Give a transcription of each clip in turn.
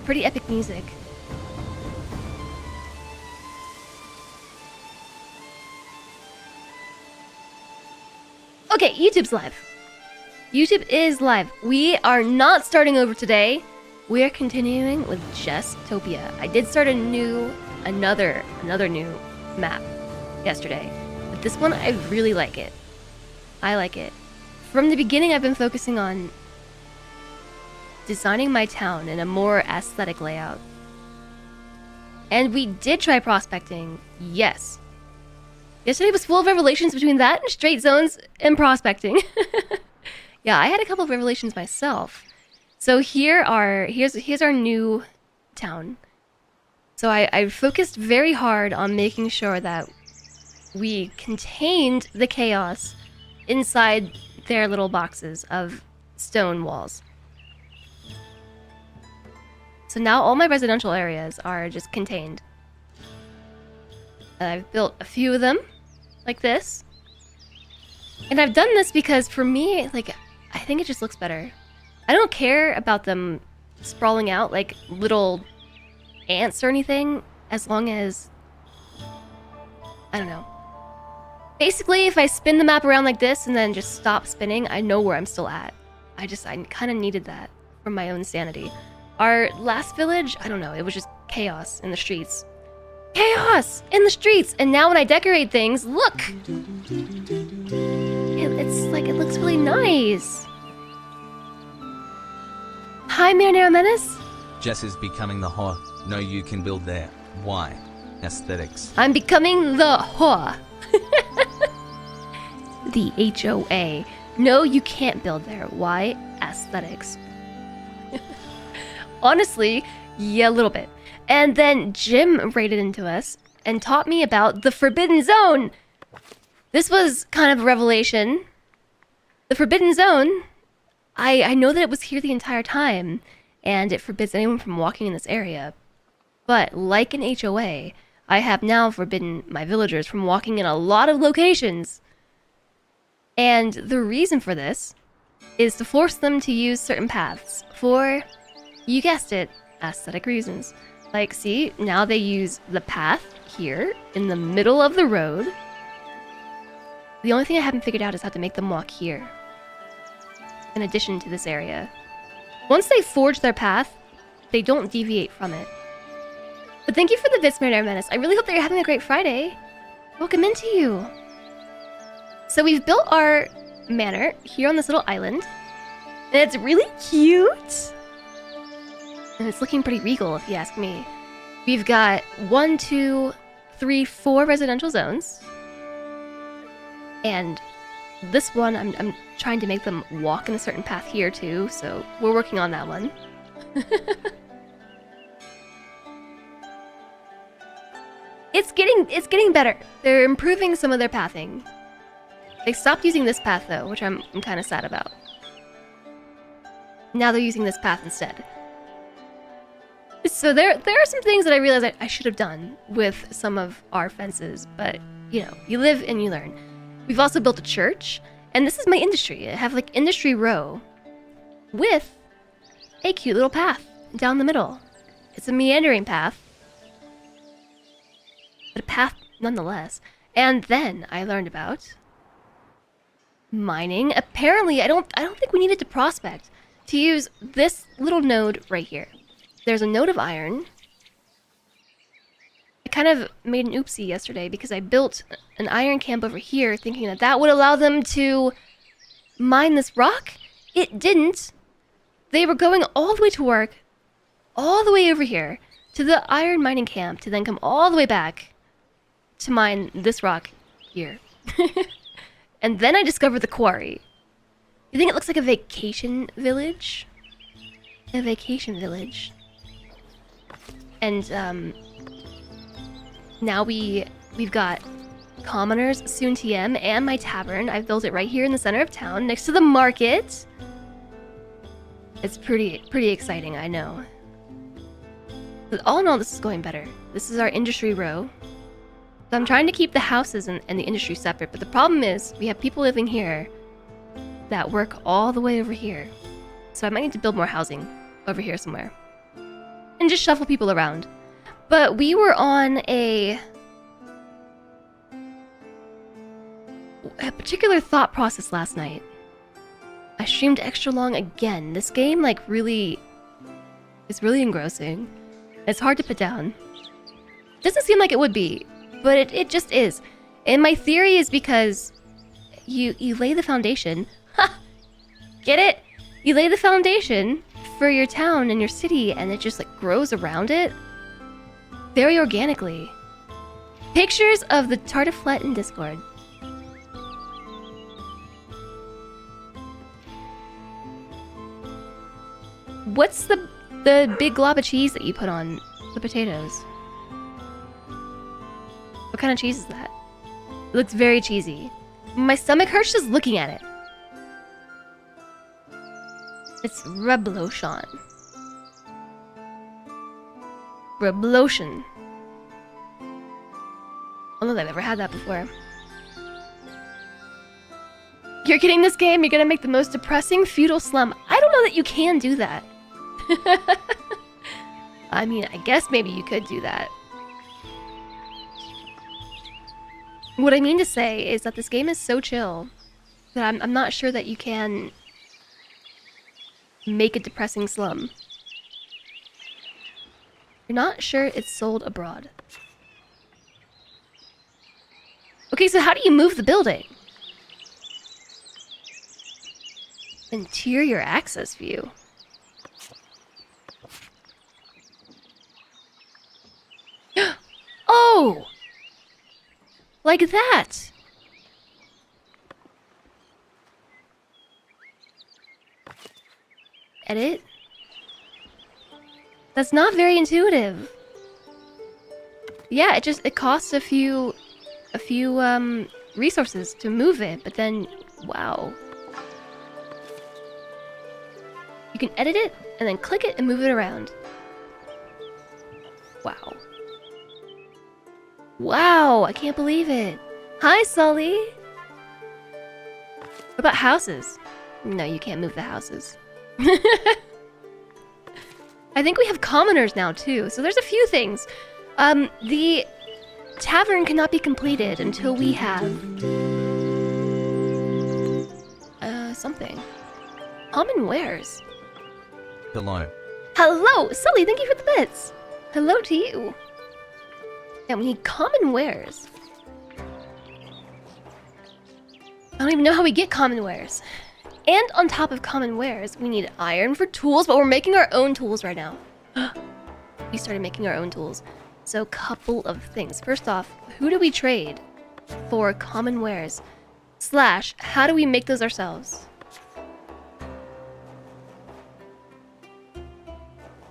pretty epic music. Okay, YouTube's live. YouTube is live. We are not starting over today. We are continuing with Jesstopia. I did start another new map yesterday, but this one I really like it. I like it. From the beginning, I've been focusing on designing my town in a more aesthetic layout. And we did try prospecting, yes. Yesterday was full of revelations between that and straight zones and prospecting. Yeah, I had a couple of revelations myself. So here's our new town. So I focused very hard on making sure that we contained the chaos inside their little boxes of stone walls. So now all my residential areas are just contained. I've built a few of them, like this. And I've done this because for me, like, I think it just looks better. I don't care about them sprawling out like little ants or anything, as long as, I don't know. Basically, if I spin the map around like this and then just stop spinning, I know where I'm still at. I kind of needed that for my own sanity. Our last village, I don't know, it was just chaos in the streets. Chaos in the streets! And now when I decorate things, look! It's like, it looks really nice. Hi, Marinara Menace. Jess is becoming the whore. No, you can build there. Why? Aesthetics. I'm becoming the whore. The HOA. No, you can't build there. Why? Aesthetics. Honestly, yeah, a little bit. And then Jim raided into us and taught me about the Forbidden Zone. This was kind of a revelation. The Forbidden Zone, I know that it was here the entire time, and it forbids anyone from walking in this area. But like an HOA, I have now forbidden my villagers from walking in a lot of locations. And the reason for this is to force them to use certain paths for, you guessed it, aesthetic reasons. Like, see, now they use the path here in the middle of the road. The only thing I haven't figured out is how to make them walk here, in addition to this area. Once they forge their path, they don't deviate from it. But thank you for the bits, Marinara Menace. I really hope that you're having a great Friday. Welcome into you. So we've built our manor here on this little island, and it's really cute. And it's looking pretty regal, if you ask me. We've got 1, 2, 3, 4 residential zones. And this one, I'm trying to make them walk in a certain path here too, so we're working on that one. It's getting better. They're improving some of their pathing. They stopped using this path though, which I'm kind of sad about. Now they're using this path instead. So there are some things that I realized I should have done with some of our fences, but you know, you live and you learn. We've also built a church, and this is my industry. I have like industry row with a cute little path down the middle. It's a meandering path, but a path nonetheless. And then I learned about mining. Apparently, I don't think we needed to prospect to use this little node right here. There's a node of iron. I kind of made an oopsie yesterday because I built an iron camp over here thinking that that would allow them to mine this rock. It didn't. They were going all the way to work, all the way over here to the iron mining camp to then come all the way back to mine this rock here. And then I discovered the quarry. You think it looks like a vacation village? A vacation village. And now we've got commoners, soon TM, and my tavern. I've built it right here in the center of town, next to the market. It's pretty exciting, I know. But all in all, this is going better. This is our industry row. So I'm trying to keep the houses and the industry separate, but the problem is we have people living here that work all the way over here. So I might need to build more housing over here somewhere. and just shuffle people around. But we were on a particular thought process last night. I streamed extra long again. This game, like, really is really engrossing. It's hard to put down. Doesn't seem like it would be, but it just is. And my theory is because you lay the foundation. Ha! Get it? You lay the foundation for your town and your city, and it just, like, grows around it very organically. Pictures of the tartiflette in Discord. What's the big glob of cheese that you put on the potatoes? What kind of cheese is that? It looks very cheesy. My stomach hurts just looking at it. It's reblochon. Reblochon. I don't know if I've ever had that before. You're getting this game, you're gonna make the most depressing feudal slum. I don't know that you can do that. I mean, I guess maybe you could do that. What I mean to say is that this game is so chill that I'm not sure that you can make a depressing slum. You're not sure it's sold abroad. Okay, so how do you move the building? Interior access view. Oh! Like that! Edit? That's not very intuitive. Yeah, it costs a few resources to move it, but then, wow. You can edit it, and then click it and move it around. Wow. Wow, I can't believe it. Hi, Sully! What about houses? No, you can't move the houses. I think we have commoners now, too, so there's a few things. The tavern cannot be completed until we have... something. Common wares. Hello. Hello! Sully, thank you for the bits! Hello to you. Yeah, we need common wares. I don't even know how we get common wares. And on top of common wares, we need iron for tools, but we're making our own tools right now. We started making our own tools. So, couple of things. First off, who do we trade for common wares? / how do we make those ourselves?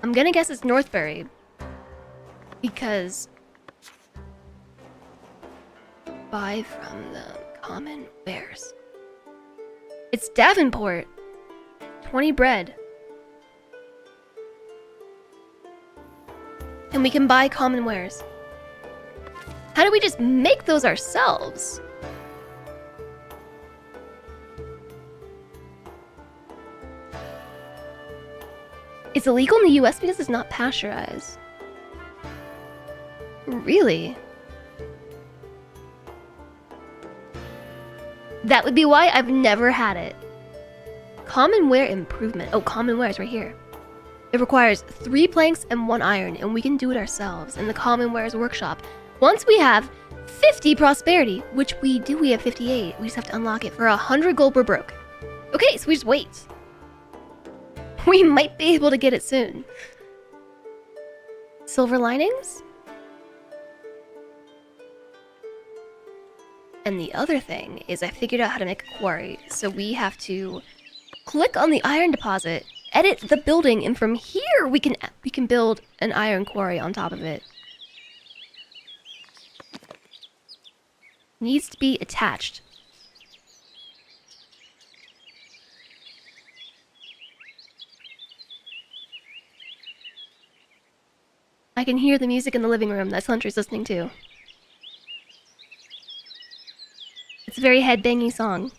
I'm gonna guess it's Northbury. Because... buy from the common wares. It's Davenport. 20 bread. And we can buy common wares. How do we just make those ourselves? It's illegal in the US because it's not pasteurized. Really? That would be why I've never had it. Common ware improvement. Oh, common ware is right here. It requires 3 planks and 1 iron, and we can do it ourselves in the common wares workshop. Once we have 50 prosperity, which we do, we have 58. We just have to unlock it for 100 gold per broke. Okay, so we just wait. We might be able to get it soon. Silver linings? And the other thing is I figured out how to make a quarry. So we have to click on the iron deposit, edit the building, and from here we can build an iron quarry on top of it. Needs to be attached. I can hear the music in the living room that Sentry's listening to. It's a very headbanging song.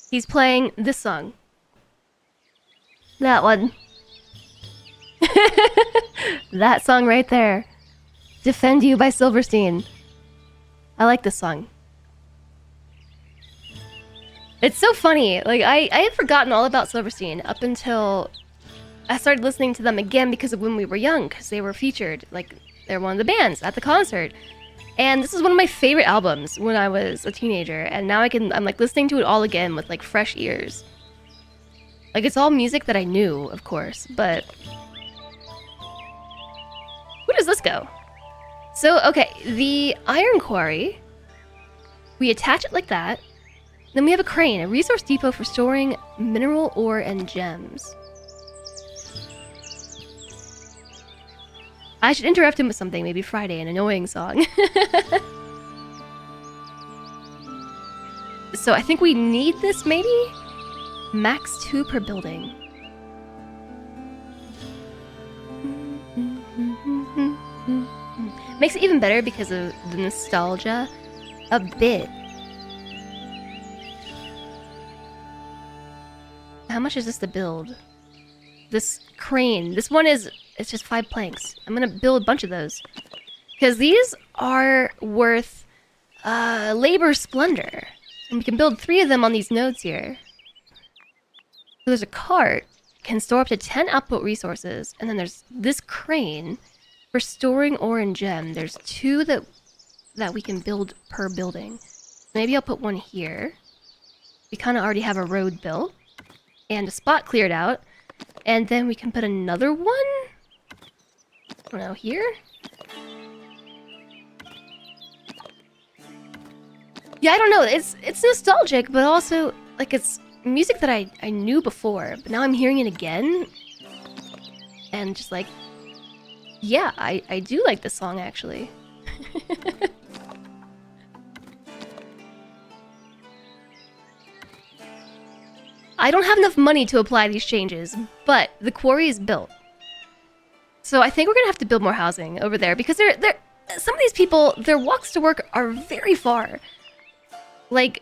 He's playing this song. That one. That song right there. Defend You by Silverstein. I like this song. It's so funny. Like, I had forgotten all about Silverstein up until I started listening to them again because of when we were young, because they were featured. Like, they're one of the bands at the concert. And this is one of my favorite albums when I was a teenager. And now I'm like listening to it all again with like fresh ears. Like, it's all music that I knew, of course, but where does this go? So, okay, the iron quarry, we attach it like that. Then we have a crane, a resource depot for storing mineral ore and gems. I should interrupt him with something, maybe Friday, an annoying song. So I think we need this, maybe? Max 2 per building. Makes it even better because of the nostalgia. A bit. How much is this to build? This crane. This one is... It's just 5 planks. I'm gonna build a bunch of those. Because these are worth... labor splendor. And we can build 3 of them on these nodes here. So there's a cart. Can store up to 10 output resources. And then there's this crane for storing ore and gem. There's 2 that we can build per building. Maybe I'll put one here. We kind of already have a road built. And a spot cleared out. And then we can put another one? I don't know, here? Yeah, I don't know. It's nostalgic, but also, like, it's music that I knew before. But now I'm hearing it again. And just like, yeah, I do like this song, actually. I don't have enough money to apply these changes, but the quarry is built. So I think we're gonna have to build more housing over there because some of these people, their walks to work are very far. Like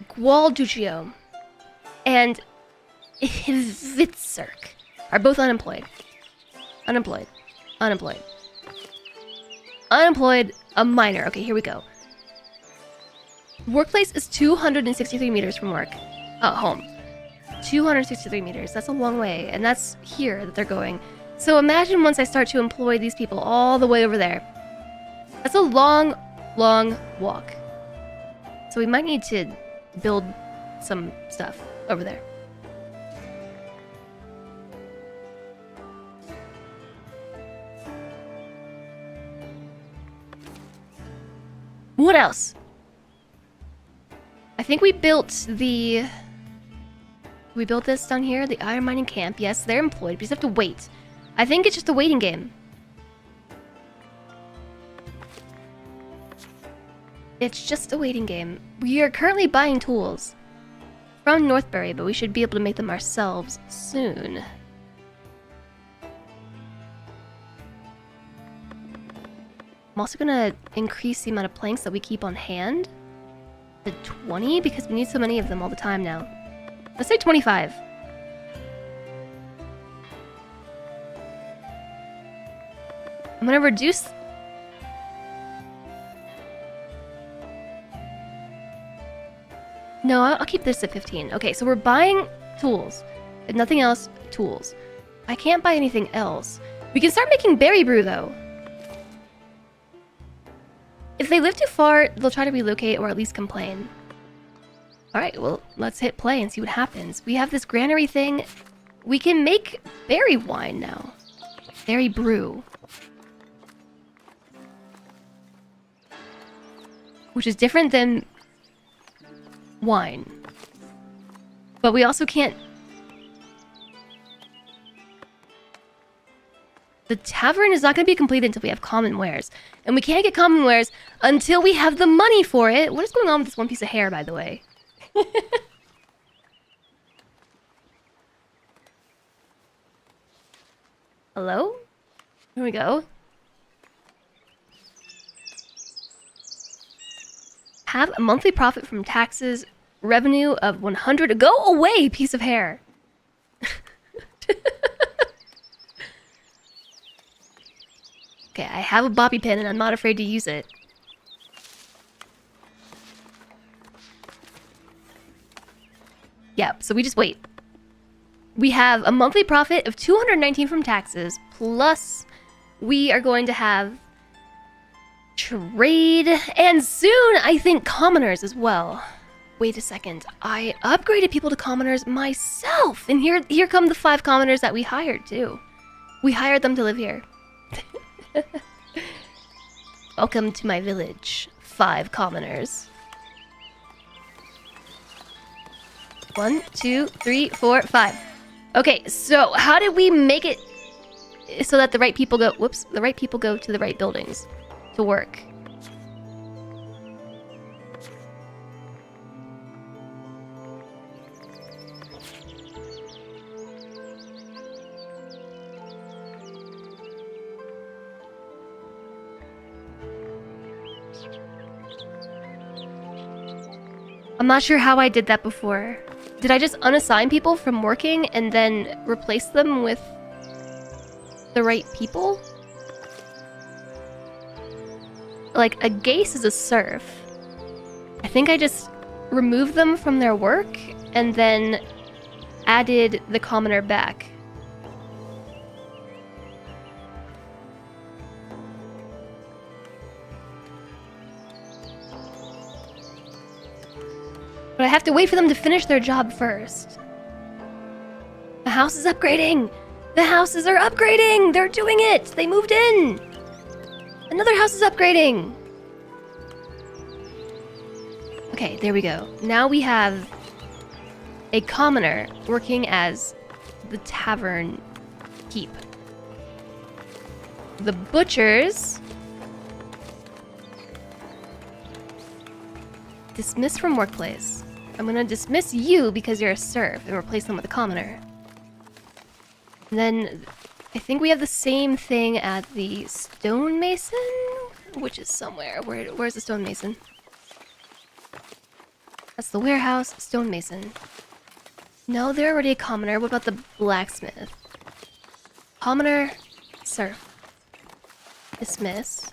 Gualduccio and Hvitserk are both unemployed. Unemployed. Unemployed. Unemployed, a miner. Okay, here we go. Workplace is 263 meters from work. Oh, home. 263 meters. That's a long way. And that's here that they're going. So imagine once I start to employ these people all the way over there. That's a long, long walk. So we might need to build some stuff over there. What else? I think we built the... We built this down here, the iron mining camp. Yes, they're employed. We just have to wait. I think it's just a waiting game. It's just a waiting game. We are currently buying tools from Northbury, but we should be able to make them ourselves soon. I'm also gonna increase the amount of planks that we keep on hand to 20 because we need so many of them all the time now. Let's say 25. I'm gonna reduce... No, I'll keep this at 15. Okay, so we're buying tools. If nothing else, tools. I can't buy anything else. We can start making berry brew, though. If they live too far, they'll try to relocate or at least complain. Alright, well, let's hit play and see what happens. We have this granary thing. We can make berry wine now. Berry brew. Which is different than wine. But we also can't... The tavern is not going to be completed until we have common wares. And we can't get common wares until we have the money for it. What is going on with this one piece of hair, by the way? Hello? Here we go. Have a monthly profit from taxes Revenue of 100. Go away, piece of hair. Okay, I have a bobby pin and I'm not afraid to use it. Yeah, so we just wait. We have a monthly profit of 219 from taxes, plus we are going to have trade, and soon, I think, commoners as well. Wait a second, I upgraded people to commoners myself, and here come the 5 commoners that we hired, too. We hired them to live here. Welcome to my village, 5 commoners. 1, 2, 3, 4, 5. Okay, so how did we make it so that the right people go... Whoops, the right people go to the right buildings to work? I'm not sure how I did that before. Did I just unassign people from working and then replace them with the right people? Like, a Gase is a serf. I think I just removed them from their work and then added the commoner back. But I have to wait for them to finish their job first. The house is upgrading! The houses are upgrading! They're doing it! They moved in! Another house is upgrading! Okay, there we go. Now we have a commoner working as the tavern keep. The butchers... Dismiss from workplace. I'm gonna dismiss you because you're a serf and replace them with a commoner. And then I think we have the same thing at the stonemason, which is somewhere. Where's the stonemason? That's the warehouse, stonemason. No, they're already a commoner. What about the blacksmith? Commoner, serf. Dismiss.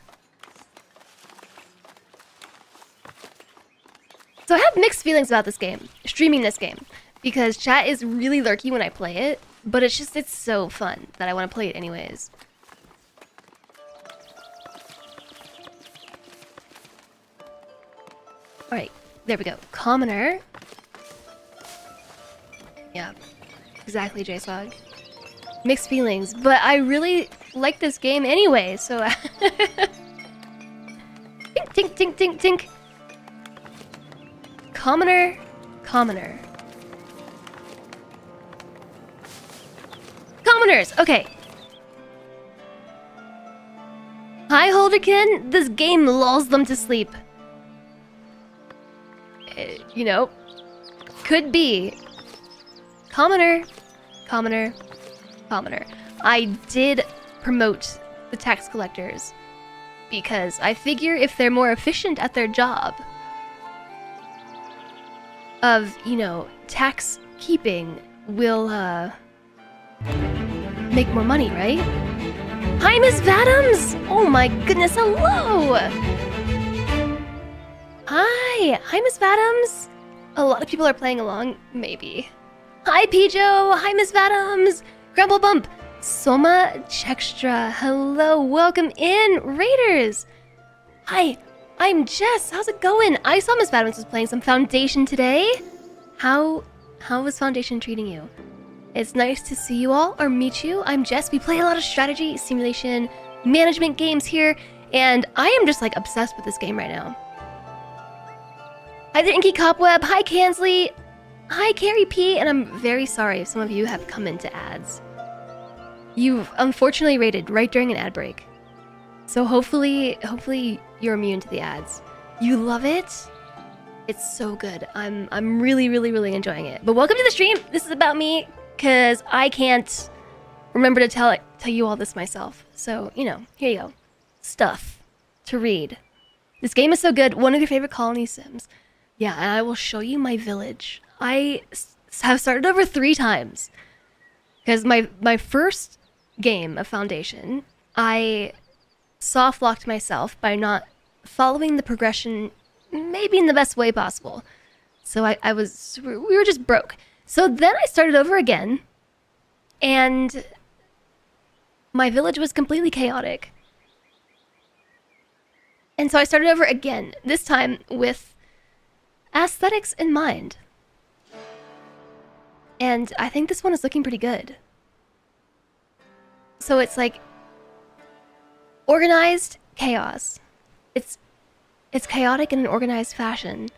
So I have mixed feelings about this game, streaming this game, because chat is really lurky when I play it, but it's so fun that I want to play it anyways. Alright, there we go. Commoner. Yeah, exactly, JSOG. Mixed feelings, but I really like this game anyway, so... Tink, tink, tink, tink, tink. Commoner, commoner. Commoners, okay. Hi, Holderkin. This game lulls them to sleep. You know, could be. Commoner, commoner, commoner. I did promote the tax collectors because I figure if they're more efficient at their job of, you know, tax keeping will make more money, right? Hi, Miss Vadams! Oh my goodness, hello! Hi, Miss Vadams! A lot of people are playing along, maybe. Hi, Pijo! Hi, Miss Vadams! Grumble Bump! Soma Chextra, hello, welcome in, Raiders! Hi, I'm Jess. How's it going? I saw Miss Vadams was playing some Foundation today. How was Foundation treating you? It's nice to see you all or meet you. I'm Jess. We play a lot of strategy, simulation, management games here, and I am just like obsessed with this game right now. Hi there, Inky Cobweb. Hi, Kansley. Hi, Carrie P. And I'm very sorry if some of you have come into ads. You've unfortunately raided right during an ad break. So hopefully you're immune to the ads. You love it? It's so good. I'm really enjoying it. But welcome to the stream. This is about me, because I can't remember to tell you all this myself. So, you know, here you go. Stuff to read. This game is so good. One of your favorite colony sims. Yeah, and I will show you my village. Have started over 3 times. Because my first game of Foundation, I soft locked myself by not following the progression maybe in the best way possible. So we were just broke. So then I started over again, and my village was completely chaotic. And so I started over again, this time with aesthetics in mind. And I think this one is looking pretty good. So it's like organized chaos. It's chaotic in an organized fashion.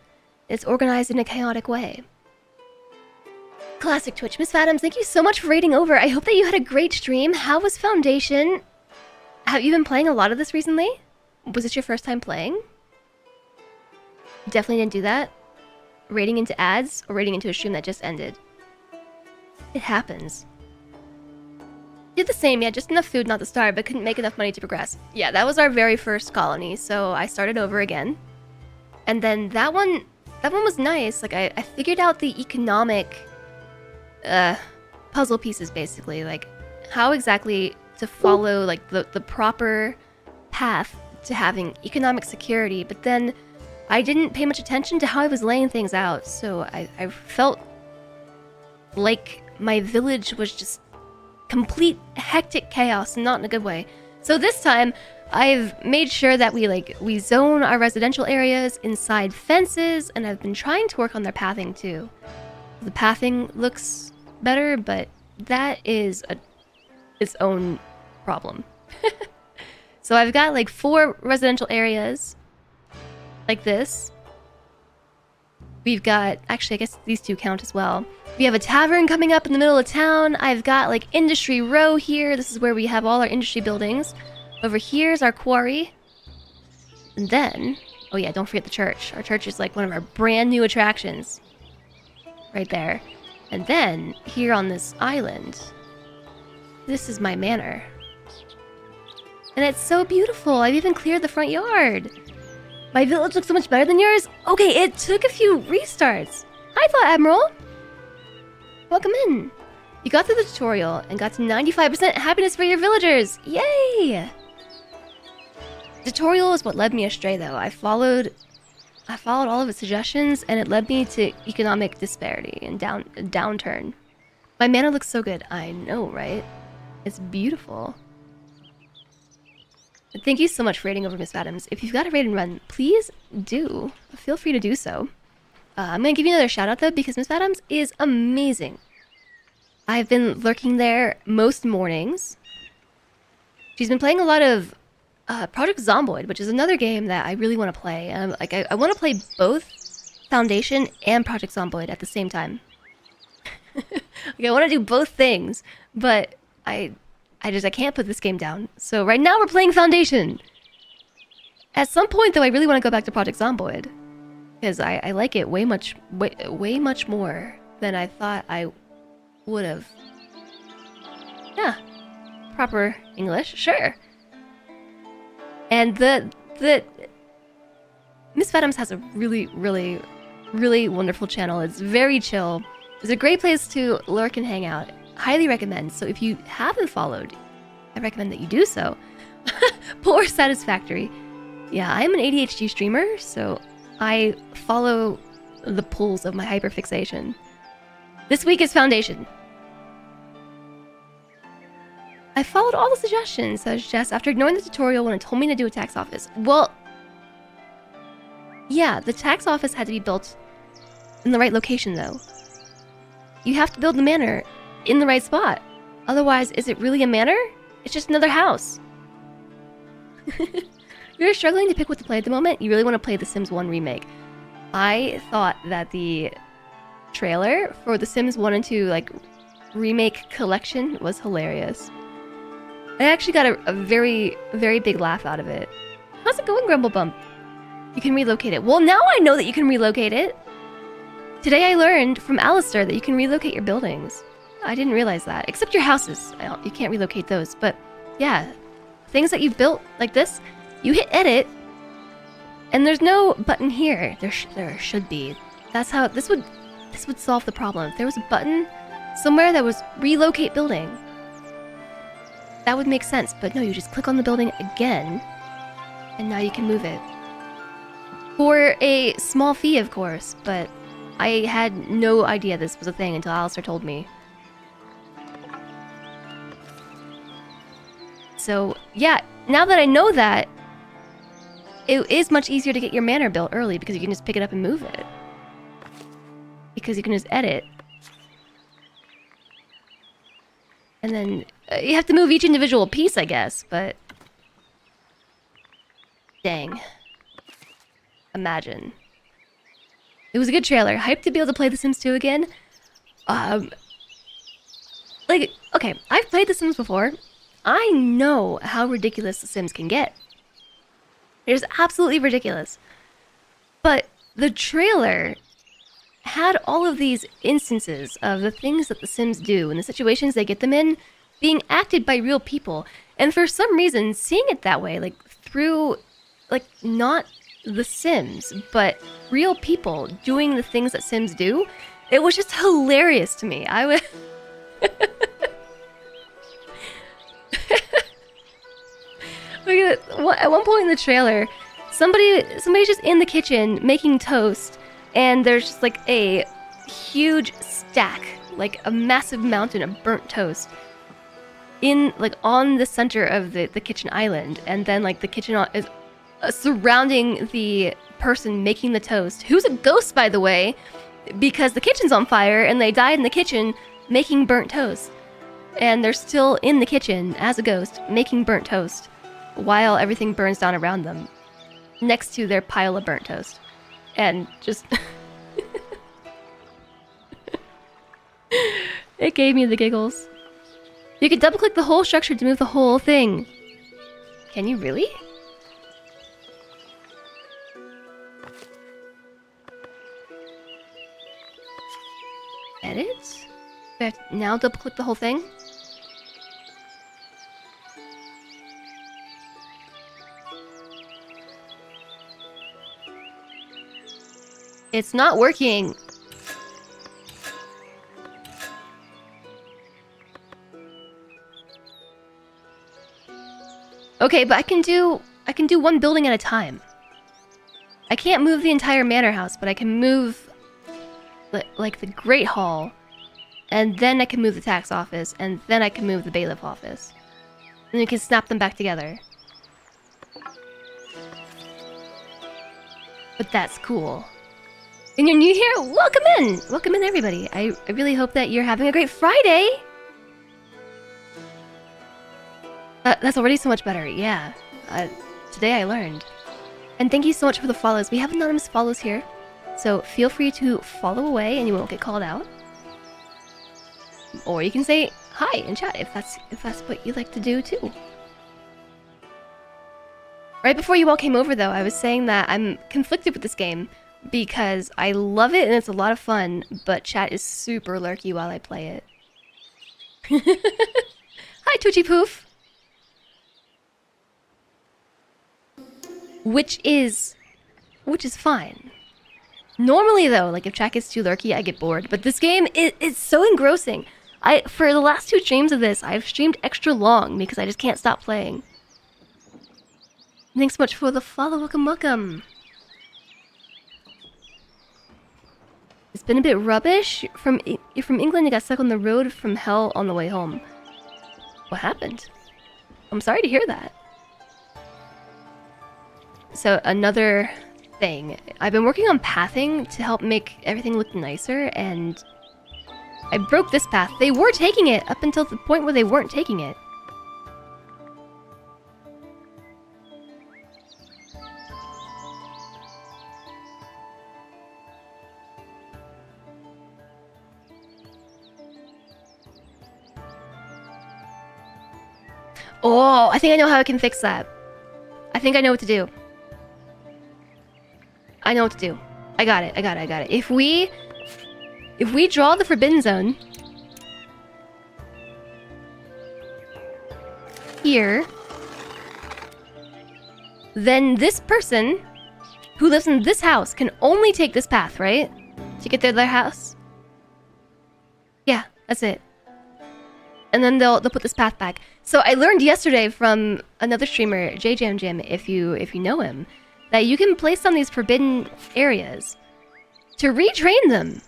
It's organized in a chaotic way. Classic Twitch. Miss Adams, thank you so much for raiding over. I hope that you had a great stream. How was Foundation? Have you been playing a lot of this recently? Was it your first time playing? Definitely didn't do that. Raiding into ads or raiding into a stream that just ended. It happens. Did the same, yeah, just enough food not to starve, but couldn't make enough money to progress. Yeah, that was our very first colony, so I started over again. And then that one was nice. Like I figured out the economic puzzle pieces basically, like how exactly to follow like the proper path to having economic security, but then I didn't pay much attention to how I was laying things out, so I felt like my village was just complete hectic chaos, not in a good way. So this time I've made sure that we zone our residential areas inside fences, and I've been trying to work on their pathing too. The pathing looks better, but that is its own problem. So I've got like 4 residential areas like this. We've got, actually I guess these 2 count as well. We have a tavern coming up in the middle of town. I've got like Industry Row here. This is where we have all our industry buildings. Over here's our quarry. And then, oh yeah, don't forget the church. Our church is like one of our brand new attractions. Right there. And then, here on this island, this is my manor. And it's so beautiful. I've even cleared the front yard. My village looks so much better than yours. Okay, it took a few restarts. Hi, Thought Admiral. Welcome in. You got through the tutorial and got to 95% happiness for your villagers. Yay! The tutorial is what led me astray, though. I followed all of its suggestions, and it led me to economic disparity and downturn. My manor looks so good. I know, right? It's beautiful. Thank you so much for raiding over, Miss Adams. If you've got a raid and run, please do. Feel free to do so. I'm going to give you another shout out, though, because Miss Adams is amazing. I've been lurking there most mornings. She's been playing a lot of Project Zomboid, which is another game that I really want to play. I want to play both Foundation and Project Zomboid at the same time. I want to do both things, but I can't put this game down. So right now we're playing Foundation. At some point, though, I really want to go back to Project Zomboid, because I like it way much more than I thought I would have. Yeah, proper English, sure. And the Miss Adams has a really wonderful channel. It's very chill. It's a great place to lurk and hang out. Highly recommend. So if you haven't followed, I recommend that you do so. Poor Satisfactory. Yeah, I'm an ADHD streamer, so I follow the pulls of my hyperfixation. This week is Foundation. I followed all the suggestions, says Jess, after ignoring the tutorial when it told me to do a tax office. Well, yeah, the tax office had to be built in the right location, though. You have to build the manor in the right spot. Otherwise, is it really a manor? It's just another house. You're struggling to pick what to play at the moment? You really want to play The Sims 1 Remake. I thought that the trailer for The Sims 1 and 2 remake collection was hilarious. I actually got a very big laugh out of it. How's it going, Grumblebump? You can relocate it. Well, now I know that you can relocate it. Today I learned from Alistair that you can relocate your buildings. I didn't realize that. Except your houses. You can't relocate those. But yeah, things that you've built like this, you hit edit, And there's no button here. There should be. That's how this would solve the problem. If there was a button somewhere that was relocate building, that would make sense. But no, you just click on the building again, and now you can move it. For a small fee, of course, but I had no idea this was a thing until Alistair told me. So, yeah, now that I know that, it is much easier to get your manor built early because you can just pick it up and move it. Because you can just edit. And then you have to move each individual piece, I guess, but... Dang. Imagine. It was a good trailer. Hyped to be able to play The Sims 2 again. Like, okay, I've played The Sims before. I know how ridiculous The Sims can get. It's absolutely ridiculous. But the trailer had all of these instances of the things that The Sims do and the situations they get them in being acted by real people. And for some reason, seeing it that way, like through, like, not The Sims, but real people doing the things that Sims do, it was just hilarious to me. I would... At one point in the trailer, somebody's just in the kitchen making toast, and there's just like a huge stack, like a massive mountain of burnt toast, in like on the center of the kitchen island, and then like the kitchen is surrounding the person making the toast, who's a ghost, by the way, because the kitchen's on fire and they died in the kitchen making burnt toast, and they're still in the kitchen as a ghost making burnt toast while everything burns down around them, next to their pile of burnt toast. And just... it gave me the giggles. You could double-click the whole structure to move the whole thing. Can you really? Edit? Do I have to now double-click the whole thing? It's not working. Okay, but I can do one building at a time. I can't move the entire manor house, but I can move like the Great Hall, and then I can move the tax office, and then I can move the bailiff office. And you can snap them back together. But that's cool. And you're new here? Welcome in! Welcome in, everybody. I really hope that you're having a great Friday! That's already so much better, yeah. Today I learned. And thank you so much for the follows. We have anonymous follows here, so feel free to follow away and you won't get called out. Or you can say hi in chat if that's what you like to do too. Right before you all came over, though, I was saying that I'm conflicted with this game because I love it and it's a lot of fun, but chat is super lurky while I play it. Hi, Twitchy Poof! Which is fine. Normally, though, like if chat gets too lurky, I get bored. But this game is so engrossing. For the last 2 streams of this, I've streamed extra long because I just can't stop playing. Thanks so much for the follow. Welcome. It's been a bit rubbish. You're from England, you got stuck on the road from hell on the way home. What happened? I'm sorry to hear that. So, another thing. I've been working on pathing to help make everything look nicer, and I broke this path. They were taking it up until the point where they weren't taking it. Oh, I think I know how I can fix that. I think I know what to do. I know what to do. I got it. If we draw the Forbidden Zone here, then this person who lives in this house can only take this path, right? To get to their house. Yeah, that's it. And then they'll put this path back. So I learned yesterday from another streamer, JJamJim, if you know him, that you can place on these forbidden areas to retrain them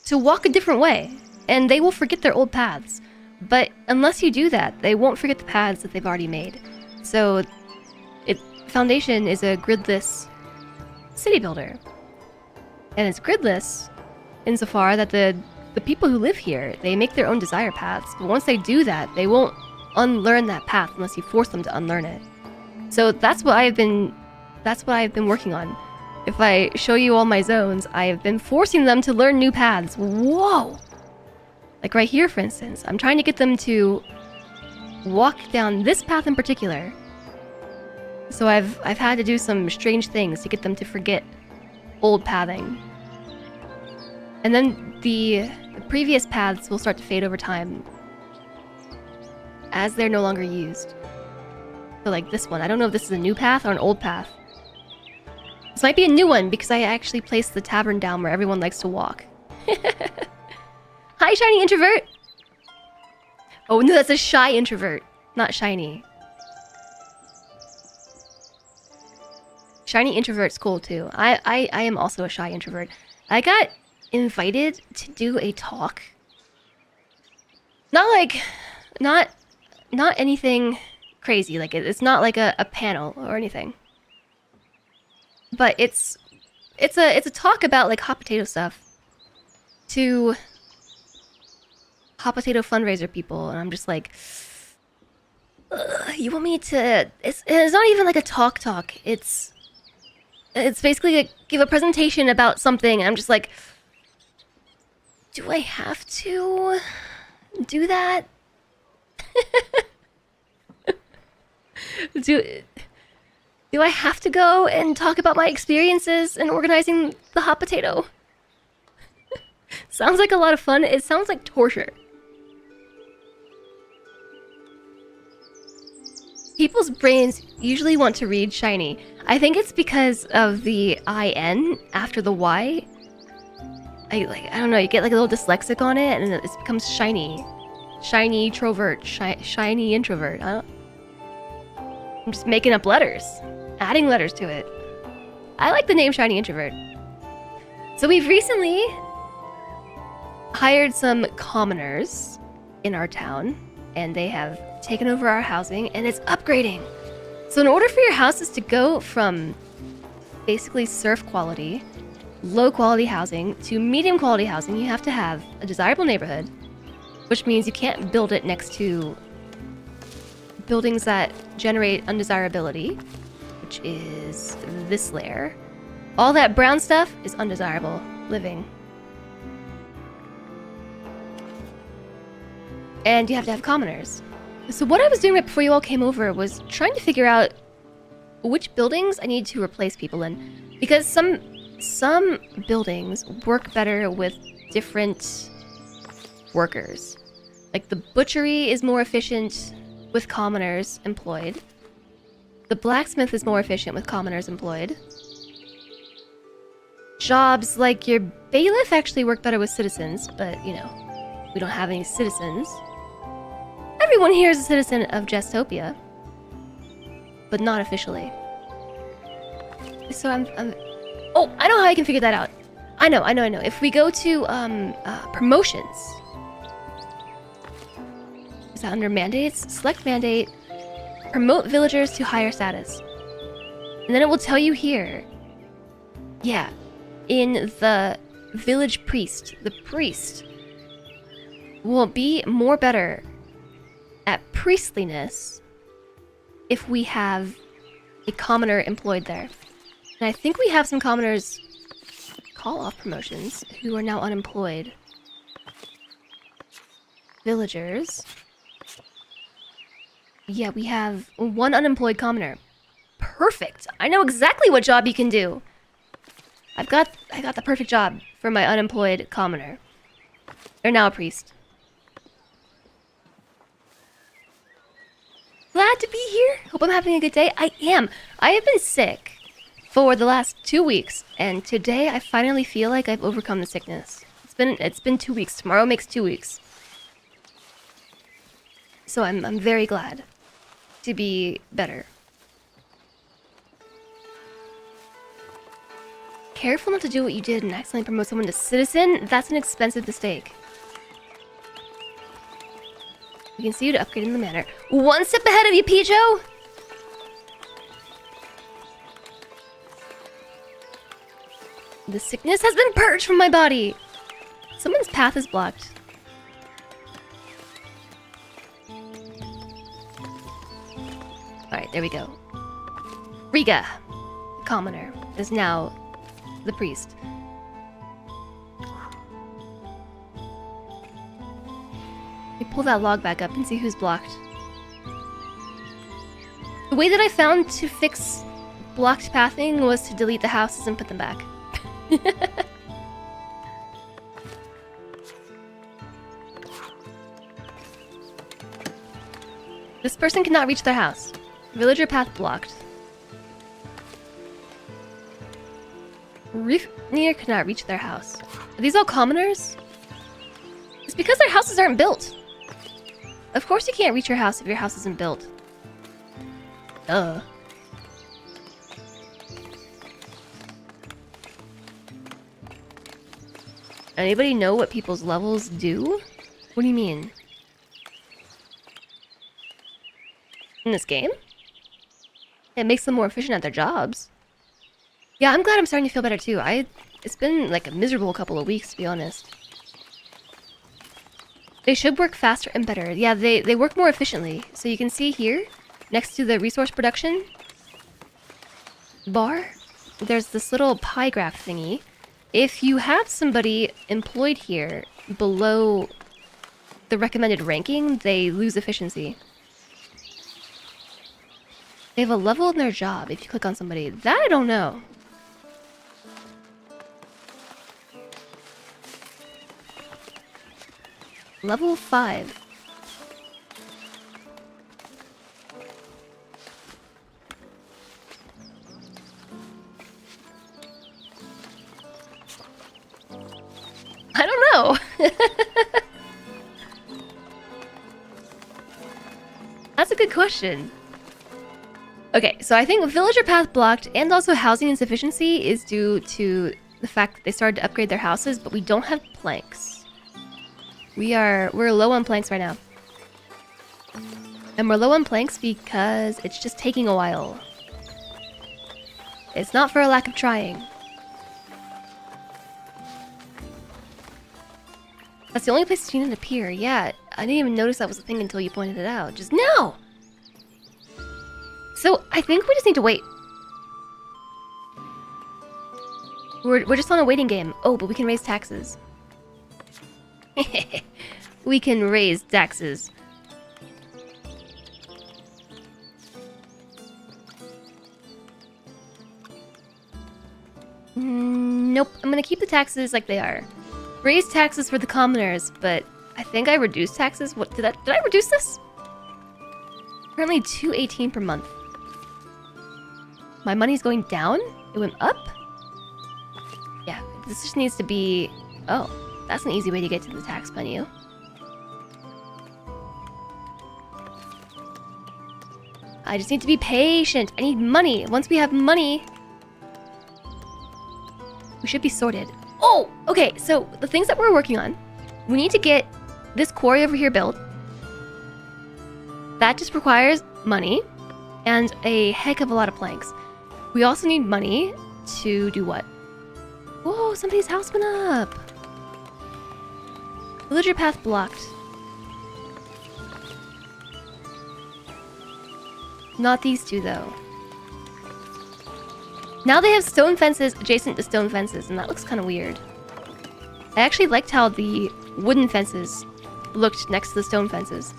to walk a different way, and they will forget their old paths. But unless you do that, they won't forget the paths that they've already made. So, Foundation is a gridless city builder, and it's gridless insofar that the people who live here, they make their own desire paths. But once they do that, they won't unlearn that path unless you force them to unlearn it. So that's what I've been working on. If I show you all my zones, I have been forcing them to learn new paths. Whoa! Like right here, for instance, I'm trying to get them to walk down this path in particular. So I've had to do some strange things to get them to forget old pathing. And then the previous paths will start to fade over time as they're no longer used. So like this one, I don't know if this is a new path or an old path. This might be a new one because I actually placed the tavern down where everyone likes to walk. Hi, shiny introvert! Oh no, that's a shy introvert, not shiny. Shiny introvert's cool too. I am also a shy introvert. I got invited to do a talk. Not anything crazy. Like it's not like a panel or anything. But it's a talk about like hot potato stuff to hot potato fundraiser people, and I'm just like, you want me to? It's not even like a talk. It's basically give a presentation about something, and I'm just like, do I have to do that? Do I have to go and talk about my experiences in organizing the hot potato? Sounds like a lot of fun. It sounds like torture. People's brains usually want to read shiny. I think it's because of the IN after the Y. I don't know, you get like a little dyslexic on it and it becomes shiny. Shiny trovert, shiny introvert. I'm just making up letters. Adding letters to it. I like the name Shiny Introvert. So we've recently hired some commoners in our town, and they have taken over our housing, and it's upgrading. So in order for your houses to go from basically surf quality, low quality housing, to medium quality housing, you have to have a desirable neighborhood, which means you can't build it next to buildings that generate undesirability, which is this layer. All that brown stuff is undesirable living. And you have to have commoners. So what I was doing right before you all came over was trying to figure out which buildings I need to replace people in. Because some buildings work better with different workers. Like the butchery is more efficient with commoners employed. The blacksmith is more efficient with commoners employed. Jobs like your bailiff actually work better with citizens, but, you know, we don't have any citizens. Everyone here is a citizen of Jestopia, but not officially. So I'm... Oh, I know how I can figure that out. I know. If we go to, promotions... Is that under mandates? Select mandate... Promote villagers to higher status. And then it will tell you here. Yeah. In the village priest. The priest will be more better at priestliness if we have a commoner employed there. And I think we have some commoners call off promotions who are now unemployed. Villagers. Yeah, we have one unemployed commoner. Perfect. I know exactly what job you can do. I got the perfect job for my unemployed commoner. They're now a priest. Glad to be here. Hope I'm having a good day. I am. I have been sick for the last 2 weeks, and today I finally feel like I've overcome the sickness. It's been 2 weeks. Tomorrow makes 2 weeks. So I'm very glad to be better. Careful not to do what you did and accidentally promote someone to citizen. That's an expensive mistake. We can see you to upgrade in the manor. One step ahead of you, Pijo! The sickness has been purged from my body. Someone's path is blocked. Alright, there we go. Riga, commoner, is now the priest. Let me pull that log back up and see who's blocked. The way that I found to fix blocked pathing was to delete the houses and put them back. This person cannot reach their house. Villager path blocked. Reefnir cannot reach their house. Are these all commoners? It's because their houses aren't built. Of course you can't reach your house if your house isn't built. Duh. Anybody know what people's levels do? What do you mean? In this game? It makes them more efficient at their jobs. Yeah, I'm glad I'm starting to feel better too. It's been like a miserable couple of weeks, to be honest. They should work faster and better. Yeah, they work more efficiently. So you can see here, next to the resource production bar, there's this little pie graph thingy. If you have somebody employed here below the recommended ranking, they lose efficiency. They have a level in their job if you click on somebody. That I don't know. Level 5. I don't know. That's a good question. Okay, so I think villager path blocked and also housing insufficiency is due to the fact that they started to upgrade their houses, but we don't have planks. We're low on planks right now. And we're low on planks because it's just taking a while. It's not for a lack of trying. That's the only place it's seen it appear. Yeah, I didn't even notice that was a thing until you pointed it out. Just no! So, I think we just need to wait. We're just on a waiting game. Oh, but we can raise taxes. We can raise taxes. Nope, I'm gonna keep the taxes like they are. Raise taxes for the commoners, but I think I reduced taxes. What did I reduce this? Currently 218 per month. My money's going down? It went up? Yeah, this just needs to be... Oh, that's an easy way to get to the tax menu. I just need to be patient. I need money. Once we have money, we should be sorted. Oh, okay, so the things that we're working on, we need to get this quarry over here built. That just requires money and a heck of a lot of planks. We also need money to do what? Whoa, somebody's house went up. Villager path blocked. Not these two, though. Now they have stone fences adjacent to stone fences, and that looks kind of weird. I actually liked how the wooden fences looked next to the stone fences.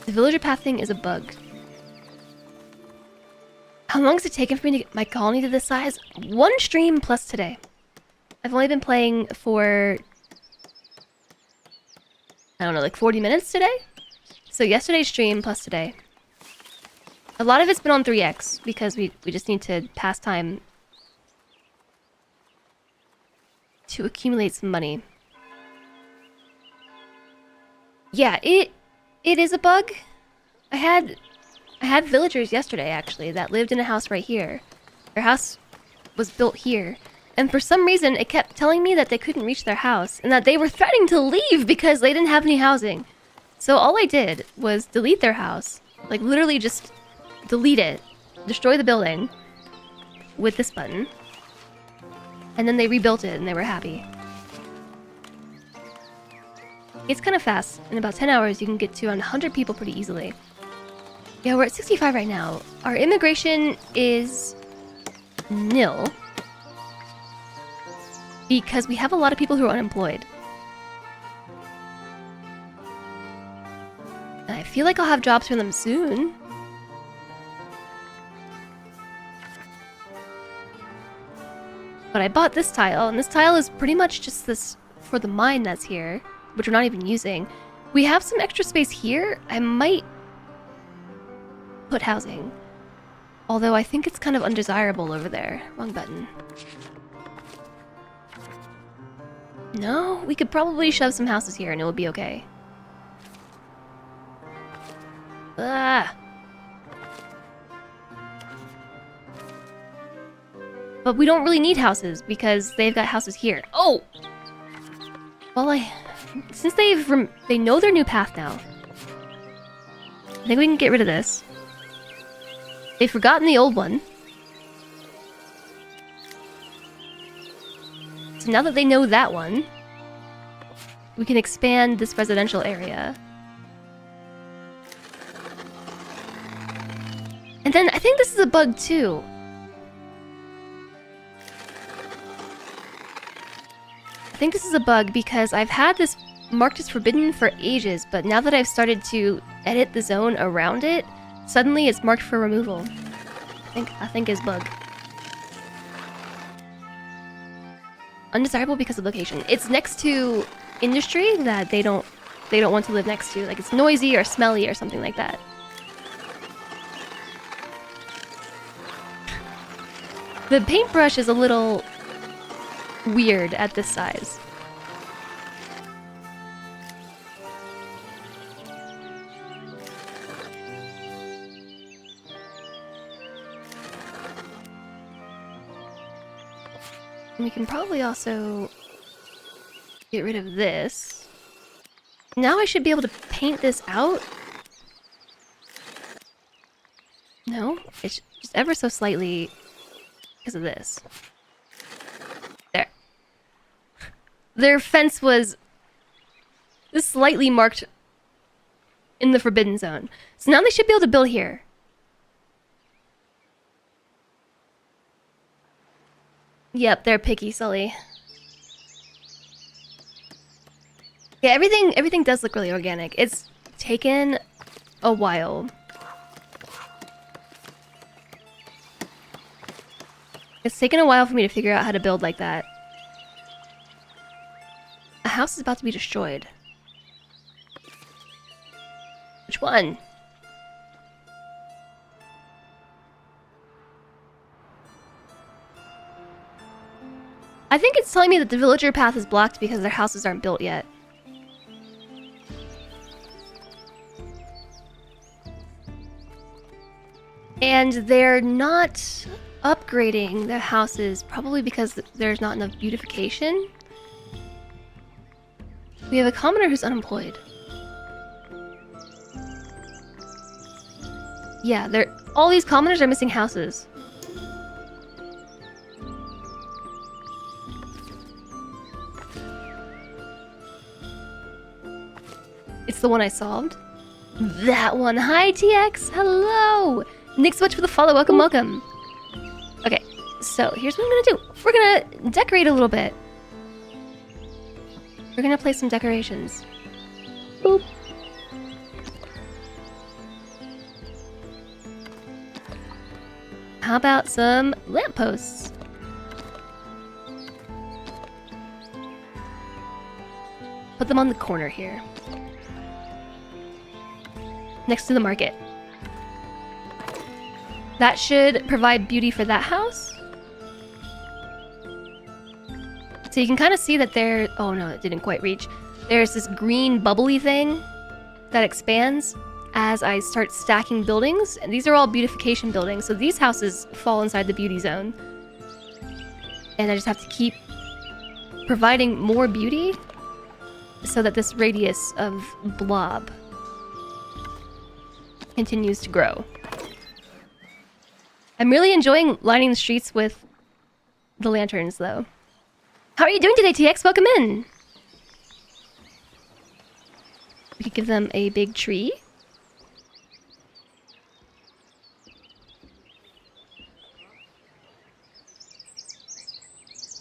The villager path thing is a bug. How long has it taken for me to get my colony to this size? 1 stream plus today. I've only been playing for... I don't know, like 40 minutes today? So yesterday's stream plus today. A lot of it's been on 3x because we just need to pass time to accumulate some money. Yeah, it is a bug. I had villagers yesterday actually that lived in a house right here. Their house was built here, and for some reason it kept telling me that they couldn't reach their house and that they were threatening to leave because they didn't have any housing. So all I did was delete their house. Like literally just delete it. Destroy the building with this button. And then they rebuilt it and they were happy. It's kind of fast. In about 10 hours you can get to around 100 people pretty easily. Yeah, we're at 65 right now. Our immigration is nil. Because we have a lot of people who are unemployed. And I feel like I'll have jobs for them soon. But I bought this tile, and this tile is pretty much just this for the mine that's here, which we're not even using. We have some extra space here. I might put housing. Although I think it's kind of undesirable over there. Wrong button. No, we could probably shove some houses here and it would be okay. Ah. But we don't really need houses because they've got houses here. Oh! Well, since they know their new path now, I think we can get rid of this. They've forgotten the old one. So now that they know that one, we can expand this residential area. And then I think this is a bug too. I think this is a bug because I've had this marked as forbidden for ages, but now that I've started to edit the zone around it, suddenly it's marked for removal. I think it's bug. Undesirable because of location. It's next to industry that they don't want to live next to. Like it's noisy or smelly or something like that. The paintbrush is a little weird at this size. We can probably also get rid of this. Now I should be able to paint this out. No, it's just ever so slightly because of this. There. Their fence was slightly marked in the forbidden zone. So now they should be able to build here. Yep, they're picky, Sully. Yeah, everything does look really organic. It's taken a while. It's taken a while for me to figure out how to build like that. A house is about to be destroyed. Which one? I think it's telling me that the villager path is blocked because their houses aren't built yet. And they're not upgrading their houses, probably because there's not enough beautification. We have a commoner who's unemployed. Yeah, all these commoners are missing houses. It's the one I solved. That one. Hi, TX. Hello. Thanks so much for the follow. Welcome, welcome. Okay, so here's what I'm gonna do. We're gonna decorate a little bit. We're gonna place some decorations. Boop. How about some lampposts? Put them on the corner here. Next to the market. That should provide beauty for that house. So you can kind of see that there... Oh no, it didn't quite reach. There's this green bubbly thing that expands as I start stacking buildings. And these are all beautification buildings. So these houses fall inside the beauty zone. And I just have to keep providing more beauty so that this radius of blob continues to grow. I'm really enjoying lining the streets with the lanterns, though. How are you doing today, TX? Welcome in! We could give them a big tree.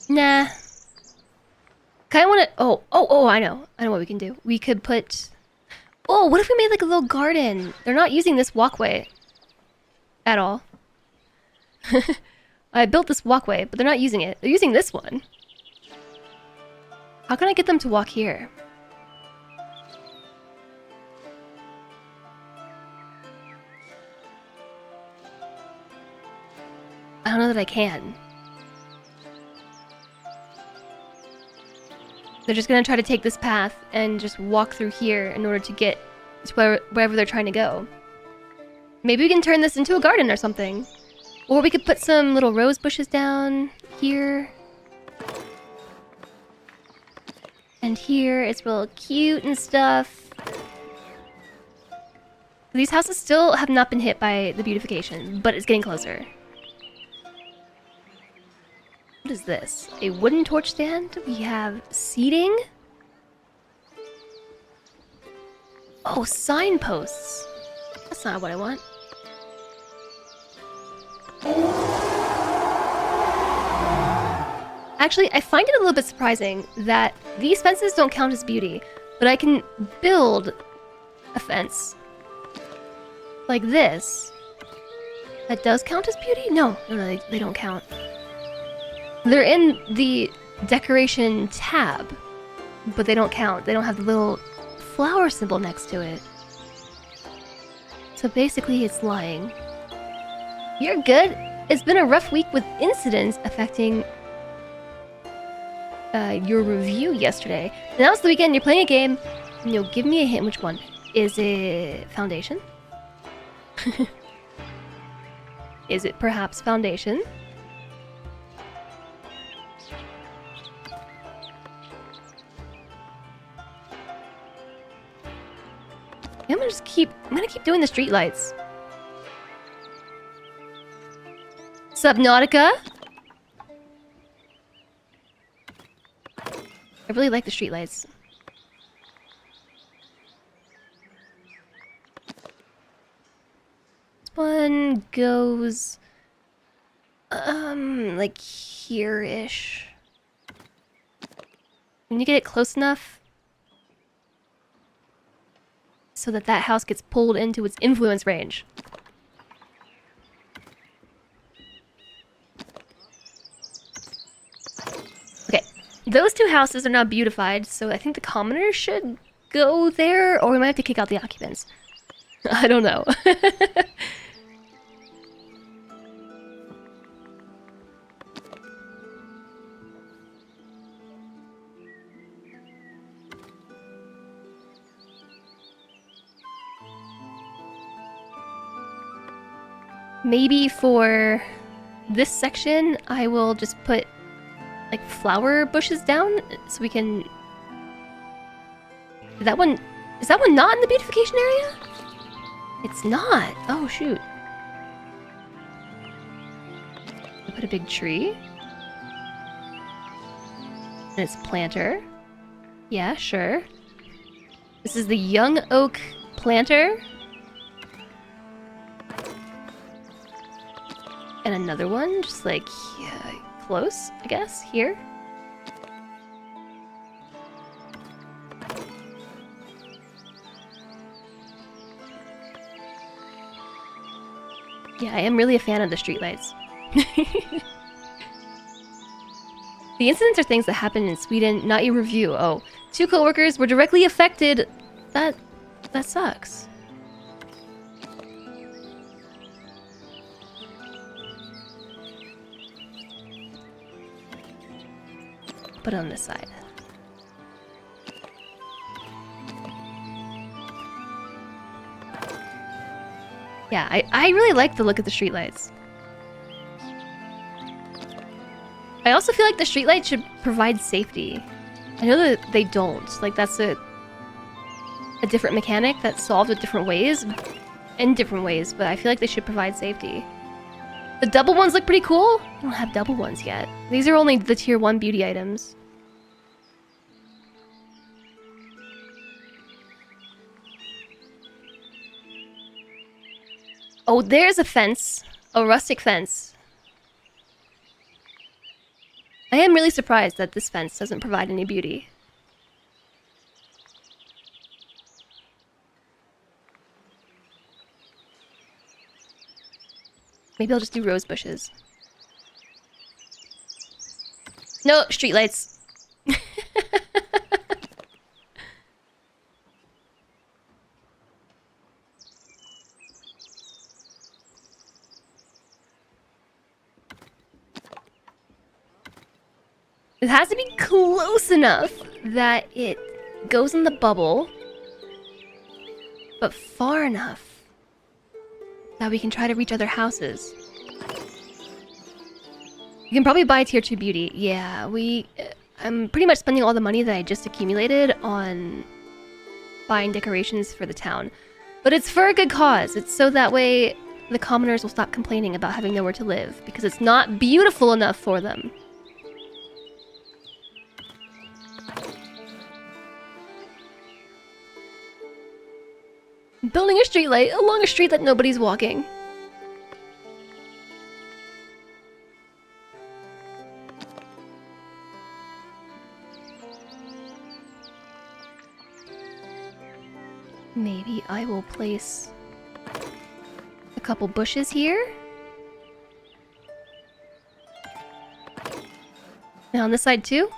Nah. Kinda wanna... Oh, I know. I know what we can do. We could put... Oh, what if we made like a little garden? They're not using this walkway at all. I built this walkway, but they're not using it. They're using this one. How can I get them to walk here? I don't know that I can. They're just gonna try to take this path and just walk through here in order to get to wherever they're trying to go. Maybe we can turn this into a garden or something. Or we could put some little rose bushes down here. And here, it's real cute and stuff. These houses still have not been hit by the beautification, but it's getting closer. What is this? A wooden torch stand? We have seating. Oh, signposts. That's not what I want. Actually, I find it a little bit surprising that these fences don't count as beauty, but I can build a fence like this that does count as beauty? No, they don't count. They're in the decoration tab, but they don't count. They don't have the little flower symbol next to it. So basically, it's lying. You're good. It's been a rough week with incidents affecting your review yesterday. Now it's the weekend, you're playing a game. Give me a hint. Which one? Is it Foundation? Is it perhaps Foundation? I'm gonna keep doing the streetlights. Subnautica? I really like the streetlights. This one goes... like here-ish. When you get it close enough so that that house gets pulled into its influence range. Okay, those two houses are now beautified, so I think the commoners should go there, or we might have to kick out the occupants. I don't know. Maybe for this section, I will just put like flower bushes down so we can... Is that one not in the beautification area? It's not. Oh, shoot. I put a big tree. And it's planter. Yeah, sure. This is the young oak planter. And another one, just like, yeah, close, I guess, here. Yeah, I am really a fan of the streetlights. The incidents are things that happen in Sweden, not your review. Oh, 2 coworkers were directly affected. That put it on this side. Yeah, I really like the look of the streetlights. I also feel like the streetlights should provide safety. I know that they don't. Like, that's a different mechanic that's solved in different ways, but I feel like they should provide safety. The double ones look pretty cool. I don't have double ones yet. These are only the tier 1 beauty items. Oh, there's a fence. A rustic fence. I am really surprised that this fence doesn't provide any beauty. Maybe I'll just do rose bushes. No, streetlights. It has to be close enough that it goes in the bubble, but far enough that we can try to reach other houses. You can probably buy tier 2 beauty. Yeah, I'm pretty much spending all the money that I just accumulated on buying decorations for the town. But it's for a good cause. It's so that way the commoners will stop complaining about having nowhere to live, because it's not beautiful enough for them. Building a streetlight along a street that nobody's walking. Maybe I will place a couple bushes here. And on this side too.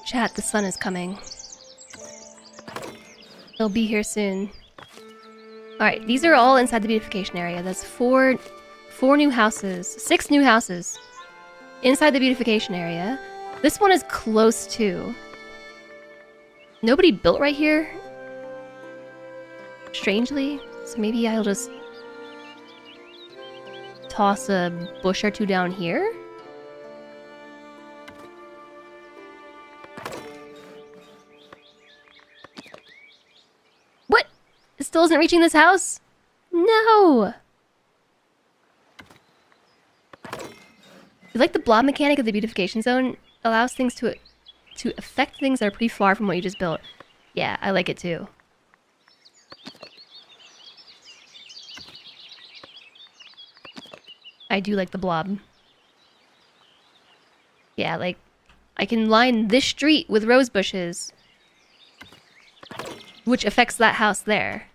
Chat, the sun is coming. They'll be here soon. Alright, these are all inside the beautification area. That's four new houses. 6 new houses. Inside the beautification area. This one is close to. Nobody built right here. Strangely. So maybe I'll just toss a bush or two down here. What? It still isn't reaching this house? No! You like the blob mechanic of the beautification zone? Allows things to affect things that are pretty far from what you just built. Yeah, I like it too. I do like the blob. Yeah, like, I can line this street with rose bushes, which affects that house there.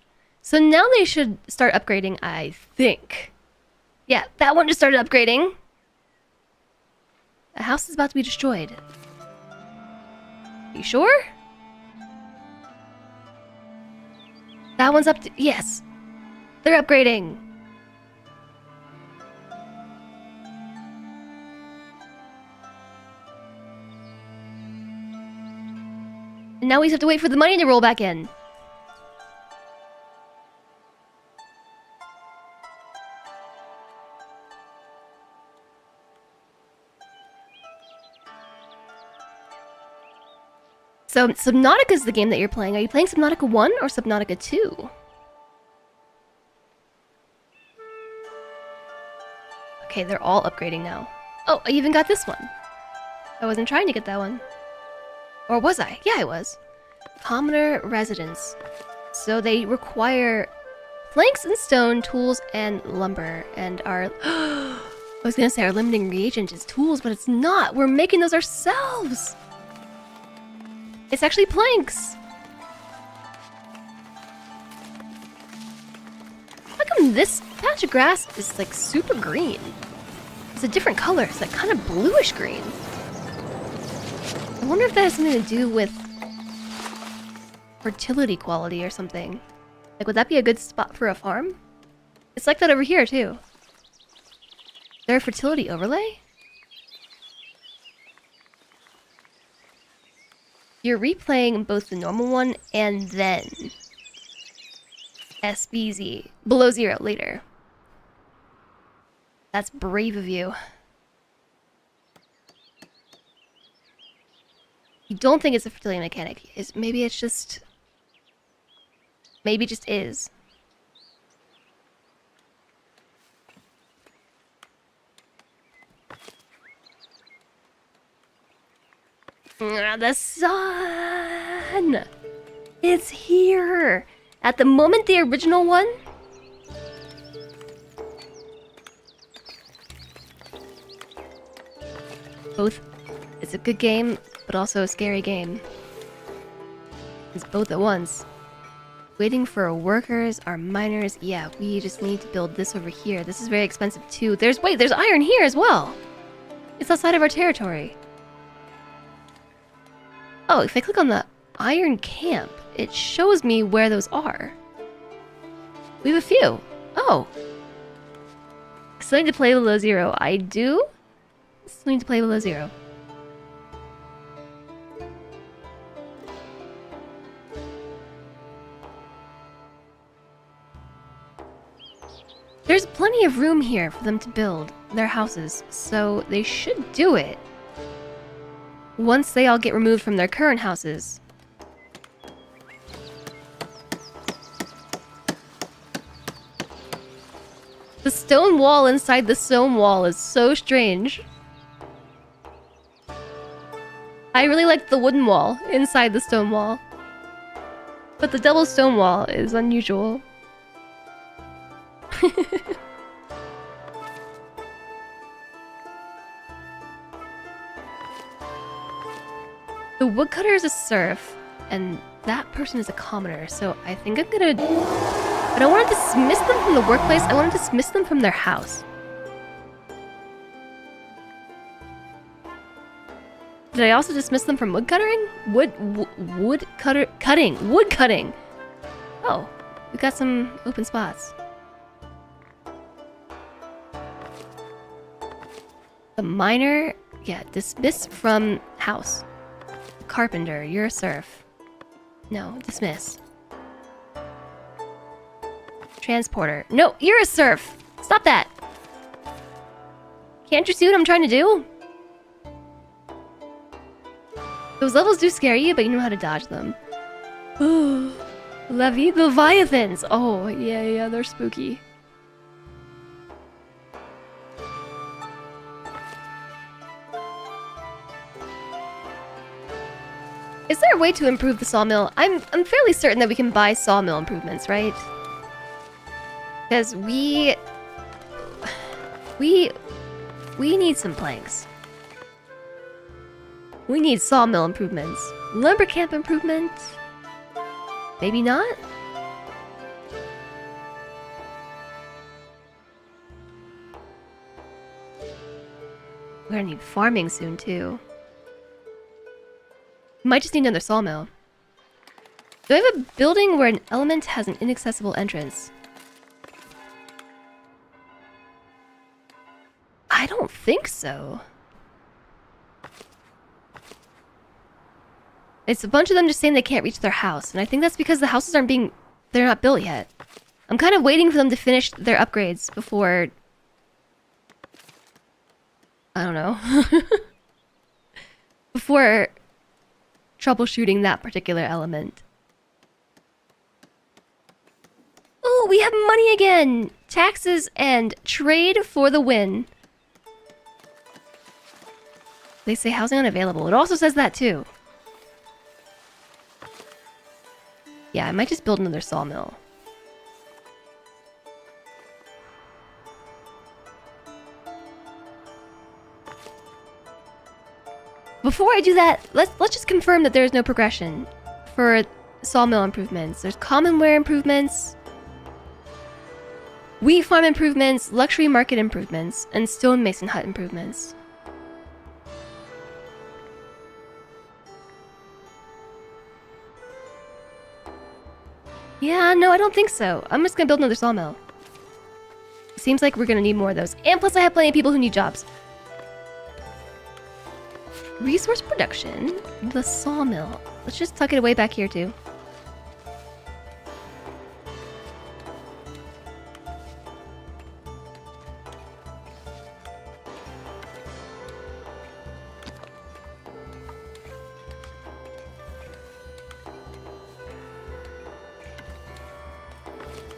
So now they should start upgrading, I think. Yeah, that one just started upgrading. The house is about to be destroyed. You sure? That one's up to... Yes! They're upgrading! And now we just have to wait for the money to roll back in. So, Subnautica is the game that you're playing. Are you playing Subnautica 1 or Subnautica 2? Okay, they're all upgrading now. Oh, I even got this one. I wasn't trying to get that one. Or was I? Yeah, I was. Commoner residence. So they require planks and stone, tools, and lumber. And our... I was gonna say our limiting reagent is tools, but it's not. We're making those ourselves. It's actually planks. How come this patch of grass is like super green? It's a different color. It's like kind of bluish green. I wonder if that has something to do with fertility quality or something. Like, would that be a good spot for a farm? It's like that over here, too. Is there a fertility overlay? You're replaying both the normal one and then SBZ. Below 0 later. That's brave of you. You don't think it's a fertility mechanic. Maybe it's just... Maybe it just is. The sun! It's here! At the moment, the original one... Both... It's a good game, but also a scary game. It's both at once. Waiting for workers, our miners... Yeah, we just need to build this over here. This is very expensive too. There's iron here as well! It's outside of our territory. Oh, if I click on the iron camp, it shows me where those are. We have a few. Oh. Still need to play below 0. I do? Still need to play below 0. There's plenty of room here for them to build their houses, so they should do it. Once they all get removed from their current houses. The stone wall inside the stone wall is so strange. I really like the wooden wall inside the stone wall. But the double stone wall is unusual. The woodcutter is a serf, and that person is a commoner, so I think I'm gonna... I don't want to dismiss them from the workplace, I want to dismiss them from their house. Did I also dismiss them from woodcuttering? Wood cutting! Oh, we got some open spots. The miner, yeah, dismiss from house. Carpenter, you're a serf. No, dismiss. Transporter. No, you're a serf! Stop that! Can't you see what I'm trying to do? Those levels do scare you, but you know how to dodge them. Oh, Levy Leviathans! Oh, yeah, they're spooky. Is there a way to improve the sawmill? I'm fairly certain that we can buy sawmill improvements, right? Because we need some planks. We need sawmill improvements. Lumber camp improvement? Maybe not? We're gonna need farming soon too. Might just need another sawmill. Do I have a building where an element has an inaccessible entrance? I don't think so. It's a bunch of them just saying they can't reach their house, and I think that's because the houses they're not built yet. I'm kind of waiting for them to finish their upgrades before... I don't know. Before troubleshooting that particular element. Oh, we have money again! Taxes and trade for the win. They say housing unavailable. It also says that too. Yeah, I might just build another sawmill. Before I do that, let's just confirm that there is no progression for sawmill improvements. There's commonware improvements, wheat farm improvements, luxury market improvements, and stonemason hut improvements. Yeah, no, I don't think so. I'm just gonna build another sawmill. Seems like we're gonna need more of those. And plus I have plenty of people who need jobs. Resource production. The sawmill. Let's just tuck it away back here too.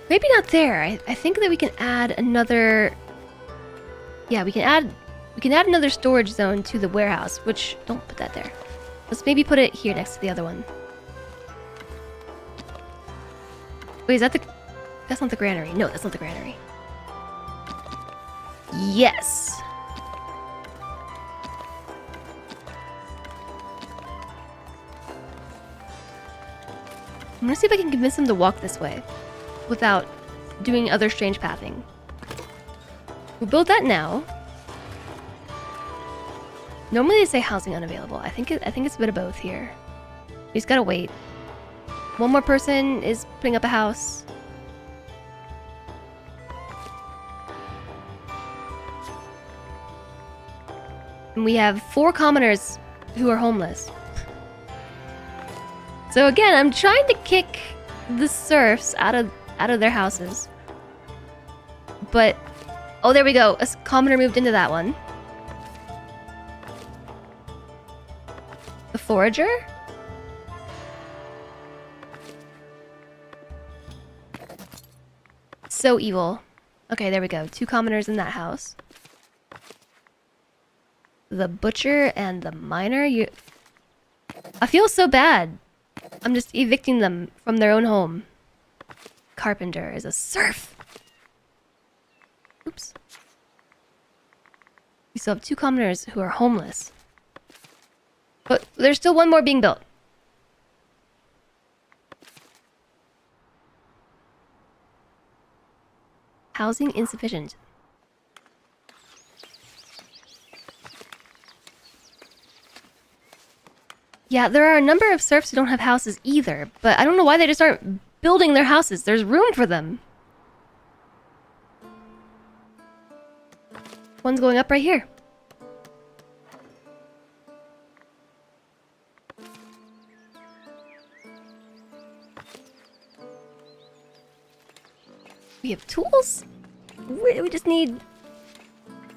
Maybe not there. I think that we can add another... Yeah, we can add another storage zone to the warehouse, which... Don't put that there. Let's maybe put it here next to the other one. Wait, is that the... That's not the granary. No, that's not the granary. Yes! I'm gonna see if I can convince them to walk this way without doing other strange pathing. We'll build that now. Normally they say housing unavailable. I think it's a bit of both here. We just gotta wait. One more person is putting up a house. And we have 4 commoners who are homeless. So again, I'm trying to kick the serfs out of their houses. But oh, there we go. A commoner moved into that one. The forager? So evil. Okay, there we go. 2 commoners in that house. The butcher and the miner. I feel so bad. I'm just evicting them from their own home. Carpenter is a serf. Oops. We still have 2 commoners who are homeless. But there's still one more being built. Housing insufficient. Yeah, there are a number of serfs who don't have houses either, but I don't know why they just aren't building their houses. There's room for them. One's going up right here. We have tools? We just need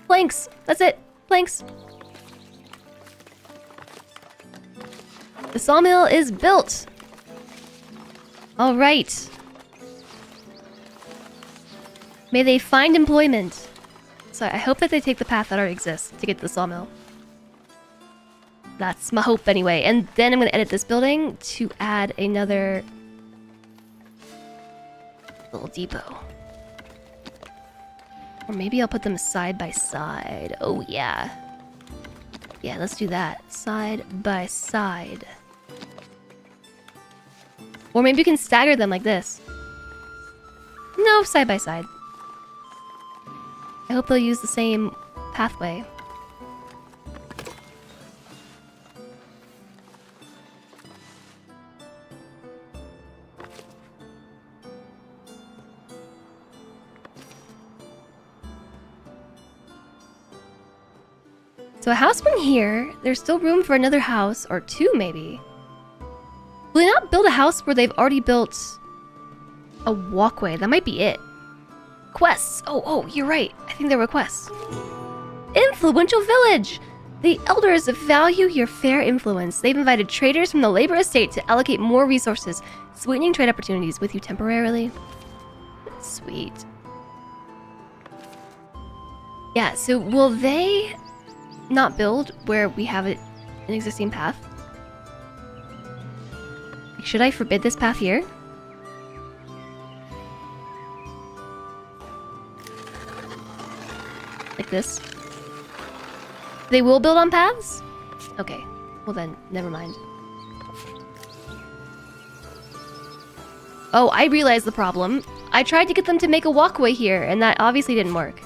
planks. That's it. Planks. The sawmill is built. All right. May they find employment. So I hope that they take the path that already exists to get to the sawmill. That's my hope anyway. And then I'm going to edit this building to add another little depot. Or maybe I'll put them side by side. Oh yeah. Yeah, let's do that. Side by side. Or maybe you can stagger them like this. No, side by side. I hope they'll use the same pathway. So a house went here. There's still room for another house, or 2 maybe. Will they not build a house where they've already built a walkway? That might be it. Quests. Oh, you're right. I think there were quests. Influential village. The elders value your fair influence. They've invited traders from the labor estate to allocate more resources, sweetening trade opportunities with you temporarily. Sweet. Yeah, so will they not build where we have an existing path? Should I forbid this path here? Like this? They will build on paths? Okay, well then, never mind. Oh, I realized the problem. I tried to get them to make a walkway here, and that obviously didn't work.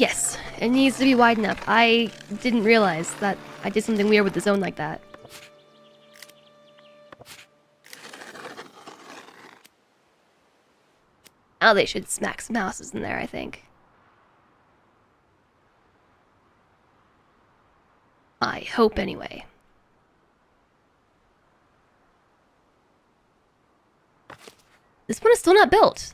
Yes, it needs to be wide enough. I didn't realize that I did something weird with the zone like that. Now they should smack some houses in there, I think. I hope anyway. This one is still not built.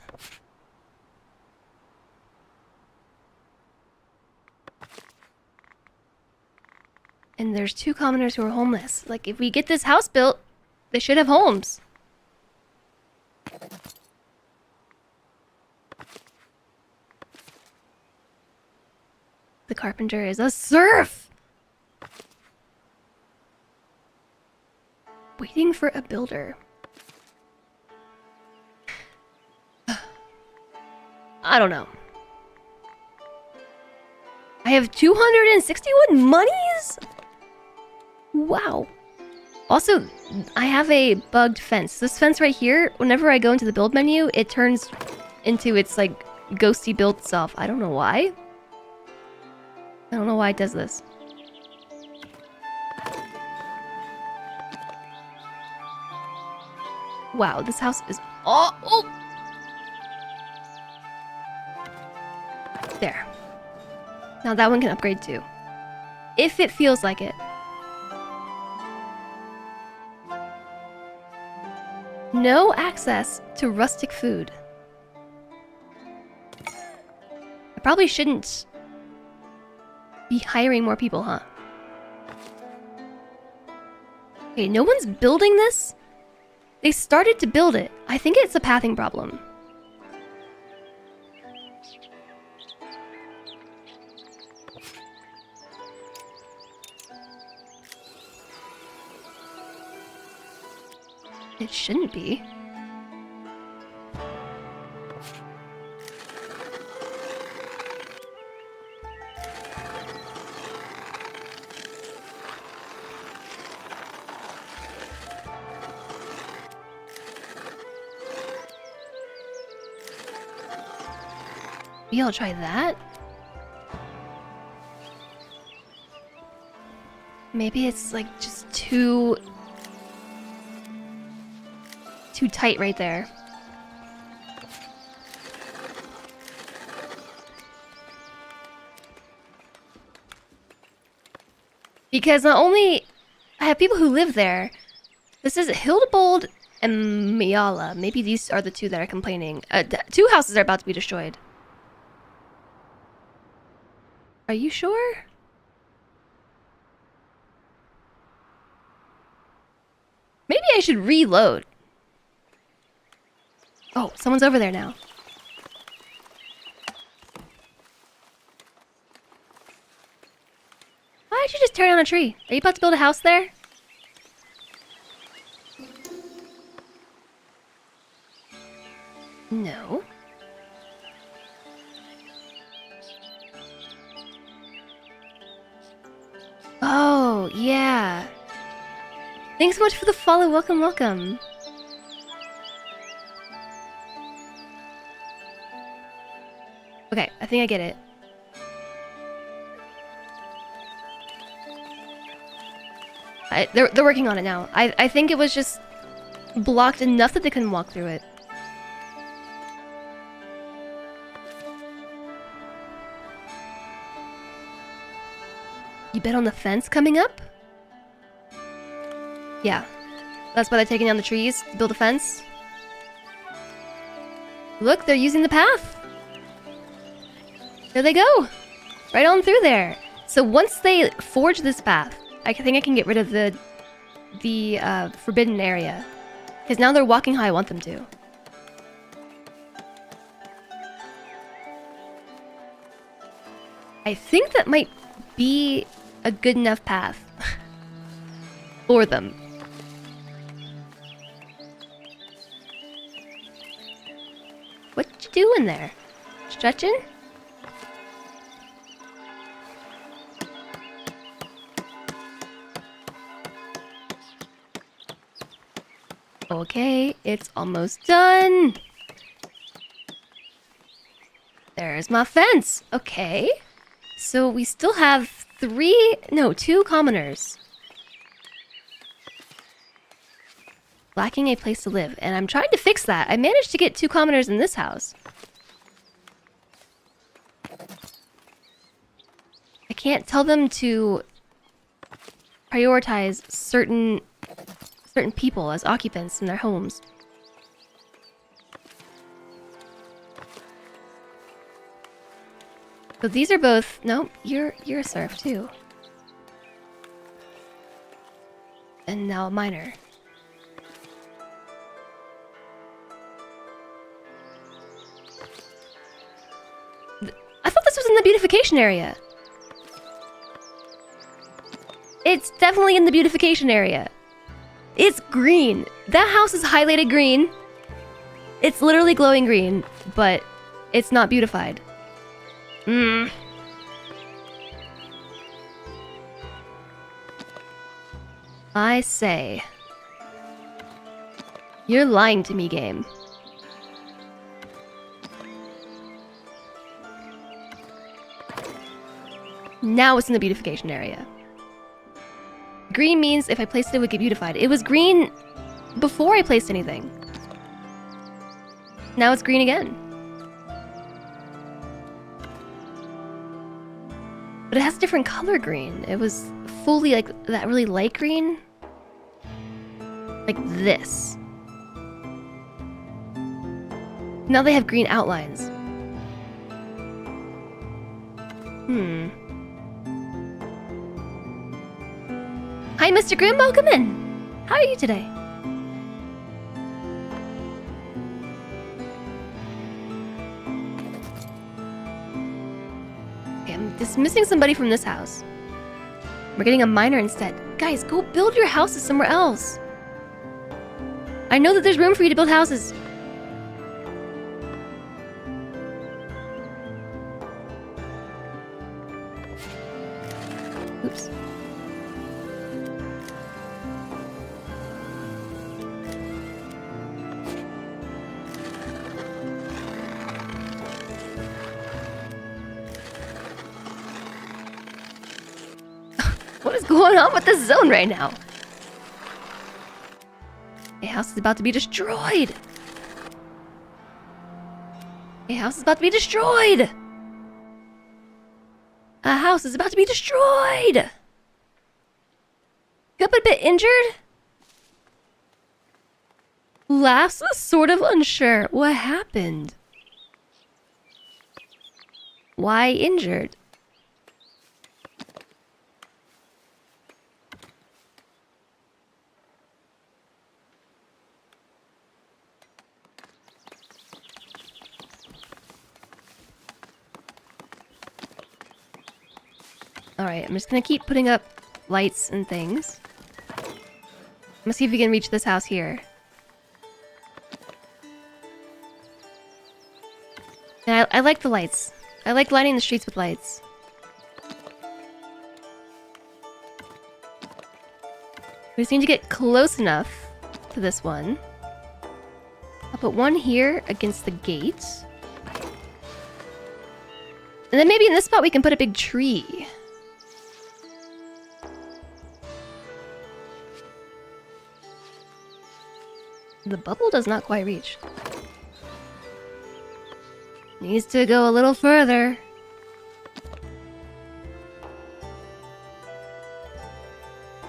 And there's 2 commoners who are homeless. Like, if we get this house built, they should have homes. The carpenter is a serf! Waiting for a builder. I don't know. I have 261 monies? Wow. Also, I have a bugged fence. This fence right here, whenever I go into the build menu, it turns into its, like, ghosty build self. I don't know why. I don't know why it does this. Wow, this house is... Oh! There. Now that one can upgrade too. If it feels like it. No access to rustic food. I probably shouldn't be hiring more people, huh? Okay, no one's building this? They started to build it. I think it's a pathing problem. It shouldn't be. Maybe I'll try that. Maybe it's like just too tight right there. Because not only I have people who live there. This is Hildebold and Miala. Maybe these are the 2 that are complaining. 2 houses are about to be destroyed. Are you sure? Maybe I should reload. Oh, someone's over there now. Why'd you just tear down a tree? Are you about to build a house there? No. Oh, yeah. Thanks so much for the follow. Welcome, welcome. Okay, I think I get it. They're working on it now. I think it was just blocked enough that they couldn't walk through it. You bet on the fence coming up? Yeah. That's why they're taking down the trees to build a fence. Look, they're using the path. There they go. Right on through there. So once they forge this path, I think I can get rid of the forbidden area. Because now they're walking how I want them to. I think that might be a good enough path for them. What you doing there? Stretching? Okay, it's almost done. There's my fence. Okay. So we still have two commoners. Lacking a place to live, and I'm trying to fix that. I managed to get 2 commoners in this house. I can't tell them to prioritize certain people as occupants in their homes. So these are both... No, you're a serf too. And now a miner. I thought this was in the beautification area. It's definitely in the beautification area. It's green. That house is highlighted green. It's literally glowing green, but it's not beautified. I say. You're lying to me, game. Now it's in the beautification area. Green means if I placed it, it would get beautified. It was green before I placed anything. Now it's green again. But it has a different color green. It was fully like that really light green. Like this. Now they have green outlines. Hi, Mr. Grimm, welcome in. How are you today? Okay, I'm dismissing somebody from this house. We're getting a miner instead. Guys, go build your houses somewhere else. I know that there's room for you to build houses. Oops. What is going on with this zone right now? A house is about to be destroyed. A house is about to be destroyed. A house is about to be destroyed. Got a bit injured? Laughs was sort of unsure. What happened? Why injured? Alright, I'm just gonna keep putting up lights and things. I'm gonna see if we can reach this house here. And I like the lights. I like lighting the streets with lights. We just need to get close enough to this one. I'll put one here against the gate. And then maybe in this spot we can put a big tree. The bubble does not quite reach. Needs to go a little further.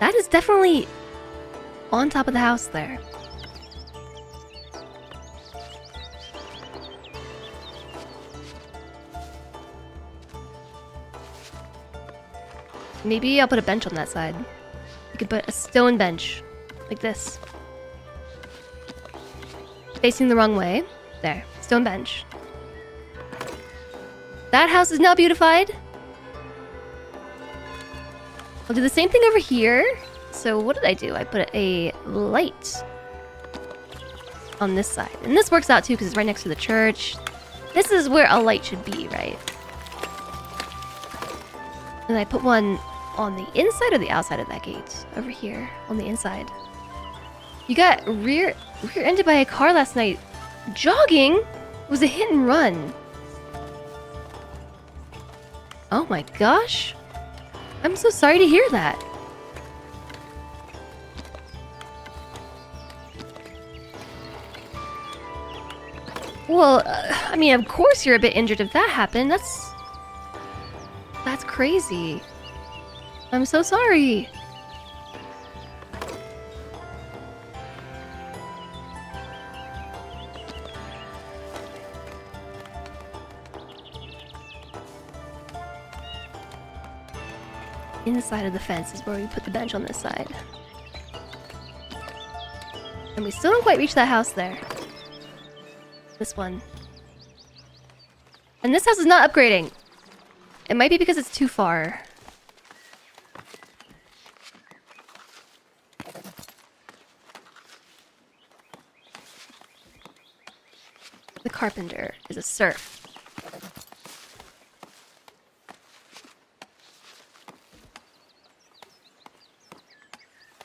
That is definitely on top of the house there. Maybe I'll put a bench on that side. You could put a stone bench, like this. Facing the wrong way. There. Stone bench. That house is now beautified. I'll do the same thing over here. So what did I do? I put a light on this side. And this works out too because it's right next to the church. This is where a light should be, right? And I put one on the inside or the outside of that gate? Over here, on the inside. You got rear-ended by a car last night. Jogging? It was a hit and run. Oh my gosh. I'm so sorry to hear that. Well, I mean, of course you're a bit injured if that happened. That's crazy. I'm so sorry. Inside of the fence is where we put the bench on this side. And we still don't quite reach that house there. This one. And this house is not upgrading. It might be because it's too far. The carpenter is a serf.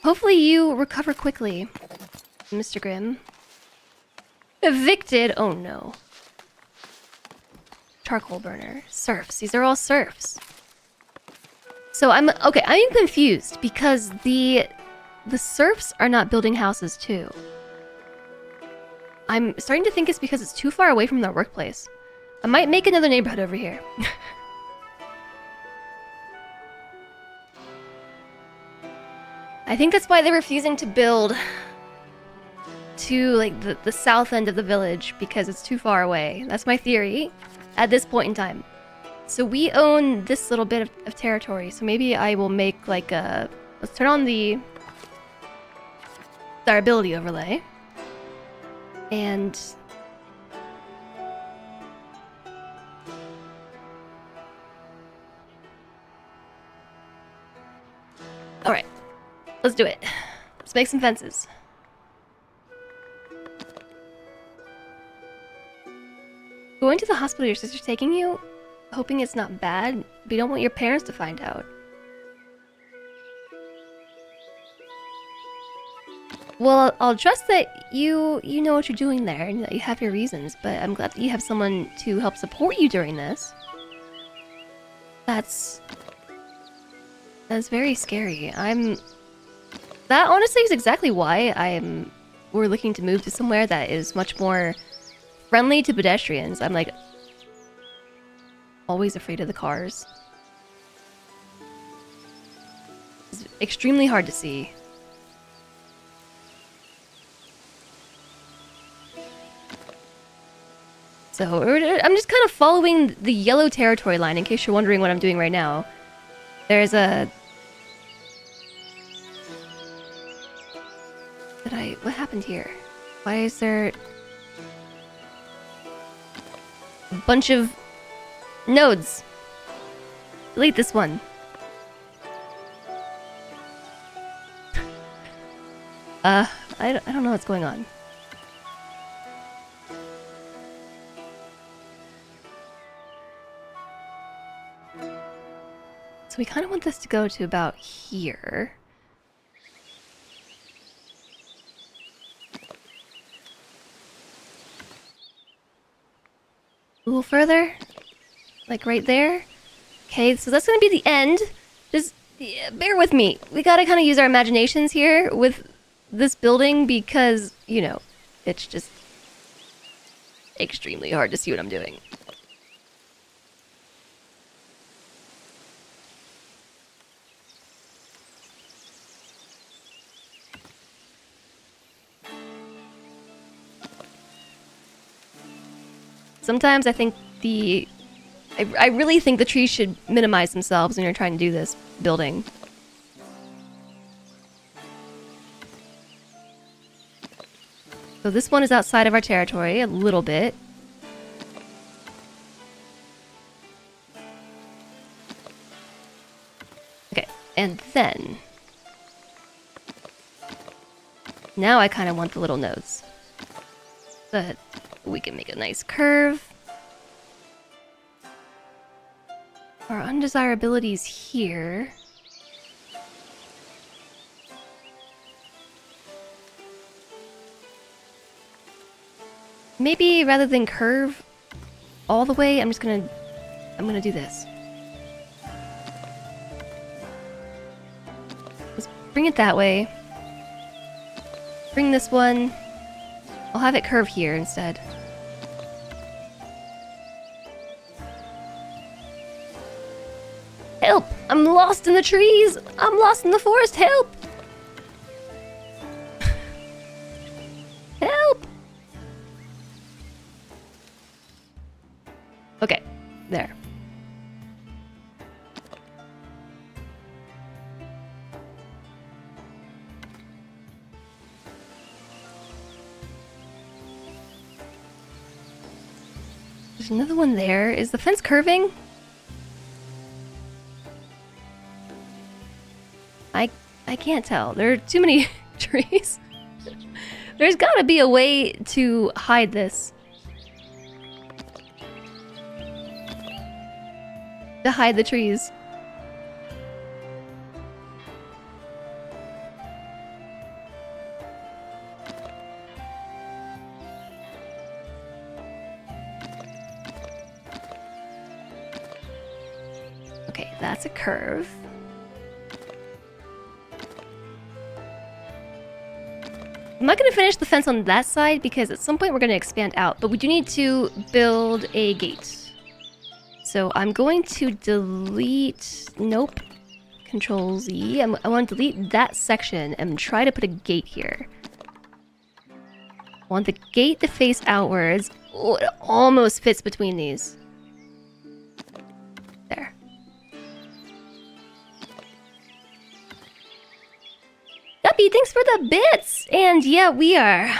Hopefully you recover quickly, Mr. Grimm. Evicted? Oh no. Charcoal burner. Serfs. These are all serfs. So I'm confused because the serfs are not building houses too. I'm starting to think it's because it's too far away from their workplace. I might make another neighborhood over here. I think that's why they're refusing to build to like the south end of the village because it's too far away. That's my theory at this point in time. So we own this little bit of territory. So maybe I will make like a... Let's turn on the desirability overlay. And... Alright. Let's do it. Let's make some fences. Going to the hospital your sister's taking you, hoping it's not bad, but you don't want your parents to find out. Well, I'll trust that you know what you're doing there and that you have your reasons, but I'm glad that you have someone to help support you during this. That's very scary. That honestly is exactly why we're looking to move to somewhere that is much more friendly to pedestrians. I'm like always afraid of the cars. It's extremely hard to see. So I'm just kind of following the yellow territory line in case you're wondering what I'm doing right now. There's a... What happened here? Why is there... a bunch of nodes? Delete this one. I don't know what's going on. So we kind of want this to go to about here. A little further? Like right there? Okay, so that's gonna be the end. Just bear with me. We gotta kind of use our imaginations here with this building because, you know, it's just extremely hard to see what I'm doing. Sometimes I think I really think the trees should minimize themselves when you're trying to do this building. So this one is outside of our territory a little bit. Okay, and then... now I kind of want the little nodes. But we can make a nice curve. Our undesirabilities here. Maybe rather than curve all the way, I'm gonna do this. Bring it that way. Bring this one. I'll have it curve here instead. Help! I'm lost in the trees! I'm lost in the forest! Help! Help! Okay, there. There's another one there. Is the fence curving? I can't tell. There are too many trees. There's gotta be a way to hide this. To hide the trees. Okay, that's a curve. I'm not going to finish the fence on that side because at some point we're going to expand out, but we do need to build a gate. So I'm going to delete... Nope. Control Z. I want to delete that section and try to put a gate here. I want the gate to face outwards. Oh, it almost fits between these. There. Guppy, thanks for the bits! And yeah, we are.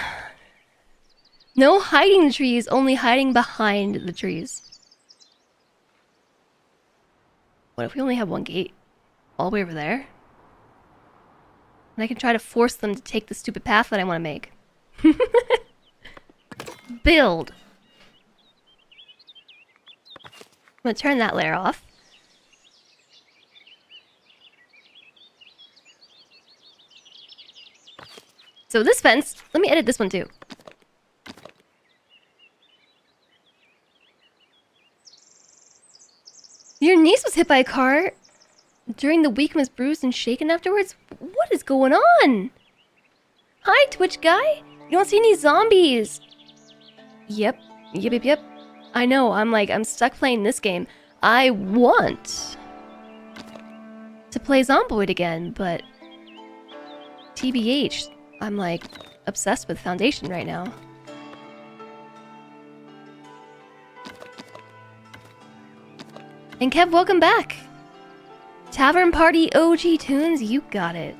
No hiding the trees, only hiding behind the trees. What if we only have one gate? All the way over there? And I can try to force them to take the stupid path that I want to make. Build. I'm gonna turn that layer off. So this fence, let me edit this one too. Your niece was hit by a car during the week and was bruised and shaken afterwards? What is going on? Hi, Twitch guy. You don't see any zombies. Yep. I know, I'm stuck playing this game. I want to play Zomboid again, but TBH, I'm obsessed with Foundation right now. And Kev, welcome back. Tavern Party OG Tunes, you got it.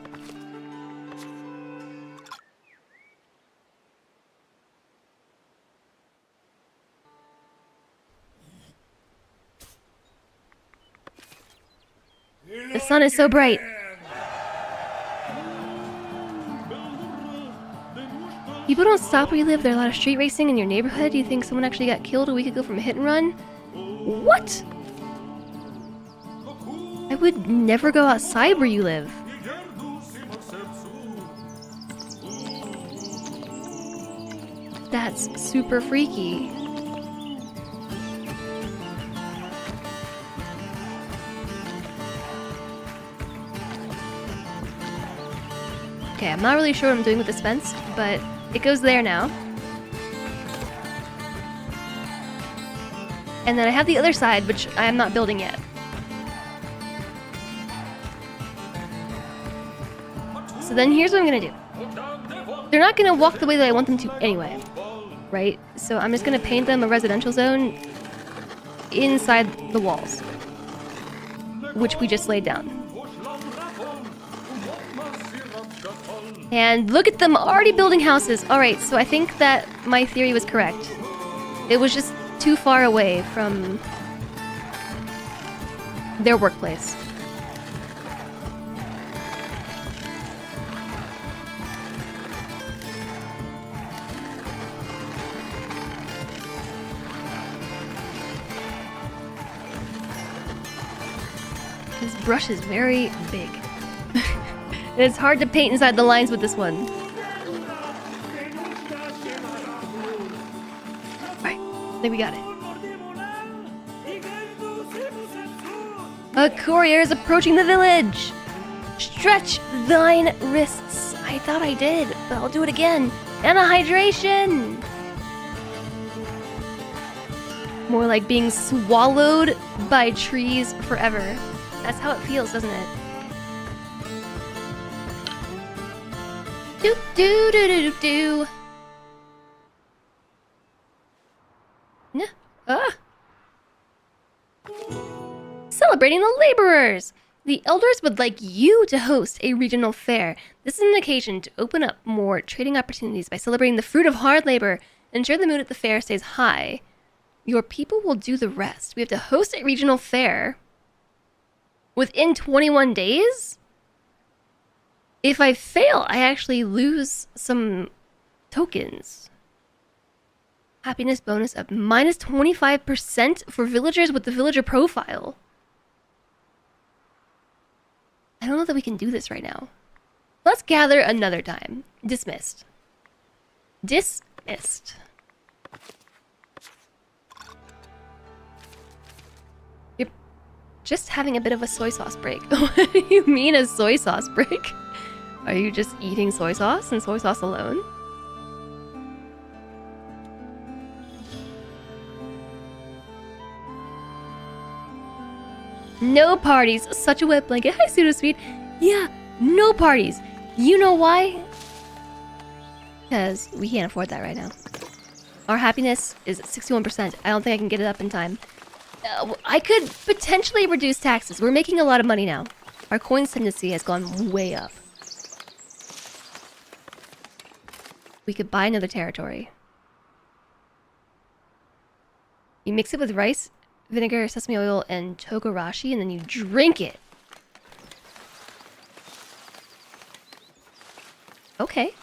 The sun is so bright. People don't stop where you live. There are a lot of street racing in your neighborhood. Do you think someone actually got killed a week ago from a hit and run? What? I would never go outside where you live. That's super freaky. Okay, I'm not really sure what I'm doing with this fence, but it goes there now. And then I have the other side, which I am not building yet. So then here's what I'm gonna do. They're not gonna walk the way that I want them to anyway, right? So I'm just gonna paint them a residential zone inside the walls, which we just laid down. And look at them already building houses. Alright, so I think that my theory was correct. It was just too far away from their workplace. This brush is very big. It's hard to paint inside the lines with this one. Alright, I think we got it. A courier is approaching the village! Stretch thine wrists. I thought I did, but I'll do it again. And a hydration. More like being swallowed by trees forever. That's how it feels, doesn't it? Do do do do do do. Nah. Ah. Celebrating the laborers. The elders would like you to host a regional fair. This is an occasion to open up more trading opportunities by celebrating the fruit of hard labor. Ensure the mood at the fair stays high. Your people will do the rest. We have to host a regional fair within 21 days? If I fail, I actually lose some tokens. Happiness bonus of minus 25% for villagers with the villager profile. I don't know that we can do this right now. Let's gather another time. Dismissed. Dismissed. You're just having a bit of a soy sauce break. What do you mean a soy sauce break? Are you just eating soy sauce and soy sauce alone? No parties. Such a wet blanket. Hi, Pseudo Sweet. Yeah, no parties. You know why? Because we can't afford that right now. Our happiness is at 61%. I don't think I can get it up in time. I could potentially reduce taxes. We're making a lot of money now. Our coins tendency has gone way up. We could buy another territory. You mix it with rice, vinegar, sesame oil, and togarashi, and then you drink it. Okay.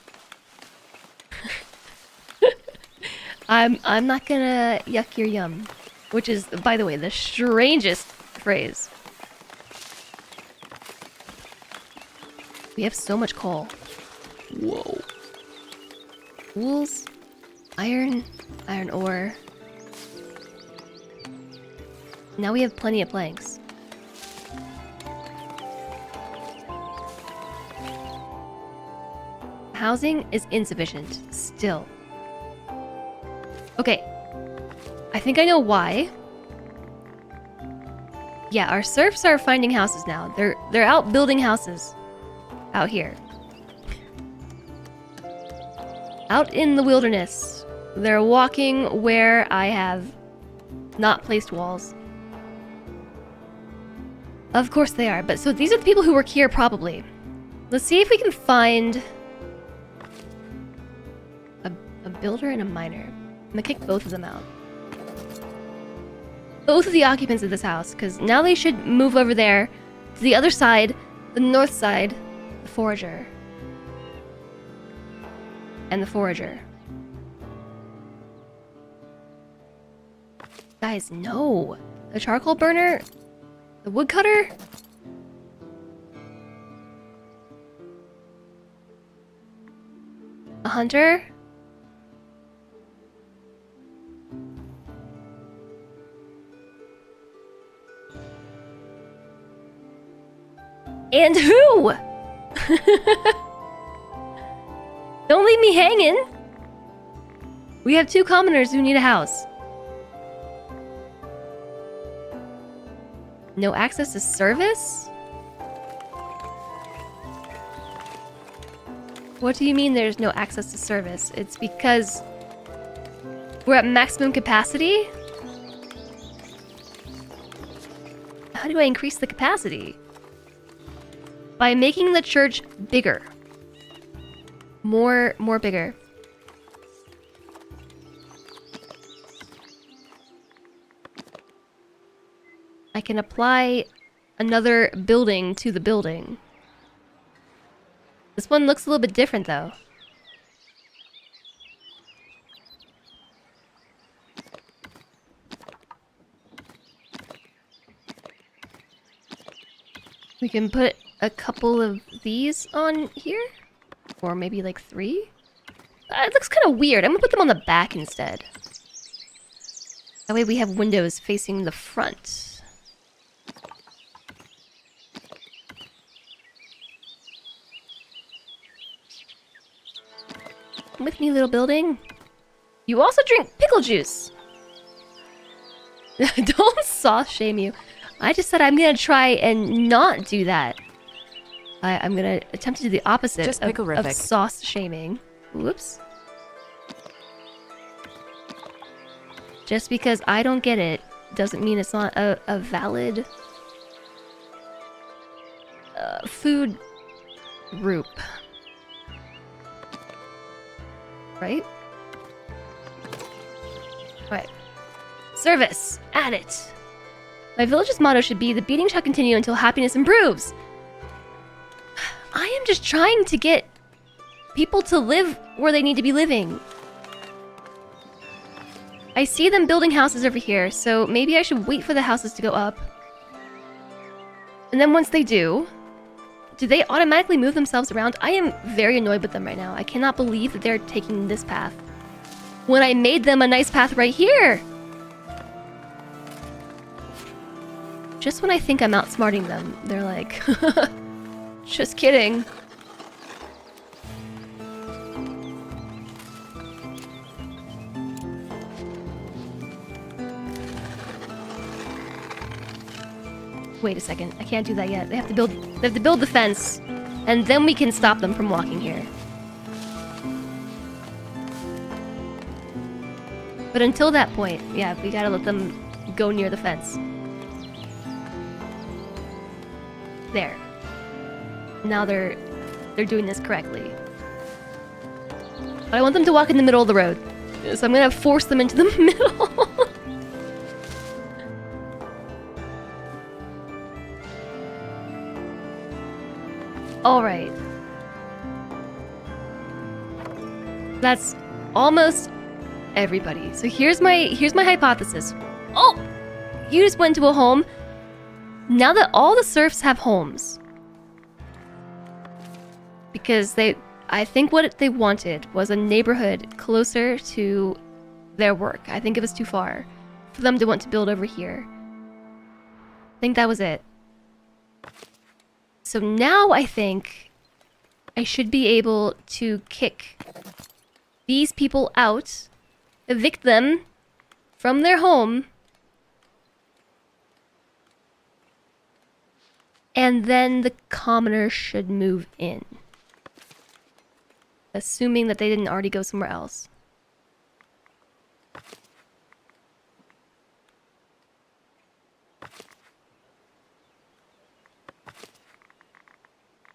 I'm not gonna yuck your yum. Which is, by the way, the strangest phrase. We have so much coal. Whoa. Wools, iron ore. Now we have plenty of planks. Housing is insufficient, still. Okay. I think I know why. Yeah, our serfs are finding houses now. They're out building houses. Out here. Out in the wilderness. They're walking where I have not placed walls. Of course they are, but so these are the people who work here probably. Let's see if we can find a builder and a miner. I'm gonna kick both of them out. Both of the occupants of this house, because now they should move over there to the other side, the north side, the forager. And the forager. Guys, no. The charcoal burner? The woodcutter? A hunter? And who? Don't leave me hanging. We have 2 commoners who need a house. No access to service? What do you mean there's no access to service? It's because we're at maximum capacity? How do I increase the capacity? By making the church bigger. More bigger. I can apply another building to the building. This one looks a little bit different though. We can put a couple of these on here? Or maybe like 3? It looks kind of weird. I'm gonna put them on the back instead. That way we have windows facing the front. Come with me, little building. You also drink pickle juice. Don't sauce shame you. I just said I'm gonna try and not do that. I'm gonna attempt to do the opposite Just of pickle-rific. sauce shaming. Whoops. Just because I don't get it doesn't mean it's not a valid food group. Right? Right. Service! Add it! My village's motto should be, the beating shall continue until happiness improves. I am just trying to get people to live where they need to be living. I see them building houses over here, so maybe I should wait for the houses to go up. And then once they do they automatically move themselves around? I am very annoyed with them right now. I cannot believe that they're taking this path when I made them a nice path right here. Just when I think I'm outsmarting them, they're like, just kidding. Wait a second, I can't do that yet. They have to build the fence, and then we can stop them from walking here. But until that point, yeah, we gotta let them go near the fence. There. Now they're doing this correctly. But I want them to walk in the middle of the road. So I'm gonna force them into the middle. Alright. That's almost everybody. So here's my hypothesis. Oh! You just went to a home. Now that all the serfs have homes. Because I think what they wanted was a neighborhood closer to their work. I think it was too far for them to want to build over here. I think that was it. So now I think I should be able to kick these people out, evict them from their home, and then the commoners should move in. Assuming that they didn't already go somewhere else.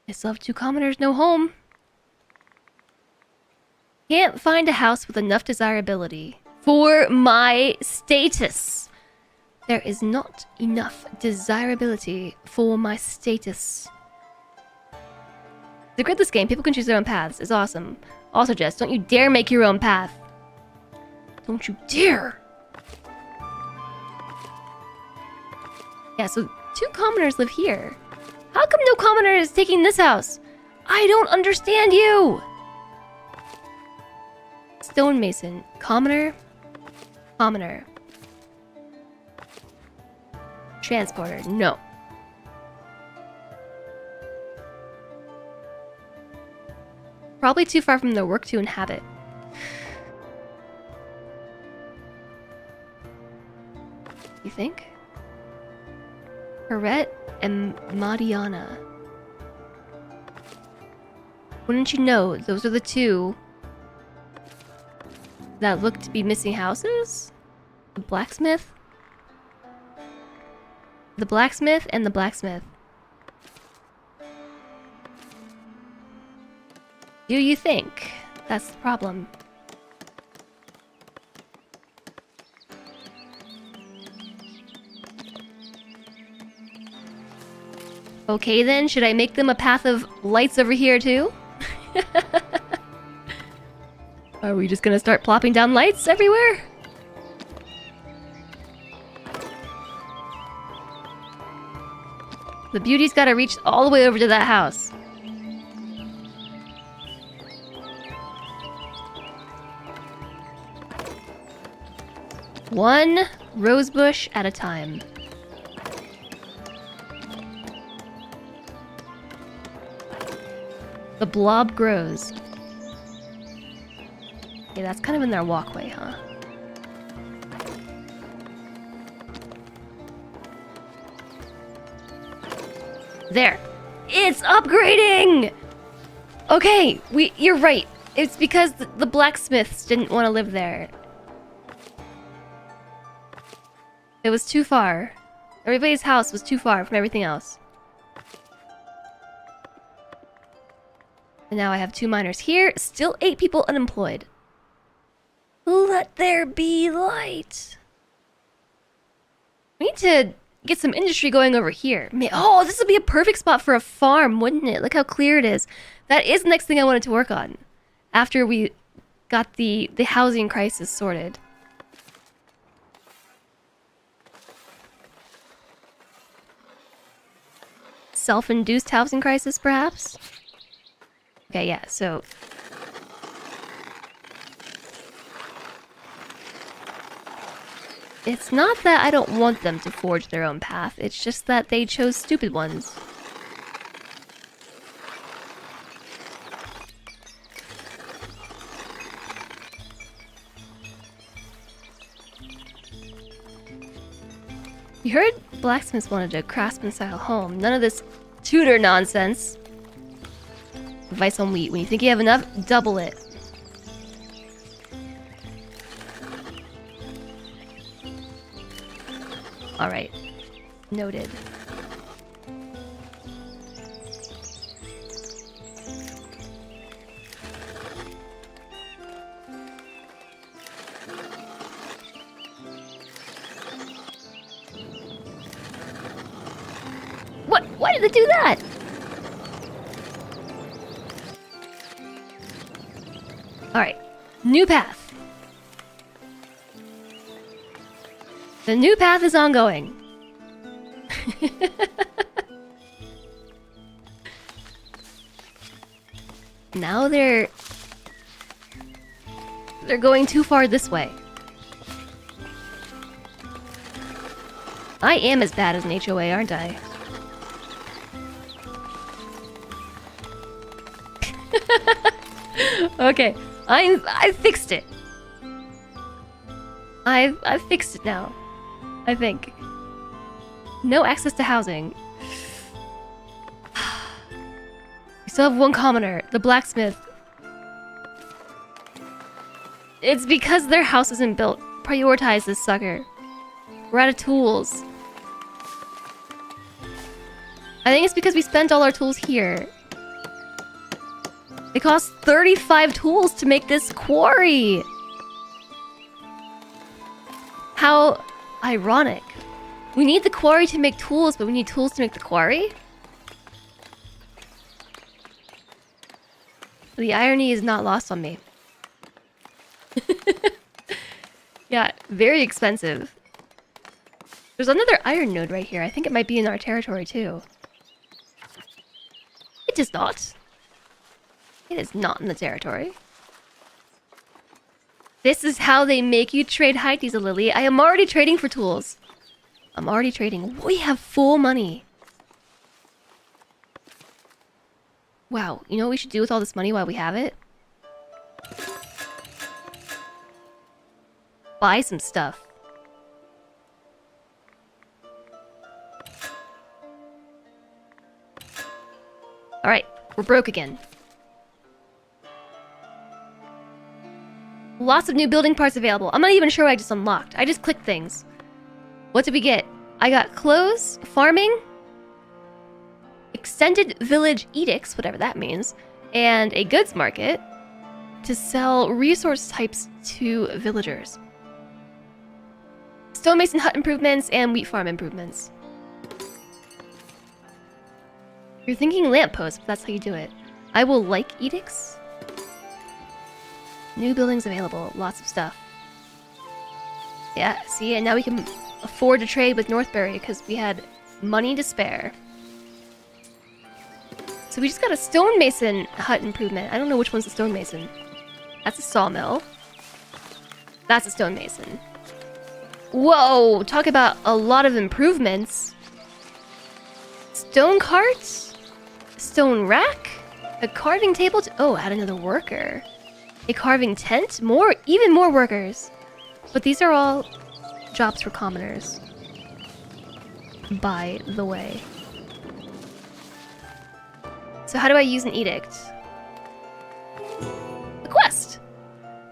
I still have 2 commoners, no home. Can't find a house with enough desirability for my status. There is not enough desirability for my status. The gridless game, people can choose their own paths. It's awesome. Also, Jess, don't you dare make your own path. Don't you dare! Yeah, so 2 commoners live here. How come no commoner is taking this house? I don't understand you! Stonemason. Commoner. Commoner. Transporter. No. Probably too far from their work to inhabit. You think? Perrette and Mariana. Wouldn't you know, those are the 2 that look to be missing houses? The blacksmith? The blacksmith and the blacksmith. Do you think? That's the problem. Okay then, should I make them a path of lights over here too? Are we just gonna start plopping down lights everywhere? The beauty's gotta reach all the way over to that house. One rosebush at a time. The blob grows. Okay, that's kind of in their walkway, huh? There. It's upgrading! Okay, you're right. It's because the blacksmiths didn't want to live there. It was too far. Everybody's house was too far from everything else. And now I have 2 miners here. Still 8 people unemployed. Let there be light. We need to get some industry going over here. Oh, this would be a perfect spot for a farm, wouldn't it? Look how clear it is. That is the next thing I wanted to work on. After we got the housing crisis sorted. Self-induced housing crisis, perhaps? Okay, yeah, so... It's not that I don't want them to forge their own path, it's just that they chose stupid ones. You heard blacksmiths wanted a craftsman-style home. None of this Tudor nonsense. Advice on wheat. When you think you have enough, double it. Alright. Noted. What? Why did it do that? Alright. New path. The new path is ongoing. Now they're going too far this way. I am as bad as an HOA, aren't I? Okay, I fixed it. I've fixed it now. I think. No access to housing. We still have one commoner, the blacksmith. It's because their house isn't built. Prioritize this sucker. We're out of tools. I think it's because we spent all our tools here. It costs 35 tools to make this quarry. How ironic. We need the quarry to make tools, but we need tools to make the quarry? The irony is not lost on me. Yeah, very expensive. There's another iron node right here. I think it might be in our territory too. It is not. It is not in the territory. This is how they make you trade high diesel, Lily. I am already trading for tools. I'm already trading. We have full money. Wow, you know what we should do with all this money while we have it? Buy some stuff. Alright, we're broke again. Lots of new building parts available. I'm not even sure what I just unlocked. I just clicked things. What did we get? I got clothes, farming, extended village edicts, whatever that means, and a goods market to sell resource types to villagers. Stonemason hut improvements and wheat farm improvements. You're thinking lamppost, but that's how you do it. I will like edicts. New buildings available, lots of stuff. Yeah, see, and now we can afford to trade with Northbury because we had money to spare. So we just got a stonemason hut improvement. I don't know which one's a stonemason. That's a sawmill. That's a stonemason. Whoa, talk about a lot of improvements. Stone carts? Stone rack? A carving table? Oh, add another worker. A carving tent? Even more workers. But these are all jobs for commoners. By the way. So how do I use an edict? A quest!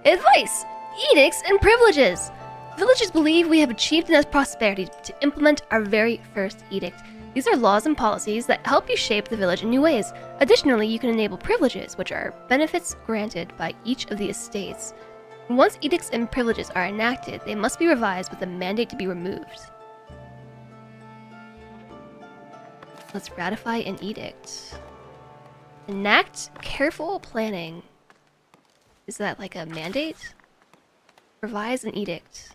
Advice! Edicts and privileges! Villagers believe we have achieved enough prosperity to implement our very first edict. These are laws and policies that help you shape the village in new ways. Additionally, you can enable privileges, which are benefits granted by each of the estates. Once edicts and privileges are enacted, they must be revised with a mandate to be removed. Let's ratify an edict. Enact careful planning. Is that like a mandate? Revise an edict.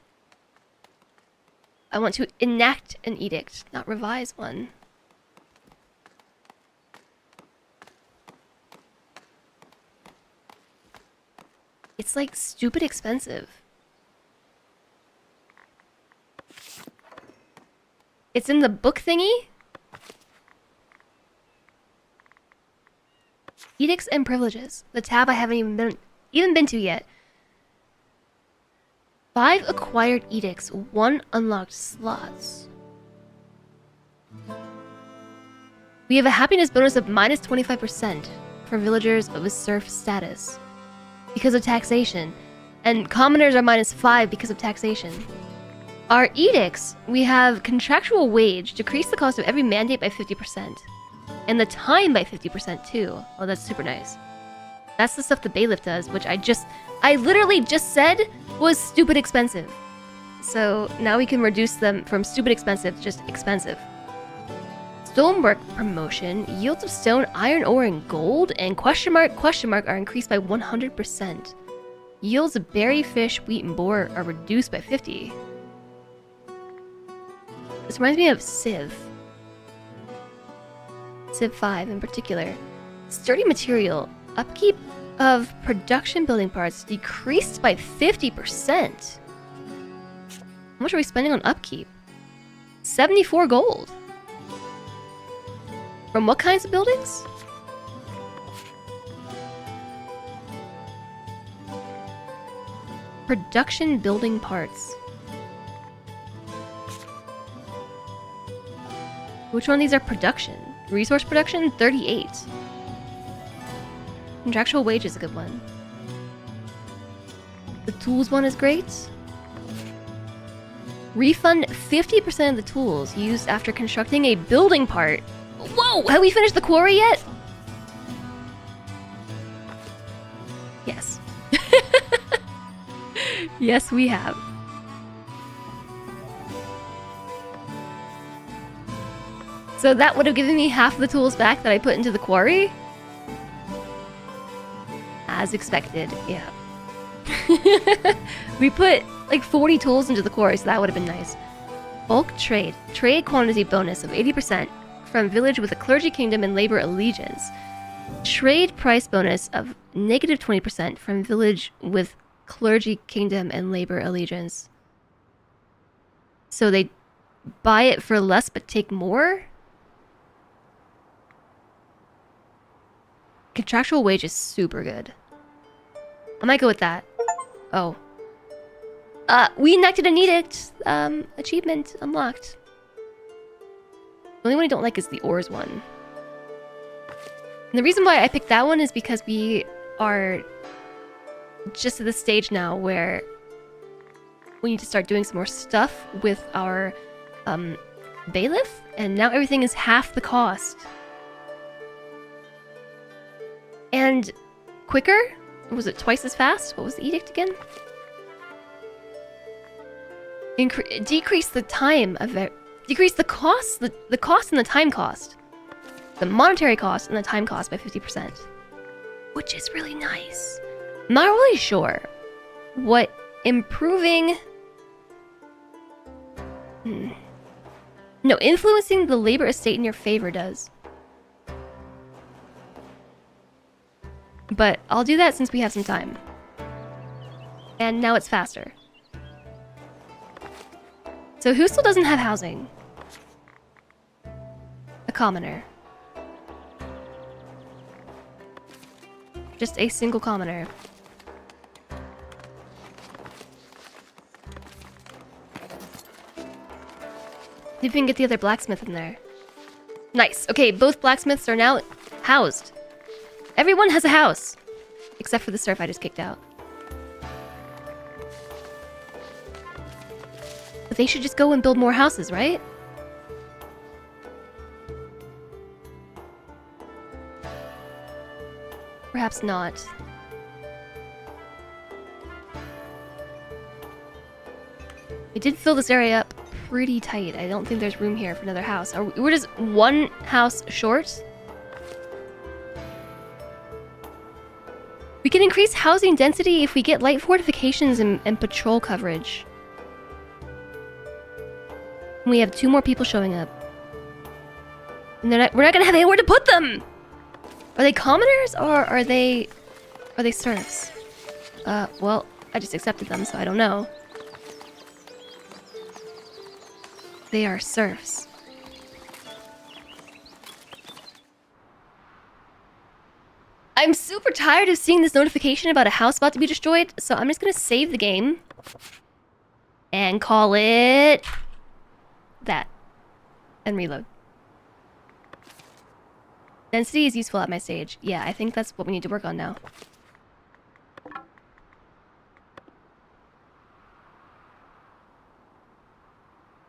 I want to enact an edict, not revise one. It's like stupid expensive. It's in the book thingy? Edicts and privileges. The tab I haven't even been to yet. 5 acquired edicts, 1 unlocked slots. We have a happiness bonus of minus 25% for villagers of a serf status because of taxation, and commoners are minus 5 because of taxation. Our edicts, we have contractual wage, decrease the cost of every mandate by 50%, and the time by 50% too. Oh, that's super nice. That's the stuff the bailiff does, which I literally just said was stupid expensive. So now we can reduce them from stupid expensive to just expensive. Stonework promotion. Yields of stone, iron ore, and gold, and question mark are increased by 100%. Yields of berry, fish, wheat, and boar are reduced by 50. This reminds me of Civ. Civ 5 in particular. Sturdy material. Upkeep of production building parts decreased by 50%. How much are we spending on upkeep? 74 gold. From what kinds of buildings? Production building parts. Which one of these are production? Resource production? 38. Contractual wage is a good one. The tools one is great. Refund 50% of the tools used after constructing a building part. Whoa! Have we finished the quarry yet? Yes. Yes, we have. So that would have given me half the tools back that I put into the quarry? As expected, yeah. We put like 40 tools into the quarry, so that would have been nice. Bulk trade. Trade quantity bonus of 80% from village with a clergy kingdom and labor allegiance. Trade price bonus of negative 20% from village with clergy kingdom and labor allegiance. So they buy it for less but take more? Contractual wage is super good. I might go with that. Oh. We enacted an edict. Achievement unlocked. The only one I don't like is the ores one. And the reason why I picked that one is because we are just at the stage now where we need to start doing some more stuff with our bailiff, and now everything is half the cost. And quicker? Or was it twice as fast? What was the edict again? Decrease the time of it. Decrease the cost, the cost and the time cost. The monetary cost and the time cost by 50%. Which is really nice. I'm not really sure what improving... No, influencing the labor estate in your favor does. But I'll do that since we have some time. And now it's faster. So who still doesn't have housing? A commoner. Just a single commoner. See if we can get the other blacksmith in there. Nice. Okay, both blacksmiths are now housed. Everyone has a house. Except for the serf I just kicked out. But they should just go and build more houses, right? Perhaps not. We did fill this area up pretty tight. I don't think there's room here for another house. We're just one house short. We can increase housing density if we get light fortifications and patrol coverage. And we have 2 more people showing up. And we're not gonna have anywhere to put them! Are they commoners or are they serfs? Well, I just accepted them, so I don't know. They are serfs. I'm super tired of seeing this notification about a house about to be destroyed, so I'm just gonna save the game and call it that and reload. Density is useful at my stage. Yeah, I think that's what we need to work on now.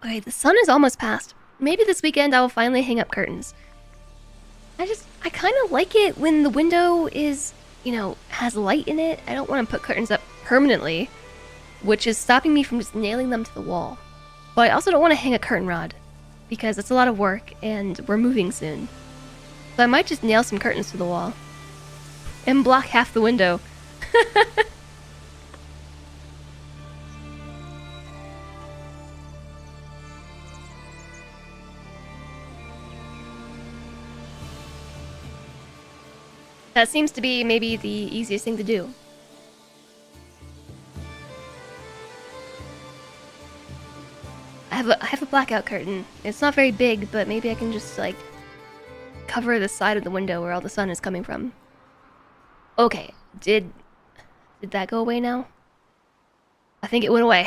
Okay, the sun is almost past. Maybe this weekend I will finally hang up curtains. I kind of like it when the window is, you know, has light in it. I don't want to put curtains up permanently, which is stopping me from just nailing them to the wall. But I also don't want to hang a curtain rod, because it's a lot of work and we're moving soon. So I might just nail some curtains to the wall. And block half the window. That seems to be maybe the easiest thing to do. I have a blackout curtain. It's not very big, but maybe I can just like cover the side of the window where all the sun is coming from. Okay, did that go away now? I think it went away.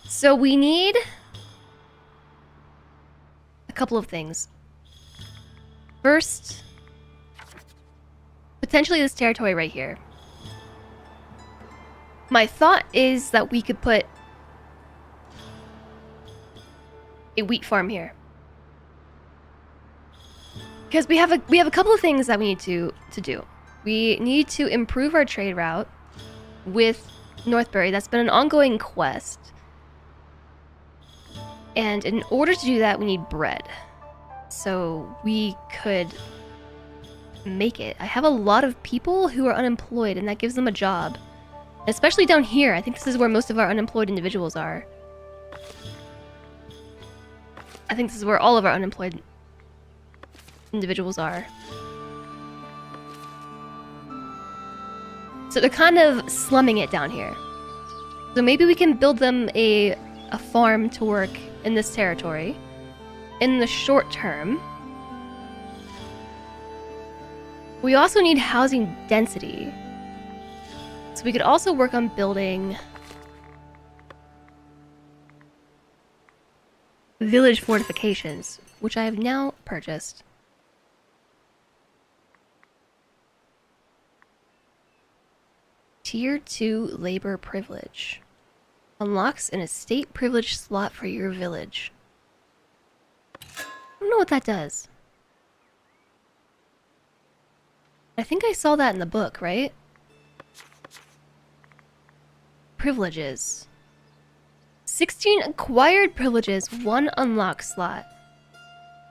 So we need a couple of things. First, potentially this territory right here. My thought is that we could put a wheat farm here. Because we have a couple of things that we need to do. We need to improve our trade route with Northbury. That's been an ongoing quest. And in order to do that, we need bread. So we could make it. I have a lot of people who are unemployed, and that gives them a job. Especially down here. I think this is where most of our unemployed individuals are. I think this is where all of our unemployed individuals are. So they're kind of slumming it down here. So maybe we can build them a farm to work in this territory in the short term. We also need housing density. So we could also work on building village fortifications, which I have now purchased. Tier 2 labor privilege. Unlocks an estate privilege slot for your village. I don't know what that does. I think I saw that in the book, right? Privileges. 16 acquired privileges, 1 unlock slot.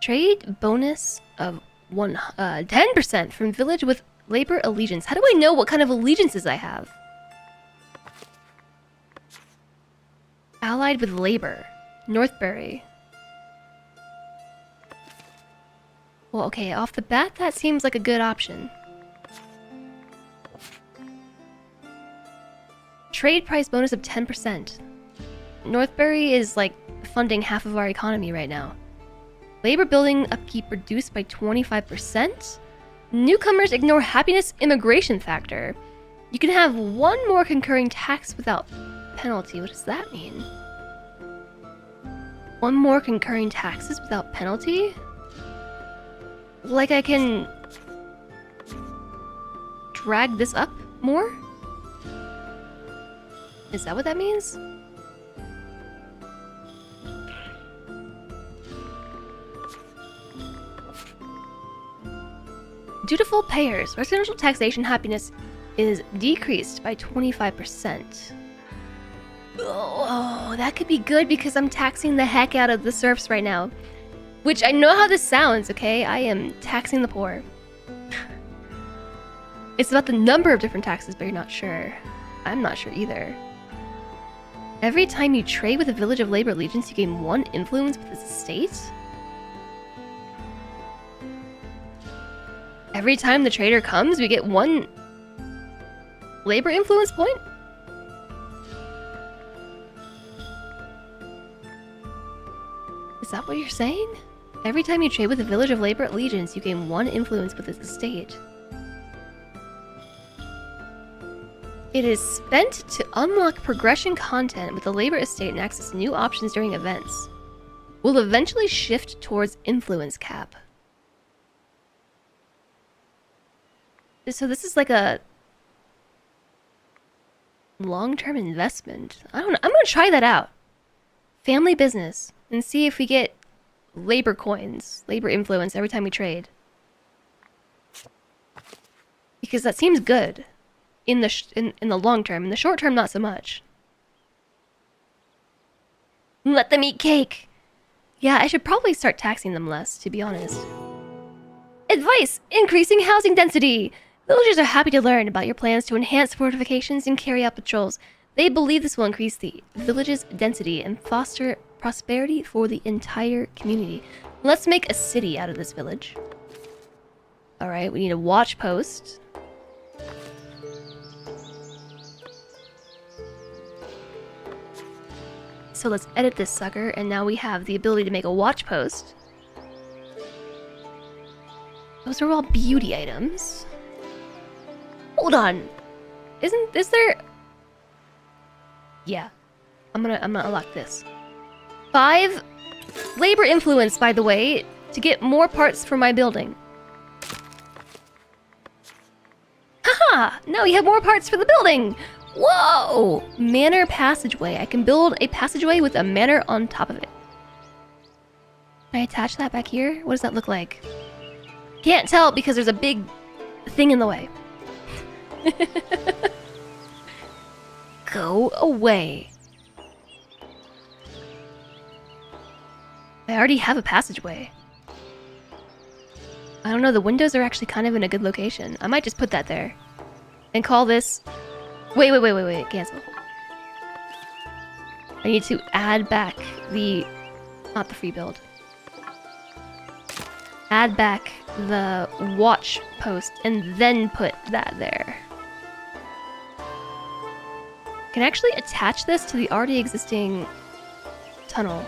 Trade bonus of 10% from village with labor allegiance. How do I know what kind of allegiances I have? Allied with labor. Northbury. Well, okay, off the bat, that seems like a good option. Trade price bonus of 10%. Northbury is like funding half of our economy right now. Labor building upkeep reduced by 25%. Newcomers ignore happiness immigration factor. You can have 1 more concurring tax without penalty. What does that mean? One more concurring taxes without penalty? Like I can drag this up more? Is that what that means? Dutiful payers. Residential taxation happiness is decreased by 25%. Oh, that could be good because I'm taxing the heck out of the serfs right now. Which I know how this sounds, okay? I am taxing the poor. It's about the number of different taxes, but you're not sure. I'm not sure either. Every time you trade with a village of labor allegiance, you gain 1 influence with its estate? Every time the trader comes, we get 1 labor influence point? Is that what you're saying? Every time you trade with a village of labor allegiance, you gain 1 influence with its estate. It is spent to unlock progression content with the labor estate and access new options during events. Will eventually shift towards influence cap. So this is like a long-term investment. I don't know. I'm gonna try that out. Family business and see if we get labor coins, labor influence every time we trade. Because that seems good in the long term. In the short term, not so much. Let them eat cake. Yeah, I should probably start taxing them less, to be honest. Advice: increasing housing density. Villagers are happy to learn about your plans to enhance fortifications and carry out patrols. They believe this will increase the village's density and foster prosperity for the entire community. Let's make a city out of this village. Alright, we need a watch post. So let's edit this sucker, and now we have the ability to make a watch post. Those are all beauty items. Hold on. Is there... Yeah. I'm gonna unlock this. 5 labor influence, by the way, to get more parts for my building. Haha! Now we have more parts for the building! Whoa! Manor passageway. I can build a passageway with a manor on top of it. Can I attach that back here? What does that look like? Can't tell because there's a big thing in the way. Go away. I already have a passageway. I don't know, the windows are actually kind of in a good location. I might just put that there. And call this... Wait, cancel. I need to add back the... Not the free build. Add back the watch post and then put that there. Can I actually attach this to the already existing tunnel?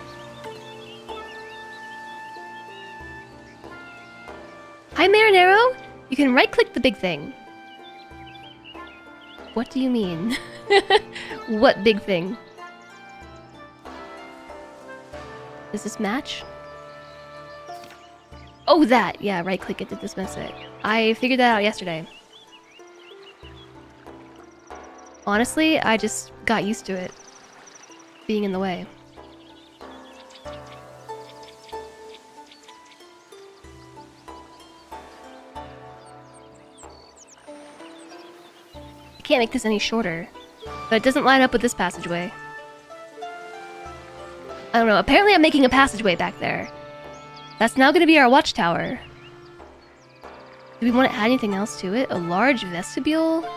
Hi, Marinero! You can right-click the big thing. What do you mean? What big thing? Does this match? Oh, that! Yeah, right-click it to dismiss it. I figured that out yesterday. Honestly, I just got used to it being in the way. I can't make this any shorter, but it doesn't line up with this passageway. I don't know, apparently I'm making a passageway back there. That's now gonna be our watchtower. Do we want to add anything else to it? A large vestibule?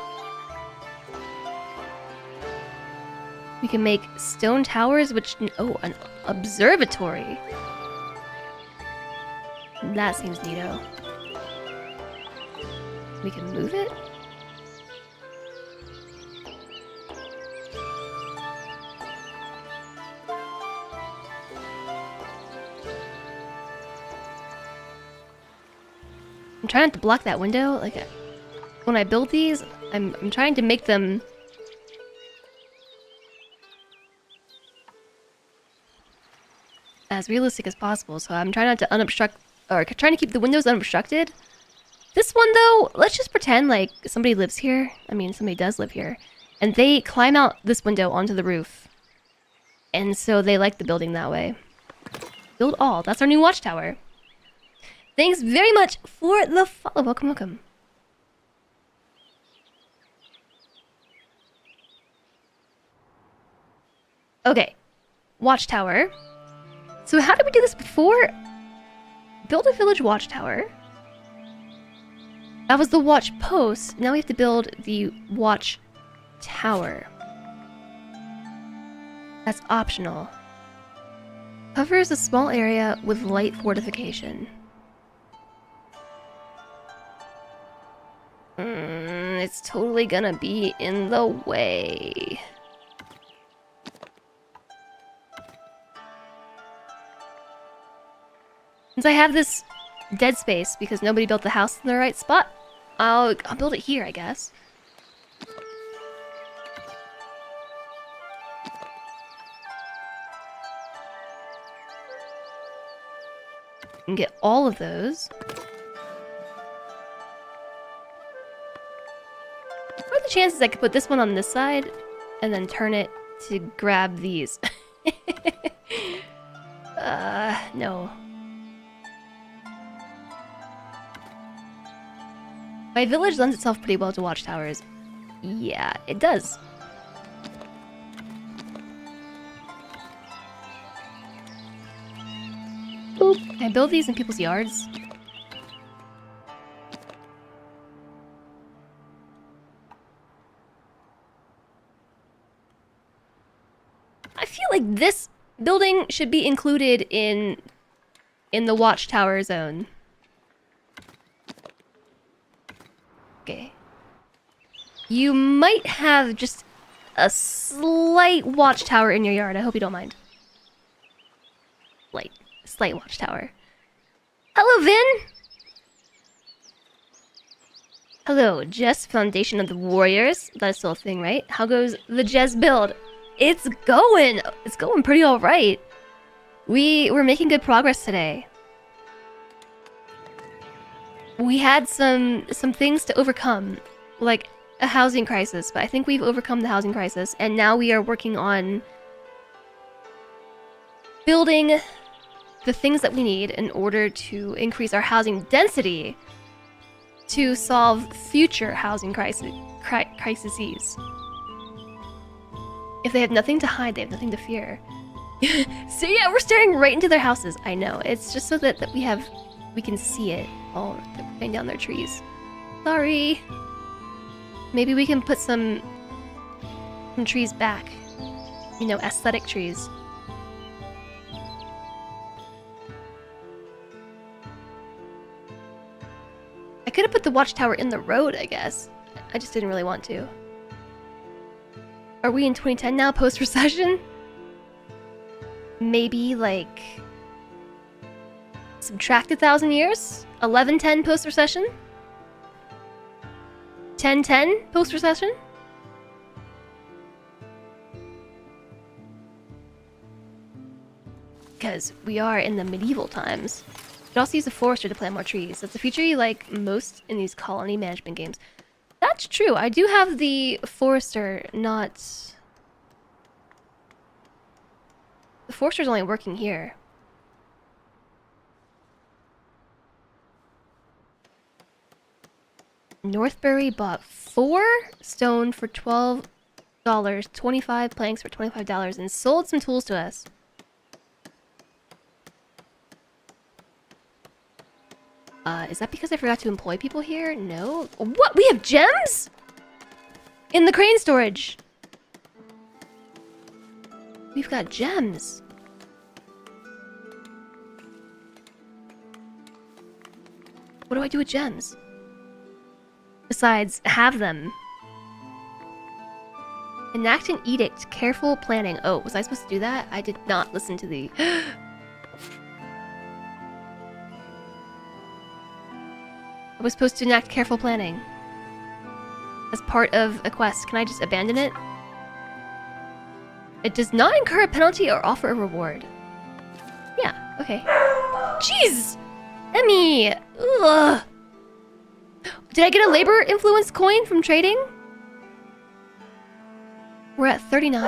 We can make stone towers, which... Oh, an observatory. That seems neato. We can move it? I'm trying not to block that window. Like, when I build these, I'm trying to make them... as realistic as possible. So I'm trying not to unobstruct, or trying to keep the windows unobstructed. This one though, let's just pretend like somebody lives here. I mean, somebody does live here. And they climb out this window onto the roof. And so they like the building that way. Build all. That's our new watchtower. Thanks very much for the follow. Welcome, welcome. Okay. Watchtower. So how did we do this before? Build a village watchtower. That was the watch post. Now we have to build the watch tower. That's optional. Covers a small area with light fortification. It's totally gonna be in the way. Since I have this dead space because nobody built the house in the right spot, I'll build it here, I guess. And get all of those. What are the chances I could put this one on this side and then turn it to grab these? No. My village lends itself pretty well to watchtowers. Yeah, it does. Boop. Can I build these in people's yards? I feel like this building should be included in the watchtower zone. Okay. You might have just a slight watchtower in your yard. I hope you don't mind. Slight watchtower. Hello, Vin! Hello, Jess, Foundation of the Warriors. That is still a thing, right? How goes the Jess build? It's going pretty alright. We're making good progress today. We had some things to overcome, like a housing crisis, but I think we've overcome the housing crisis, and now we are working on building the things that we need in order to increase our housing density to solve future housing crises. If they have nothing to hide, they have nothing to fear. So yeah, we're staring right into their houses. I know. It's just so that we can see it all cutting down their trees. Sorry. Maybe we can put some trees back. You know, aesthetic trees. I could have put the watchtower in the road, I guess. I just didn't really want to. Are we in 2010 now, post-recession? Maybe, like... subtract 1,000 years? 1110 post-recession? 1010 post-recession? Because we are in the medieval times. You could also use a forester to plant more trees. That's a feature you like most in these colony management games. That's true. I do have the forester, not... The forester's only working here. Northbury bought 4 stone for $12, 25 planks for $25, and sold some tools to us. Is that because I forgot to employ people here? No. What? We have gems? In the crane storage. We've got gems. What do I do with gems? Besides, have them. Enact an edict. Careful planning. Oh, was I supposed to do that? I did not listen to the... I was supposed to enact careful planning. As part of a quest. Can I just abandon it? It does not incur a penalty or offer a reward. Okay. Jeez! Emmy! Ugh! Did I get a labor influence coin from trading? We're at 39.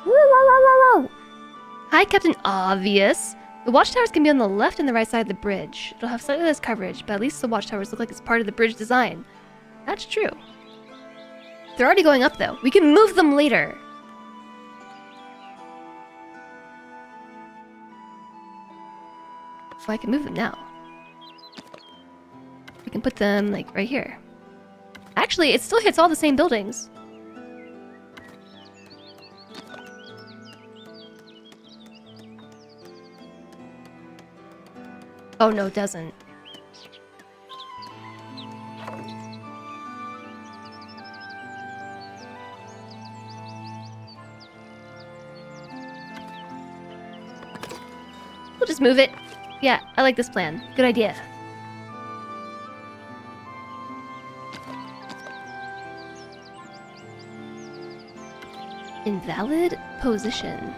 Whoa. Hi, Captain Obvious. The watchtowers can be on the left and the right side of the bridge. It'll have slightly less coverage, but at least the watchtowers look like it's part of the bridge design. That's true. They're already going up, though. We can move them later. So I can move them now. We can put them, like, right here. Actually, it still hits all the same buildings. Oh, no, it doesn't. We'll just move it. Yeah, I like this plan. Good idea. Invalid position.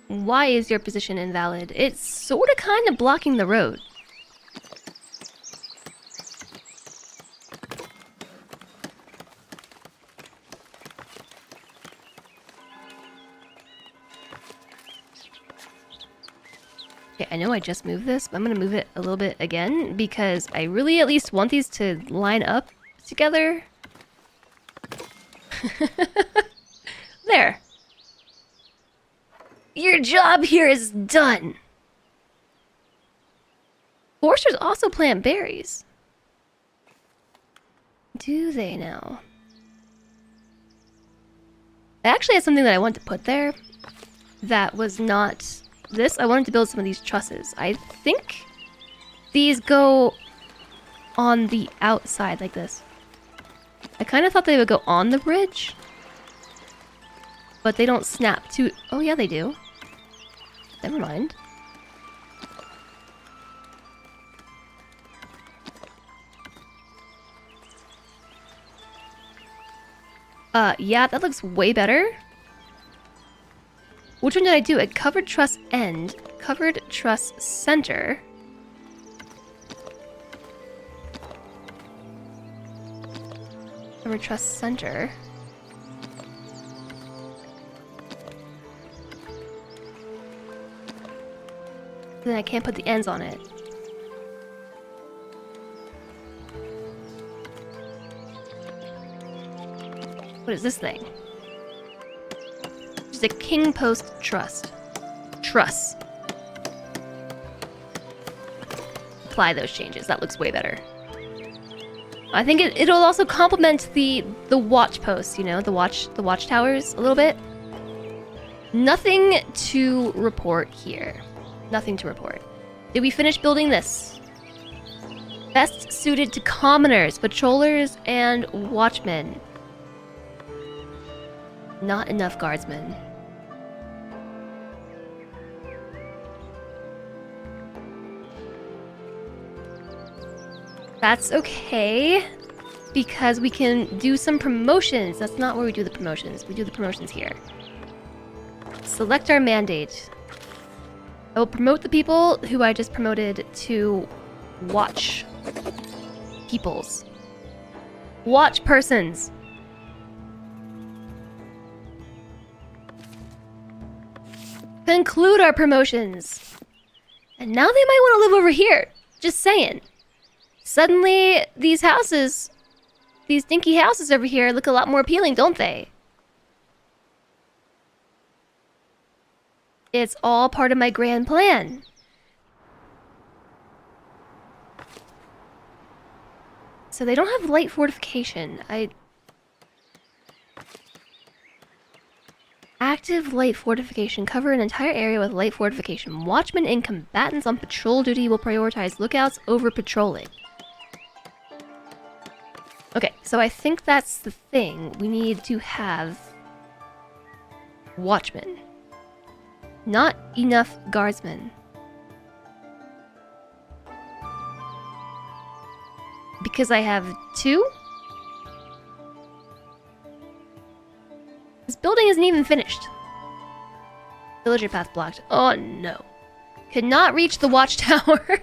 Why is your position invalid? It's sort of kind of blocking the road. Okay, I know I just moved this, but I'm gonna move it a little bit again because I really at least want these to line up together. There. Your job here is done. Foresters also plant berries. Do they now? I actually had something that I wanted to put there that was not this. I wanted to build some of these trusses. I think these go on the outside like this. I kind of thought they would go on the bridge, but they don't snap to... Oh yeah, they do. Never mind. Yeah, that looks way better. Which one did I do? A covered truss end, covered truss center. Covered truss center. Then I can't put the ends on it. What is this thing? Just a king post truss. Truss. Apply those changes. That looks way better. I think it'll also complement the watch posts, you know, the watchtowers a little bit. Nothing to report here. Nothing to report. Did we finish building this? Best suited to commoners, patrollers, and watchmen. Not enough guardsmen. That's okay, because we can do some promotions. That's not where we do the promotions. We do the promotions here. Select our mandate. I will promote the people who I just promoted to watch peoples. Watch persons. Conclude our promotions. And now they might want to live over here. Just saying. Suddenly, these houses, these dinky houses over here look a lot more appealing, don't they? It's all part of my grand plan. So they don't have light fortification. Active light fortification. Cover an entire area with light fortification. Watchmen and combatants on patrol duty will prioritize lookouts over patrolling. Okay, so I think that's the thing. We need to have watchmen. Not enough guardsmen. because I have 2. This building isn't even finished. Villager path blocked. Oh no. Could not reach the watchtower.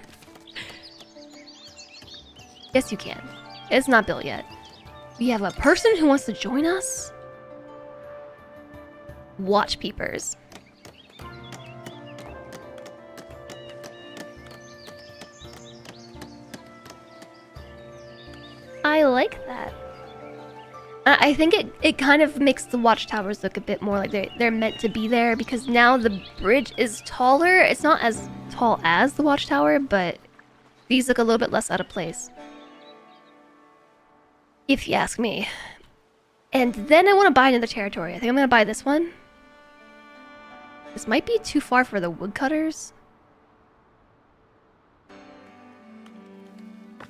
Yes, you can. It's not built yet. We have a person who wants to join us? Watch peepers. I like that. I think it kind of makes the watchtowers look a bit more like they're meant to be there, because now the bridge is taller. It's not as tall as the watchtower, but these look a little bit less out of place, if you ask me. And then I want to buy another territory. I think I'm going to buy this one. This might be too far for the woodcutters.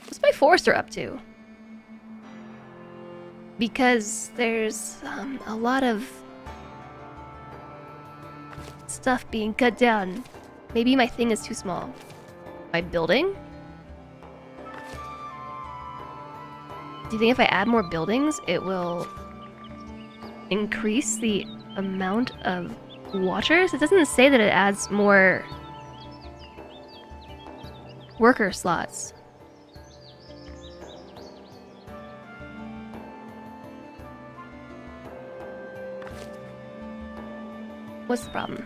What's my forester up to? Because there's a lot of stuff being cut down. Maybe my thing is too small. My building? Do you think if I add more buildings, it will increase the amount of watchers? It doesn't say that it adds more worker slots. What's the problem?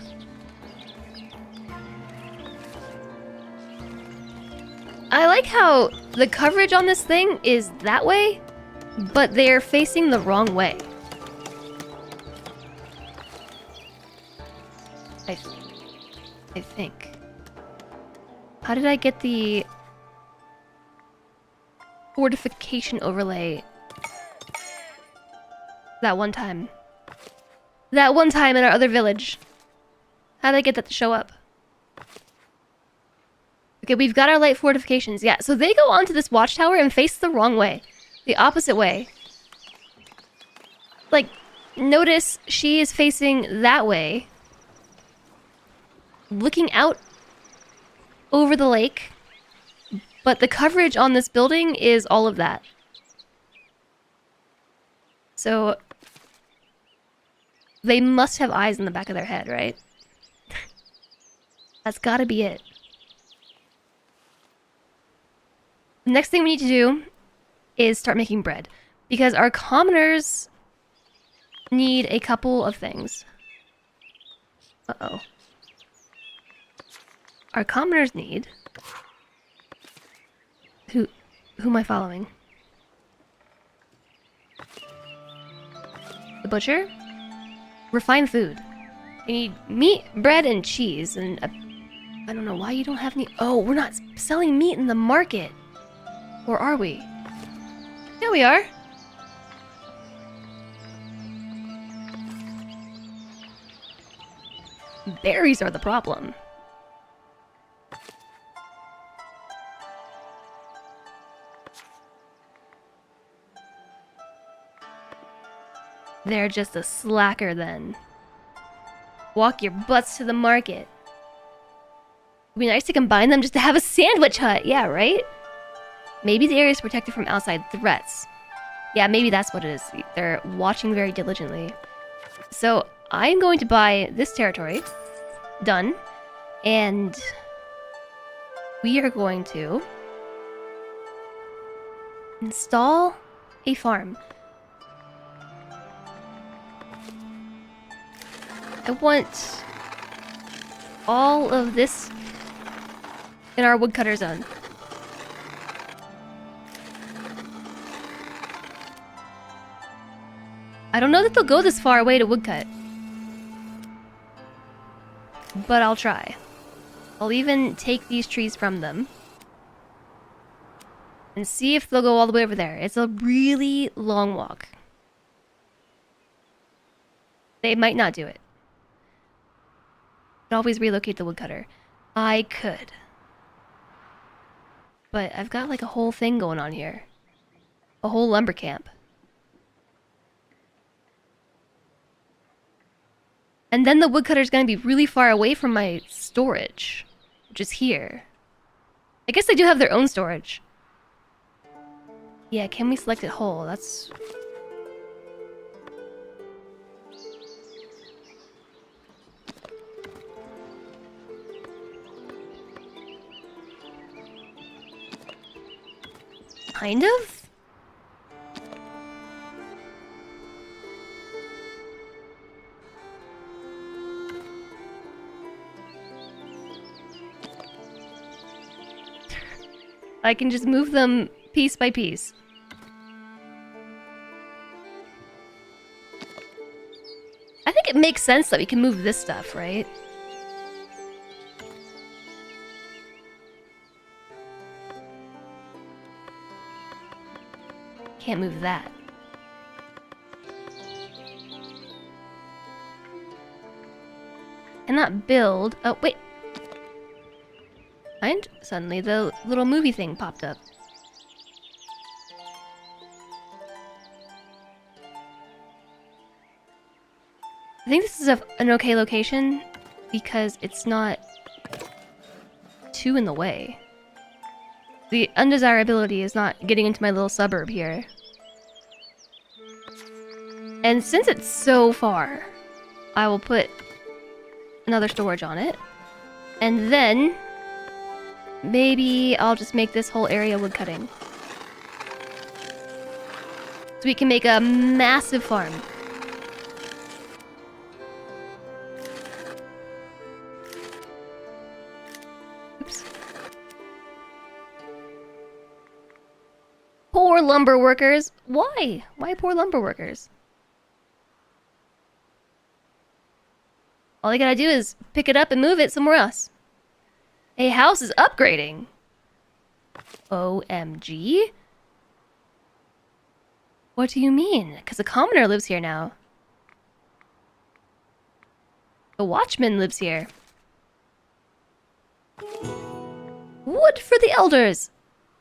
I like how the coverage on this thing is that way, but they're facing the wrong way. I think. How did I get the fortification overlay that one time? That one time in our other village. How did I get that to show up? Okay, we've got our light fortifications. Yeah, so they go onto this watchtower and face the wrong way. The opposite way. Like, notice she is facing that way. Looking out over the lake. But the coverage on this building is all of that. So they must have eyes in the back of their head, right? That's gotta be it. The next thing we need to do is start making bread. Because our commoners need a couple of things. Uh-oh. Our commoners need... Who am I following? The butcher? Refined food. You need meat, bread, and cheese, and I don't know why you don't have any... Oh, we're not selling meat in the market. Or are we? Yeah, we are. Berries are the problem. They're just a slacker then. Walk your butts to the market. It'd be nice to combine them just to have a sandwich hut. Yeah, right? Maybe the area is protected from outside threats. Yeah, maybe that's what it is. They're watching very diligently. So I'm going to buy this territory. Done. And we are going to install a farm. I want all of this in our woodcutter zone. I don't know that they'll go this far away to woodcut. But I'll try. I'll even take these trees from them. And see if they'll go all the way over there. It's a really long walk. They might not do it. Could always relocate the woodcutter. I could. But I've got like a whole thing going on here. A whole lumber camp. And then the woodcutter's gonna be really far away from my storage, which is here. I guess they do have their own storage. Yeah, can we select it whole? That's... kind of? I can just move them piece by piece. I think it makes sense that we can move this stuff, right? Can't move that. Cannot build... Oh, wait. And suddenly the little movie thing popped up. I think this is an okay location because it's not too in the way. The undesirability is not getting into my little suburb here. And since it's so far, I will put another storage on it. And then maybe I'll just make this whole area woodcutting. So we can make a massive farm. Oops. Poor lumber workers. Why? Why poor lumber workers? All I gotta do is pick it up and move it somewhere else. A house is upgrading. OMG? What do you mean? Because a commoner lives here now. The watchman lives here. Wood for the elders!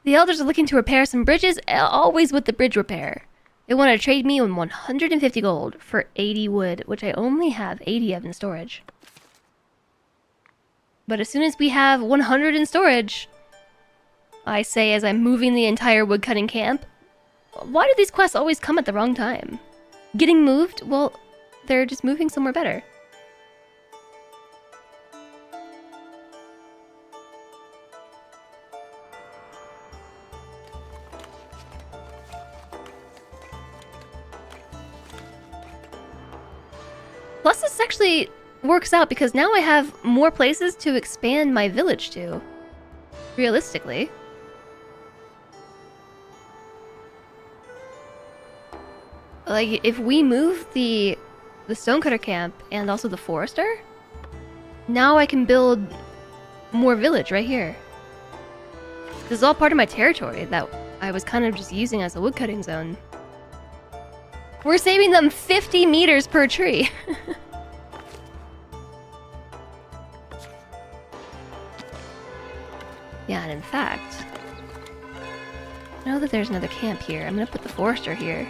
The elders are looking to repair some bridges, always with the bridge repair. They want to trade me 150 gold for 80 wood, which I only have 80 of in storage. But as soon as we have 100 in storage, I say as I'm moving the entire woodcutting camp, why do these quests always come at the wrong time? Getting moved? Well, they're just moving somewhere better. Plus, this actually works out because now I have more places to expand my village to. Realistically. Like, if we move the stonecutter camp and also the forester, now I can build more village right here. This is all part of my territory that I was kind of just using as a woodcutting zone. We're saving them 50 meters per tree. Yeah, and in fact, I know that there's another camp here. I'm gonna put the forester here.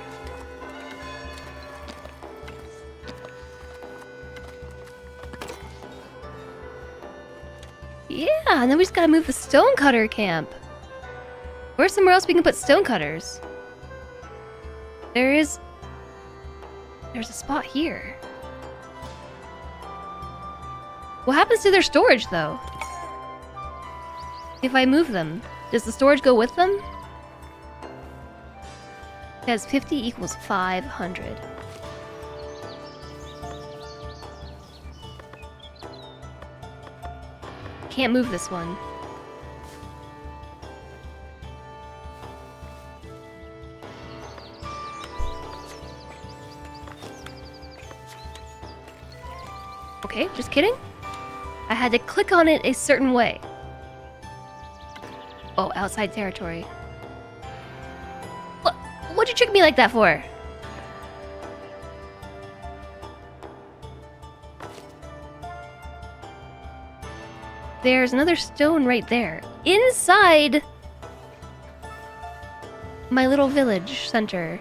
Yeah, and then we just gotta move the stonecutter camp. Where's somewhere else we can put stonecutters? There's a spot here. What happens to their storage, though? If I move them, does the storage go with them? Because 50 equals 500. Can't move this one. Okay, just kidding. I had to click on it a certain way. Oh, outside territory. What'd you trick me like that for? There's another stone right there. Inside my little village center.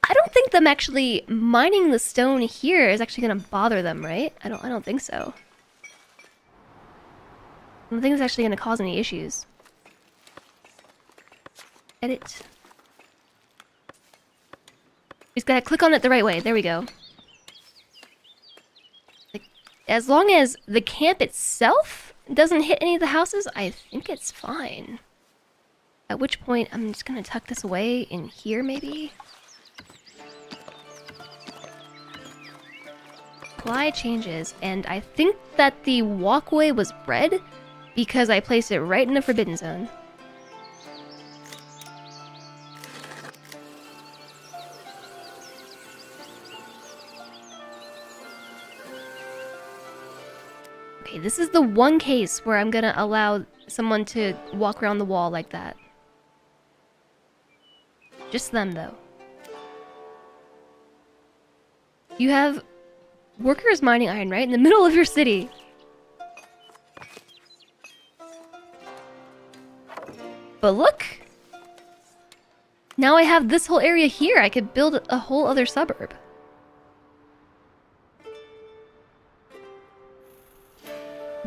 I don't think them actually mining the stone here is actually gonna bother them, right? I don't think so. I don't think it's actually gonna cause any issues. Edit. Just gotta click on it the right way. There we go. Like, as long as the camp itself doesn't hit any of the houses, I think it's fine. At which point, I'm just gonna tuck this away in here, maybe? Apply changes, and I think that the walkway was red because I placed it right in the forbidden zone. Okay, this is the one case where I'm gonna allow someone to walk around the wall like that. Just them, though. You have workers mining iron, right? In the middle of your city. But look! Now I have this whole area here. I could build a whole other suburb.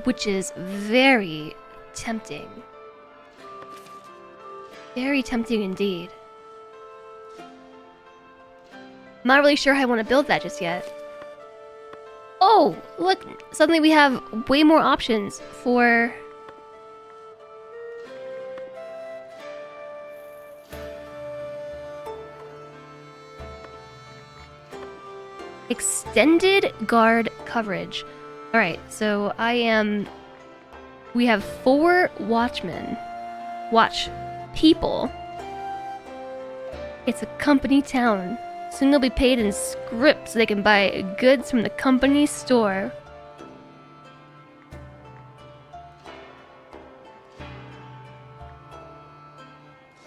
Which is very tempting. Very tempting indeed. I'm not really sure how I want to build that just yet. Oh, look! Suddenly we have way more options for... extended guard coverage. Alright, so we have 4 watchmen. Watch. People. It's a company town. Soon they'll be paid in script so they can buy goods from the company store.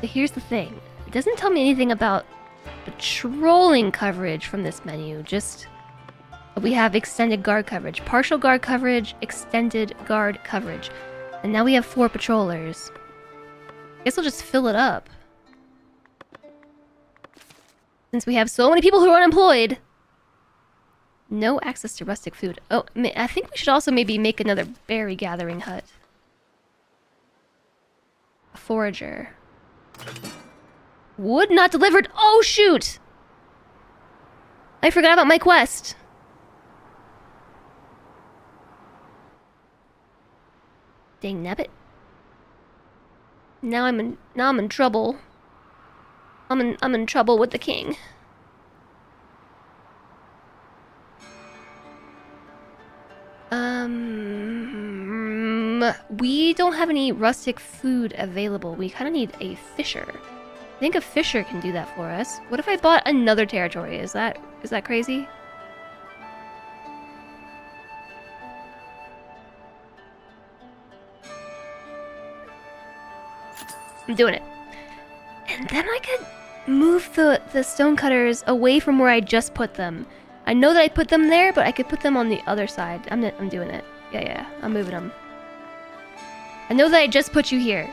But here's the thing. It doesn't tell me anything about patrolling coverage from this menu. Just we have extended guard coverage, partial guard coverage, extended guard coverage. And now we have 4 patrollers. Guess I'll just fill it up. Since we have so many people who are unemployed. No access to rustic food. Oh, I think we should also maybe make another berry gathering hut. A forager. Wood not delivered. Oh, shoot! I forgot about my quest. Dang nabbit. Now I'm in trouble. I'm in trouble with the king. We don't have any rustic food available. We kind of need a fisher. I think a fisher can do that for us. What if I bought another territory? Is that crazy? I'm doing it. And then I could move the stonecutters away from where I just put them. I know that I put them there, but I could put them on the other side. I'm doing it. Yeah, I'm moving them. I know that I just put you here.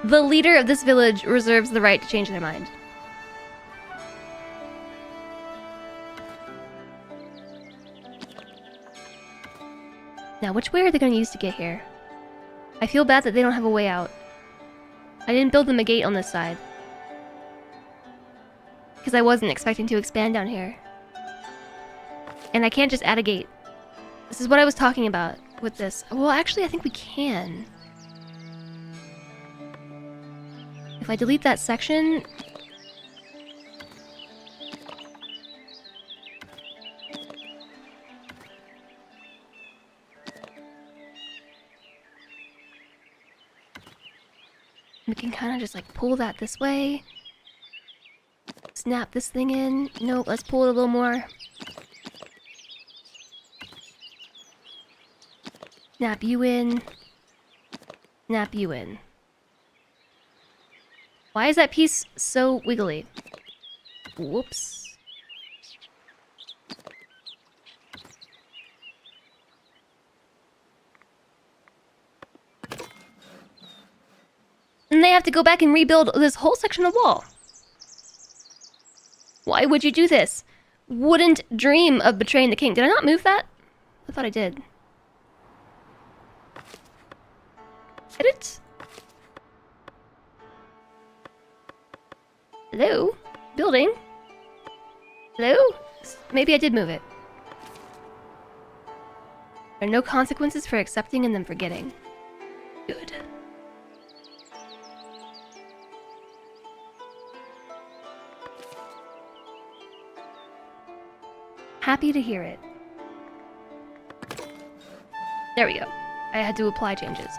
The leader of this village reserves the right to change their mind. Now, which way are they going to use to get here? I feel bad that they don't have a way out. I didn't build them a gate on this side. Because I wasn't expecting to expand down here. And I can't just add a gate. This is what I was talking about with this. Well, actually, I think we can. If I delete that section... we can kind of just like pull that this way. Snap this thing in. Nope, let's pull it a little more. Snap you in. Snap you in. Why is that piece so wiggly? Whoops. And they have to go back and rebuild this whole section of wall. Why would you do this? Wouldn't dream of betraying the king. Did I not move that? I thought I did. Edit? Hello? Building? Hello? Maybe I did move it. There are no consequences for accepting and then forgetting. Good. Happy to hear it. There we go. I had to apply changes.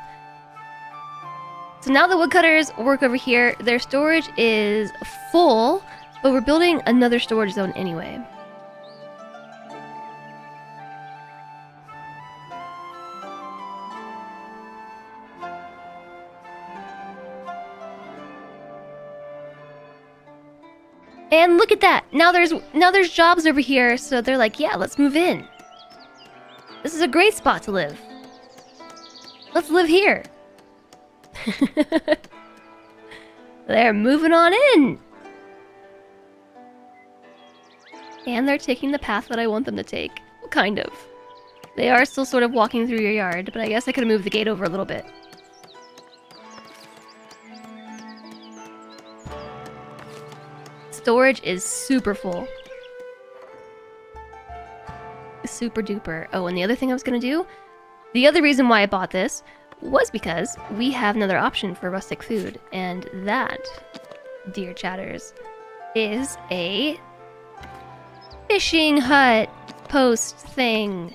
So now the woodcutters work over here. Their storage is full, but we're building another storage zone anyway. And look at that! Now there's jobs over here, so they're like, yeah, let's move in. This is a great spot to live. Let's live here. They're moving on in. And they're taking the path that I want them to take. Kind of. They are still sort of walking through your yard, but I guess I could have moved the gate over a little bit. Storage is super full. Super duper. Oh, and the other thing I was gonna do, the other reason why I bought this was because we have another option for rustic food, and that, dear chatters, is a fishing hut post thing.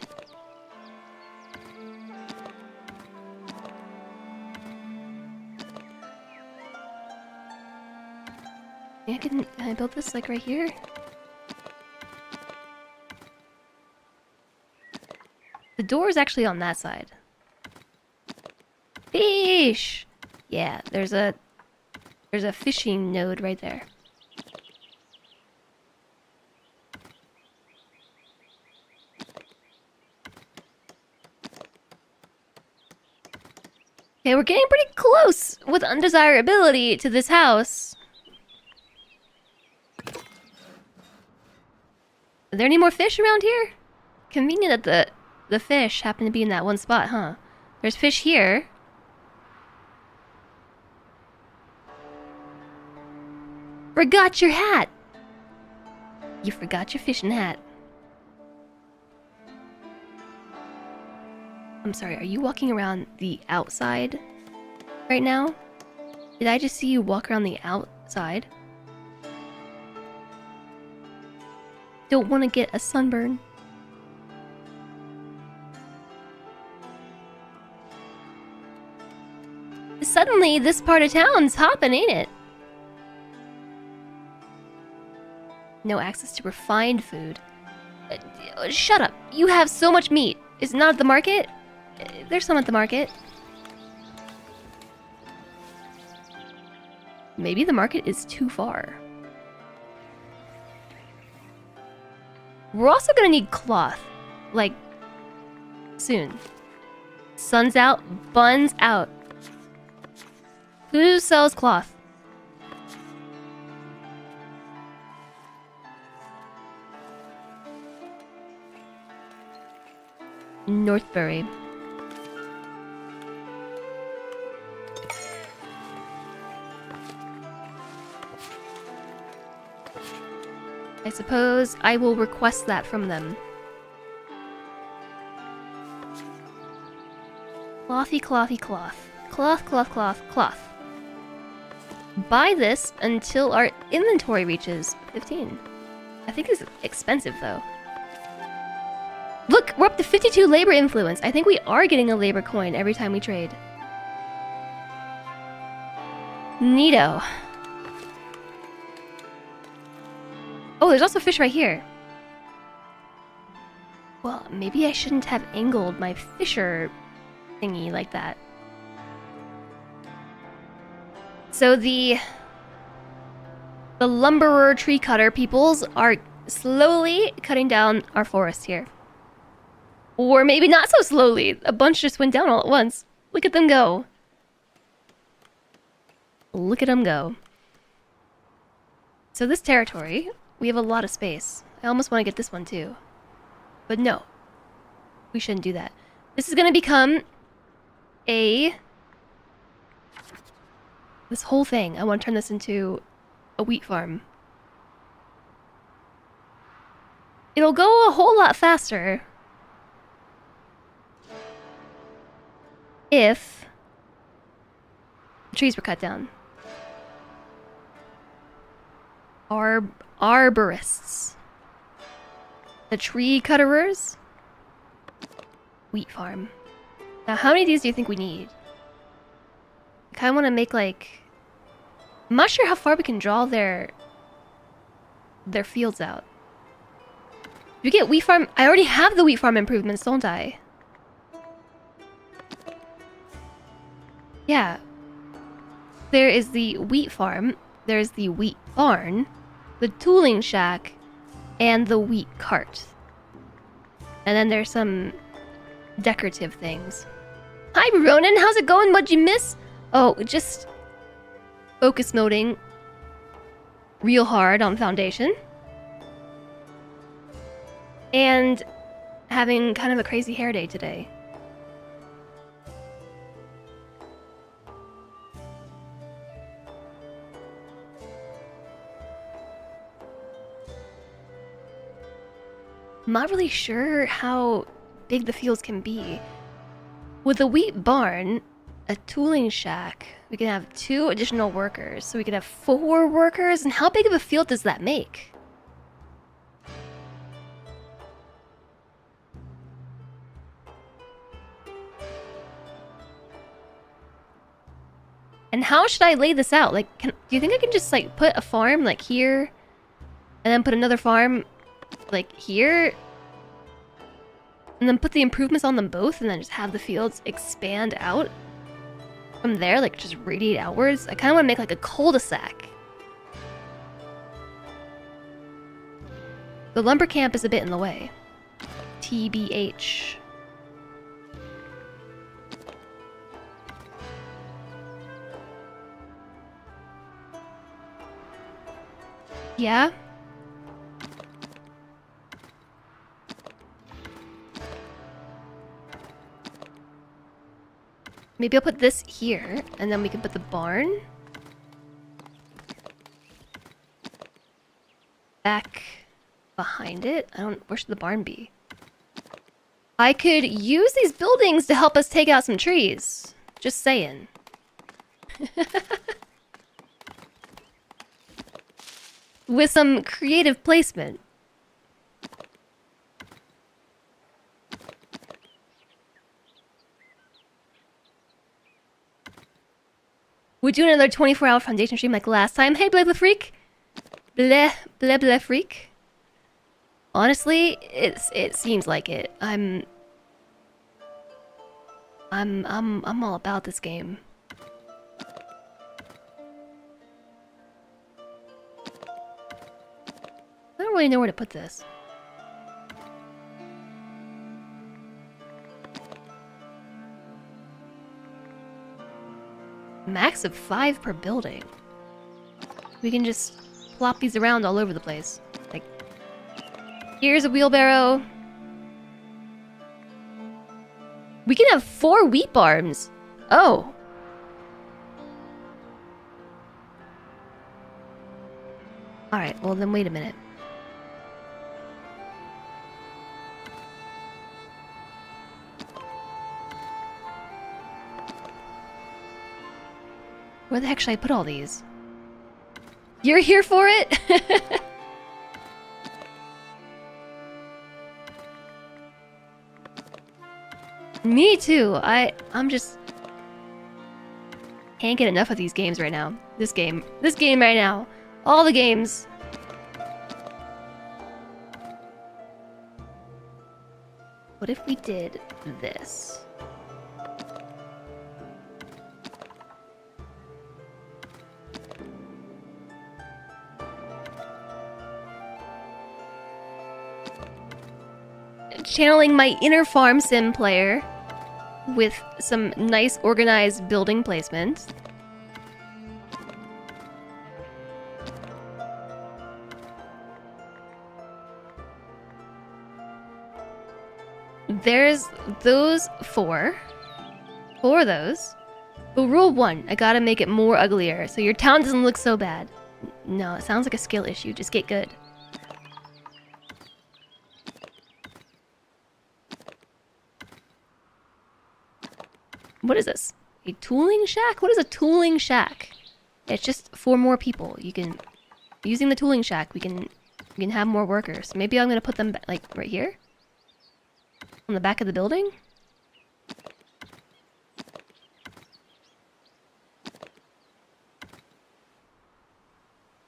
Yeah, can I build this like right here? The door is actually on that side. Fish! Yeah, there's a fishing node right there. Okay, we're getting pretty close with undesirability to this house. Are there any more fish around here? Convenient that the fish happen to be in that one spot, huh? There's fish here. Forgot your hat! You forgot your fishing hat. I'm sorry, are you walking around the outside right now? Did I just see you walk around the outside? Don't want to get a sunburn. Suddenly, this part of town's hopping, ain't it? No access to refined food. Shut up. You have so much meat. Is it not at the market? There's some at the market. Maybe the market is too far. We're also gonna need cloth. Like, soon. Sun's out, buns out. Who sells cloth? Northbury. I suppose I will request that from them. Clothy, clothy, cloth. Cloth, cloth, cloth, cloth. Buy this until our inventory reaches 15. I think it's expensive though. Look, we're up to 52 labor influence. I think we are getting a labor coin every time we trade. Neato. Oh, there's also fish right here. Well, maybe I shouldn't have angled my fisher thingy like that. So the lumberer tree cutter peoples are slowly cutting down our forest here. Or maybe not so slowly. A bunch just went down all at once. Look at them go. Look at them go. So this territory, we have a lot of space. I almost want to get this one too. But no. We shouldn't do that. This is going to become a... This whole thing, I want to turn this into a wheat farm. It'll go a whole lot faster if the trees were cut down. Arborists. The tree cutterers. Wheat farm. Now, how many of these do you think we need? I kind of want to make like... I'm not sure how far we can draw their fields out. Do we get wheat farm? I already have the wheat farm improvements, don't I? Yeah. There is the wheat farm. There's the wheat barn. The tooling shack. And the wheat cart. And then there's some decorative things. Hi, Ronan. How's it going? What'd you miss? Oh, just focus moding real hard on Foundation. And having kind of a crazy hair day today. I'm not really sure how big the fields can be. With a wheat barn, a tooling shack, we can have 2 additional workers. So we could have 4 workers. And how big of a field does that make? And how should I lay this out? Like, do you think I can just, like, put a farm, like, here? And then put another farm, like, here? And then put the improvements on them both? And then just have the fields expand out? From there, like, just radiate outwards? I kind of want to make, like, a cul-de-sac. The lumber camp is a bit in the way. TBH. Yeah? Maybe I'll put this here, and then we can put the barn back behind it. Where should the barn be? I could use these buildings to help us take out some trees. Just saying. With some creative placement. We do another 24-hour Foundation stream like last time. Hey, Bleh Bleh Freak. Bleh Bleh Bleh Freak. Honestly, it seems like it. I'm all about this game. I don't really know where to put this. Max of 5 per building. We can just plop these around all over the place. Like, here's a wheelbarrow. We can have 4 wheat barns. Oh. Alright, well then wait a minute. Where the heck should I put all these? You're here for it? Me too. I'm just... Can't get enough of these games right now. This game right now. All the games. What if we did this? Channeling my inner farm sim player with some nice organized building placement. there's those four. 4 of those. But rule 1, I gotta make it more uglier so your town doesn't look so bad. No, it sounds like a skill issue. Just get good. What is this? A tooling shack? What is a tooling shack? It's just for more people. You can, using the tooling shack, we can have more workers. Maybe I'm gonna put them like right here, on the back of the building.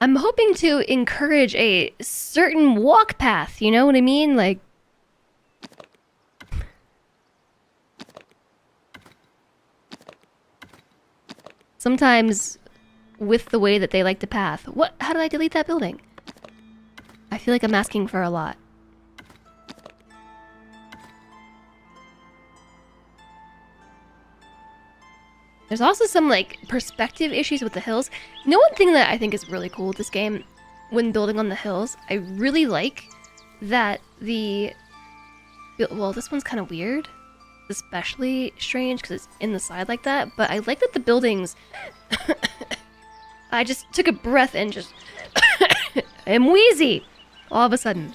I'm hoping to encourage a certain walk path. You know what I mean? Like. Sometimes, with the way that they like to path. What? How did I delete that building? I feel like I'm asking for a lot. There's also some, like, perspective issues with the hills. You know, one thing that I think is really cool with this game, when building on the hills, I really like that the... Well, this one's kind of weird. Especially strange because it's in the side like that, but I like that the buildings... I just took a breath and just... I'm wheezy! All of a sudden.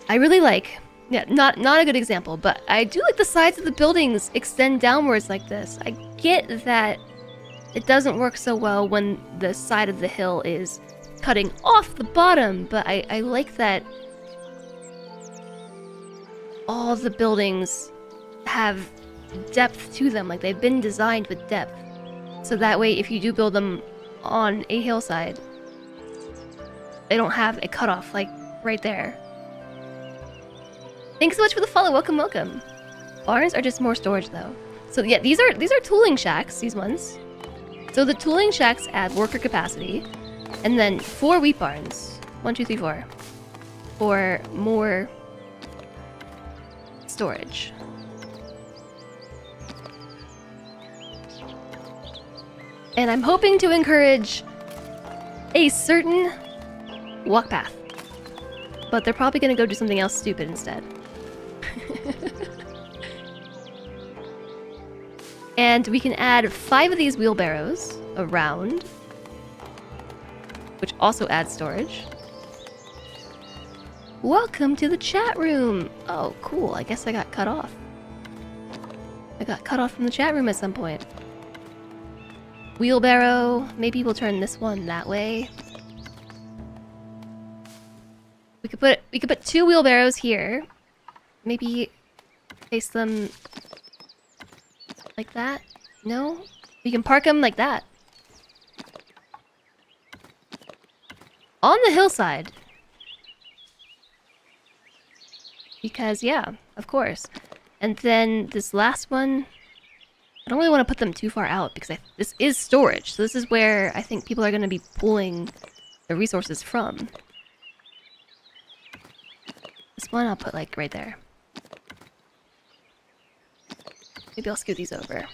I really like... Yeah, not a good example, but I do like the sides of the buildings extend downwards like this. I get that it doesn't work so well when the side of the hill is cutting off the bottom, but I like that all the buildings have depth to them, like they've been designed with depth. So that way, if you do build them on a hillside, they don't have a cutoff, like right there. Thanks so much for the follow. Welcome, welcome. Barns are just more storage, though. So yeah, these are tooling shacks. These ones. So the tooling shacks add worker capacity, and then 4 wheat barns. 1, 2, 3, 4. For more storage. And I'm hoping to encourage a certain walk path. But they're probably gonna go do something else stupid instead. And we can add 5 of these wheelbarrows around, which also adds storage. Welcome to the chat room! Oh, cool. I guess I got cut off. I got cut off from the chat room at some point. Wheelbarrow. Maybe we'll turn this one that way. We could put 2 wheelbarrows here. Maybe place them like that? No? We can park them like that. On the hillside. Because, yeah, of course. And then this last one, I don't really want to put them too far out because this is storage. So this is where I think people are going to be pulling the resources from. This one I'll put like right there. Maybe I'll scoot these over.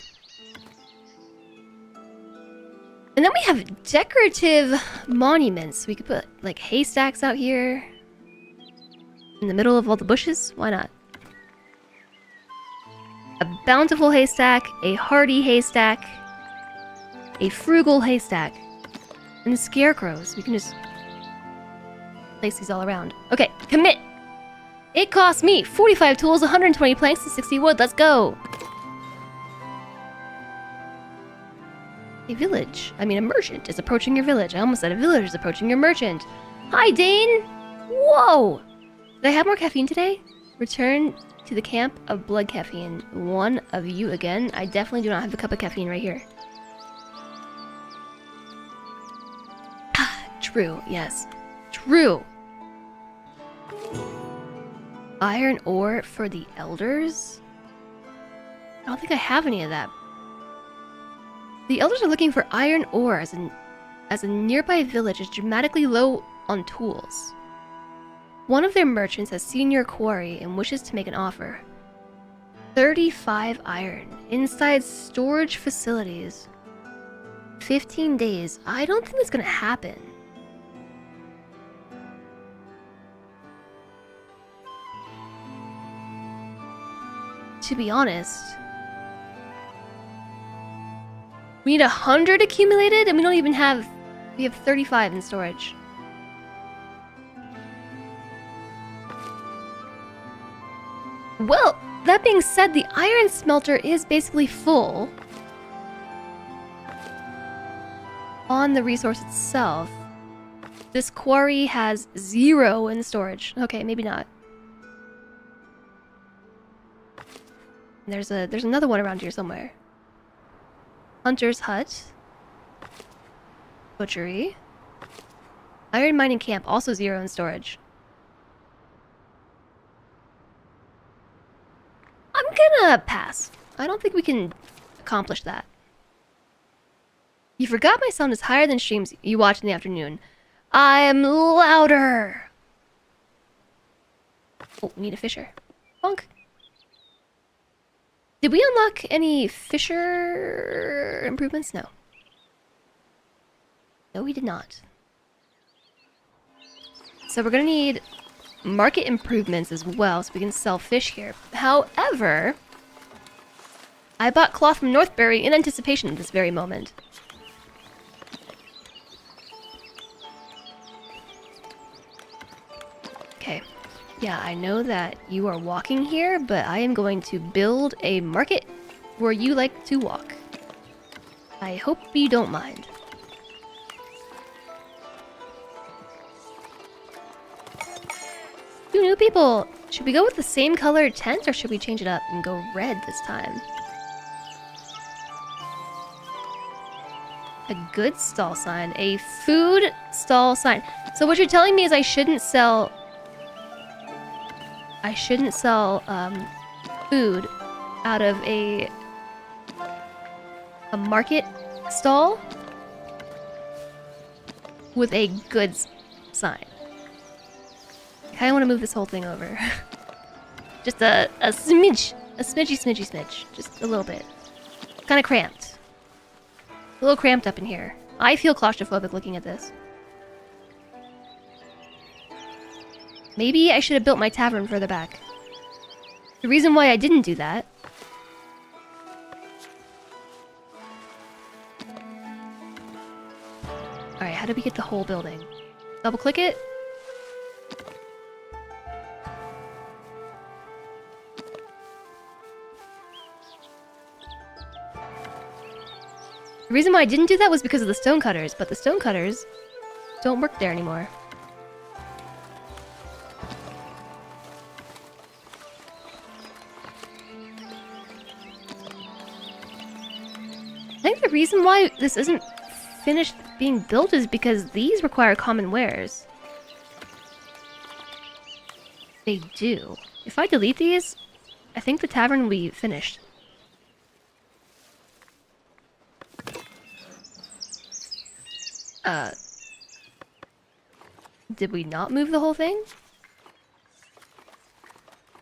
And then we have decorative monuments. We could put like haystacks out here. In the middle of all the bushes? Why not? A bountiful haystack, a hardy haystack, a frugal haystack, and scarecrows. We can just place these all around. Okay, commit! It cost me 45 tools, 120 planks, and 60 wood. Let's go! A village. I mean, a merchant is approaching your village. I almost said a village is approaching your merchant. Hi, Dane! Whoa! Did I have more caffeine today? Return to the camp of blood caffeine. One of you again. I definitely do not have a cup of caffeine right here. True, yes. True! Iron ore for the elders? I don't think I have any of that. The elders are looking for iron ore as a nearby village is dramatically low on tools. One of their merchants has seen your quarry and wishes to make an offer. 35 iron inside storage facilities. 15 days. I don't think that's gonna happen. to be honest. We need 100 accumulated, and we don't even have... We have 35 in storage. Well, that being said, the iron smelter is basically full on the resource itself. This quarry has 0 in storage. Okay, maybe not. There's another one around here somewhere. Hunter's hut. Butchery. Iron mining camp, also 0 in storage. I'm gonna pass. I don't think we can accomplish that. You forgot my sound is higher than streams you watch in the afternoon. I'm louder. Oh, we need a fisher. Bonk. Did we unlock any fisher improvements? No. No, we did not. So we're gonna need market improvements as well, so we can sell fish here. However, I bought cloth from Northbury in anticipation of this very moment. Okay. Yeah, I know that you are walking here, but I am going to build a market where you like to walk. I hope you don't mind. Two new people! Should we go with the same colored tent, or should we change it up and go red this time? A good stall sign. A food stall sign. So what you're telling me is I shouldn't sell food out of a market stall with a goods sign. I kinda want to move this whole thing over. Just a smidge. A smidgy. Just a little bit. Kinda cramped. A little cramped up in here. I feel claustrophobic looking at this. Maybe I should have built my tavern further back. The reason why I didn't do that... Alright, how do we get the whole building? Double click it? The reason why I didn't do that was because of the stonecutters, but the stonecutters don't work there anymore. I think the reason why this isn't finished being built is because these require common wares. They do. If I delete these, I think the tavern will be finished. Did we not move the whole thing?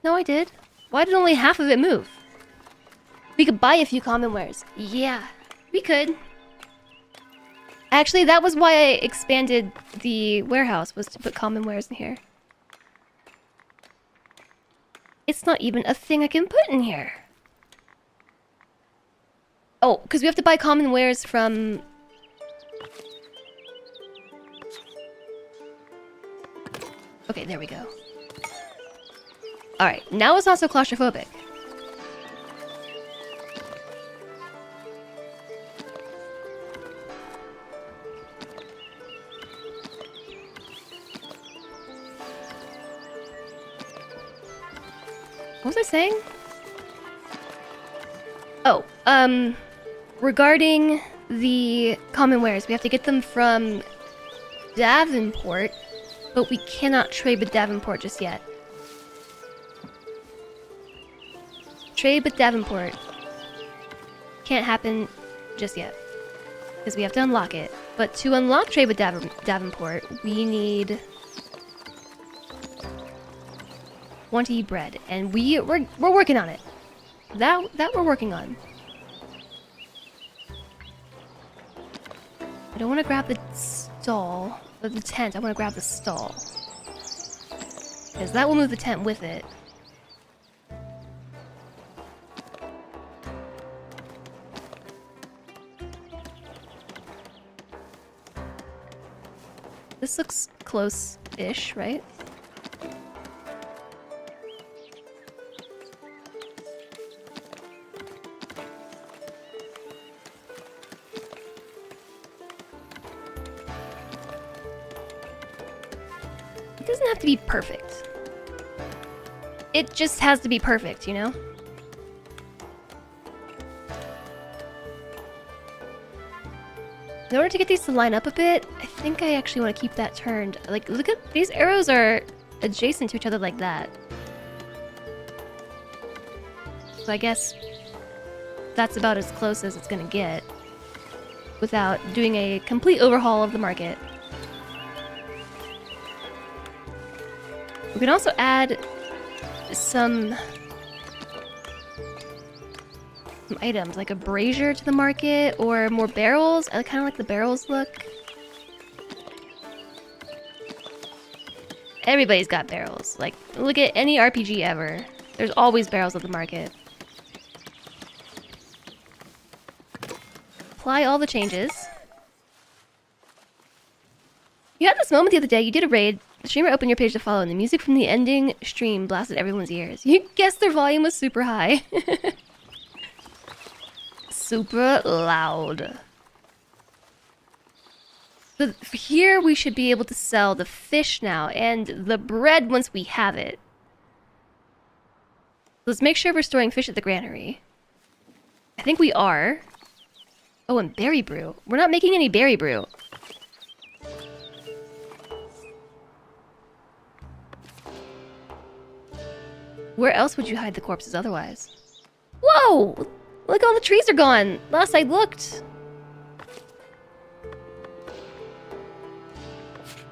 No, I did. Why did only half of it move? We could buy a few common wares. Yeah, we could. Actually, that was why I expanded the warehouse, was to put common wares in here. It's not even a thing I can put in here. Oh, because we have to buy common wares from... Okay, there we go. Alright, now it's not so claustrophobic. What was I saying? Oh, regarding the common wares, we have to get them from Davenport, but we cannot trade with Davenport just yet. Trade with Davenport can't happen just yet, because we have to unlock it. But to unlock trade with Davenport, we need 20 bread, and we're working on it. That we're working on. I don't want to grab the stall, but the tent. I want to grab the stall, because that will move the tent with it. This looks close-ish, right? It doesn't have to be perfect. It just has to be perfect, you know? In order to get these to line up a bit, I think I actually want to keep that turned. Like, look at these arrows are adjacent to each other like that. So I guess that's about as close as it's gonna get without doing a complete overhaul of the market. We can also add some items like a brazier to the market or more barrels. I kind of like the barrels look. Everybody's got barrels. Like, look at any RPG ever. There's always barrels at the market. Apply all the changes. You had this moment the other day. You did a raid. The streamer opened your page to follow, and the music from the ending stream blasted everyone's ears. You guessed their volume was super high. Super loud. So here we should be able to sell the fish now, and the bread once we have it. Let's make sure we're storing fish at the granary. I think we are. Oh, and berry brew. We're not making any berry brew. Where else would you hide the corpses otherwise? Whoa! Look, all the trees are gone. Last I looked.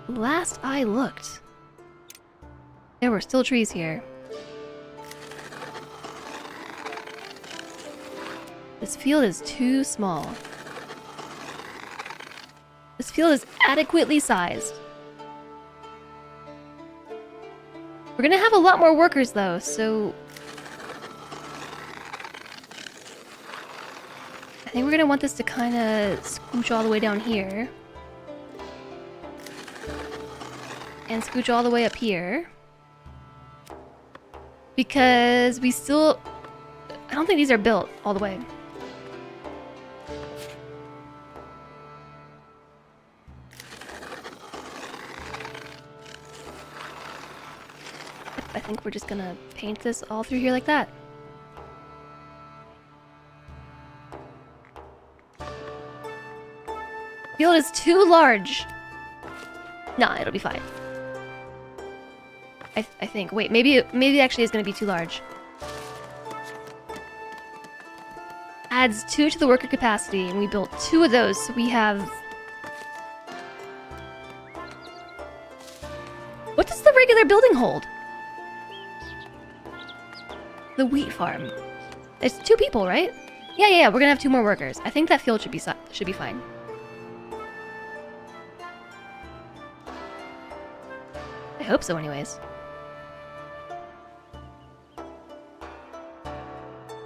Last I looked. There were still trees here. This field is too small. This field is adequately sized. We're gonna have a lot more workers though, so I think we're gonna want this to kind of scooch all the way down here. And scooch all the way up here. Because we still... I don't think these are built all the way. I think we're just gonna paint this all through here like that. Field is too large. Nah, it'll be fine. I think. Wait, maybe it actually is gonna be too large. Adds 2 to the worker capacity, and we built 2 of those, so we have... What does the regular building hold? The wheat farm. It's 2 people, right? Yeah, we're gonna have 2 more workers. I think that field should be fine. I hope so anyways.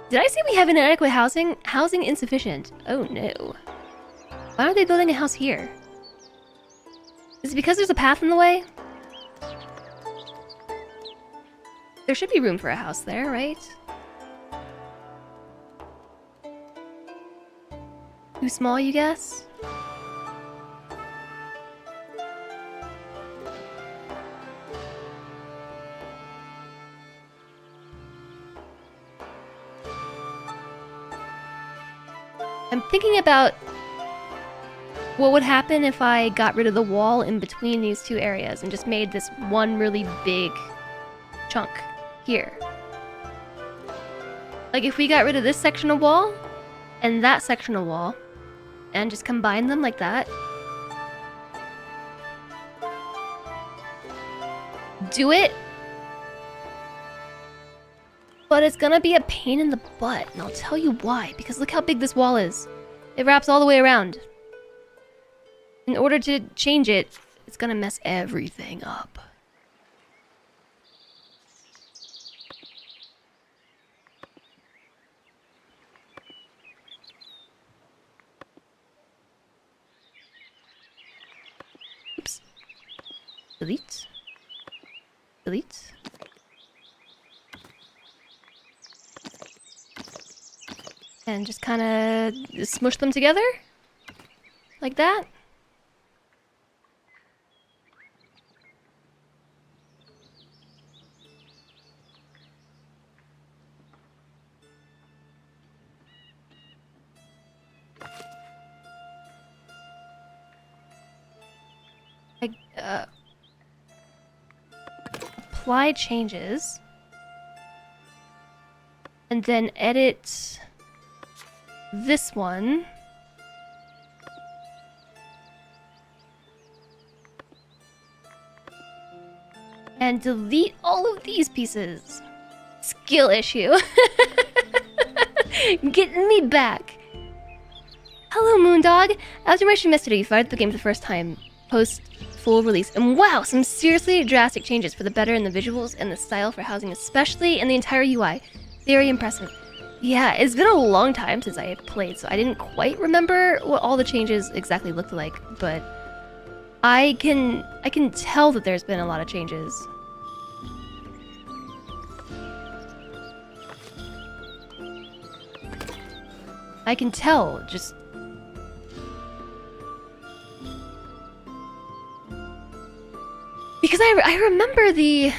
Did I say we have inadequate housing? Housing insufficient. Oh no. Why aren't they building a house here? Is it because there's a path in the way? There should be room for a house there, right? Too small, you guess? I'm thinking about what would happen if I got rid of the wall in between these 2 areas and just made this one really big chunk here. Like if we got rid of this section of wall and that section of wall and just combine them like that. Do it. But it's gonna be a pain in the butt, and I'll tell you why. Because look how big this wall is. It wraps all the way around. In order to change it, it's gonna mess everything up. Oops. Delete. Delete. And just kind of smush them together. Like that. Apply changes. And then edit this one. And delete all of these pieces. Skill issue. Getting me back. Hello, Moondog. After my stream yesterday, you fired the game for the first time post full release, and wow, some seriously drastic changes for the better in the visuals and the style for housing, especially in the entire UI. Very impressive. Yeah, it's been a long time since I played, so I didn't quite remember what all the changes exactly looked like, but I can tell that there's been a lot of changes. I can tell, just... Because I remember the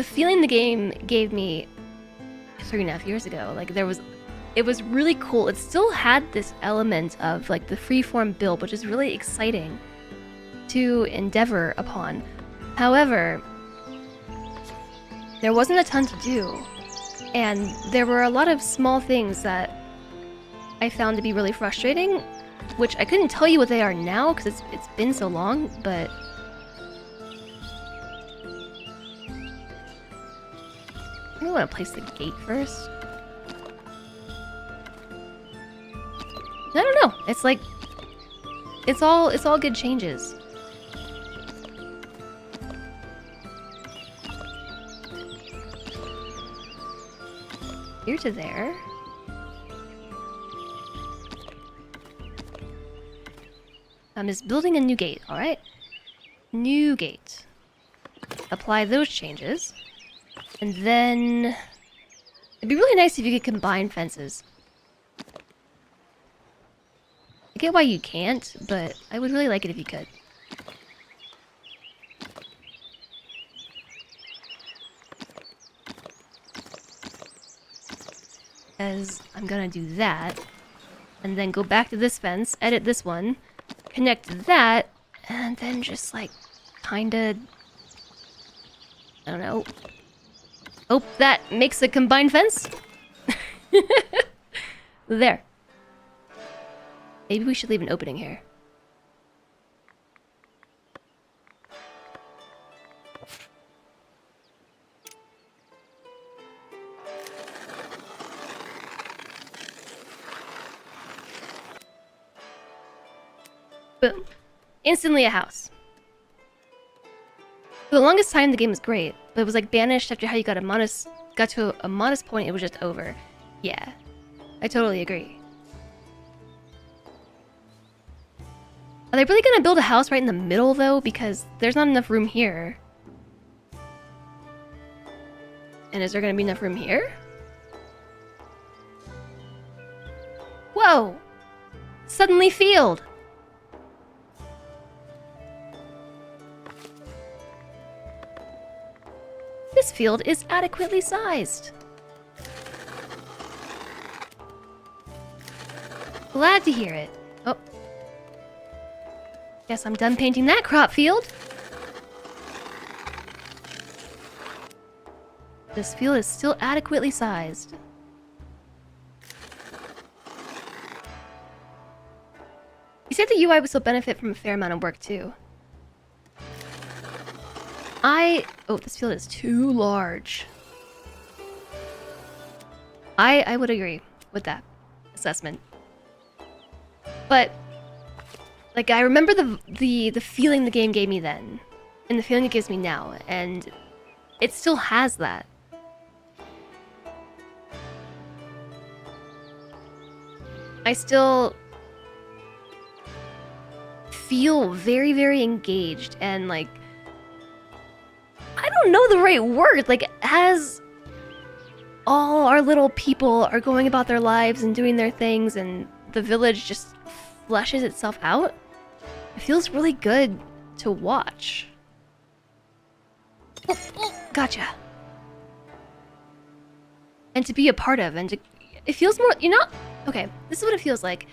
feeling the game gave me 3.5 years ago. Like, it was really cool. It still had this element of, like, the freeform build, which is really exciting to endeavor upon. However, there wasn't a ton to do, and there were a lot of small things that I found to be really frustrating, which I couldn't tell you what they are now because it's been so long, but I really want to place the gate first. I don't know. It's like it's all good changes. Here to there. Is building a new gate, alright? New gate. Apply those changes. And then... It'd be really nice if you could combine fences. I get why you can't, but I would really like it if you could. As I'm gonna do that. And then go back to this fence, edit this one. Connect that, and then just like kinda, I don't know. Hope that makes a combined fence. There. Maybe we should leave an opening here. Boom. Instantly a house. For the longest time, the game was great, but it was like banished after how you got to a modest point, it was just over. Yeah, I totally agree. Are they really gonna build a house right in the middle, though? Because there's not enough room here. And is there gonna be enough room here? Whoa! Suddenly field! This field is adequately sized. Glad to hear it. Oh. Guess I'm done painting that crop field. This field is still adequately sized. You said the UI would still benefit from a fair amount of work too. Oh, this field is too large. I would agree with that assessment. But like, I remember the feeling the game gave me then, and the feeling it gives me now, and it still has that. I still feel very, very engaged and like don't know the right word. Like, as all our little people are going about their lives and doing their things, and the village just fleshes itself out, it feels really good to watch. Oh, gotcha. And to be a part of, and it feels more, you're not, okay, this is what it feels like.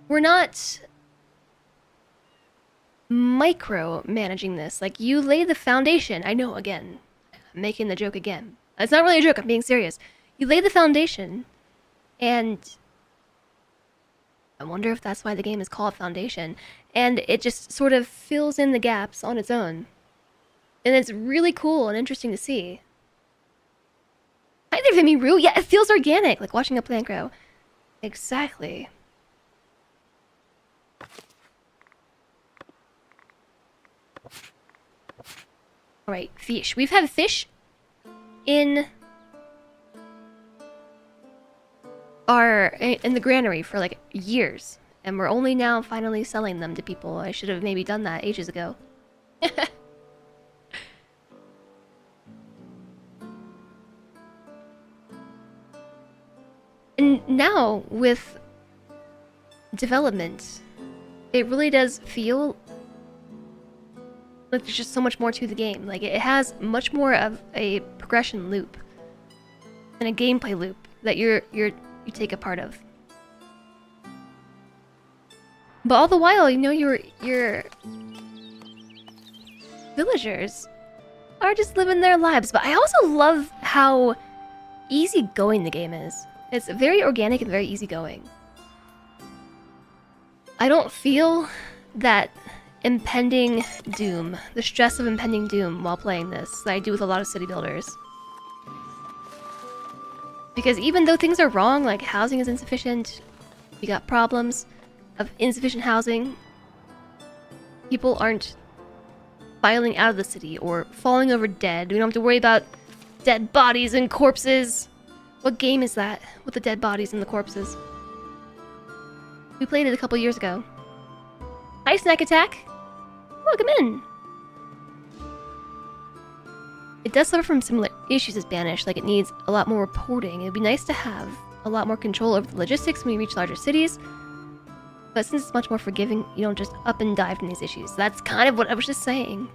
We're not micro-managing this. Like, you lay the foundation. I know, again, I'm making the joke again. It's not really a joke, I'm being serious. You lay the foundation, and I wonder if that's why the game is called Foundation, and it just sort of fills in the gaps on its own. And it's really cool and interesting to see. Hi there, Vimiru. Yeah, it feels organic, like watching a plant grow. Exactly. Alright, fish. We've had fish in the granary for like years, and we're only now finally selling them to people. I should have maybe done that ages ago. And now with development, it really does feel like there's just so much more to the game. Like, it has much more of a progression loop and a gameplay loop that you take a part of. But all the while, you know, your villagers are just living their lives. But I also love how easygoing the game is. It's very organic and very easygoing. I don't feel that impending doom, the stress of impending doom while playing this, that I do with a lot of city builders. Because even though things are wrong, like housing is insufficient, we got problems of insufficient housing, people aren't filing out of the city or falling over dead. We don't have to worry about dead bodies and corpses. What game is that with the dead bodies and the corpses? We played it a couple years ago. Hi, Snack Attack! Welcome in! It does suffer from similar issues as Banished, like it needs a lot more reporting. It'd be nice to have a lot more control over the logistics when we reach larger cities. But since it's much more forgiving, you don't just up and dive from these issues. That's kind of what I was just saying.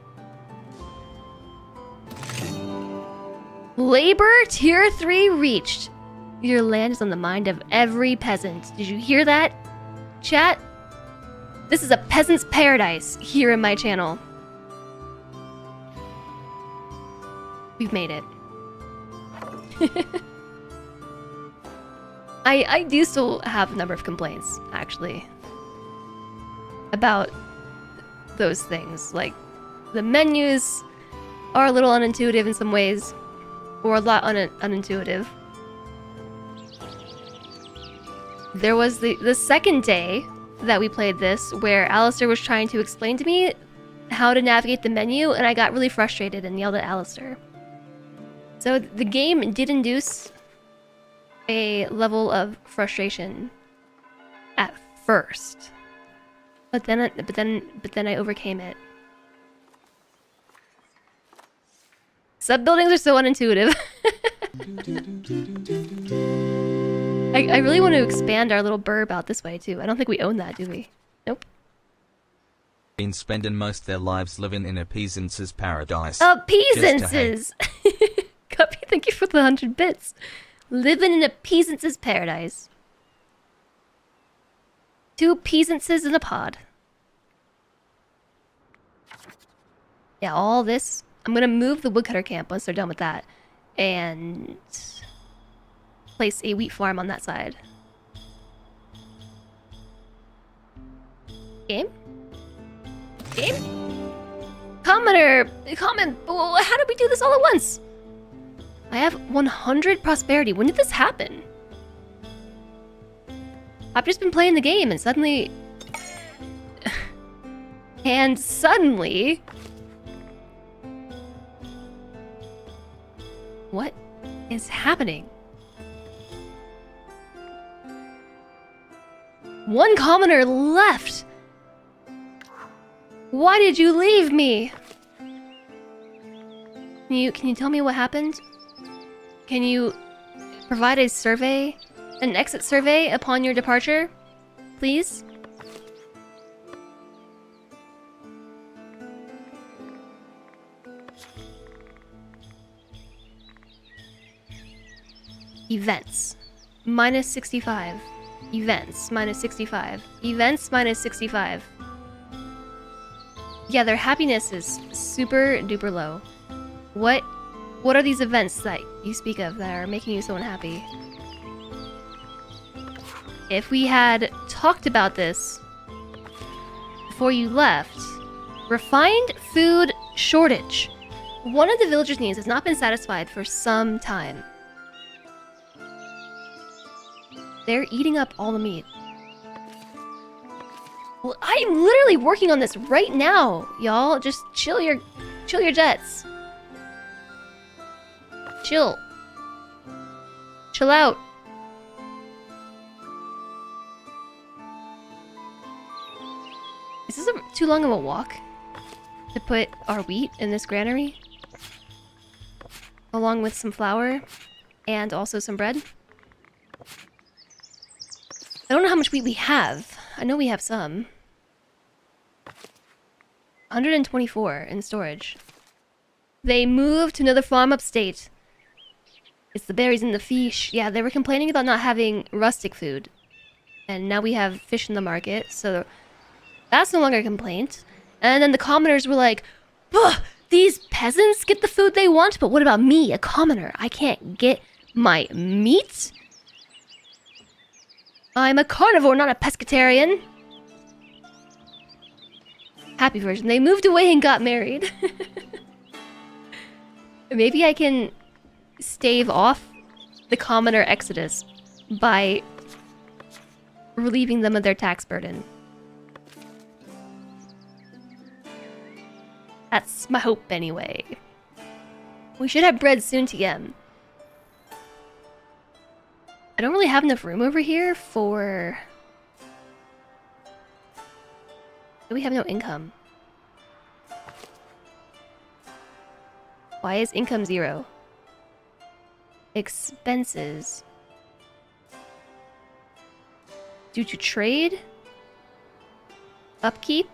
Labor Tier 3 reached. Your land is on the mind of every peasant. Did you hear that, chat? This is a peasant's paradise here in my channel. We've made it. I do still have a number of complaints, actually, about those things. Like, the menus are a little unintuitive in some ways, or a lot unintuitive. There was the second day that we played this where Alistair was trying to explain to me how to navigate the menu, and I got really frustrated and yelled at Alistair. So the game did induce a level of frustration at first, but then I overcame it. Sub buildings are so unintuitive. I really want to expand our little burb out this way too. I don't think we own that, do we? Nope. Been spending most their lives living in a peasant's paradise. Peasant's! Guppy, thank you for the 100 bits. Living in a peasant's paradise. 2 peasant's in a pod. Yeah, all this. I'm gonna move the woodcutter camp once they're done with that. And place a wheat farm on that side. Game? Game? Commenter! Comment! How did we do this all at once? I have 100 prosperity. When did this happen? I've just been playing the game and suddenly... and suddenly... What is happening? 1 commoner left! Why did you leave me? Can you tell me what happened? Can you provide a survey, an exit survey upon your departure, please? Events. Minus 65. Events. Minus 65. Events. Minus 65. Yeah, their happiness is super duper low. What are these events that you speak of that are making you so unhappy? If we had talked about this before you left, refined food shortage. One of the villagers' needs has not been satisfied for some time. They're eating up all the meat. Well, I'm literally working on this right now, y'all. Just chill your jets. Chill. Chill out. Is this too long of a walk to put our wheat in this granary? Along with some flour and also some bread? I don't know how much wheat we have. I know we have some. 124 in storage. They moved to another farm upstate. It's the berries and the fish. Yeah, they were complaining about not having rustic food. And now we have fish in the market, so that's no longer a complaint. And then the commoners were like, "Ugh, these peasants get the food they want, but what about me, a commoner? I can't get my meat? I'm a carnivore, not a pescatarian." Happy version. They moved away and got married. Maybe I can stave off the commoner exodus by relieving them of their tax burden. That's my hope anyway. We should have bread soon, TM. I don't really have enough room over here for... We have no income. Why is income 0? Expenses. Due to trade? Upkeep?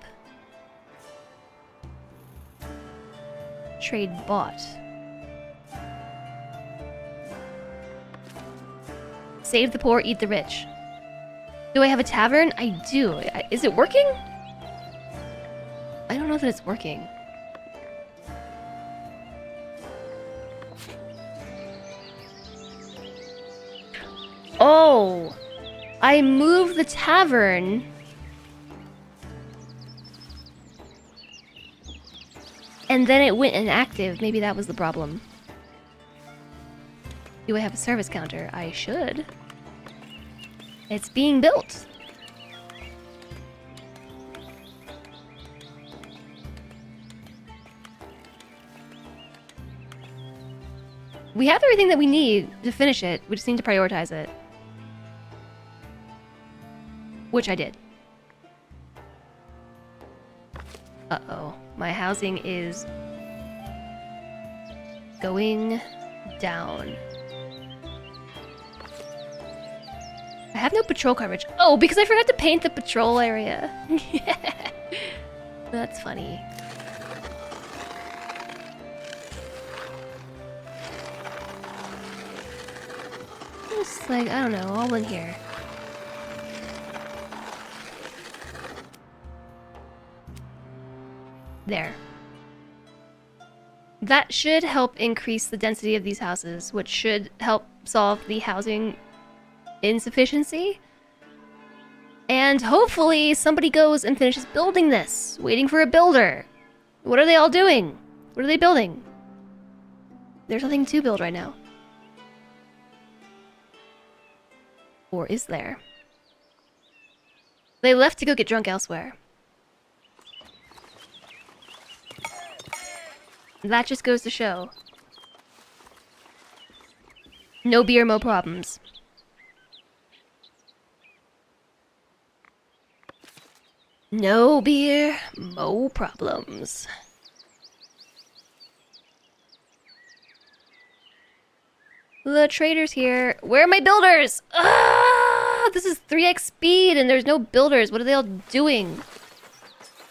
Trade bought. Save the poor, eat the rich. Do I have a tavern? I do. Is it working? I don't know that it's working. Oh! I moved the tavern. And then it went inactive. Maybe that was the problem. Do I have a service counter? I should. It's being built. We have everything that we need to finish it. We just need to prioritize it. Which I did. Uh-oh. My housing is going down. I have no patrol coverage. Oh, because I forgot to paint the patrol area. That's funny. Just like, I don't know, all in here. There. That should help increase the density of these houses, which should help solve the housing insufficiency. And hopefully somebody goes and finishes building this. Waiting for a builder. What are they all doing? What are they building? There's nothing to build right now. Or is there? They left to go get drunk elsewhere. That just goes to show. No beer, no problems. No beer, no problems. The trader's here. Where are my builders? Ah, this is 3x speed and there's no builders. What are they all doing?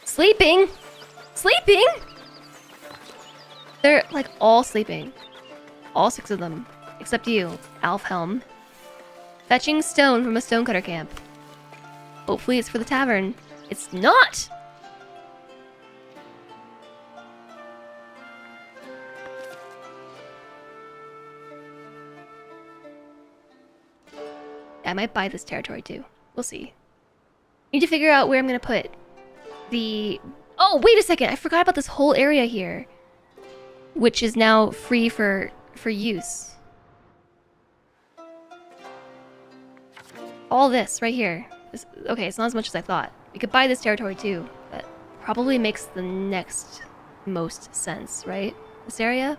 Sleeping? Sleeping? They're like all sleeping. All 6 of them. Except you, Alf Helm. Fetching stone from a stonecutter camp. Hopefully it's for the tavern. It's not! I might buy this territory too. We'll see. Need to figure out where I'm gonna put the... Oh, wait a second! I forgot about this whole area here. Which is now free for use. All this right here. Okay, it's not as much as I thought. We could buy this territory too, but probably makes the next most sense, right? This area?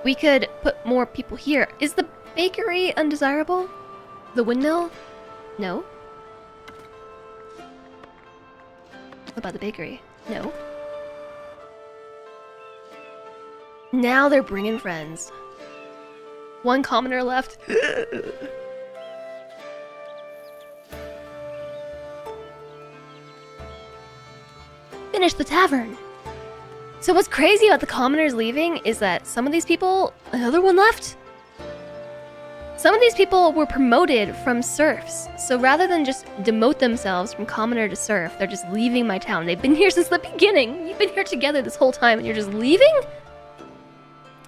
We could put more people here. Is the bakery undesirable? The windmill? No. What about the bakery? No. Now they're bringing friends. 1 commoner left. Finish the tavern. So what's crazy about the commoners leaving is that some of these people... Another one left? Some of these people were promoted from serfs. So rather than just demote themselves from commoner to serf, they're just leaving my town. They've been here since the beginning. You've been here together this whole time and you're just leaving?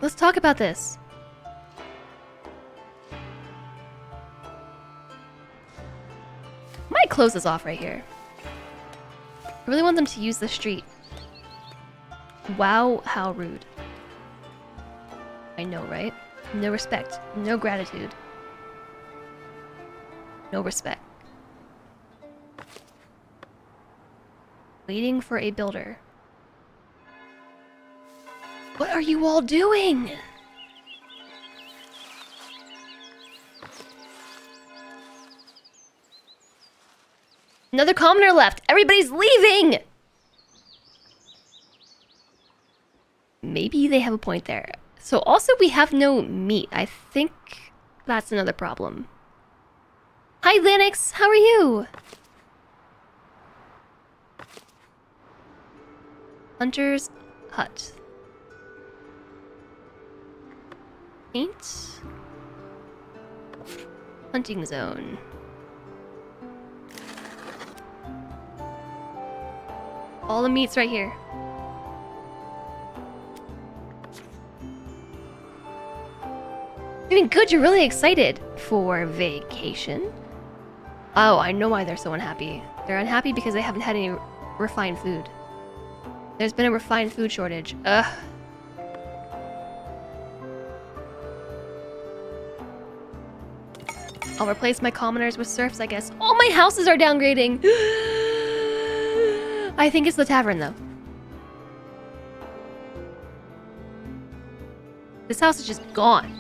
Let's talk about this. Might close this off right here. I really want them to use the street. Wow, how rude. I know, right? No respect, no gratitude. No respect. Waiting for a builder. What are you all doing? Another commoner left. Everybody's leaving! Maybe they have a point there. So also we have no meat. I think that's another problem. Hi, Linux. How are you? Hunter's hut. Paint. Hunting zone. All the meat's right here. Doing good, you're really excited for vacation. Oh, I know why they're so unhappy. They're unhappy because they haven't had any refined food. There's been a refined food shortage. Ugh. I'll replace my commoners with serfs, I guess. All my houses are downgrading! I think it's the tavern, though. This house is just gone.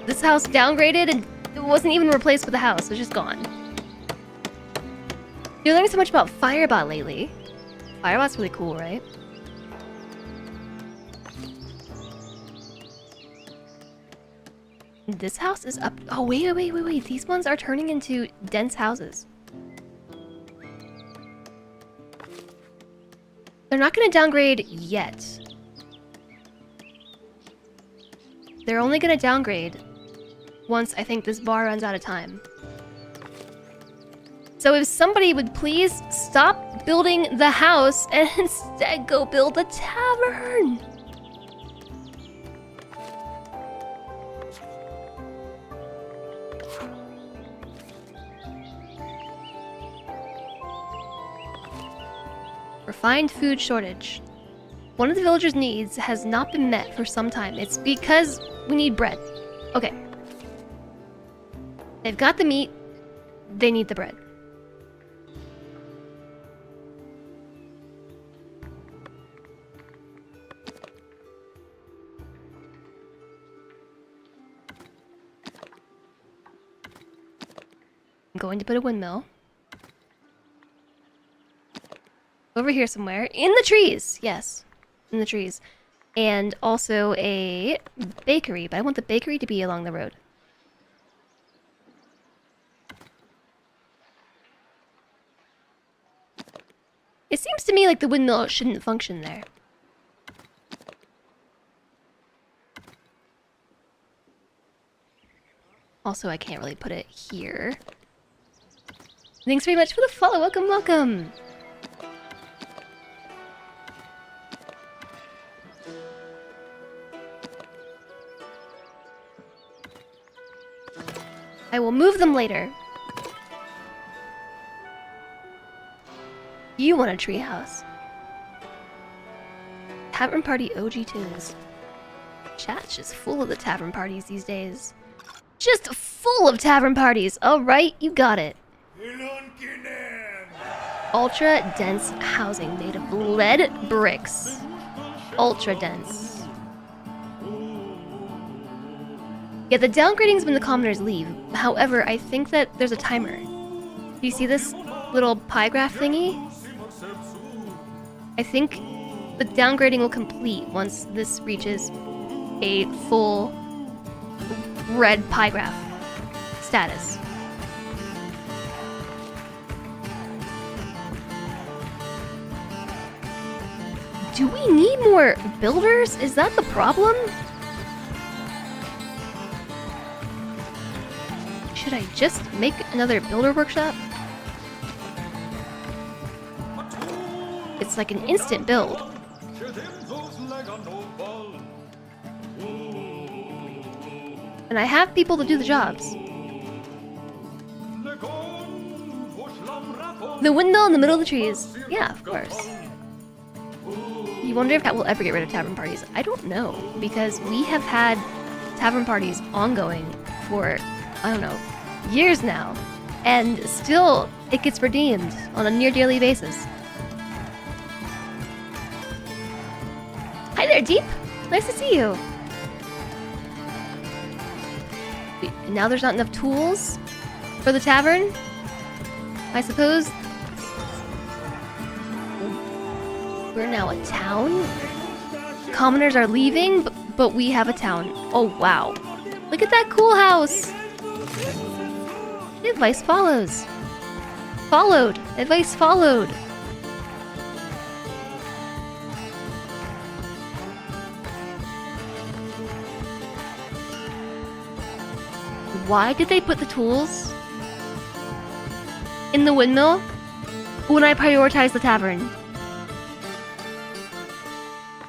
This house downgraded and it wasn't even replaced with a house. It's just gone. You're learning so much about Firebot lately. Firebot's really cool, right? This house is up... Oh, wait. These ones are turning into dense houses. They're not going to downgrade yet. They're only going to downgrade once I think this bar runs out of time. So if somebody would please stop building the house and instead go build the tavern. Refined food shortage. One of the villagers' needs has not been met for some time. It's because we need bread. Okay. They've got the meat. They need the bread. I'm going to put a windmill. Over here somewhere. In the trees! Yes. In the trees. and also a bakery, but I want the bakery to be along the road. It seems to me like the windmill shouldn't function there. Also, I can't really put it here. Thanks very much for the follow. Welcome, welcome. I will move them later. You want a treehouse. Tavern party OG tunes. Chat's just full of the tavern parties these days. Just full of tavern parties. Alright, you got it. Ultra dense housing made of lead bricks. Ultra dense. Yeah, the downgrading's when the commoners leave. However, I think that there's a timer. Do you see this little pie graph thingy? I think the downgrading will complete once this reaches a full red pie graph status. Do we need more builders? Is that the problem? Should I just make another builder workshop? It's like an instant build. And I have people to do the jobs. The windmill in the middle of the trees. Yeah, of course. You wonder if that will ever get rid of tavern parties. I don't know, because we have had tavern parties ongoing for, I don't know, years now. And still, it gets redeemed on a near daily basis. Hi there, Deep. Nice to see you. Wait, now there's not enough tools for the tavern? I suppose we're now a town? Commoners are leaving, but we have a town. Oh, wow. Look at that cool house. Advice follows. Followed. Advice followed. Why did they put the tools in the windmill when I prioritized the tavern?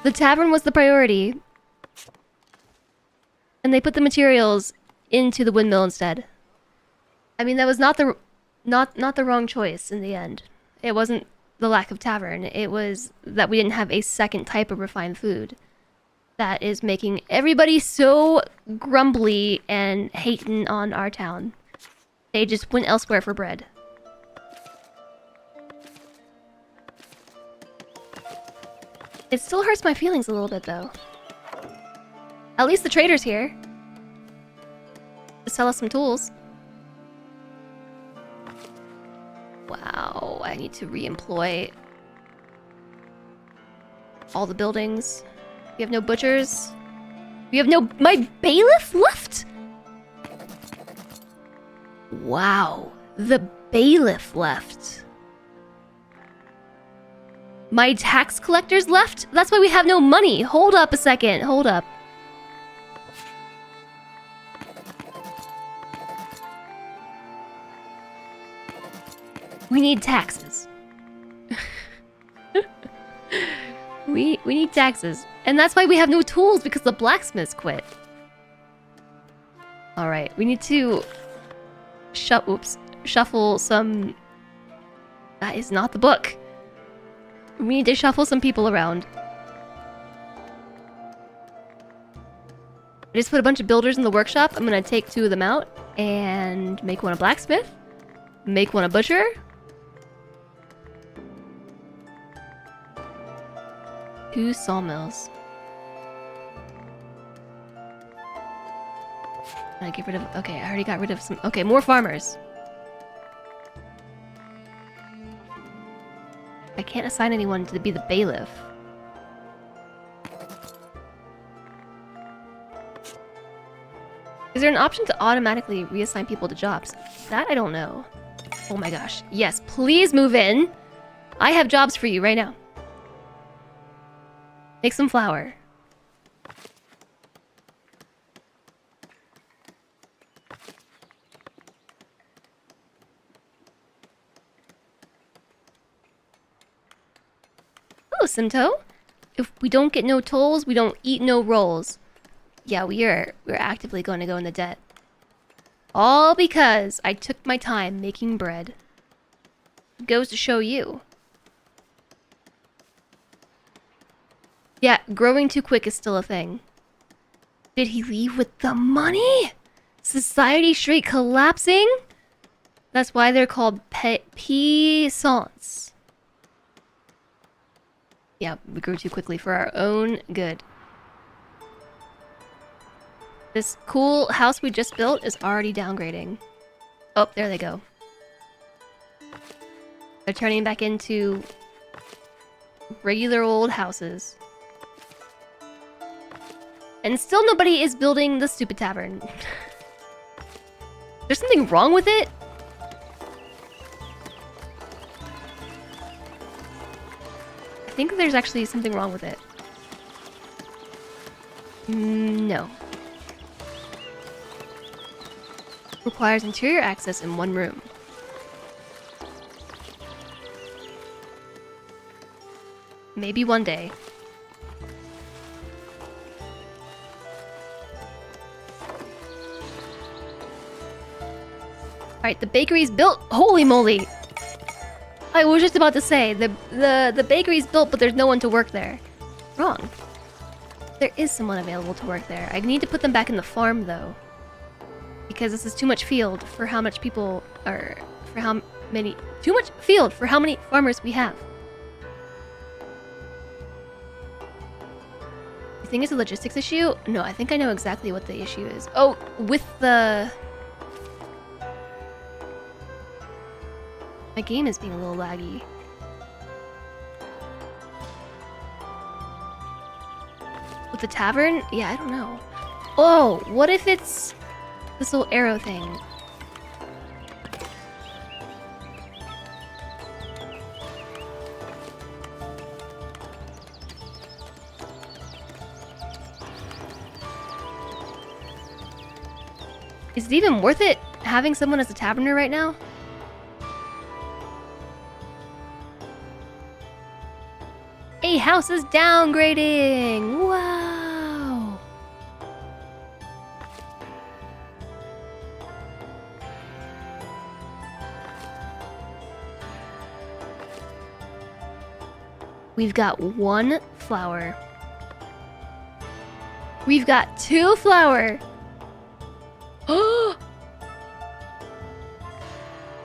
The tavern was the priority, and they put the materials into the windmill instead. I mean, that was not the wrong choice in the end. It wasn't the lack of tavern. It was that we didn't have a second type of refined food that is making everybody so grumbly and hating on our town. They just went elsewhere for bread. It still hurts my feelings a little bit, though. At least the trader's here to sell us some tools. Wow, I need to re-employ all the buildings. We have no butchers. We have no... My bailiff left? Wow, the bailiff left. My tax collectors left? That's why we have no money. Hold up a second. Hold up. We need taxes. we need taxes. And that's why we have no tools, because the blacksmiths quit. Alright, we need to shuffle some... That is not the book. We need to shuffle some people around. I just put a bunch of builders in the workshop. I'm gonna take 2 of them out and make one a blacksmith. Make one a butcher. Two sawmills. I get rid of... Okay, I already got rid of some... Okay, more farmers. I can't assign anyone to be the bailiff. Is there an option to automatically reassign people to jobs? That I don't know. Oh my gosh. Yes, please move in. I have jobs for you right now. Make some flour. Oh, Simto. If we don't get no tolls, we don't eat no rolls. Yeah, we're actively going to go into debt. All because I took my time making bread. Goes to show you. Yeah, growing too quick is still a thing. Did he leave with the money? Society straight collapsing? That's why they're called peasants. Yeah, we grew too quickly for our own good. This cool house we just built is already downgrading. Oh, there they go. They're turning back into regular old houses. And still nobody is building the stupid tavern. There's something wrong with it? I think there's actually something wrong with it. No. Requires interior access in one room. Maybe one day. Alright, the bakery's built. Holy moly! I was just about to say, the bakery's built, but there's no one to work there. Wrong. There is someone available to work there. I need to put them back in the farm, though. Because this is too much field for how much people are... For how many... Too much field for how many farmers we have. You think it's a logistics issue? No, I think I know exactly what the issue is. Oh, with the... My game is being a little laggy. With the tavern? Yeah, I don't know. Oh, what if it's this little arrow thing? Is it even worth it having someone as a taverner right now? A house is downgrading! Wow! We've got 1 flour. We've got 2 flour!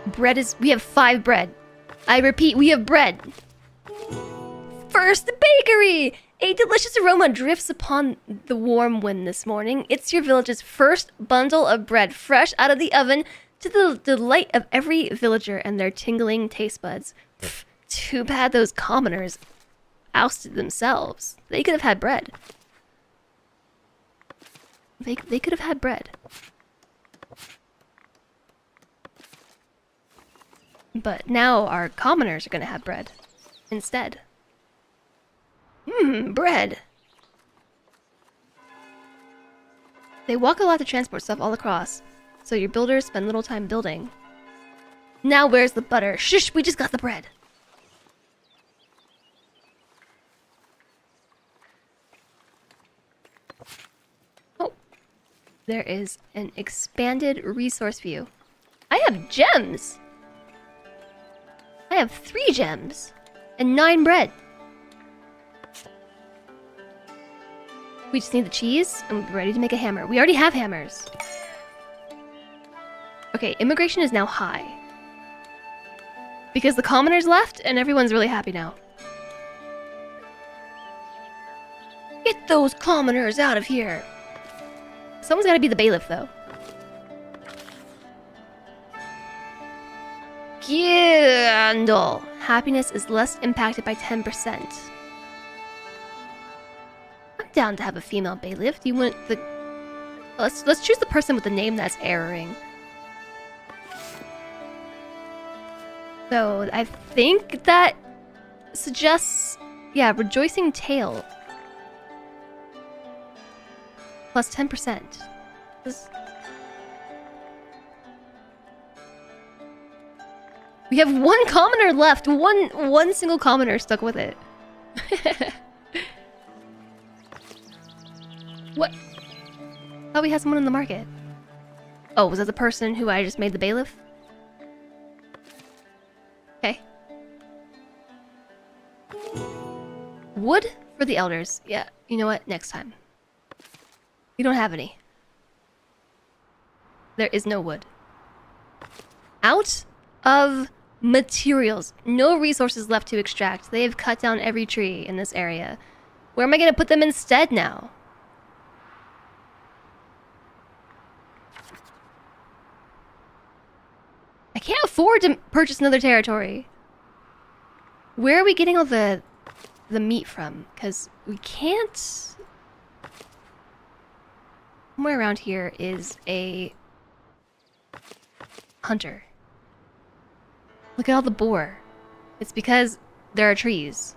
Bread is... We have 5 bread. I repeat, we have bread. First bakery! A delicious aroma drifts upon the warm wind this morning. It's your village's first bundle of bread, fresh out of the oven, to the delight of every villager and their tingling taste buds. Pfft, too bad those commoners ousted themselves. They could have had bread. They could have had bread. But now our commoners are gonna have bread instead. Bread. They walk a lot to transport stuff all across, so your builders spend little time building. Now where's the butter? Shush, we just got the bread. Oh, there is an expanded resource view. I have gems! I have 3 gems and 9 bread. We just need the cheese, and we're ready to make a hammer. We already have hammers. Okay, immigration is now high. Because the commoners left, and everyone's really happy now. Get those commoners out of here! Someone's gotta be the bailiff, though. Candle! Happiness is less impacted by 10%. Down to have a female bailiff. Do you want the Let's choose the person with the name that's erroring. So I think that suggests, yeah, rejoicing tale. Plus 10%. We have one commoner left. One single commoner stuck with it. What? Thought we had someone in the market. Oh, was that the person who I just made the bailiff? Okay. Wood for the elders. Yeah, you know what? Next time. We don't have any. There is no wood. Out of materials. No resources left to extract. They have cut down every tree in this area. Where am I going to put them instead now? I can't afford to purchase another territory. Where are we getting all the meat from? Because we can't... Somewhere around here is a hunter. Look at all the boar. It's because there are trees.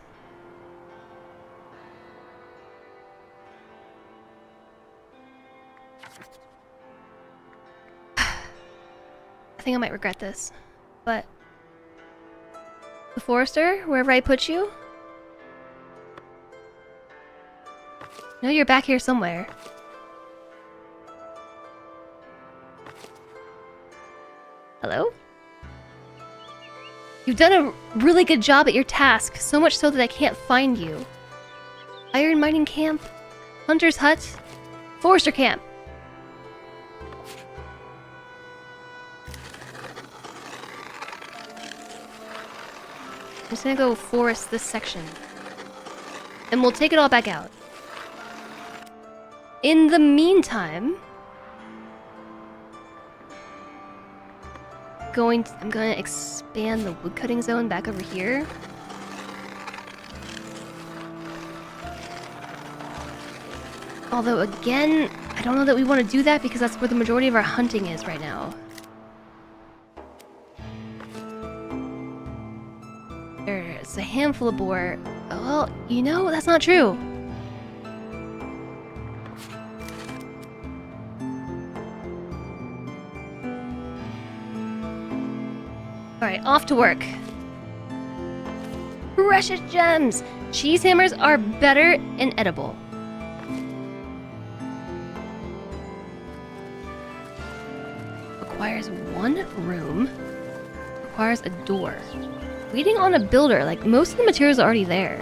I think I might regret this, but... The forester, wherever I put you? No, you're back here somewhere. Hello? You've done a really good job at your task, so much so that I can't find you. Iron mining camp, hunter's hut, forester camp. I'm just gonna go forest this section. And we'll take it all back out. In the meantime... I'm gonna expand the woodcutting zone back over here. Although again, I don't know that we want to do that because that's where the majority of our hunting is right now. There's a handful of boar. Well, you know, that's not true. Alright, off to work. Precious gems! Cheese hammers are better and edible. Requires one room. Requires a door. Waiting on a builder, like most of the materials are already there.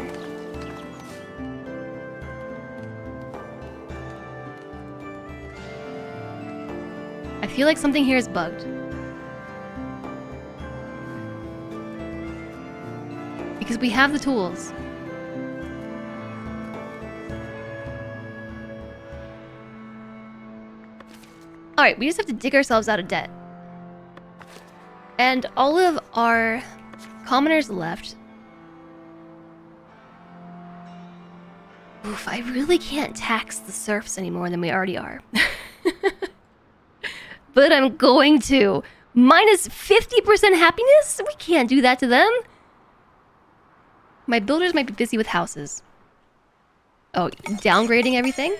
I feel like something here is bugged. Because we have the tools. Alright, we just have to dig ourselves out of debt. And all of our commoners left. Oof, I really can't tax the serfs any more than we already are. But I'm going to. Minus 50% happiness? We can't do that to them. My builders might be busy with houses. Oh, downgrading everything?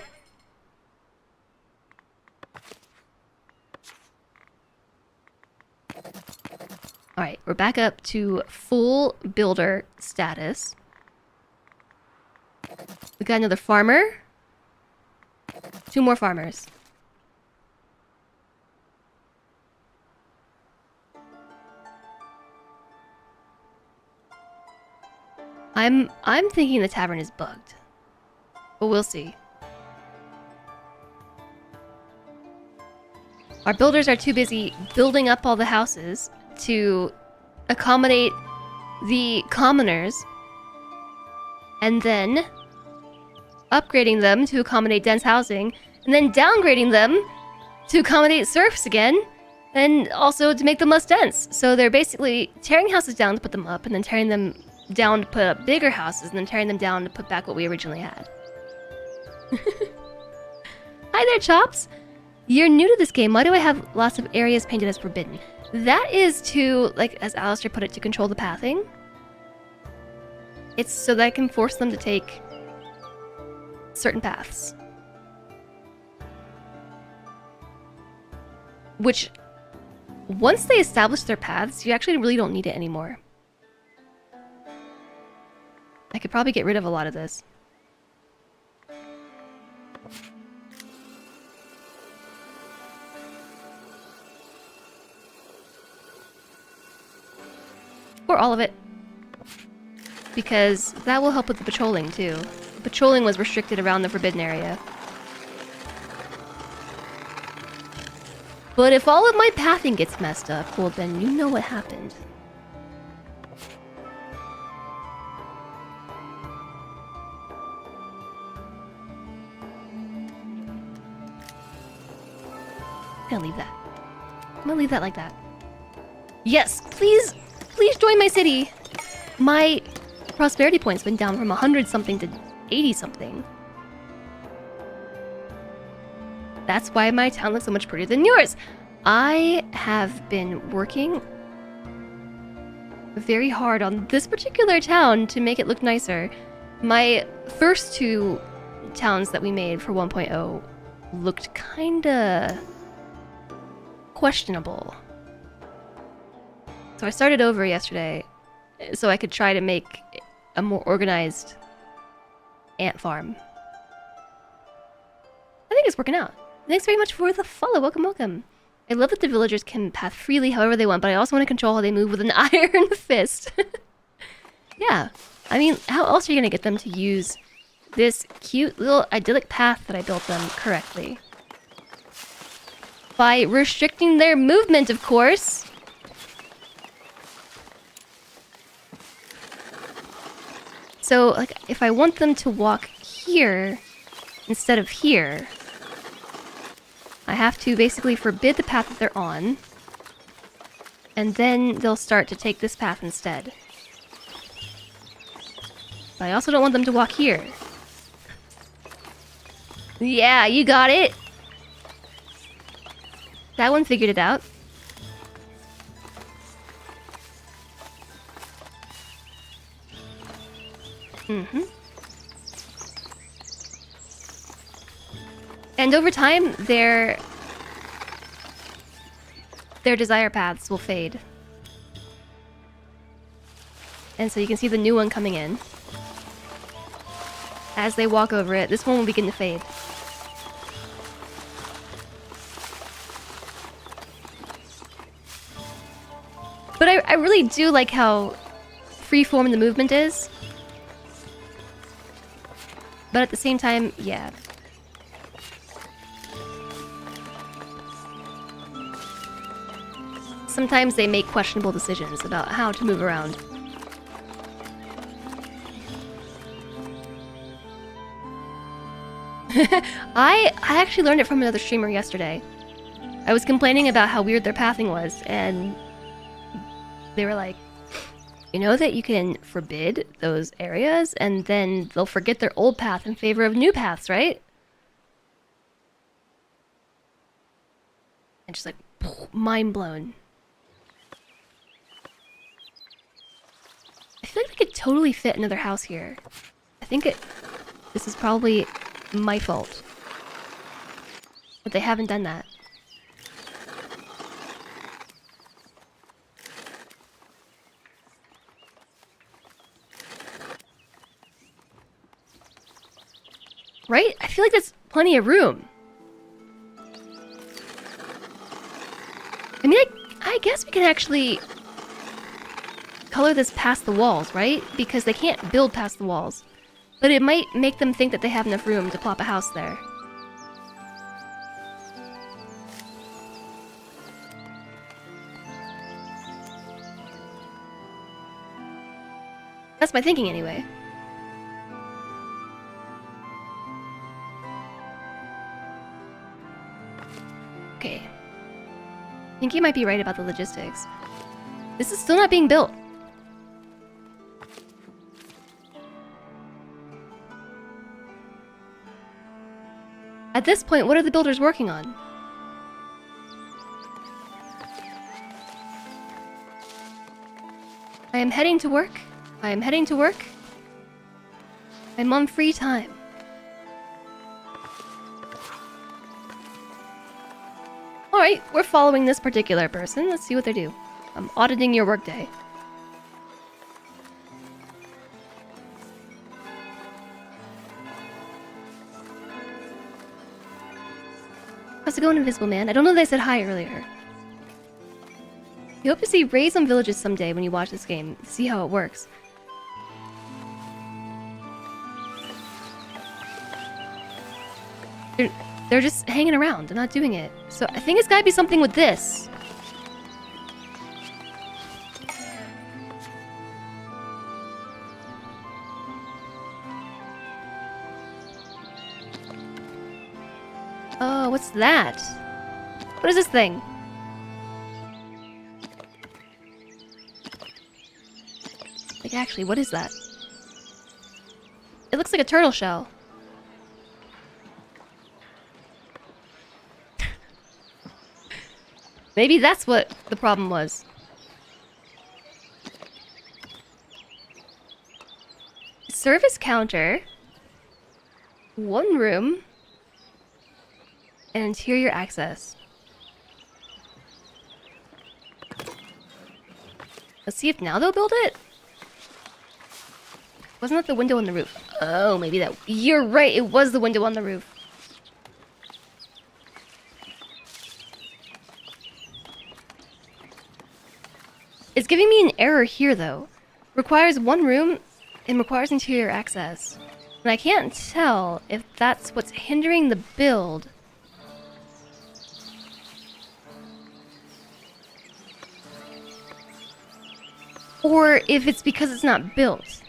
Alright, we're back up to full builder status. We got another farmer. 2 more farmers. I'm thinking the tavern is bugged. But we'll see. Our builders are too busy building up all the houses to accommodate the commoners, and then upgrading them to accommodate dense housing, and then downgrading them to accommodate serfs again, and also to make them less dense. So they're basically tearing houses down to put them up, and then tearing them down to put up bigger houses, and then tearing them down to put back what we originally had. Hi there, Chops! You're new to this game. Why do I have lots of areas painted as forbidden? That is to, like, as Alistair put it, to control the pathing. It's so that I can force them to take certain paths. Which, once they establish their paths, you actually really don't need it anymore. I could probably get rid of a lot of this. Or all of it. Because that will help with the patrolling too. Patrolling was restricted around the forbidden area. But if all of my pathing gets messed up, well then you know what happened. I'm gonna leave that. I'm gonna leave that like that. Yes, please, please join my city. My prosperity points went down from 100 something to 80 something. That's why my town looks so much prettier than yours. I have been working very hard on this particular town to make it look nicer. My first two towns that we made for 1.0 looked kinda questionable. So I started over yesterday so I could try to make a more organized ant farm. I think it's working out. Thanks very much for the follow. Welcome, welcome. I love that the villagers can path freely however they want, but I also want to control how they move with an iron fist. Yeah. I mean, how else are you going to get them to use this cute little idyllic path that I built them correctly? By restricting their movement, of course. So, like, if I want them to walk here instead of here, I have to basically forbid the path that they're on, and then they'll start to take this path instead. But I also don't want them to walk here. Yeah, you got it! That one figured it out. Mm-hmm. And over time, their desire paths will fade. And so you can see the new one coming in. As they walk over it, this one will begin to fade. But I really do like how freeform the movement is. But at the same time, yeah. Sometimes they make questionable decisions about how to move around. I actually learned it from another streamer yesterday. I was complaining about how weird their pathing was, and they were like, you know that you can forbid those areas, and then they'll forget their old path in favor of new paths, right? And just like, mind blown. I feel like they could totally fit another house here. I think this is probably my fault. But they haven't done that. Right? I feel like that's plenty of room. I mean, I guess we can actually color this past the walls, right? Because they can't build past the walls. But it might make them think that they have enough room to plop a house there. That's my thinking anyway. Okay. I think you might be right about the logistics. This is still not being built. At this point, what are the builders working on? I am heading to work. I am heading to work. I'm on free time. Alright, we're following this particular person. Let's see what they do. I'm auditing your workday. How's it going, Invisible Man? I don't know that I said hi earlier. You hope to see raids on villages someday when you watch this game. See how it works. They're just hanging around. They're not doing it. So I think it's gotta be something with this. Oh, what's that? What is this thing? Like, actually, what is that? It looks like a turtle shell. Maybe that's what the problem was. Service counter. One room. And interior access. Let's see if now they'll build it. Wasn't that the window on the roof? Oh, maybe that... You're right, it was the window on the roof. It's giving me an error here, though. Requires one room and requires interior access. And I can't tell if that's what's hindering the build. Or if it's because it's not built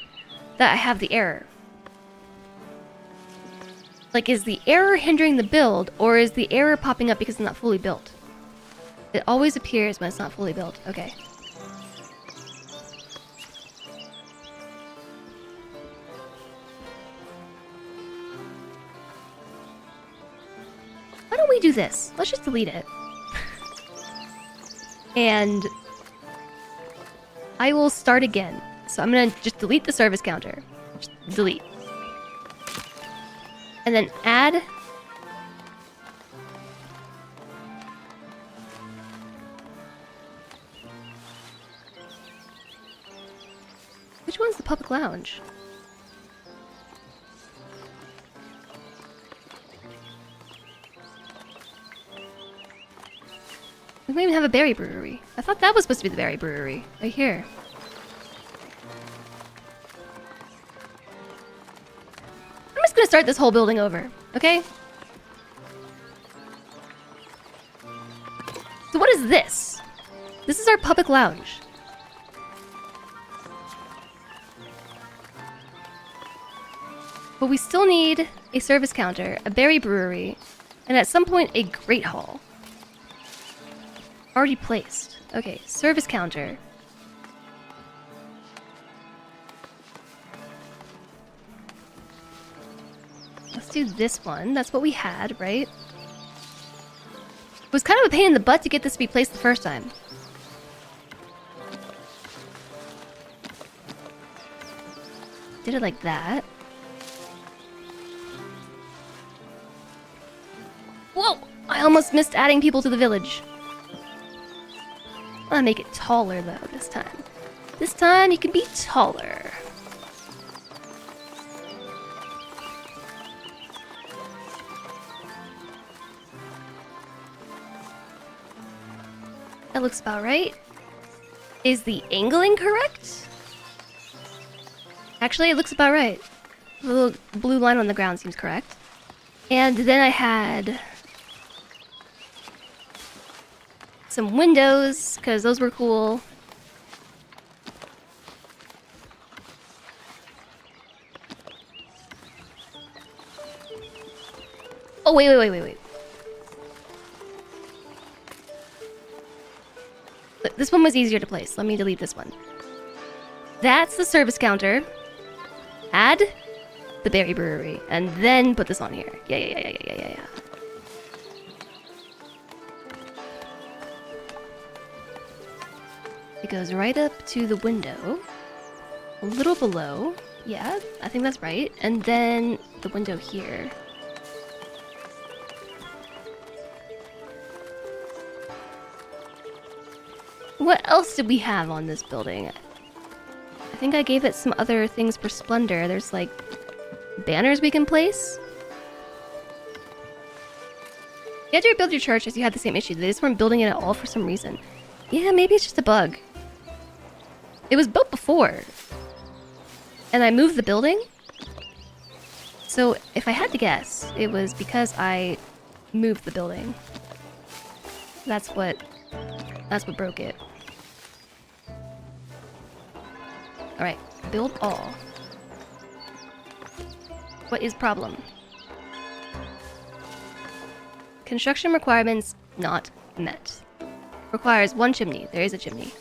that I have the error. Like, is the error hindering the build, or is the error popping up because it's not fully built? It always appears when it's not fully built. Okay. Why don't we do this? Let's just delete it. And I will start again. So I'm gonna just delete the service counter. Just delete. And then add. Which one's the public lounge? We might even have a berry brewery. I thought that was supposed to be the berry brewery. Right here. I'm just gonna start this whole building over, okay? So what is this? This is our public lounge. But we still need a service counter, a berry brewery, and at some point a great hall. Already placed. Okay, service counter. Let's do this one. That's what we had, right? It was kind of a pain in the butt to get this to be placed the first time. Did it like that. Whoa! I almost missed adding people to the village. I'll make it taller, though, this time. This time, you can be taller. That looks about right. Is the angling correct? Actually, it looks about right. The little blue line on the ground seems correct. And then I had some windows, because those were cool. Oh, wait. This one was easier to place. Let me delete this one. That's the service counter. Add the berry brewery. And then put this on here. Yeah. It goes right up to the window. A little below. Yeah, I think that's right. And then the window here. What else did we have on this building? I think I gave it some other things for splendor. There's like banners we can place. You had to rebuild your church as you had the same issue. They just weren't building it at all for some reason. Yeah, maybe it's just a bug. It was built before. And I moved the building. So if I had to guess, it was because I moved the building. That's what broke it. Alright, build all. What is problem? Construction requirements not met. Requires one chimney. There is a chimney.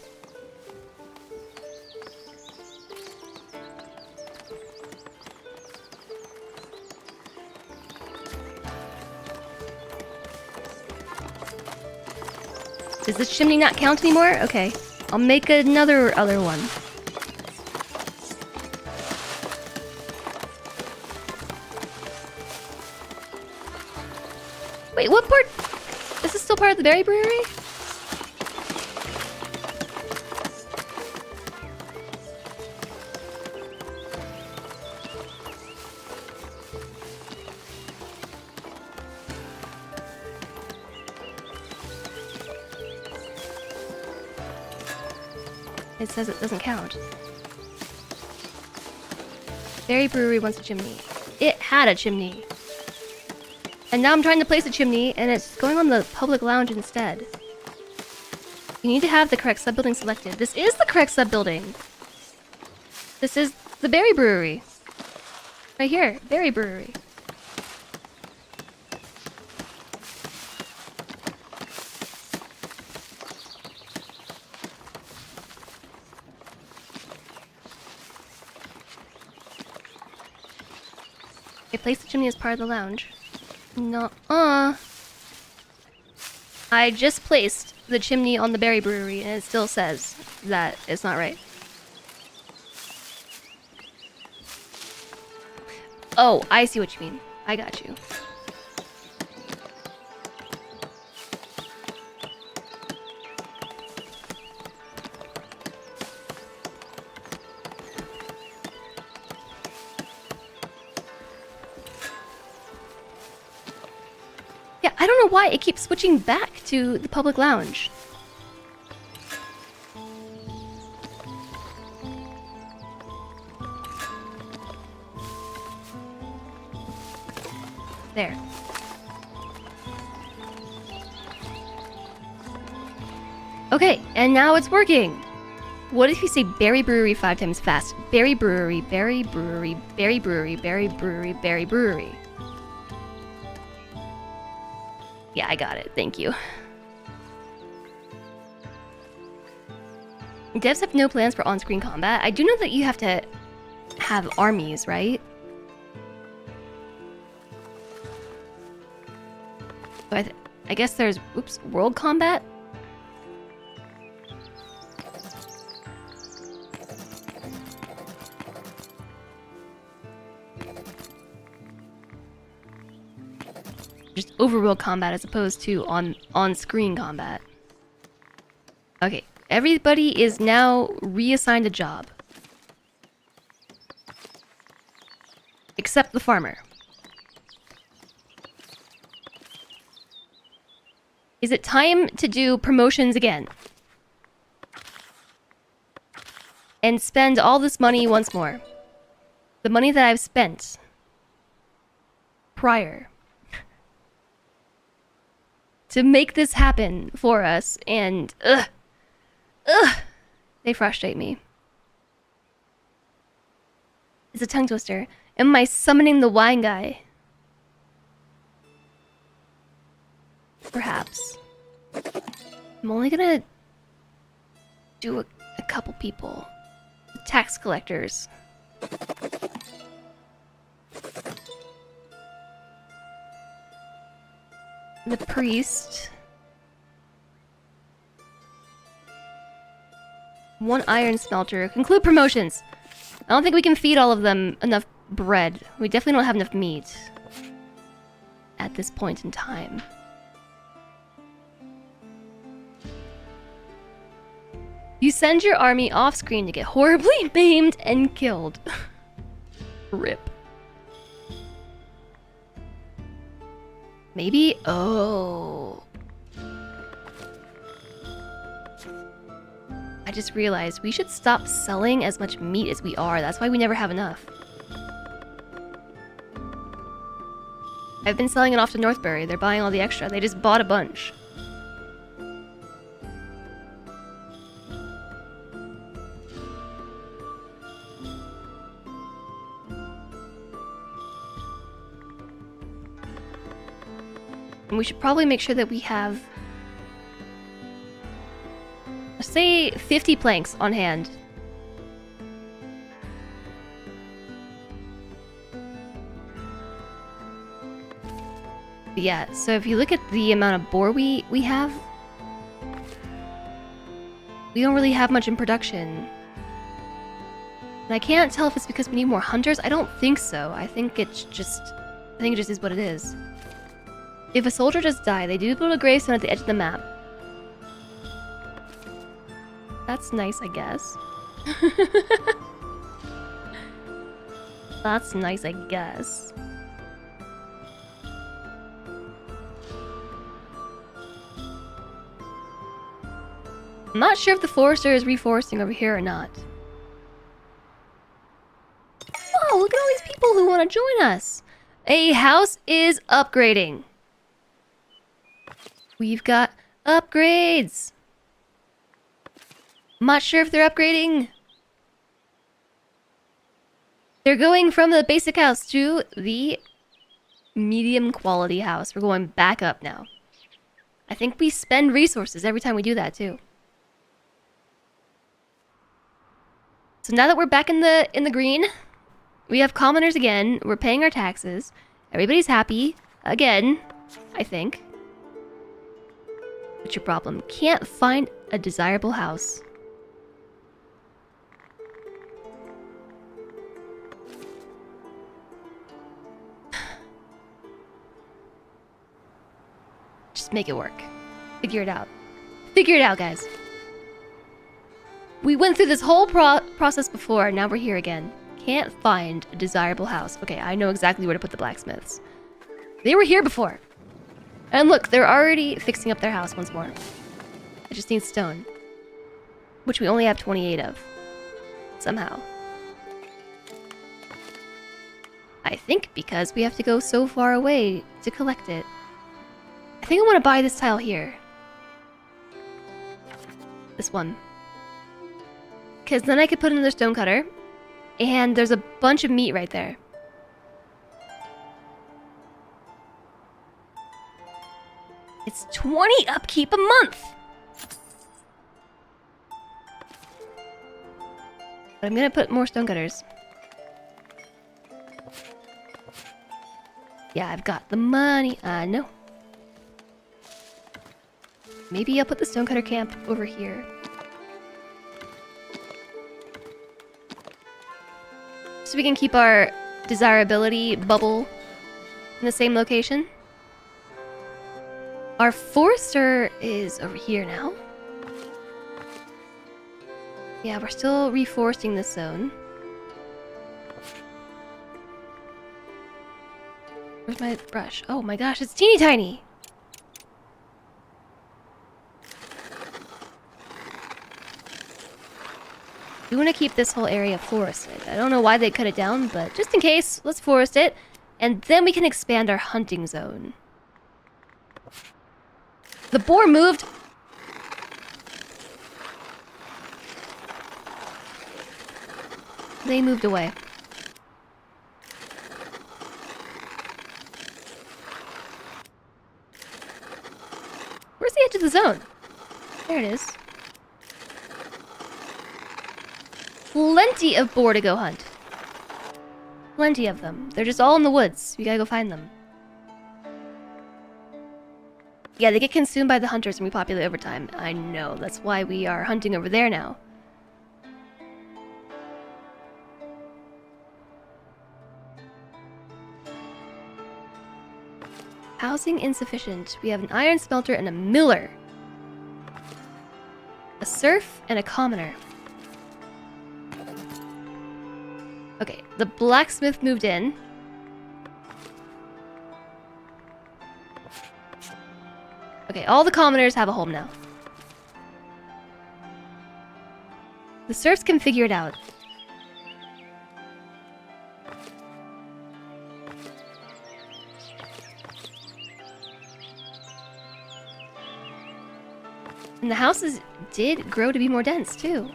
Does this chimney not count anymore? Okay. I'll make another other one. Wait, what part? Is this still part of the berry brewery? It says it doesn't count. Berry brewery wants a chimney. It had a chimney. And now I'm trying to place a chimney, and it's going on the public lounge instead. You need to have the correct sub-building selected. This is the correct sub-building! This is the berry brewery. Right here, berry brewery. I placed the chimney as part of the lounge. Nuh-uh. I just placed the chimney on the berry brewery and it still says that it's not right. Oh, I see what you mean. I got you. Yeah, I don't know why it keeps switching back to the public lounge. There. Okay, and now it's working. What if you say berry brewery 5 times fast? Berry brewery, berry brewery, berry brewery, berry brewery, berry brewery. Yeah, I got it. Thank you. Devs have no plans for on-screen combat. I do know that you have to have armies, right? So I guess there's, oops, world combat? Just overworld combat as opposed to on-screen combat. Okay, everybody is now reassigned a job. Except the farmer. Is it time to do promotions again? And spend all this money once more. The money that I've spent prior to make this happen for us, and they frustrate me. It's a tongue twister. Am I summoning the wine guy? Perhaps. I'm only gonna do a couple people. Tax collectors. The priest. 1 iron smelter. Conclude promotions. I don't think we can feed all of them enough bread. We definitely don't have enough meat at this point in time. You send your army off screen to get horribly maimed and killed. Rip. Maybe? Oh. I just realized we should stop selling as much meat as we are. That's why we never have enough. I've been selling it off to Northbury. They're buying all the extra. They just bought a bunch. And we should probably make sure that we have, let's say, 50 planks on hand. But yeah, so if you look at the amount of boar we have, we don't really have much in production. And I can't tell if it's because we need more hunters. I don't think so. I think it just is what it is. If a soldier does die, they do build a gravestone at the edge of the map. That's nice, I guess. That's nice, I guess. I'm not sure if the forester is reforesting over here or not. Whoa, look at all these people who want to join us. A house is upgrading. We've got upgrades. I'm not sure if they're upgrading. They're going from the basic house to the medium quality house. We're going back up now. I think we spend resources every time we do that too. So now that we're back in the green, we have commoners again. We're paying our taxes. Everybody's happy again, I think. What's your problem? Can't find a desirable house. Just make it work. Figure it out. Figure it out, guys. We went through this whole process before, now we're here again. Can't find a desirable house. Okay, I know exactly where to put the blacksmiths. They were here before. And look, they're already fixing up their house once more. It just needs stone. Which we only have 28 of. Somehow. I think because we have to go so far away to collect it. I think I want to buy this tile here. This one. Because then I could put another stone cutter. And there's a bunch of meat right there. It's 20 upkeep a month! But I'm gonna put more stone cutters. Yeah, I've got the money, I know. Maybe I'll put the stonecutter camp over here. So we can keep our desirability bubble in the same location. Our forester is over here now. Yeah, we're still reforesting this zone. Where's my brush? Oh my gosh, it's teeny tiny! We want to keep this whole area forested. I don't know why they cut it down, but just in case, let's forest it. And then we can expand our hunting zone. The boar moved! They moved away. Where's the edge of the zone? There it is. Plenty of boar to go hunt. Plenty of them. They're just all in the woods. We gotta go find them. Yeah, they get consumed by the hunters and repopulate over time. I know. That's why we are hunting over there now. Housing insufficient. We have an iron smelter and a miller. A serf and a commoner. Okay, the blacksmith moved in. Okay, all the commoners have a home now. The serfs can figure it out. And the houses did grow to be more dense, too.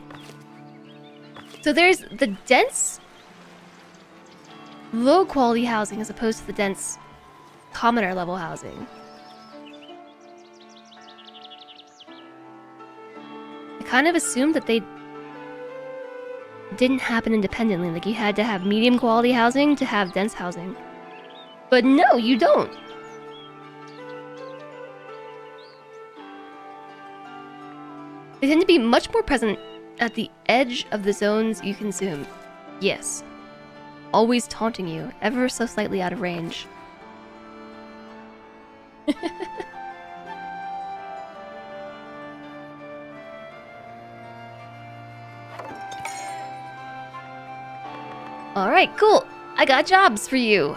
So there's the dense, low-quality housing as opposed to the dense, commoner-level housing. I kind of assumed that they didn't happen independently. Like, you had to have medium-quality housing to have dense housing. But no, you don't. They tend to be much more present at the edge of the zones you consume. Yes. Always taunting you, ever so slightly out of range. Alright, cool. I got jobs for you.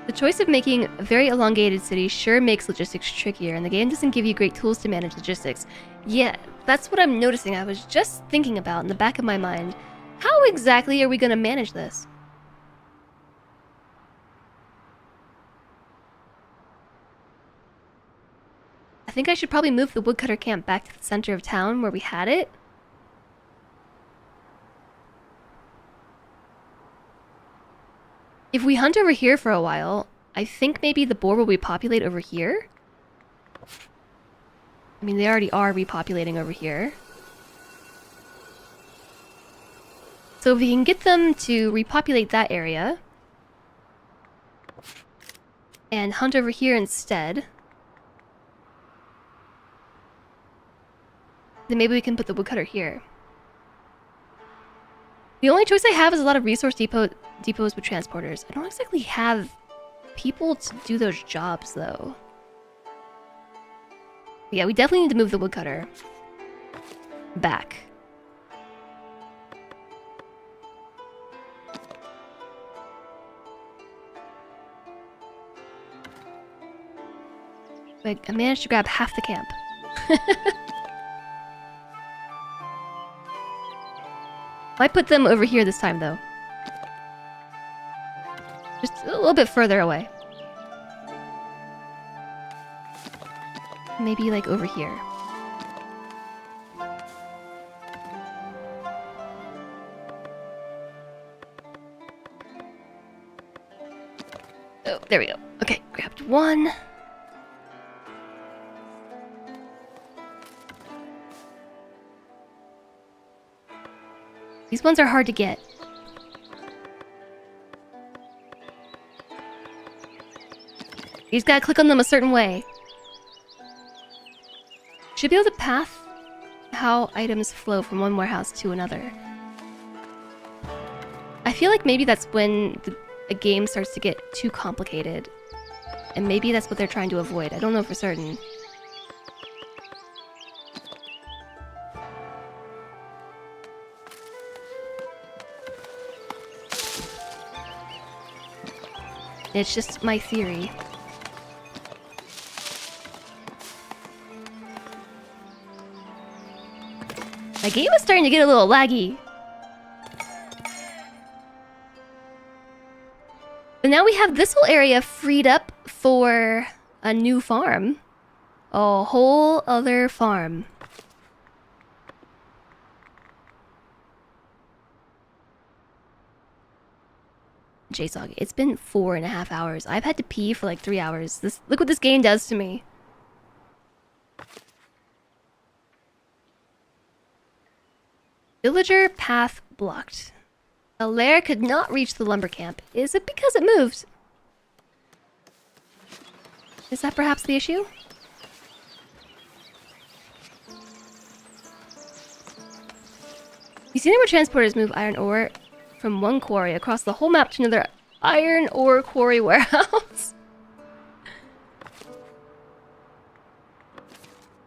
The choice of making a very elongated city sure makes logistics trickier, and the game doesn't give you great tools to manage logistics. Yeah, that's what I'm noticing. I was just thinking about in the back of my mind. How exactly are we going to manage this? I think I should probably move the woodcutter camp back to the center of town where we had it. If we hunt over here for a while, I think maybe the boar will repopulate over here. I mean, they already are repopulating over here. So if we can get them to repopulate that area and hunt over here instead, then maybe we can put the woodcutter here. The only choice I have is a lot of resource depots with transporters. I don't exactly have people to do those jobs, though. Yeah, we definitely need to move the woodcutter back. Like, I managed to grab half the camp. Might put them over here this time, though. Just a little bit further away. Maybe, like, over here. Oh, there we go. Okay, grabbed one. These ones are hard to get. You just gotta click on them a certain way. Should be able to path how items flow from one warehouse to another. I feel like maybe that's when a game starts to get too complicated. And maybe that's what they're trying to avoid. I don't know for certain. It's just my theory. My game is starting to get a little laggy. But now we have this whole area freed up for a new farm. A whole other farm. JSOG, it's been 4.5 hours. I've had to pee for like 3 hours. Look what this game does to me. Villager path blocked. A lair could not reach the lumber camp. Is it because it moved? Is that perhaps the issue? You see where transporters move iron ore from one quarry across the whole map to another iron ore quarry warehouse.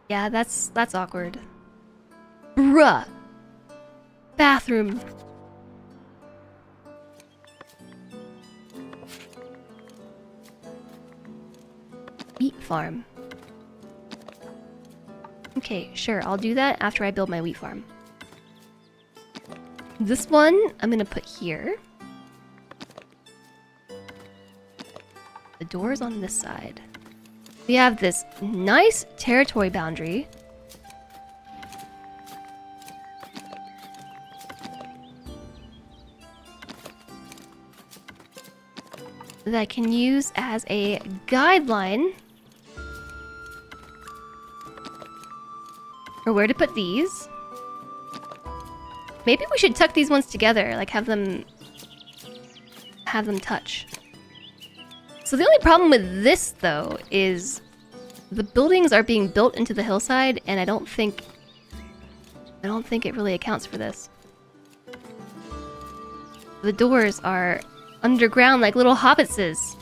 Yeah, that's awkward. Bruh. Bathroom. Wheat farm. Okay, sure, I'll do that after I build my wheat farm. This one, I'm gonna put here. The door's on this side. We have this nice territory boundary. That I can use as a guideline for where to put these. Maybe we should tuck these ones together, like have them touch. So the only problem with this though is the buildings are being built into the hillside, and I don't think it really accounts for this. The doors are underground like little hobbitses.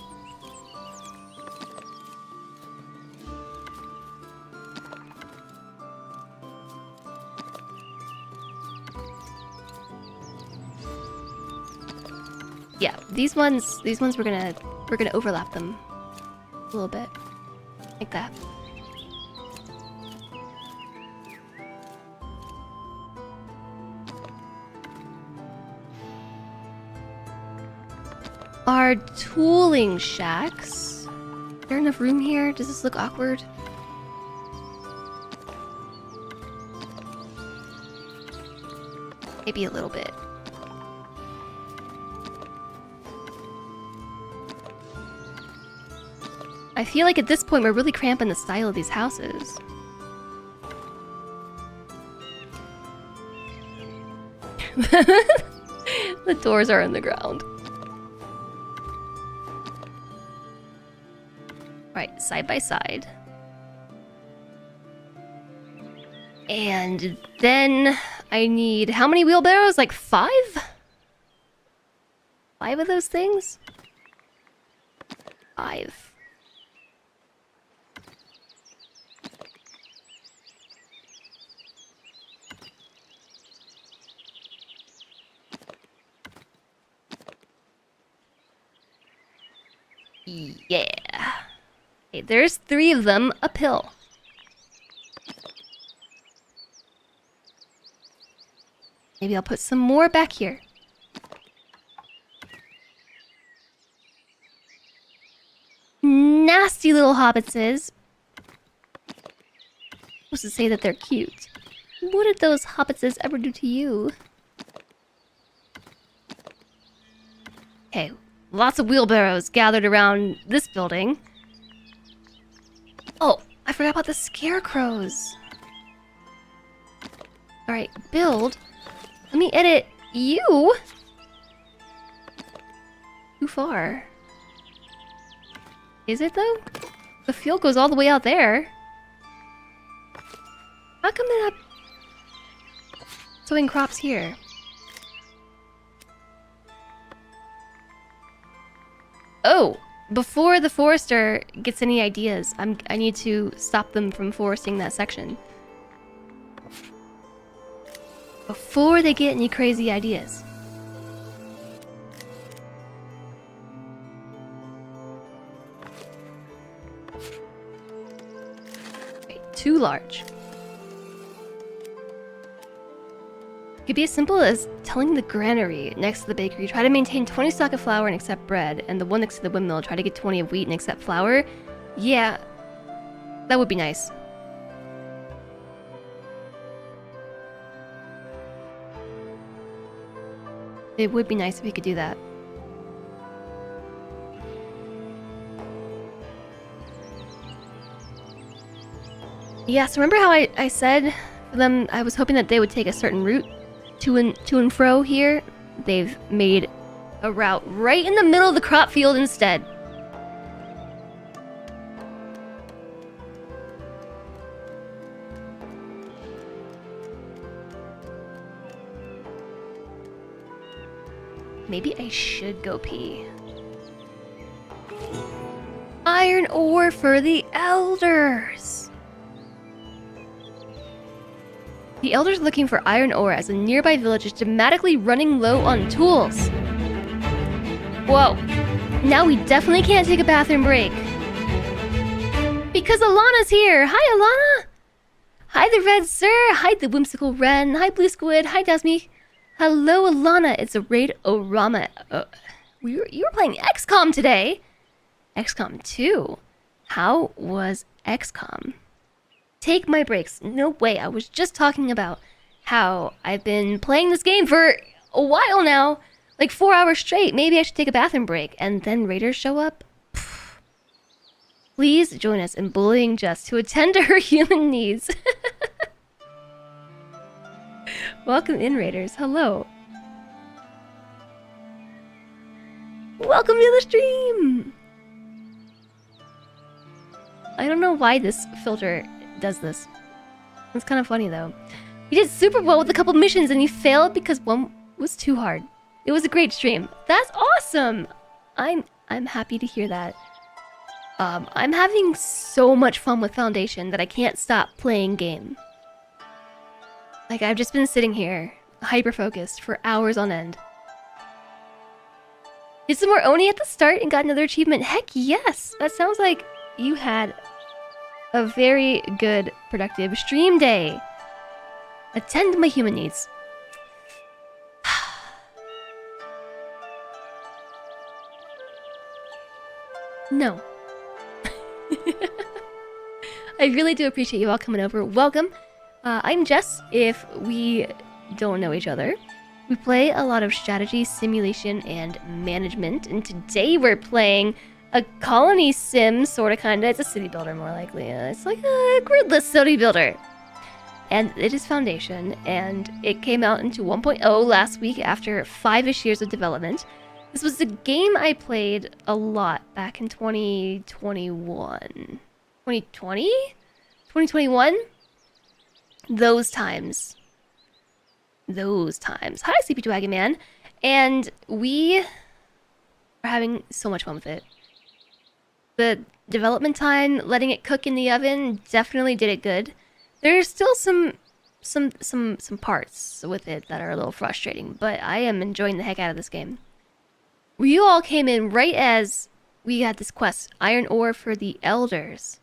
Yeah, these ones we're gonna overlap them a little bit. Like that. Our tooling shacks. Is there enough room here? Does this look awkward? Maybe a little bit. I feel like at this point we're really cramping the style of these houses. The doors are in the ground. Right, side by side. And then I need how many wheelbarrows? Like 5? 5 of those things? 5. Yeah. Okay, there's 3 of them uphill. Maybe I'll put some more back here. Nasty little hobbitses. Supposed to say that they're cute. What did those hobbitses ever do to you? Okay, lots of wheelbarrows gathered around this building. Oh, I forgot about the scarecrows. Alright, build. Let me edit you. Too far. Is it though? The field goes all the way out there. How come they're not sowing crops here? Oh, before the forester gets any ideas, I need to stop them from foresting that section. Before they get any crazy ideas. Okay, too large. It could be as simple as telling the granary next to the bakery, try to maintain 20 stock of flour and accept bread, and the one next to the windmill, try to get 20 of wheat and accept flour. Yeah, that would be nice. It would be nice if we could do that. Yeah, so remember how I said for them I was hoping that they would take a certain route to and fro here? They've made a route right in the middle of the crop field instead. Maybe I should go pee. Iron ore for the elders. The elders are looking for iron ore as a nearby village is dramatically running low on tools. Whoa. Now we definitely can't take a bathroom break. Because Alana's here. Hi, Alana. Hi, the Red Sir. Hi, the Whimsical Wren. Hi, Blue Squid. Hi, Dasmi. Hello, Alana. It's a raid Orama. You were playing XCOM today. XCOM 2. How was XCOM? Take my breaks. No way. I was just talking about how I've been playing this game for a while now. Like 4 hours straight. Maybe I should take a bathroom break. And then raiders show up? Pfft. Please join us in bullying Jess to attend to her human needs. Welcome in, raiders. Hello. Welcome to the stream! I don't know why this filter does this. It's kind of funny though. You did super well with a couple missions and you failed because one was too hard. It was a great stream. That's awesome! I'm happy to hear that. I'm having so much fun with Foundation that I can't stop playing game. Like, I've just been sitting here, hyper-focused, for hours on end. Did some more Oni at the start and got another achievement? Heck yes! That sounds like you had a very good, productive stream day. Attend to my human needs. No. I really do appreciate you all coming over. Welcome. I'm Jess, if we don't know each other. We play a lot of strategy, simulation, and management, and today we're playing a colony sim, sorta kinda. It's a city builder, more likely. It's like a gridless city builder. And it is Foundation, and it came out into 1.0 last week after 5-ish years of development. This was a game I played a lot back in 2021. 2020? 2021? Those times. Hi, Sleepy Dragon Man. And we are having so much fun with it. The development time, letting it cook in the oven, definitely did it good. There's still some parts with it that are a little frustrating, but I am enjoying the heck out of this game. You all came in right as we got this quest, Iron Ore for the Elders.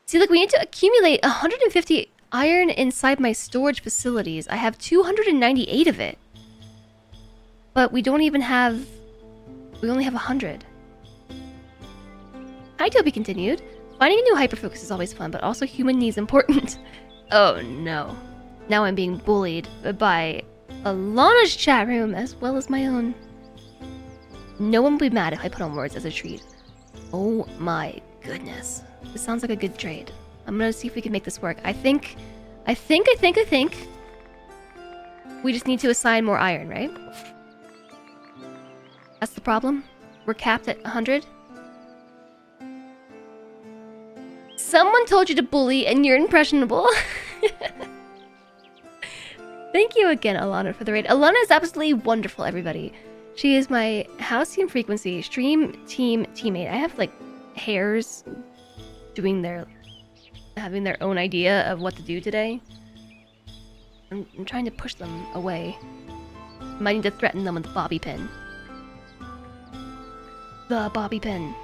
See, look, we need to accumulate 150 iron inside my storage facilities. I have 298 of it. But we don't even have... We only have 100. Hi, Toby continued. Finding a new hyperfocus is always fun, but also human needs important. Oh, no. Now I'm being bullied by Alana's chat room as well as my own. No one will be mad if I put on words as a treat. Oh my goodness. This sounds like a good trade. I'm gonna see if we can make this work. I think we just need to assign more iron, right? That's the problem? We're capped at 100? Someone told you to bully and you're impressionable. Thank you again, Alana, for the raid. Alana is absolutely wonderful, everybody. She is my Halcyon Frequency stream team teammate. I have, like, hairs having their own idea of what to do today. I'm trying to push them away. Might need to threaten them with the bobby pin. The bobby pin.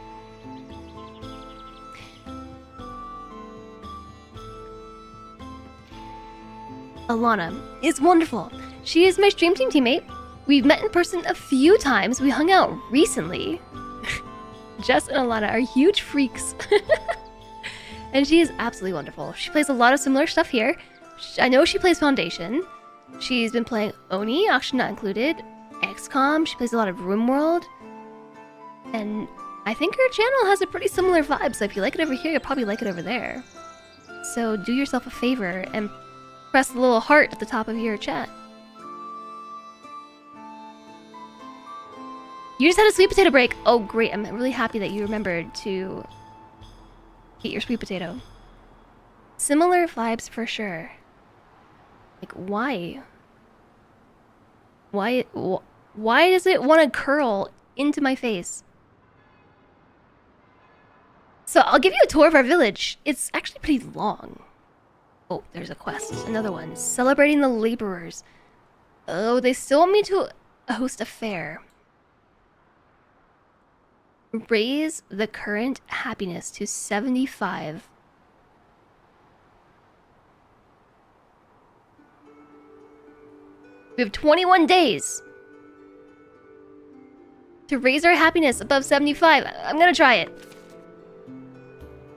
Alana is wonderful. She is my stream team teammate. We've met in person a few times. We hung out recently. Jess and Alana are huge freaks. And she is absolutely wonderful. She plays a lot of similar stuff here. I know she plays Foundation. She's been playing Oni, Auction Not Included, XCOM. She plays a lot of RimWorld. And I think her channel has a pretty similar vibe, so if you like it over here, you'll probably like it over there. So do yourself a favor and press the little heart at the top of your chat. You just had a sweet potato break. Oh, great. I'm really happy that you remembered to eat your sweet potato. Similar vibes for sure. Like, why? Why does it want to curl into my face? So I'll give you a tour of our village. It's actually pretty long. Oh, there's a quest. Another one. Celebrating the laborers. Oh, they still want me to host a fair. Raise the current happiness to 75. We have 21 days to raise our happiness above 75. I'm gonna try it.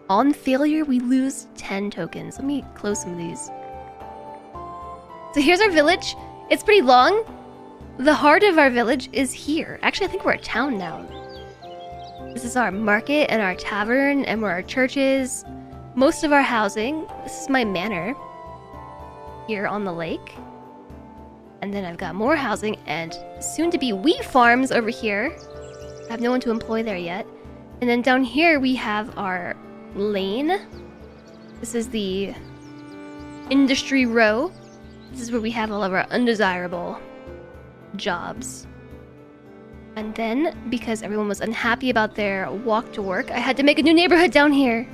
On failure, we lose 10 tokens. Let me close some of these. So here's our village. It's pretty long. The heart of our village is here. Actually, I think we're a town now. This is our market and our tavern and where our church is. Most of our housing. This is my manor here on the lake. And then I've got more housing and soon to be wheat farms over here. I have no one to employ there yet. And then down here we have our lane. This is the industry row. This is where we have all of our undesirable jobs. And then, because everyone was unhappy about their walk to work, I had to make a new neighborhood down here.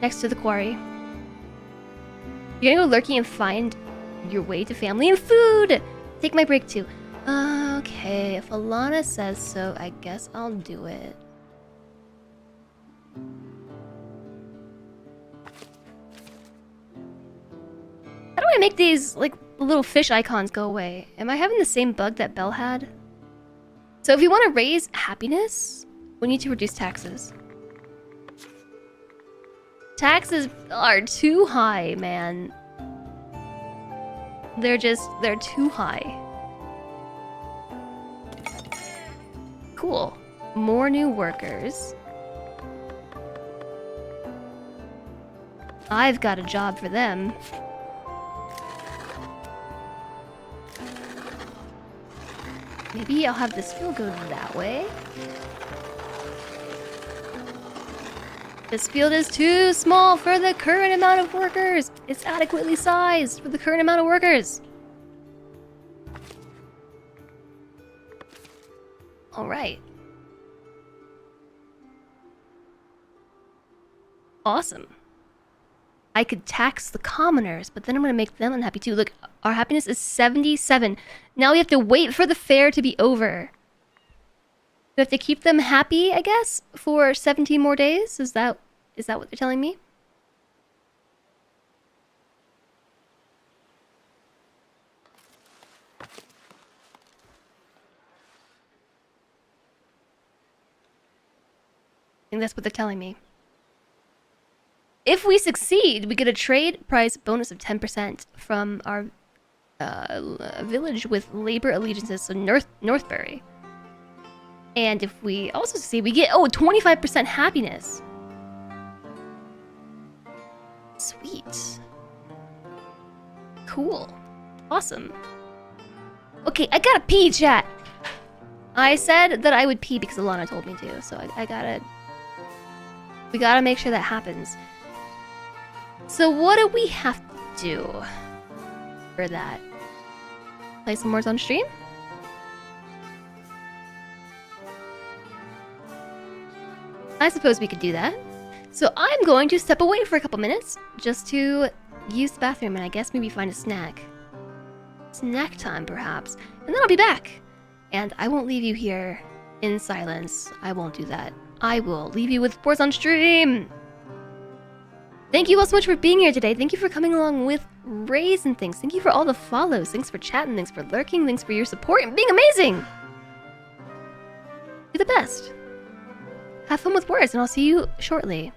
Next to the quarry. You're gonna go lurking and find your way to family and food! Take my break too. Okay, if Alana says so, I guess I'll do it. How do I make these, like, little fish icons go away? Am I having the same bug that Belle had? So if you want to raise happiness, we need to reduce taxes. Taxes are too high, man. They're too high. Cool. More new workers. I've got a job for them. Maybe I'll have this field go that way. This field is too small for the current amount of workers. It's adequately sized for the current amount of workers. All right. Awesome. I could tax the commoners, but then I'm gonna make them unhappy too. Look, our happiness is 77. Now we have to wait for the fair to be over. We have to keep them happy, I guess, for 17 more days? Is that what they're telling me? I think that's what they're telling me. If we succeed, we get a trade price bonus of 10% from our village with labor allegiances, so Northbury. And if we also succeed, we get 25% happiness. Sweet. Cool. Awesome. Okay, I gotta pee, chat. I said that I would pee because Alana told me to, so we gotta make sure that happens. So what do we have to do for that? Play some more on stream? I suppose we could do that. So I'm going to step away for a couple minutes just to use the bathroom and I guess maybe find a snack. Snack time, perhaps. And then I'll be back. And I won't leave you here in silence. I won't do that. I will leave you with sports on stream. Thank you all so much for being here today. Thank you for coming along with Rays and things. Thank you for all the follows. Thanks for chatting. Thanks for lurking. Thanks for your support and being amazing. You're the best. Have fun with words, and I'll see you shortly.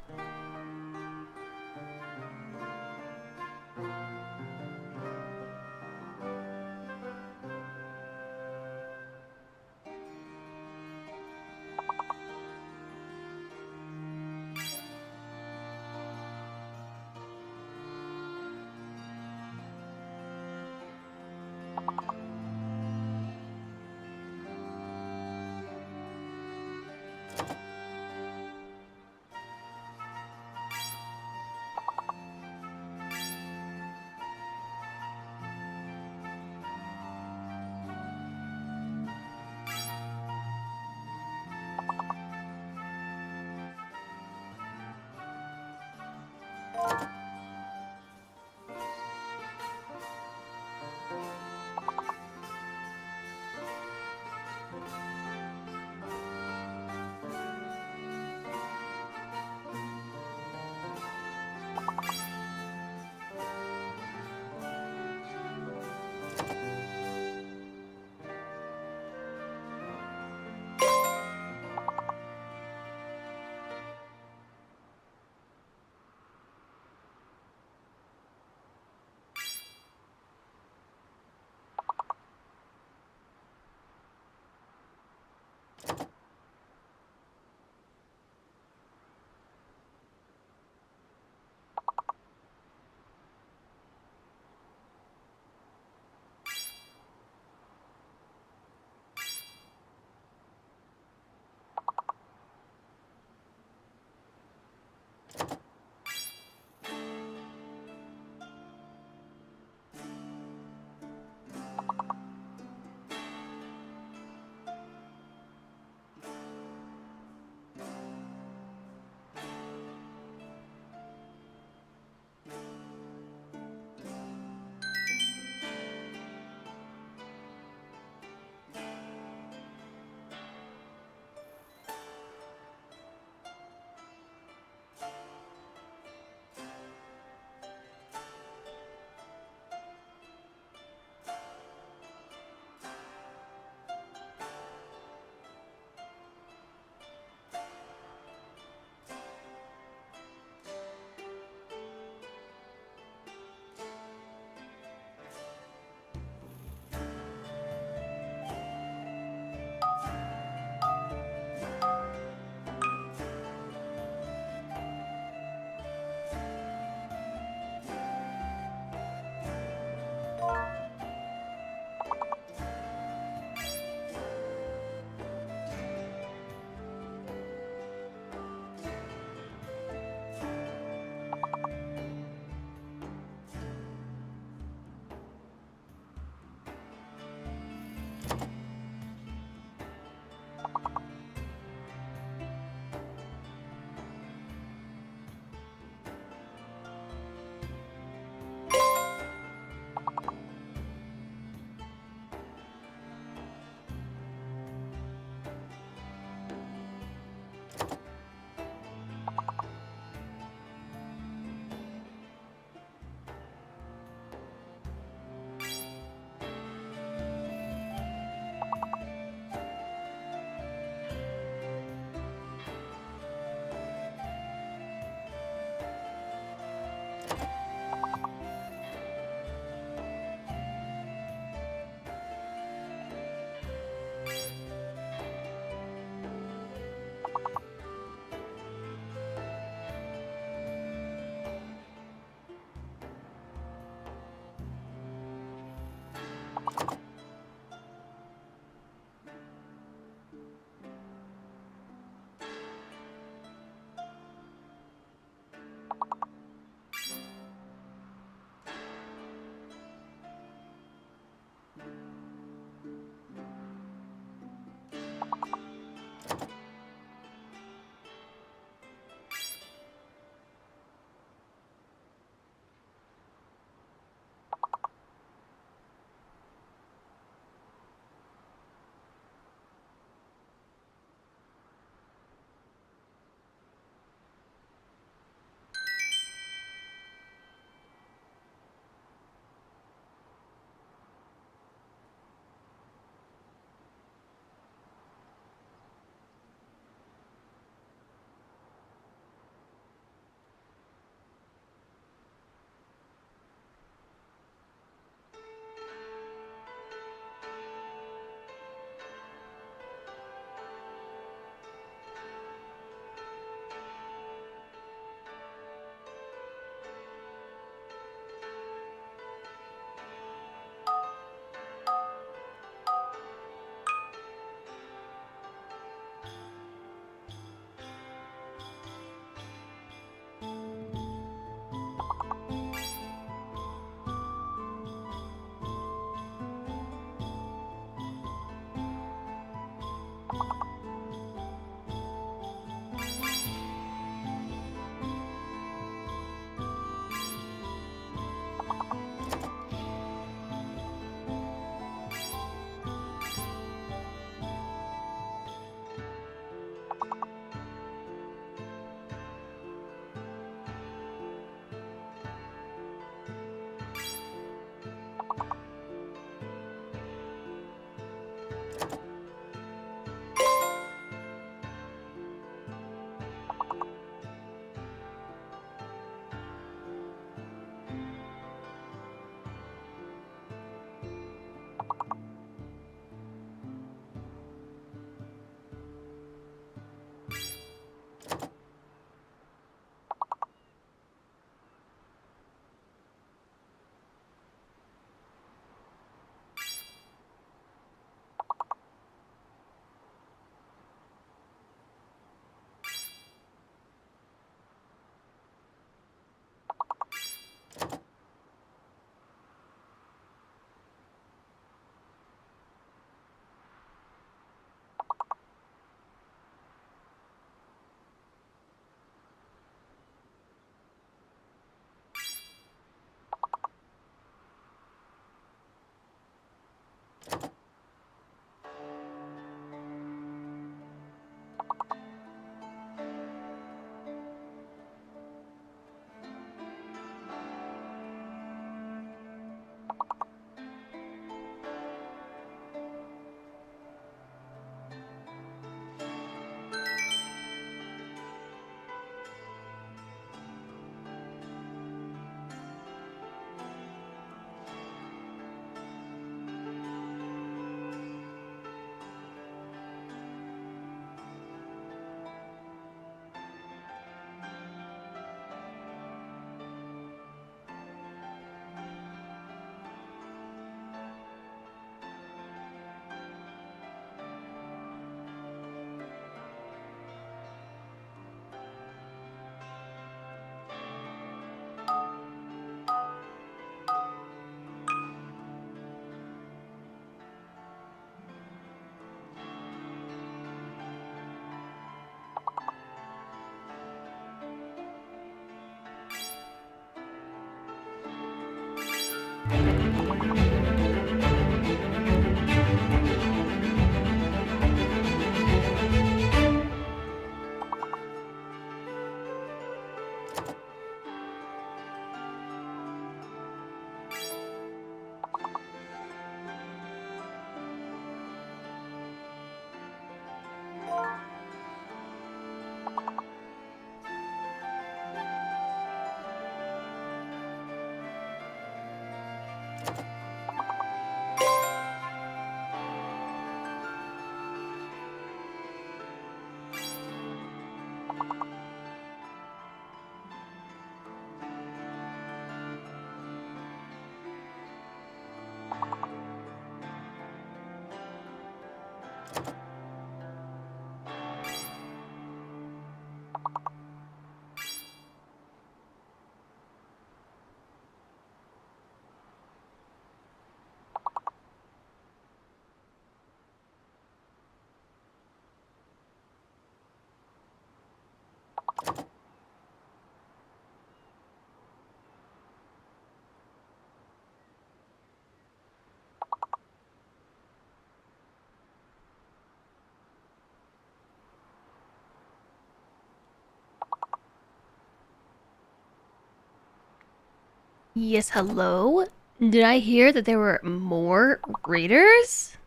Yes, hello? Did I hear that there were more raiders?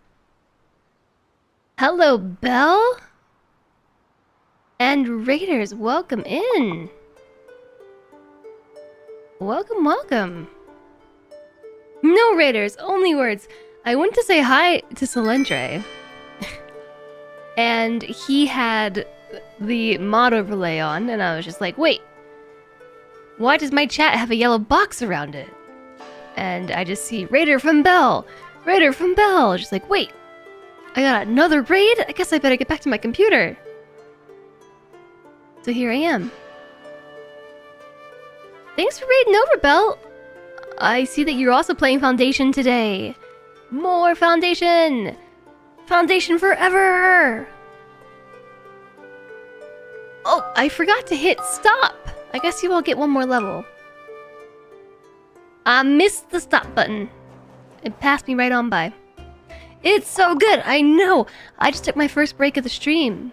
Hello, Belle? And raiders, welcome in. Welcome, welcome. No raiders, only words. I went to say hi to Solentre. And he had the mod overlay on, and I was just like, wait. Why does my chat have a yellow box around it? And I just see Raider from Bell. Raider from Bell. Just like, wait. I got another raid? I guess I better get back to my computer. So here I am. Thanks for raiding over, Bell. I see that you're also playing Foundation today. More Foundation! Foundation forever! Oh, I forgot to hit stop. I guess you all get one more level. I missed the stop button. It passed me right on by. It's so good, I know. I just took my first break of the stream.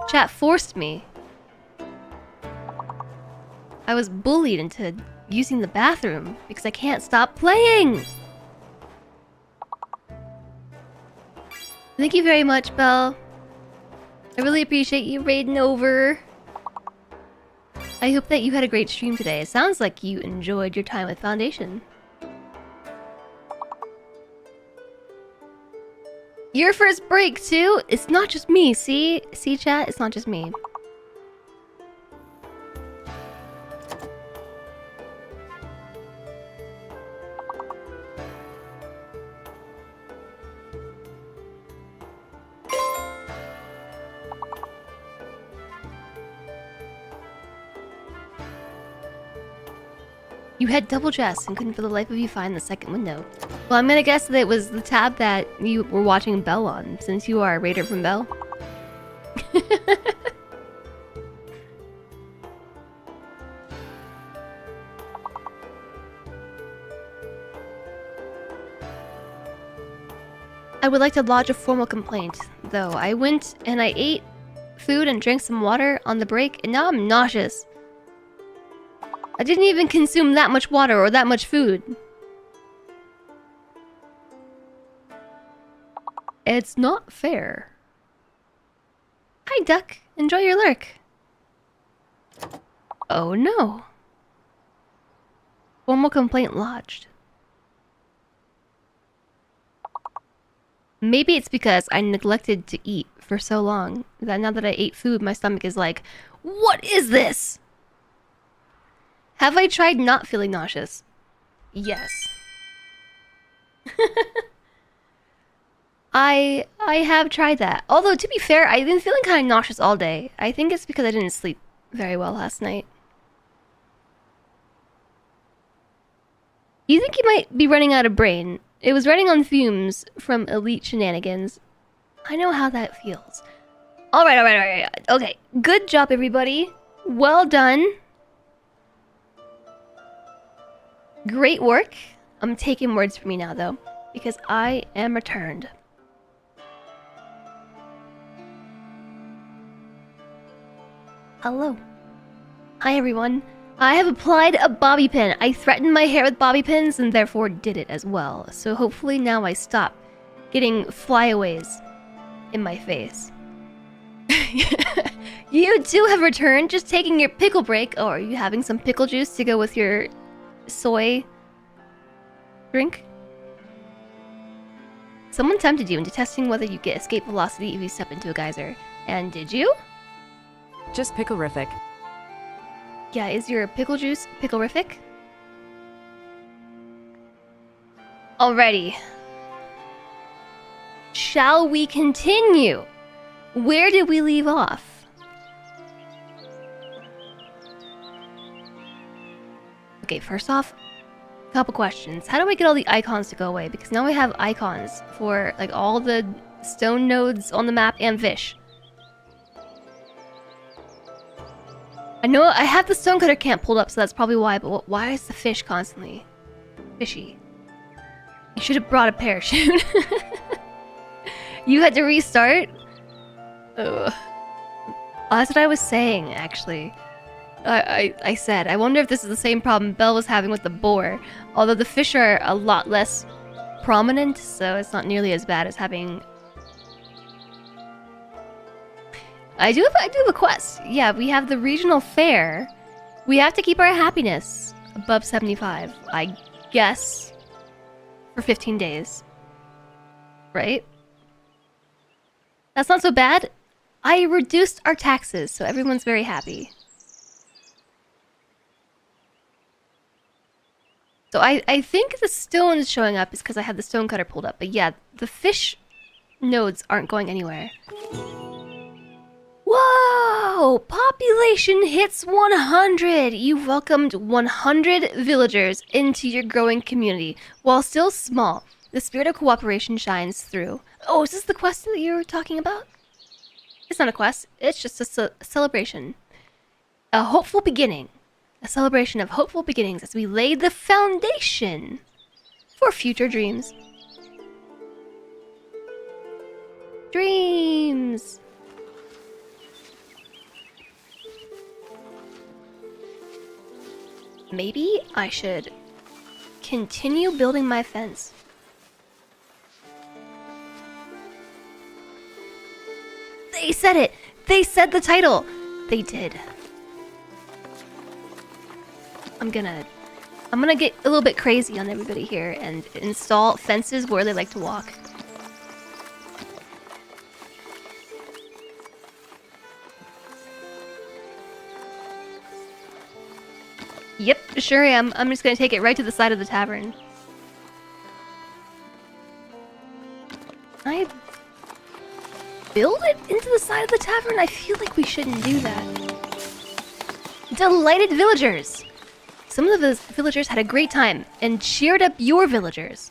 Chat forced me. I was bullied into using the bathroom because I can't stop playing. Thank you very much, Belle. I really appreciate you raiding over. I hope that you had a great stream today. It sounds like you enjoyed your time with Foundation. Your first break too? It's not just me, see? See, chat? It's not just me. You had double chest and couldn't for the life of you find the second window. Well, I'm gonna guess that it was the tab that you were watching Bell on, since you are a raider from Bell. I would like to lodge a formal complaint, though. I went and I ate food and drank some water on the break, and now I'm nauseous. I didn't even consume that much water or that much food. It's not fair. Hi, Duck. Enjoy your lurk. Oh no. Formal complaint lodged. Maybe it's because I neglected to eat for so long that now that I ate food, my stomach is like, what is this? Have I tried not feeling nauseous? Yes. I have tried that. Although, to be fair, I've been feeling kind of nauseous all day. I think it's because I didn't sleep very well last night. You think you might be running out of brain? It was running on fumes from elite shenanigans. I know how that feels. Alright. Okay, good job, everybody. Well done. Great work. I'm taking words from me now, though, because I am returned. Hello. Hi, everyone. I have applied a bobby pin. I threatened my hair with bobby pins and therefore did it as well. So hopefully now I stop getting flyaways in my face. You too have returned, just taking your pickle break. Or are you having some pickle juice to go with your soy drink? Someone tempted you into testing whether you get escape velocity if you step into a geyser. And did you? Just pickle-rific. Yeah, is your pickle juice pickle-rific? Alrighty. Shall we continue? Where did we leave off? Okay, first off, a couple questions. How do I get all the icons to go away? Because now I have icons for like all the stone nodes on the map and fish. I know I have the stonecutter camp pulled up, so that's probably why, but why is the fish constantly fishy? You should have brought a parachute. You had to restart? Ugh. Oh, that's what I was saying, actually. I said, I wonder if this is the same problem Belle was having with the boar. Although the fish are a lot less prominent, so it's not nearly as bad as having... I do have a quest. Yeah, we have the regional fair. We have to keep our happiness above 75, I guess, for 15 days. Right? That's not so bad. I reduced our taxes, so everyone's very happy. So I think the stone is showing up is because I had the stone cutter pulled up. But yeah, the fish nodes aren't going anywhere. Whoa! Population hits 100! You've welcomed 100 villagers into your growing community. While still small, the spirit of cooperation shines through. Oh, is this the quest that you were talking about? It's not a quest, it's just a celebration. A hopeful beginning. A celebration of hopeful beginnings as we lay the foundation for future dreams. Dreams! Maybe I should continue building my fence. They said it! They said the title! They did. I'm gonna get a little bit crazy on everybody here and install fences where they like to walk. Yep, sure am. I'm just gonna take it right to the side of the tavern. I build it into the side of the tavern? I feel like we shouldn't do that. Delighted villagers! Some of the villagers had a great time and cheered up your villagers.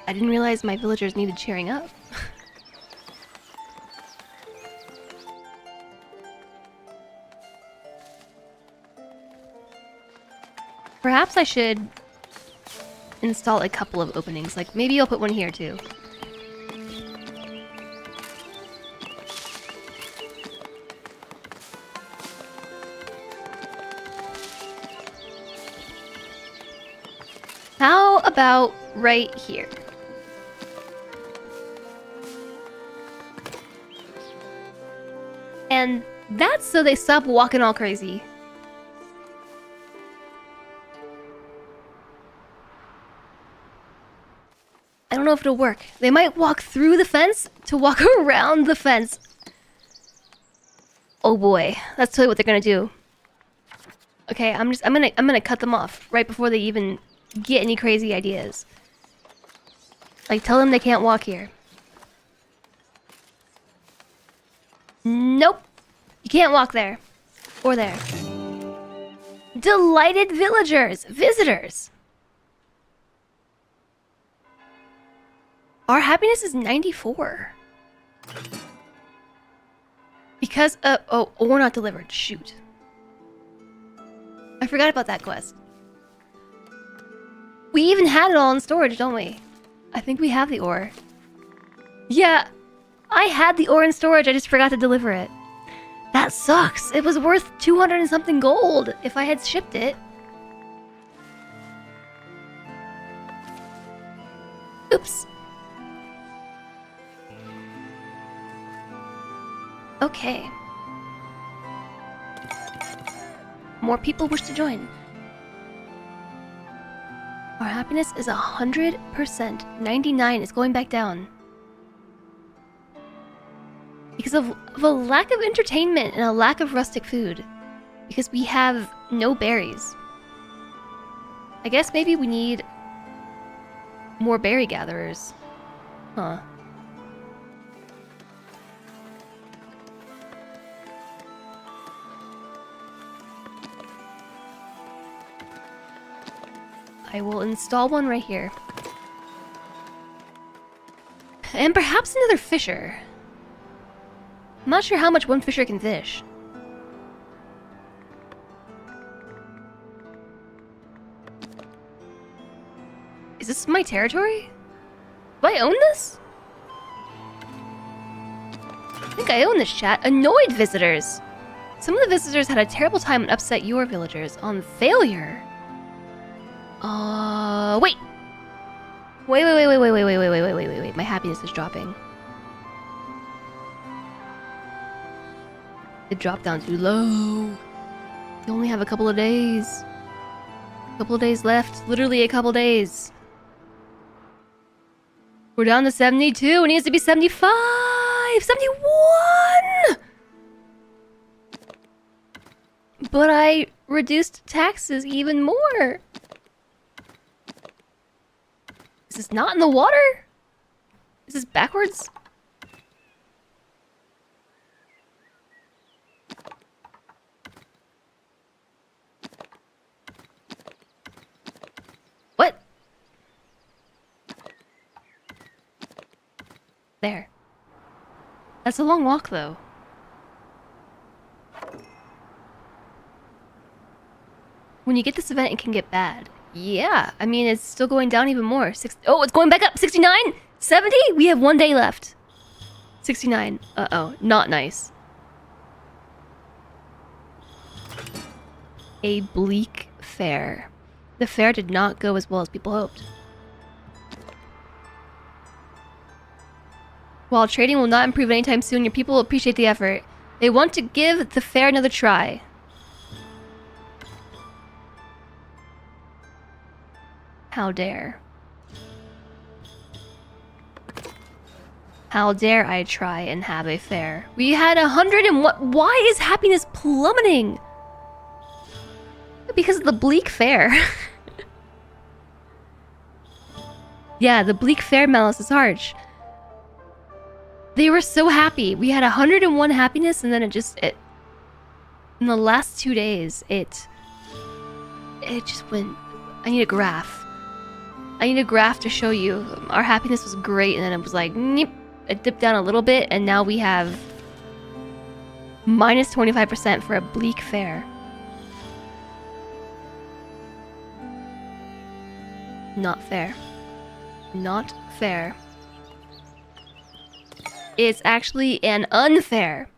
I didn't realize my villagers needed cheering up. Perhaps I should install a couple of openings. Like, maybe I'll put one here too. How about right here? And that's so they stop walking all crazy. I don't know if it'll work. They might walk through the fence to walk around the fence. Oh boy, that's totally what they're gonna do. Okay, I'm gonna cut them off right before they even get any crazy ideas. Like, tell them they can't walk here. Nope. You can't walk there. Or there. Delighted villagers! Visitors! Our happiness is 94. Because, oh, we're not delivered. Shoot. I forgot about that quest. We even had it all in storage, don't we? I think we have the ore. Yeah, I had the ore in storage, I just forgot to deliver it. That sucks. It was worth 200 and something gold if I had shipped it. Oops. Okay. More people wish to join. Our happiness is 100%. 99 is going back down. Because of a lack of entertainment and a lack of rustic food. Because we have no berries. I guess maybe we need more berry gatherers. Huh. I will install one right here. And perhaps another fisher. I'm not sure how much one fisher can fish. Is this my territory? Do I own this? I think I own this, chat. Annoyed visitors. Some of the visitors had a terrible time and upset your villagers. On failure? Wait! Wait. My happiness is dropping. It dropped down too low. You only have a couple of days. A couple of days left. Literally a couple days. We're down to 72. It needs to be 75! 71! But I reduced taxes even more. Is this not in the water? Is this backwards? What? There. That's a long walk, though. When you get this event, it can get bad. Yeah, I mean, it's still going down even more. Oh, it's going back up! 69? 70? We have 1 day left. 69. Uh-oh, not nice. A bleak fair. The fair did not go as well as people hoped. While trading will not improve anytime soon, your people will appreciate the effort. They want to give the fair another try. How dare. How dare I try and have a fair? We had 100 and what? Why is happiness plummeting? Because of the bleak fair. Yeah, the bleak fair malice is harsh. They were so happy. We had 101 happiness, and then it in the last 2 days, it just went. I need a graph. I need a graph to show you. Our happiness was great, and then it was like, neep. It dipped down a little bit, and now we have minus 25% for a bleak fair. Not fair. Not fair. It's actually an unfair.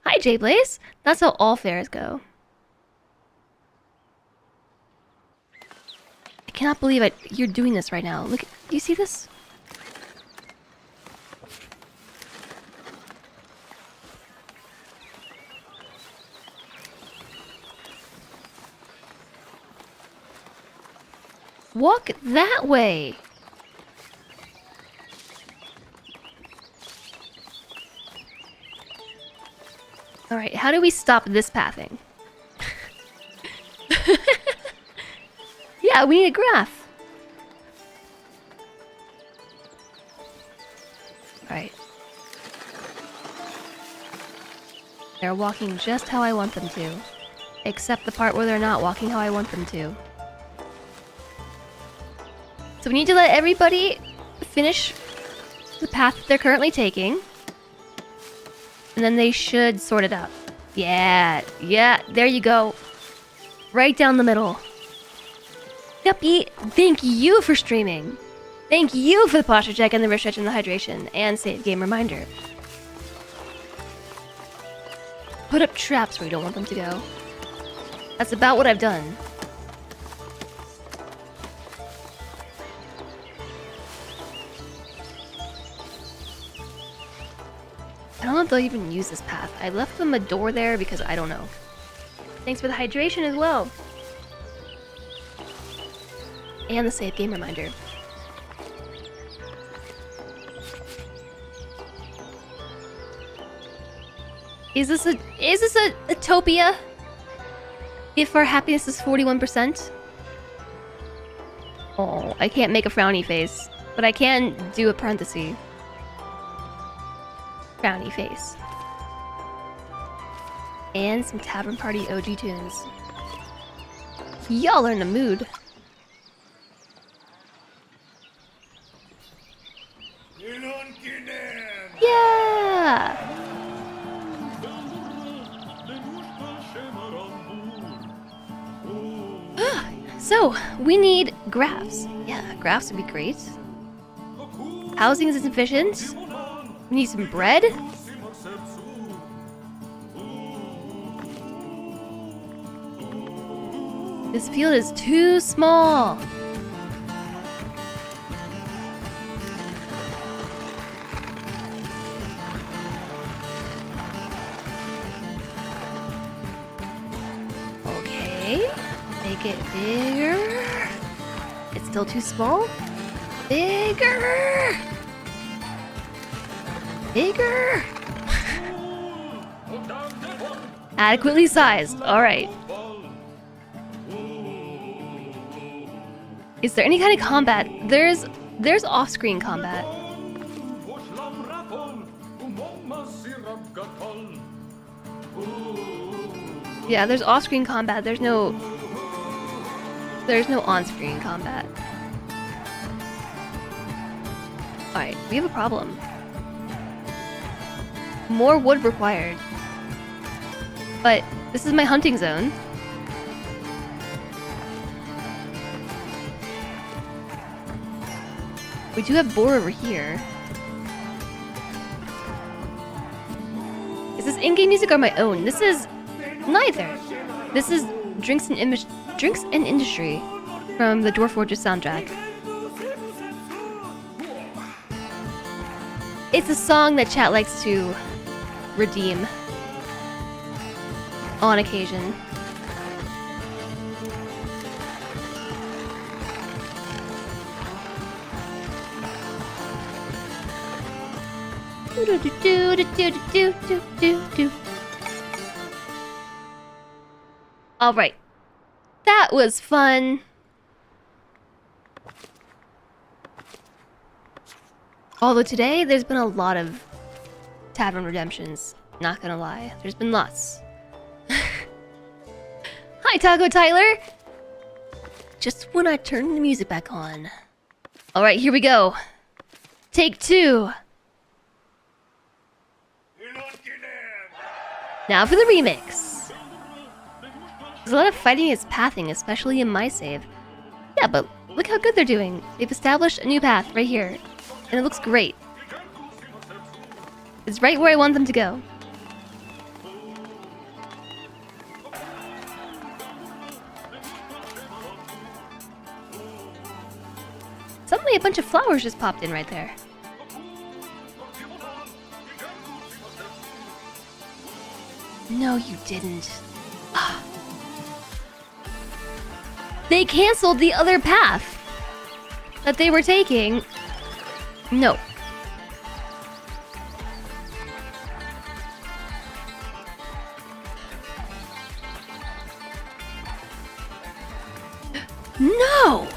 Hi, J-Blaze. That's how all fairs go. I cannot believe you're doing this right now. Look, do you see this? Walk that way. Alright, how do we stop this pathing? Yeah, we need a graph. Alright. They're walking just how I want them to. Except the part where they're not walking how I want them to. So we need to let everybody finish the path that they're currently taking. And then they should sort it out. Yeah, there you go. Right down the middle. Yuppie, thank you for streaming. Thank you for the posture check and the wrist stretch and the hydration. And save game reminder. Put up traps where you don't want them to go. That's about what I've done. I don't know if they'll even use this path. I left them a door there because I don't know. Thanks for the hydration as well. And the save game reminder. Is this a utopia? If our happiness is 41%? Oh, I can't make a frowny face. But I can do a parenthesis. Frowny face. And some Tavern Party OG tunes. Y'all are in the mood. Yeah! So, we need graphs. Yeah, graphs would be great. Housing is insufficient. We need some bread. This field is too small. Okay. Make it bigger. It's still too small. Bigger. Bigger. Adequately sized. All right. Is there any kind of combat? There's off-screen combat. Yeah, there's off-screen combat. There's no on-screen combat. All right, we have a problem. More wood required. But this is my hunting zone. We do have boar over here. Is this in-game music or my own? This is neither. This is Drinks and Industry from the Dwarf Fortress soundtrack. It's a song that chat likes to redeem on occasion. All right, that was fun. Although today there's been a lot of tavern redemptions, not gonna lie. There's been lots. Hi, Taco Tyler! Just when I turn the music back on. Alright, here we go. Take 2. Now for the remix. There's a lot of fighting against pathing, especially in my save. Yeah, but look how good they're doing. They've established a new path right here. And it looks great. It's right where I want them to go. Suddenly a bunch of flowers just popped in right there. No, you didn't. Ah. They canceled the other path that they were taking. No. No!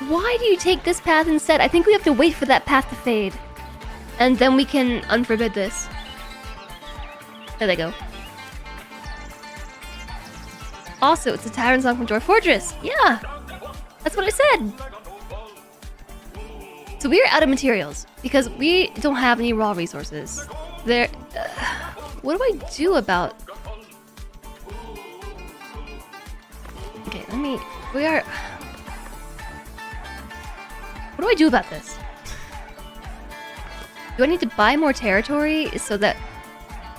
Why do you take this path instead? I think we have to wait for that path to fade. And then we can unforbid this. There they go. Also, it's a tavern song from Dwarf Fortress. Yeah! That's what I said! So we're out of materials, because we don't have any raw resources. There... what do I do about... Okay, let me... We are... What do I do about this? Do I need to buy more territory so that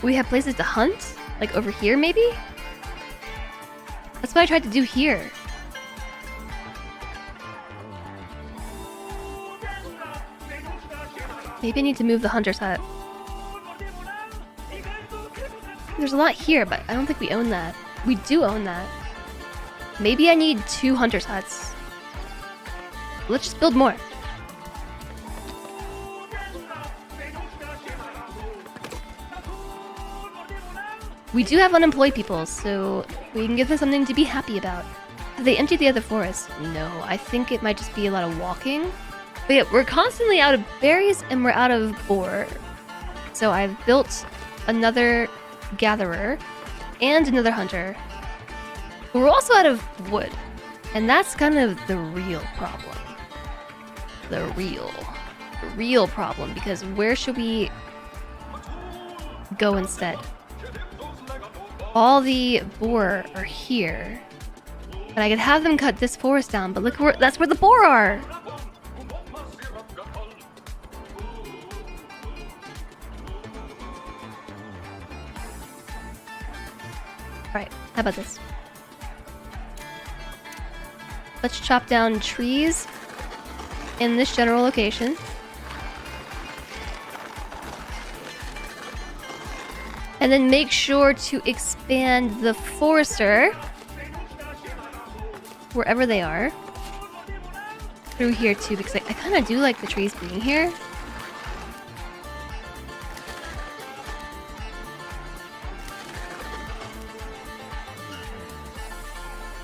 we have places to hunt? Like over here, maybe? That's what I tried to do here. Maybe I need to move the hunter's hut. There's a lot here, but I don't think we own that. We do own that. Maybe I need 2 hunter's huts. Let's just build more. We do have unemployed people, so we can give them something to be happy about. Have they emptied the other forest? No, I think it might just be a lot of walking. But yeah, we're constantly out of berries and we're out of boar. So I've built another gatherer and another hunter. But we're also out of wood. And that's kind of the real problem. The real problem, because where should we go instead? All the boar are here. And I could have them cut this forest down, but look where that's where the boar are. Alright, how about this? Let's chop down trees in this general location. And then make sure to expand the forester, wherever they are, through here too, because I kind of do like the trees being here.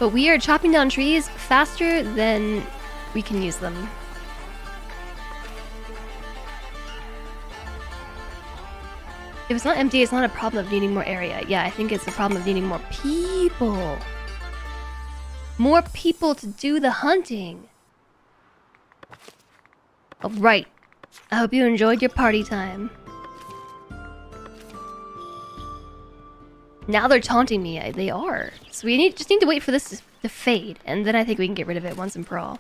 But we are chopping down trees faster than we can use them. If it's not empty, it's not a problem of needing more area. Yeah, I think it's a problem of needing more people. More people to do the hunting. Oh, right. I hope you enjoyed your party time. Now they're taunting me. They are. So we just need to wait for this to fade, and then I think we can get rid of it once and for all.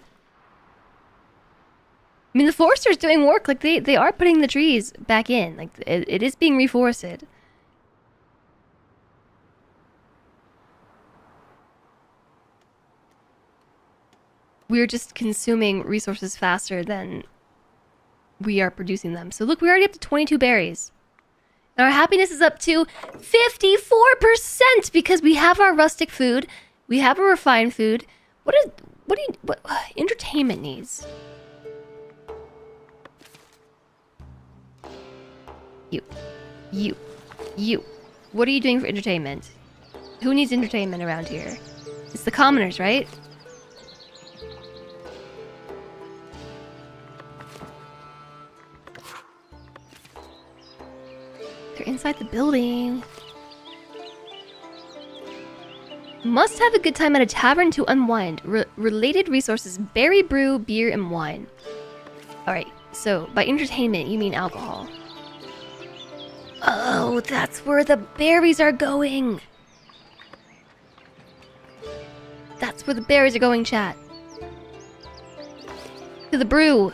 I mean, the forester's doing work. Like, they are putting the trees back in. Like, it is being reforested. We're just consuming resources faster than we are producing them. So look, we're already up to 22 berries. And our happiness is up to 54% because we have our rustic food. We have a refined food. What entertainment needs? You. What are you doing for entertainment? Who needs entertainment around here? It's the commoners, right? They're inside the building. Must have a good time at a tavern to unwind. Related resources: berry brew, beer, and wine. Alright, so by entertainment, you mean alcohol. Oh, that's where the berries are going. That's where the berries are going, chat. To the brew.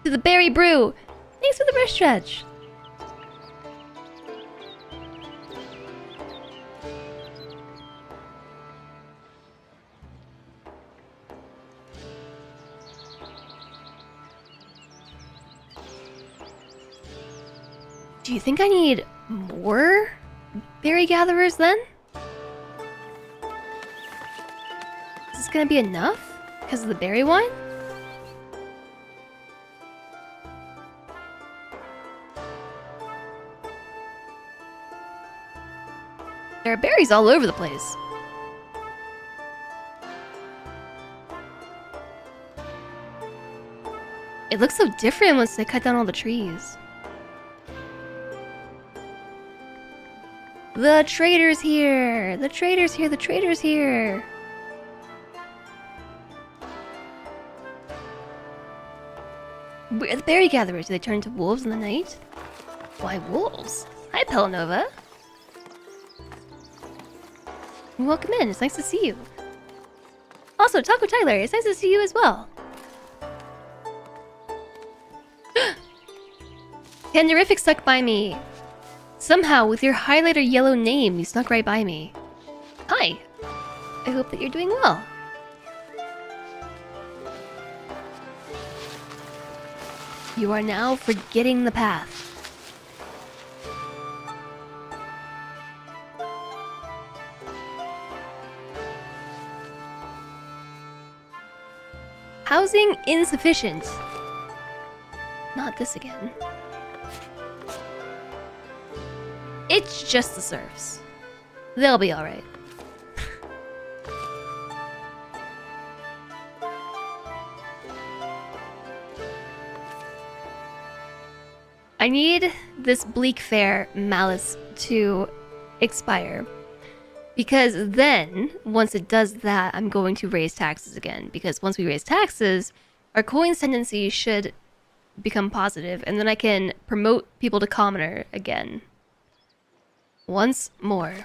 To the berry brew. Thanks for the wrist stretch. Do you think I need more berry gatherers then? Is this gonna be enough? Because of the berry wine? There are berries all over the place. It looks so different once they cut down all the trees. The trader's here! The trader's here! The trader's here! Where are the berry gatherers? Do they turn into wolves in the night? Why wolves? Hi, Pelanova. Welcome in. It's nice to see you. Also, Taco Tyler, it's nice to see you as well. Panderific stuck by me. Somehow, with your highlighter yellow name, you snuck right by me. Hi. I hope that you're doing well. You are now forgetting the path. Housing insufficient. Not this again. It's just the serfs. They'll be alright. I need this Bleak Fair Malice to expire. Because then, once it does that, I'm going to raise taxes again. Because once we raise taxes, our coin's tendency should become positive, and then I can promote people to commoner again. Once more.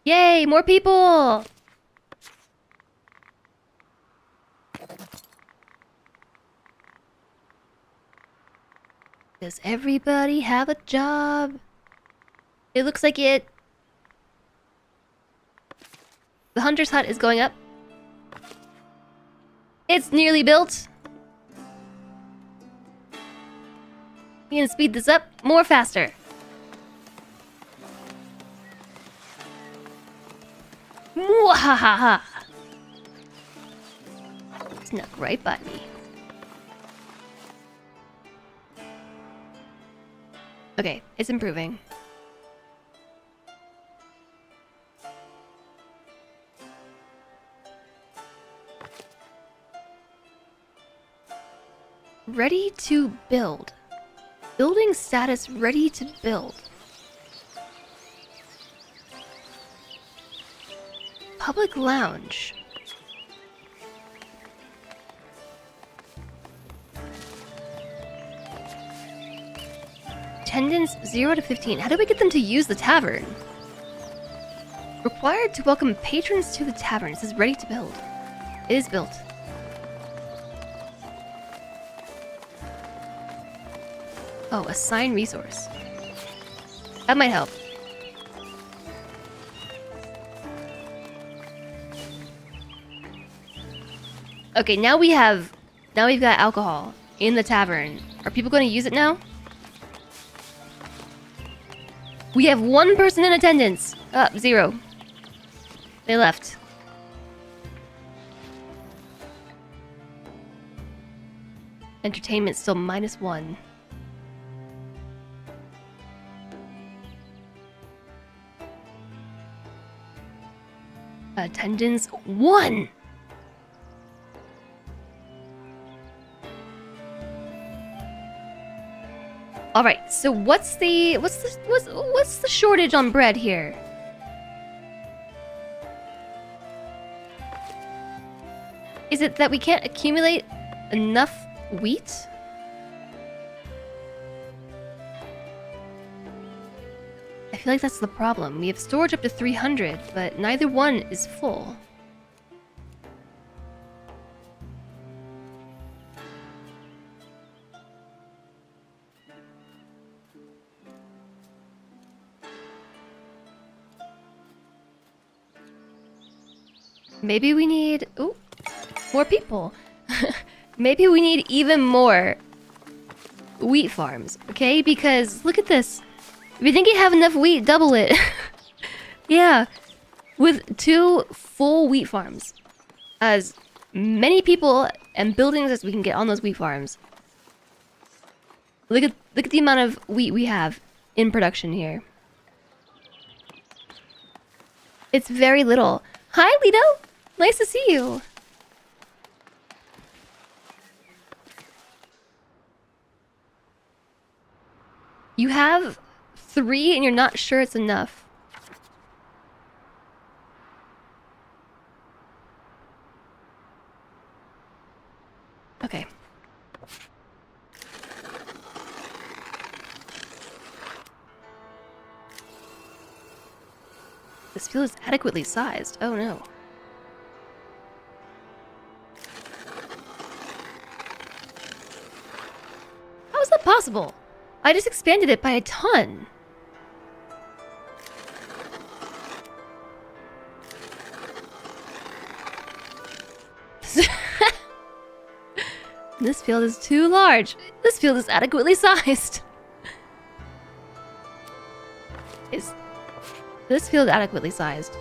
Yay, more people! Does everybody have a job? It looks like it. The hunter's hut is going up. It's nearly built. You can speed this up more faster. Mwahaha! Snuck right by me. Okay, it's improving. Ready to build. Building status ready to build. Public lounge. Attendance 0 to 15. How do we get them to use the tavern? Required to welcome patrons to the tavern. It says ready to build. It is built. Oh, assign resource. That might help. Okay, now we've got alcohol in the tavern. Are people going to use it now? We have one person in attendance. 0. They left. Entertainment still -1. Attendance 1. All right. So what's the shortage on bread here? Is it that we can't accumulate enough wheat? I feel like that's the problem. We have storage up to 300, but neither one is full. Maybe we need... Ooh, more people. Maybe we need even more wheat farms, okay? Because look at this. If you think you have enough wheat, double it. Yeah. With 2 full wheat farms. As many people and buildings as we can get on those wheat farms. Look at the amount of wheat we have in production here. It's very little. Hi, Lido! Nice to see you. You have 3 and you're not sure it's enough. Okay. This field is adequately sized. Oh no. How is that possible? I just expanded it by a ton. This field is too large. This field is adequately sized. Is this field adequately sized?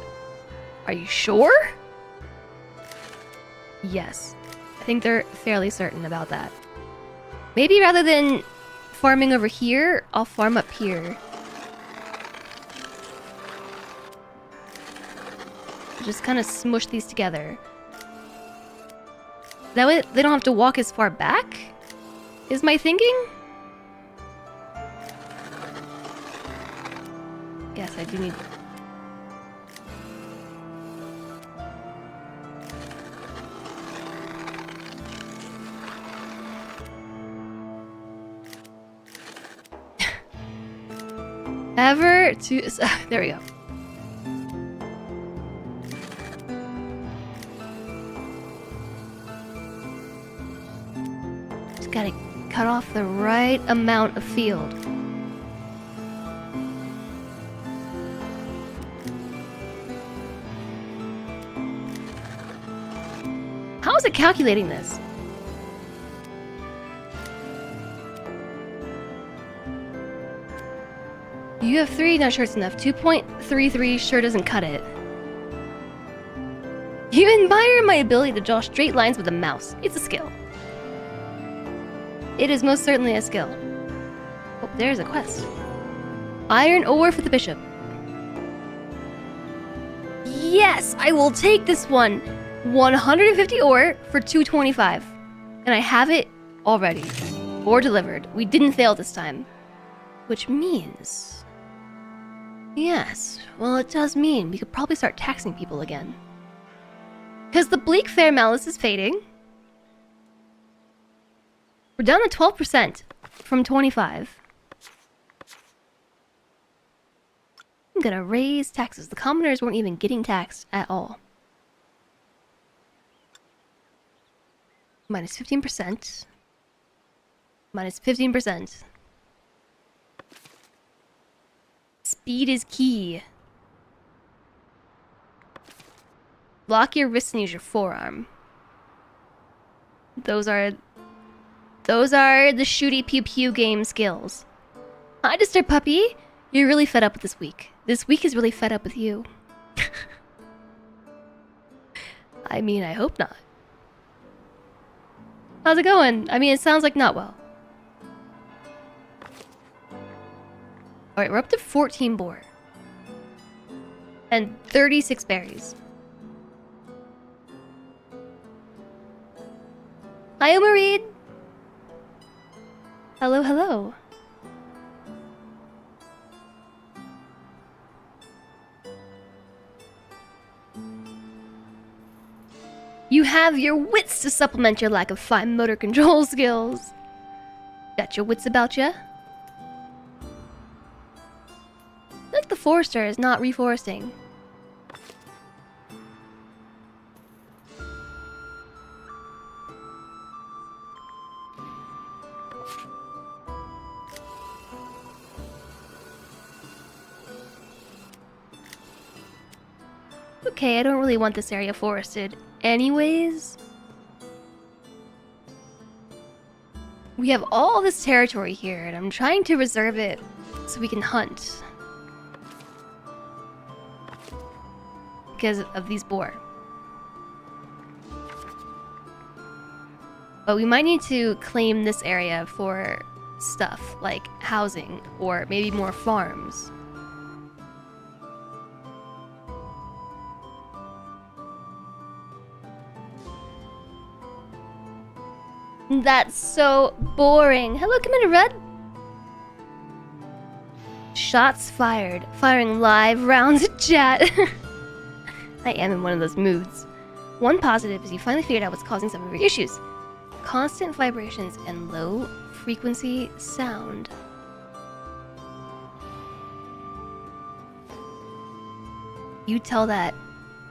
Are you sure? Yes. I think they're fairly certain about that. Maybe rather than farming over here, I'll farm up here. Just kind of smush these together. That way they don't have to walk as far back, is my thinking? Yes, I do need... Ever to... There we go. Just gotta cut off the right amount of field. How is it calculating this? You have 3, not sure it's enough. 2.33 sure doesn't cut it. You admire my ability to draw straight lines with a mouse. It's a skill. It is most certainly a skill. Oh, there's a quest. Iron ore for the bishop. Yes, I will take this one. 150 ore for 225. And I have it already. Or delivered. We didn't fail this time. Which means... Yes, well it does mean we could probably start taxing people again. Because the bleak fair malice is fading. We're down to 12% from 25. I'm gonna raise taxes. The commoners weren't even getting taxed at all. Minus 15%. Minus 15%. Speed is key. Lock your wrist and use your forearm. Those are the shooty pew pew game skills. Hi, Disturb Puppy. You're really fed up with this week. This week is really fed up with you. I mean, I hope not. How's it going? I mean, it sounds like not well. Alright, we're up to 14 boar. And 36 berries. Hi, Omareed! Hello, hello. You have your wits to supplement your lack of fine motor control skills. Got your wits about ya? Like the forester is not reforesting. Okay, I don't really want this area forested anyways. We have all this territory here, and I'm trying to reserve it so we can hunt. Because of these boar. But we might need to claim this area for stuff like housing or maybe more farms. That's so boring. Hello, Commander Red. Shots fired. Firing live rounds at chat. I am in one of those moods. One positive is you finally figured out what's causing some of your issues. Constant vibrations and low frequency sound. You tell that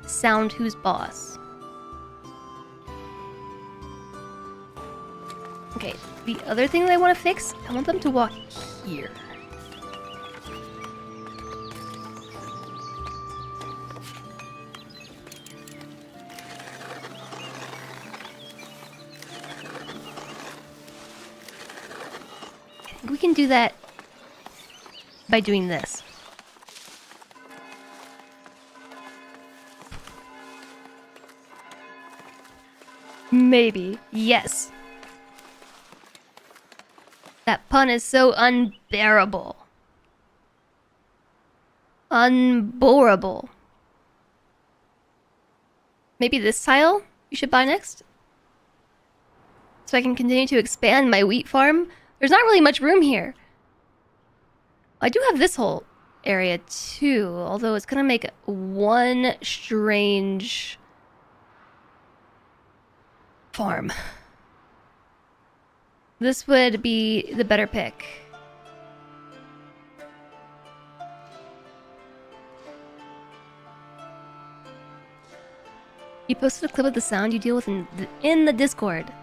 sound who's boss. Okay, the other thing that I want to fix, I want them to walk here. I think we can do that by doing this. Maybe. Yes. That pun is so unbearable. Unborable. Maybe this tile you should buy next? So I can continue to expand my wheat farm? There's not really much room here. I do have this whole area too, although it's gonna make one strange farm. This would be the better pick. You posted a clip of the sound you deal with in the Discord.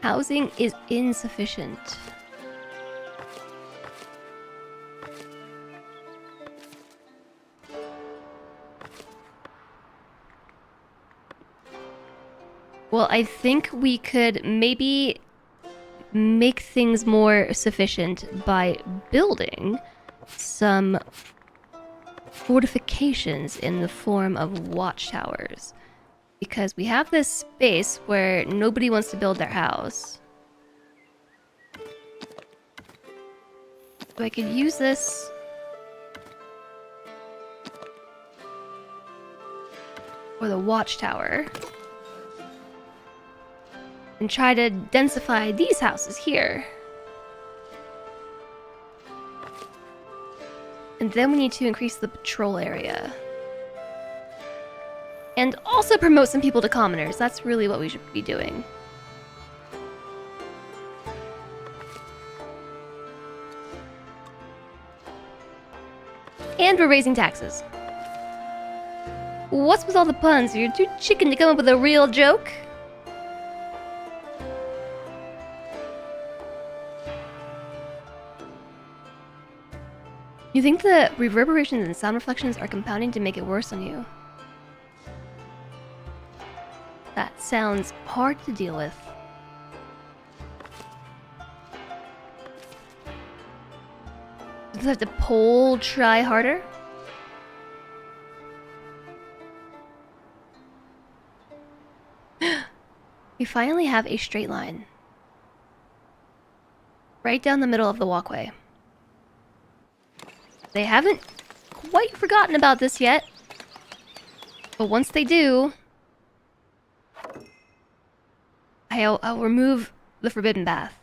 Housing is insufficient. Well, I think we could maybe make things more sufficient by building some fortifications in the form of watchtowers. Because we have this space where nobody wants to build their house. So I could use this for the watchtower. And try to densify these houses here. And then we need to increase the patrol area. And also promote some people to commoners. That's really what we should be doing. And we're raising taxes. What's with all the puns? You're too chicken to come up with a real joke? You think the reverberations and sound reflections are compounding to make it worse on you? That sounds hard to deal with. Does I have to try harder? We finally have a straight line. Right down the middle of the walkway. They haven't quite forgotten about this yet. But once they do, I'll remove the forbidden bath.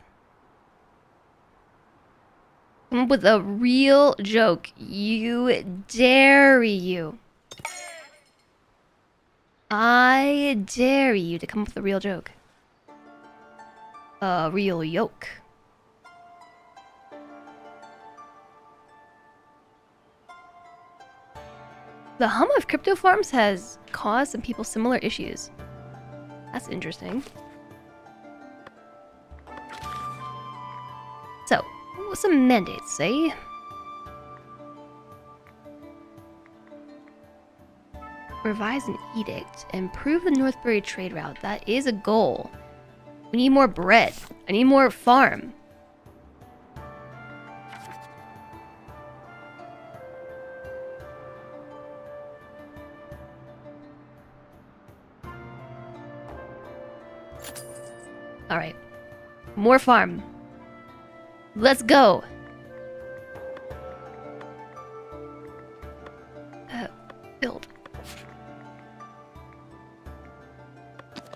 Come up with a real joke. You dare you. I dare you to come up with a real joke. A real yoke. The hum of crypto farms has caused some people similar issues. That's interesting. So, some mandates, eh? Revise an edict. Improve the Northbury trade route. That is a goal. We need more bread. I need more farm. Alright. More farm. Let's go! Build.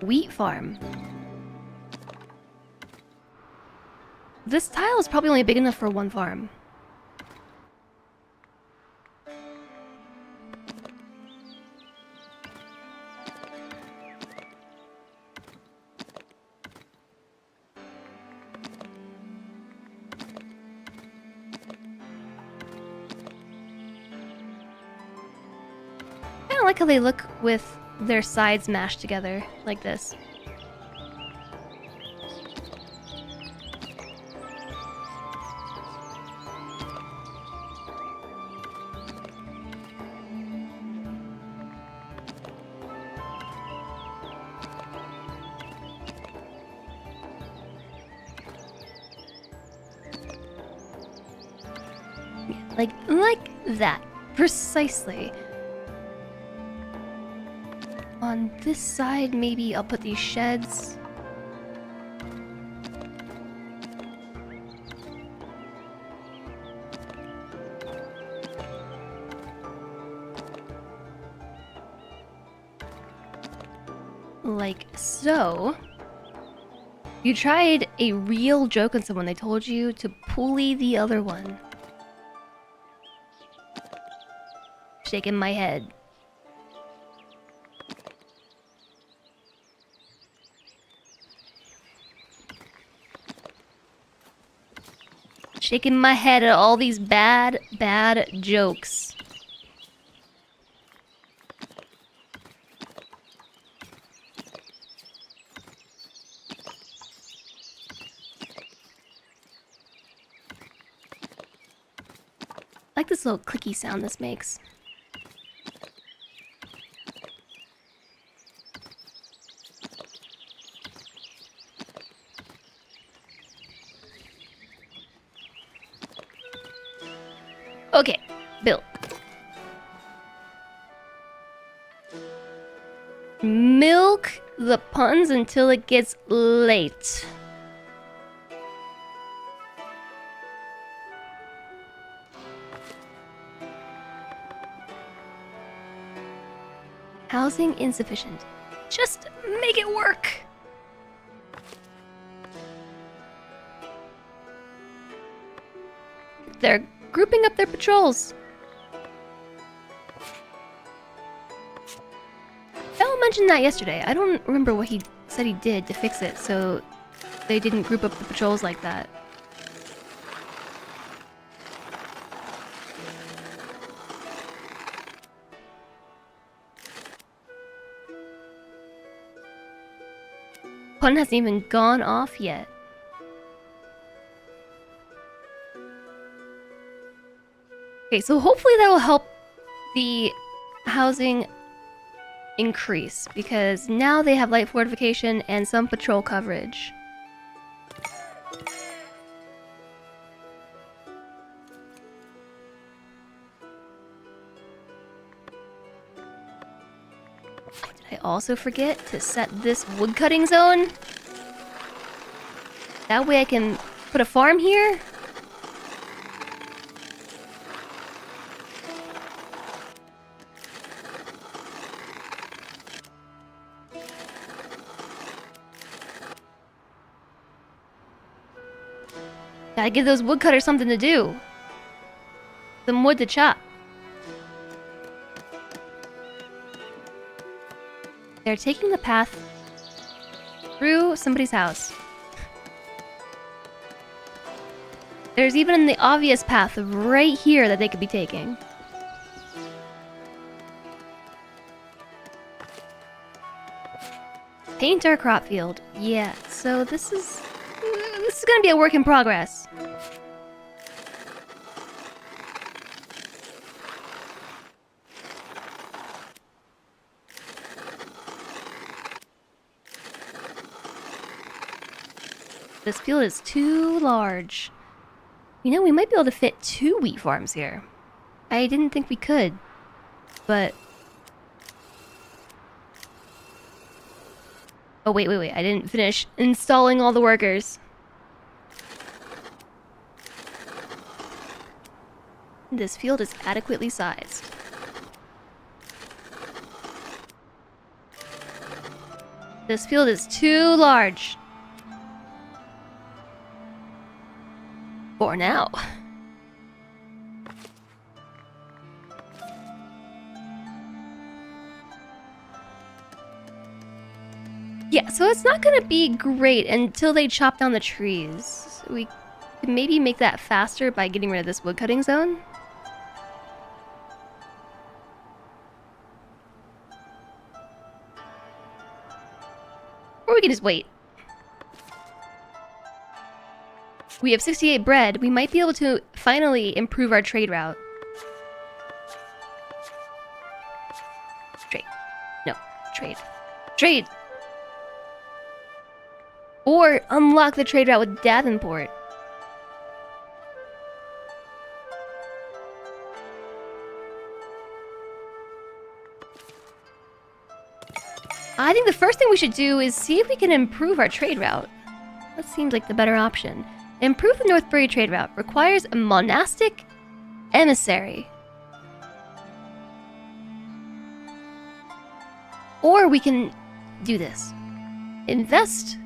Wheat farm. This tile is probably only big enough for one farm. I like how they look with their sides mashed together like this. Like that. Precisely. On this side, maybe I'll put these sheds. Like so. You tried a real joke on someone. They told you to pulley the other one. Shaking my head. Shaking my head at all these bad jokes. I like this little clicky sound this makes. Okay, build. Milk the puns until it gets late. Housing insufficient. Just make it work. They're grouping up their patrols. Bell mentioned that yesterday. I don't remember what he said he did to fix it, so they didn't group up the patrols like that. Pun hasn't even gone off yet. Okay, so hopefully that will help the housing increase, because now they have light fortification and some patrol coverage. Did I also forget to set this woodcutting zone? That way I can put a farm here? Gotta give those woodcutters something to do. Some wood to chop. They're taking the path through somebody's house. There's even the obvious path right here that they could be taking. Paint our crop field. Yeah, so this is gonna be a work in progress. This field is too large. You know, we might be able to fit 2 wheat farms here. I didn't think we could, but... Oh, wait. I didn't finish installing all the workers. This field is adequately sized. This field is too large. For now. Yeah, so it's not gonna be great until they chop down the trees. We could maybe make that faster by getting rid of this woodcutting zone. Or we can just wait. We have 68 bread. We might be able to finally improve our trade route. Trade. No. Trade. Trade! Or unlock the trade route with Davenport. I think the first thing we should do is see if we can improve our trade route. That seems like the better option. Improve the Northbury trade route requires a monastic emissary. Or we can do this. Invest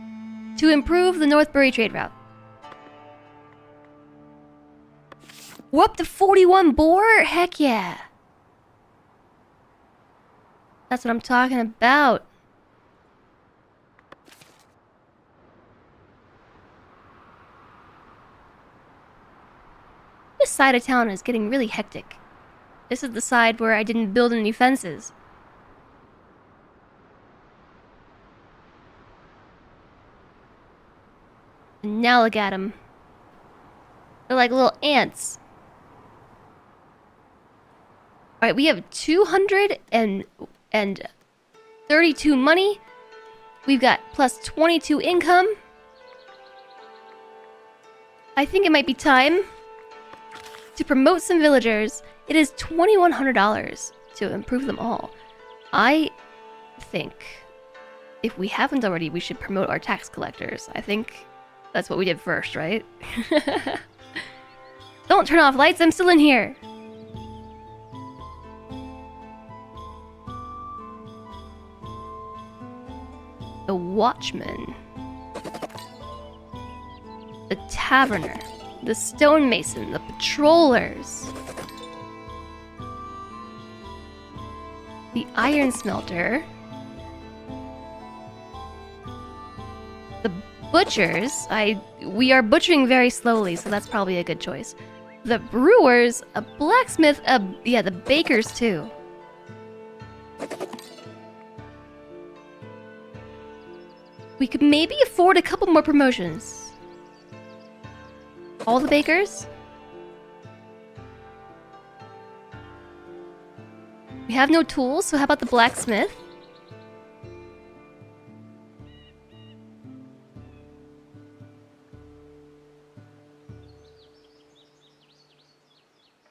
to improve the Northbury trade route. We're up to 41 boar? Heck yeah. That's what I'm talking about. This side of town is getting really hectic. This is the side where I didn't build any fences. And now look at them. They're like little ants. Alright, we have 232 money. We've got plus 22 income. I think it might be time to promote some villagers. It is $2,100 to improve them all. I think if we haven't already, we should promote our tax collectors. I think that's what we did first, right? Don't turn off lights, I'm still in here. The watchman. The taverner. The stonemason. The patrollers. The iron smelter. The butchers. We are butchering very slowly, so that's probably a good choice. The brewers, a blacksmith, yeah, the bakers too. We could maybe afford a couple more promotions. All the bakers? We have no tools, so how about the blacksmith?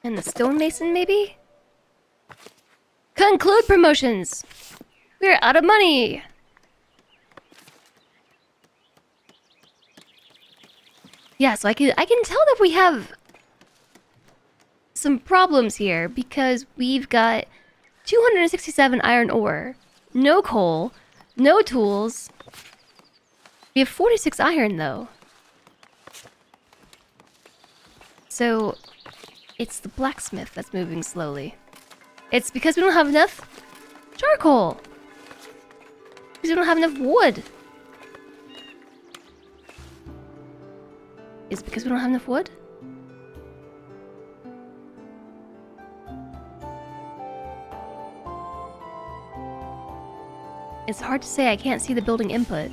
And the stonemason, maybe? Conclude promotions! We're out of money! Yeah, so I can tell that we have some problems here because we've got 267 iron ore, no coal, no tools. We have 46 iron though. So it's the blacksmith that's moving slowly. It's because we don't have enough charcoal. Because we don't have enough wood. Is it because we don't have enough wood? It's hard to say, I can't see the building input.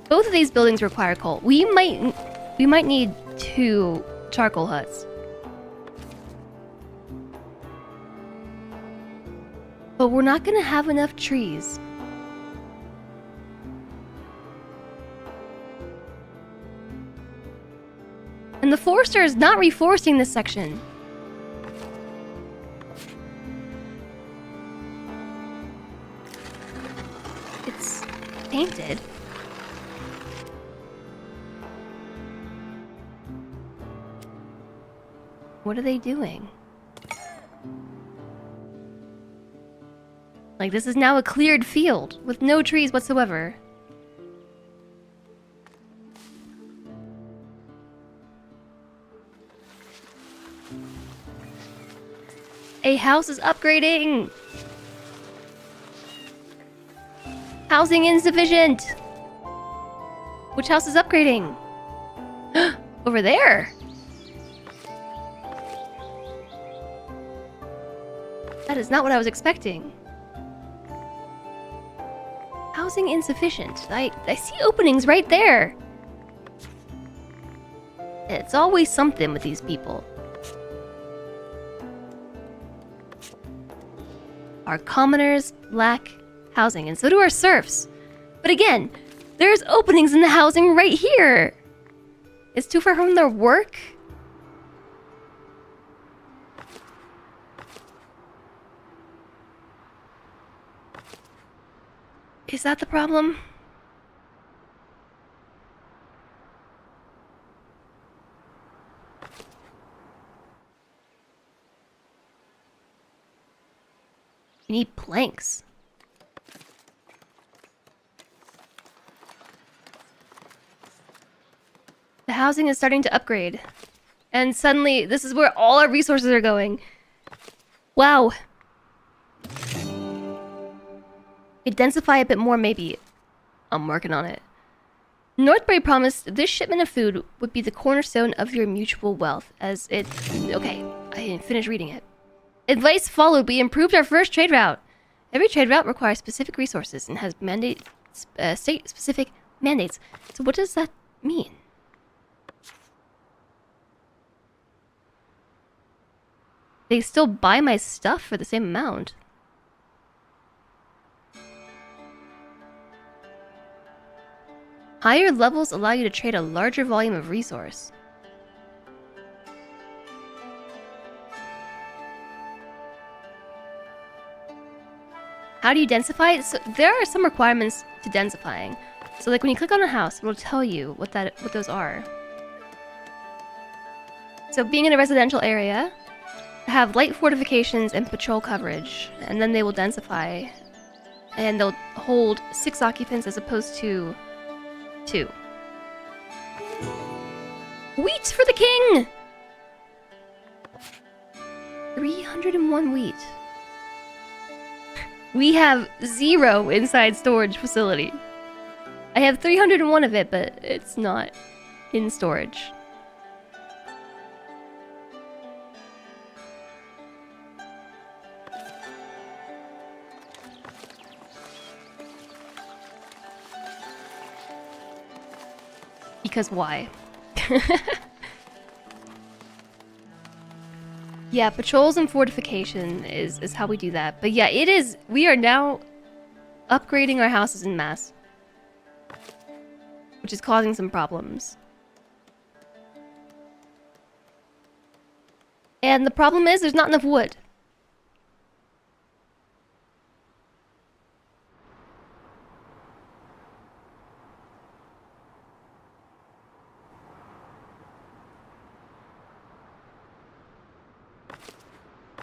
Both of these buildings require coal. We might need 2 charcoal huts. But we're not gonna have enough trees. And the forester is not reforesting this section. It's painted. What are they doing? Like, this is now a cleared field with no trees whatsoever. A house is upgrading! Housing insufficient! Which house is upgrading? Over there! That is not what I was expecting. Housing insufficient. I see openings right there. It's always something with these people. Our commoners lack housing, and so do our serfs. But again, there's openings in the housing right here. It's too far from their work. Is that the problem? We need planks. The housing is starting to upgrade. And suddenly, this is where all our resources are going. Wow. Densify a bit more, maybe. I'm working on it. Northbury promised this shipment of food would be the cornerstone of your mutual wealth, as it... Okay, I didn't finish reading it. Advice followed. We improved our first trade route. Every trade route requires specific resources and has state-specific mandates. So what does that mean? They still buy my stuff for the same amount. Higher levels allow you to trade a larger volume of resource. How do you densify? So there are some requirements to densifying. So like when you click on a house, it will tell you what those are. So being in a residential area, have light fortifications and patrol coverage, and then they will densify, and they'll hold 6 occupants as opposed to 2. Wheat for the king! 301 wheat. We have 0 inside storage facility. I have 301 of it, but it's not in storage. Because why? Yeah, patrols and fortification is how we do that. But yeah, it is. We are now upgrading our houses en masse, which is causing some problems. And the problem is there's not enough wood.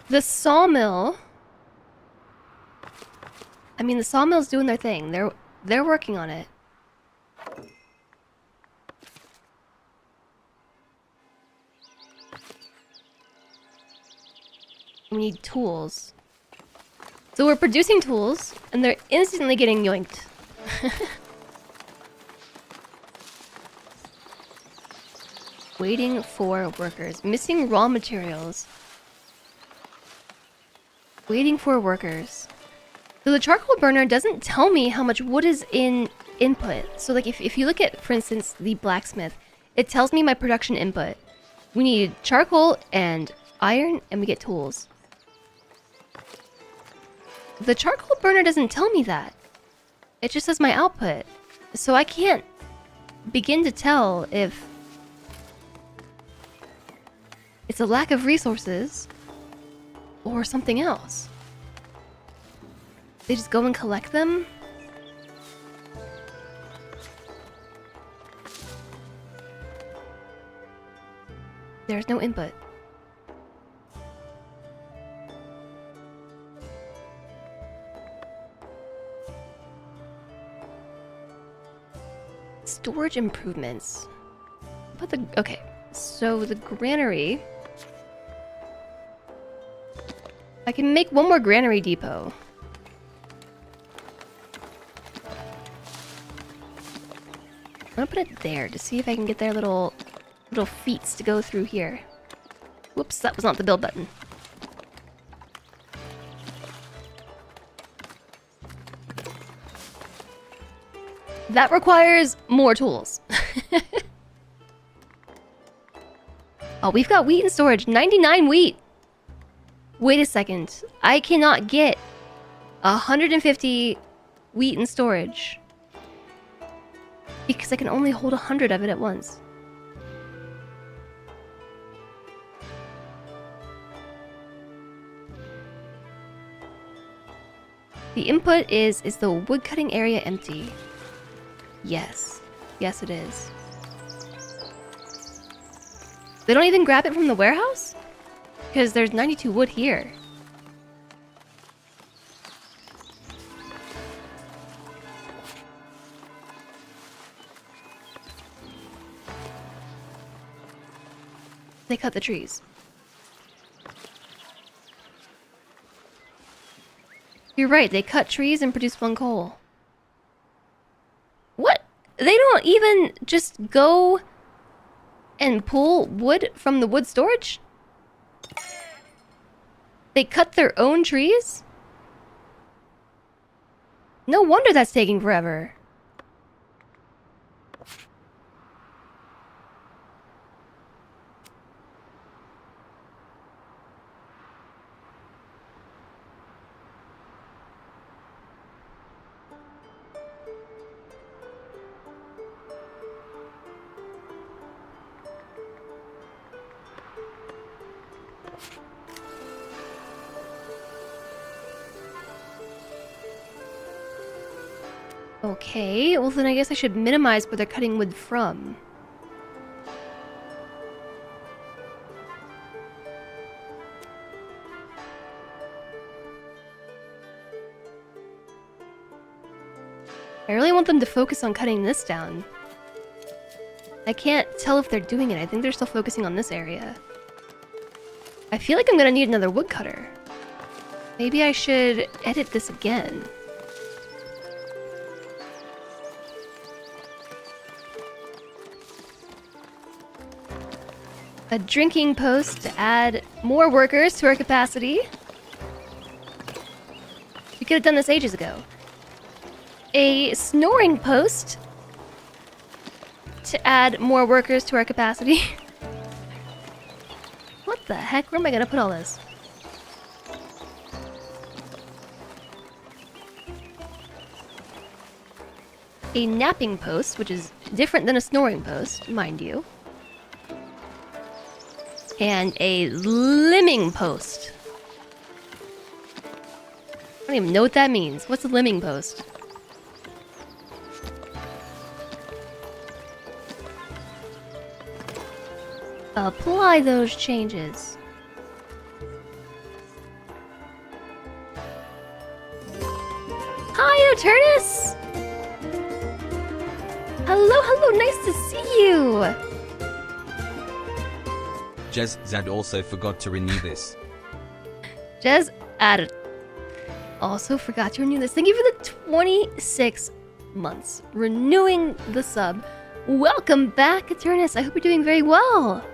The sawmill. I mean, the sawmill's doing their thing. They're working on it. We need tools. So we're producing tools, and they're instantly getting yoinked. Waiting for workers. Missing raw materials. Waiting for workers. So the charcoal burner doesn't tell me how much wood is in input. So like if you look at, for instance, the blacksmith, it tells me my production input. We need charcoal and iron, and we get tools. The charcoal burner doesn't tell me that. It just says my output. So I can't begin to tell if it's a lack of resources or something else. They just go and collect them? There's no input. Storage improvements. Okay, so the granary. I can make one more granary depot. I'm gonna put it there to see if I can get their little feets to go through here. Whoops, that was not the build button. That requires more tools. Oh, we've got wheat in storage. 99 wheat! Wait a second. I cannot get 150 wheat in storage because I can only hold 100 of it at once. The input is the wood cutting area empty? Yes. Yes, it is. They don't even grab it from the warehouse? Because there's 92 wood here. They cut the trees. You're right, they cut trees and produce 1 coal. What? They don't even just go and pull wood from the wood storage? They cut their own trees? No wonder that's taking forever. Okay, well then I guess I should minimize where they're cutting wood from. I really want them to focus on cutting this down. I can't tell if they're doing it. I think they're still focusing on this area. I feel like I'm gonna need another woodcutter. Maybe I should edit this again. A drinking post to add more workers to our capacity. We could have done this ages ago. A snoring post to add more workers to our capacity. What the heck? Where am I gonna put all this? A napping post, which is different than a snoring post, mind you. And a limbing post. I don't even know what that means. What's a limbing post? Apply those changes. Hi, Oturnus! Hello, hello, nice to see you! Jez Zad also forgot to renew this. Jez added. Also forgot to renew this. Thank you for the 26 months. Renewing the sub. Welcome back, Eternus. I hope you're doing very well.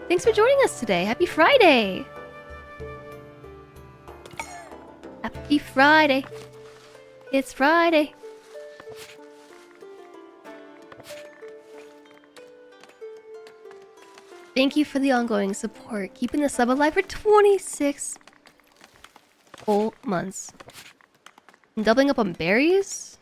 Thanks for joining us today. Happy Friday. Happy Friday. It's Friday. Thank you for the ongoing support, keeping the sub alive for 26 whole months. And doubling up on berries?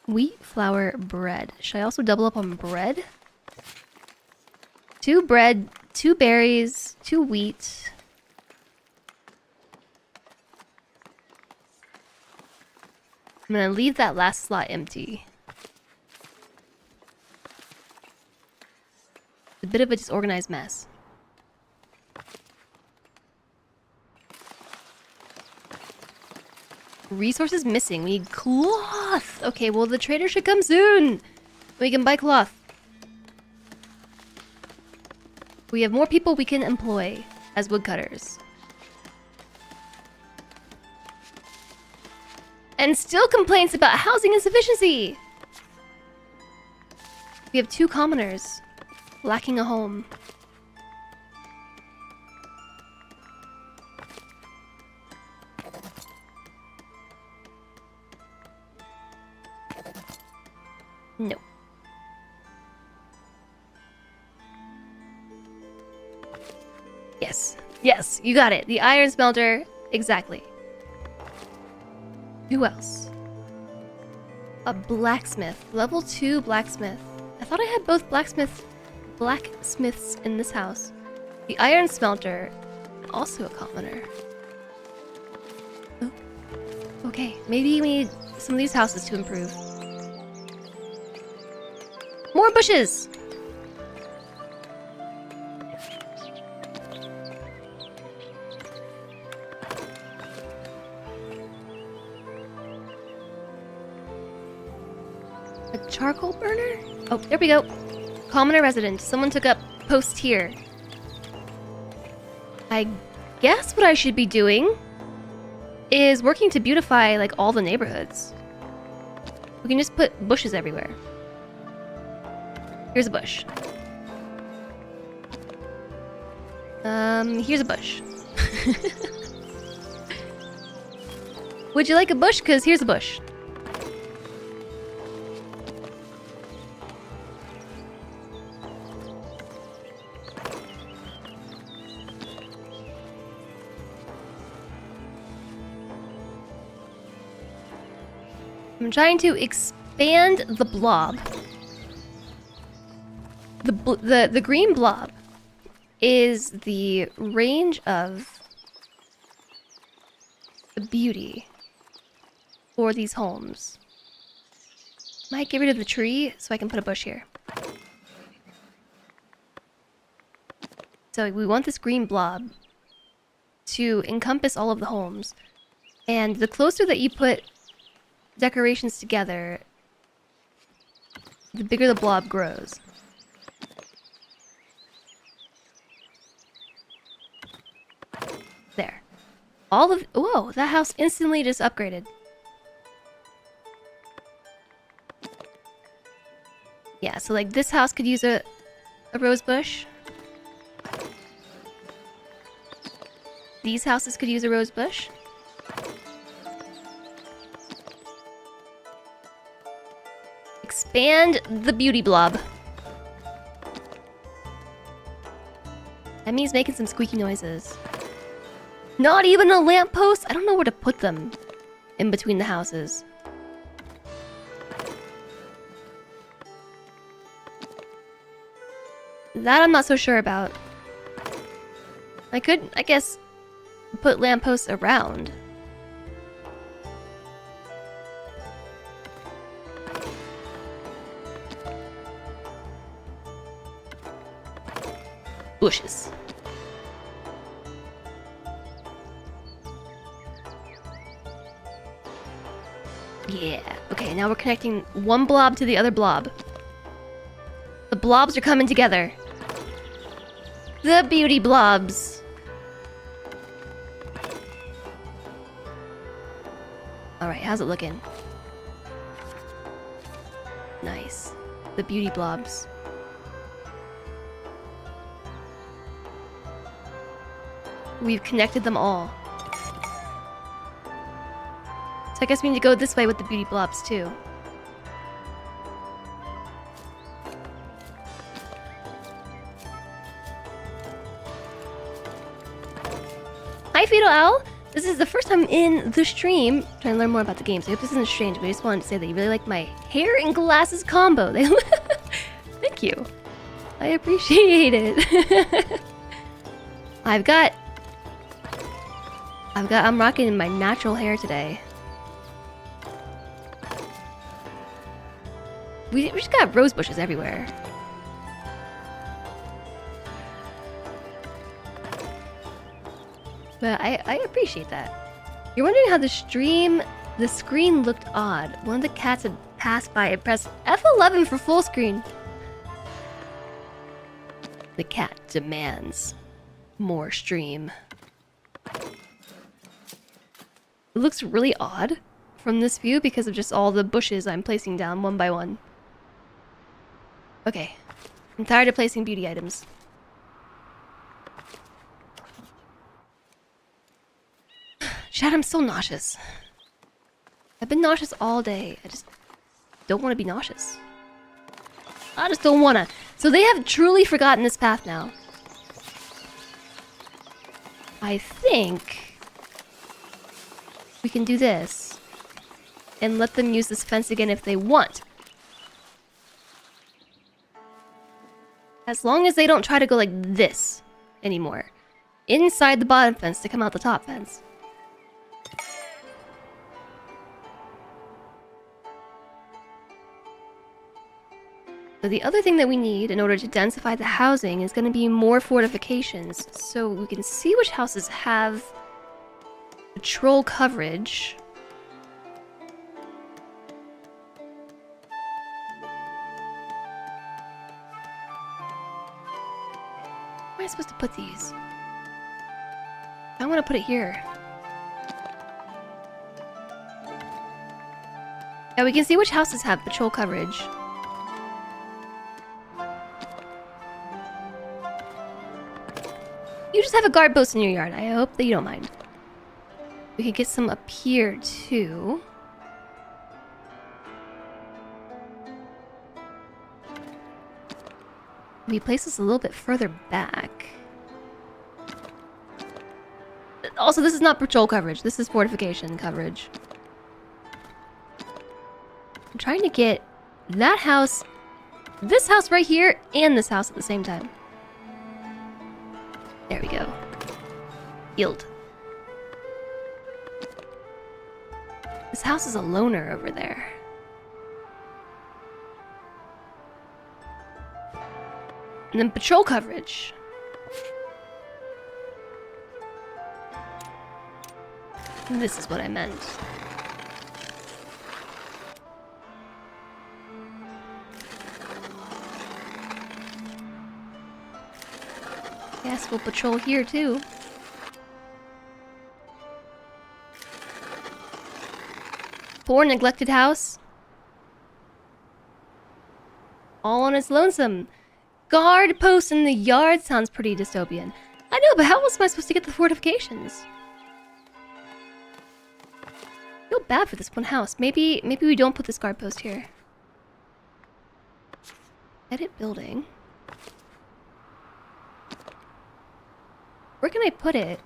Wheat, flour, bread. Should I also double up on bread? 2 bread, 2 berries, 2 wheat. I'm gonna leave that last slot empty. It's a bit of a disorganized mess. Resources missing. We need cloth. Okay, well the trader should come soon. We can buy cloth. We have more people we can employ as woodcutters. And still complaints about housing insufficiency. We have 2 commoners lacking a home. No. Yes. Yes, you got it. The iron smelter. Exactly. Who else? A blacksmith. Level 2 blacksmith. I thought I had both blacksmiths in this house. The iron smelter. Also a commoner. Oh. Okay, maybe we need some of these houses to improve. More bushes! A charcoal burner? Oh, there we go. Commoner resident. Someone took up post here. I guess what I should be doing is working to beautify, like, all the neighborhoods. We can just put bushes everywhere. Here's a bush. Here's a bush. Would you like a bush? Because here's a bush. I'm trying to expand the blob. The green blob is the range of the beauty for these homes. Might get rid of the tree so I can put a bush here. So we want this green blob to encompass all of the homes. And the closer that you put decorations together, the bigger the blob grows. There. All of... Whoa, that house instantly just upgraded. Yeah, so like this house could use a rose bush. These houses could use a rose bush. Expand the beauty blob. That means making some squeaky noises. Not even a lamppost? I don't know where to put them in between the houses. That I'm not so sure about. I could, I guess, put lampposts around. Bushes. Yeah. Okay, now we're connecting one blob to the other blob. The blobs are coming together. The beauty blobs. Alright, how's it looking? Nice. The beauty blobs. We've connected them all. So I guess we need to go this way with the beauty blobs too. Hi Fetal Owl! This is the first time in the stream trying to learn more about the game, so I hope this isn't strange, but I just wanted to say that you really like my hair and glasses combo. Thank you. I appreciate it. I'm rocking my natural hair today. We just got rose bushes everywhere. But I appreciate that. You're wondering how the screen looked odd. One of the cats had passed by and pressed F11 for full screen. The cat demands more stream. It looks really odd from this view because of just all the bushes I'm placing down one by one. Okay. I'm tired of placing beauty items. Chad, I'm so nauseous. I've been nauseous all day. I just don't want to be nauseous. I just don't want to. So they have truly forgotten this path now. I think we can do this and let them use this fence again if they want. As long as they don't try to go like this anymore. Inside the bottom fence to come out the top fence. So the other thing that we need in order to densify the housing is going to be more fortifications. So we can see which houses have patrol coverage. Where am I supposed to put these? I want to put it here. Yeah, we can see which houses have patrol coverage. you just have a guard post in your yard. I hope that you don't mind. We could get some up here, too. We place this a little bit further back. Also, this is not patrol coverage. This is fortification coverage. I'm trying to get that house, this house right here, and this house at the same time. There we go. Yield. This house is a loner over there. And then patrol coverage. And this is what I meant. Yes, we'll patrol here too. Poor neglected house. All on its lonesome. Guard post in the yard sounds pretty dystopian. I know, but how else am I supposed to get the fortifications? I feel bad for this one house. Maybe we don't put this guard post here. Edit building. Where can I put it?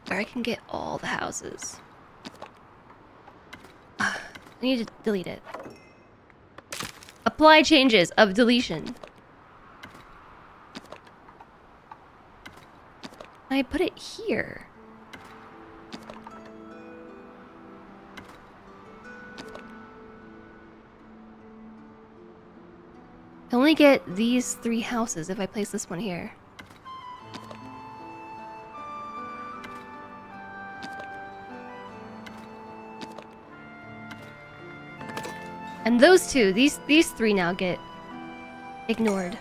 Where I can get all the houses. I need to delete it. Apply changes of deletion. I put it here. I only get these 3 houses if I place this one here. And those 2, these 3 now get ignored.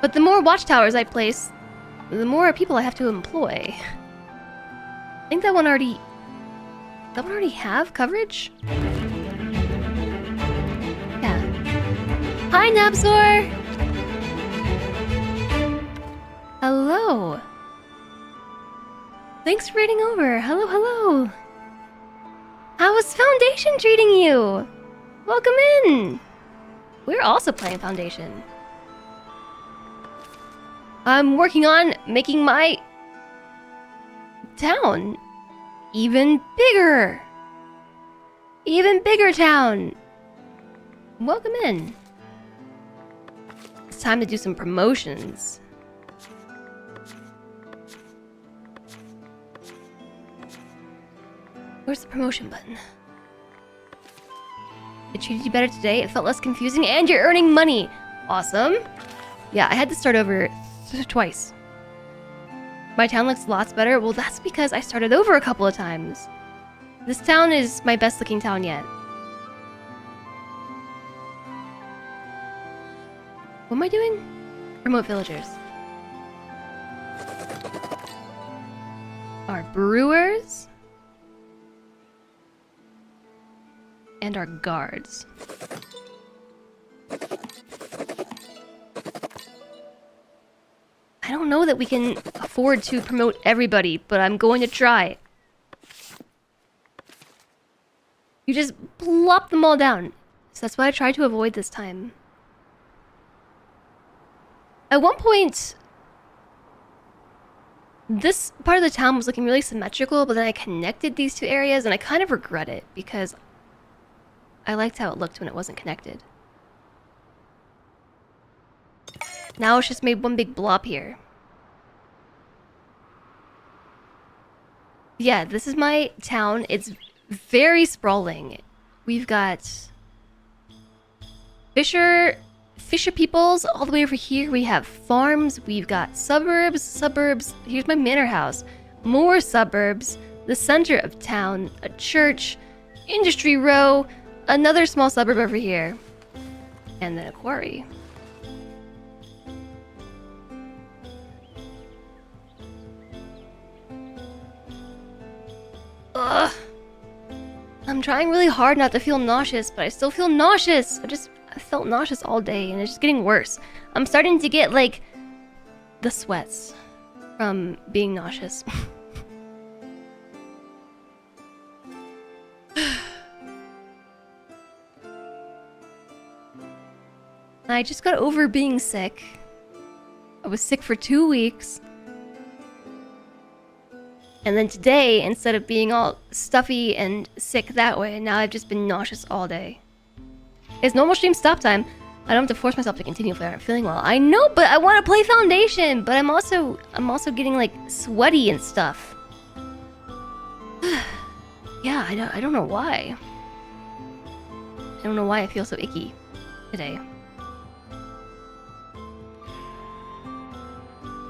But the more watchtowers I place, the more people I have to employ. I think that one already... That one already have coverage? Yeah. Hi, Nabzor! Hello! Thanks for reading over. Hello, hello. How is Foundation treating you? Welcome in. We're also playing Foundation. I'm working on making my town even bigger. Even bigger town. Welcome in. It's time to do some promotions. Where's the promotion button? It treated you better today, it felt less confusing, and you're earning money! Awesome! Yeah, I had to start over twice. My town looks lots better. Well, that's because I started over a couple of times. This town is my best looking town yet. What am I doing? Promote villagers. Our brewers. And our guards. I don't know that we can afford to promote everybody, but I'm going to try. You just plop them all down. So that's what I tried to avoid this time. At one point, this part of the town was looking really symmetrical, but then I connected these 2 areas, and I kind of regret it, because I liked how it looked when it wasn't connected. Now it's just made one big blob here. Yeah, this is my town. It's very sprawling. We've got fisher peoples all the way over here. We have farms. We've got suburbs. Here's my manor house. More suburbs. The center of town. A church. Industry row. Another small suburb over here. And then a quarry. Ugh. I'm trying really hard not to feel nauseous, but I still feel nauseous. I felt nauseous all day, and it's just getting worse. I'm starting to get, like, the sweats from being nauseous. I just got over being sick. I was sick for 2 weeks. And then today, instead of being all stuffy and sick that way, now I've just been nauseous all day. It's normal stream stop time. I don't have to force myself to continue if I aren't feeling well. I know, but I want to play Foundation. But I'm also getting like sweaty and stuff. Yeah, I don't know why. I don't know why I feel so icky today.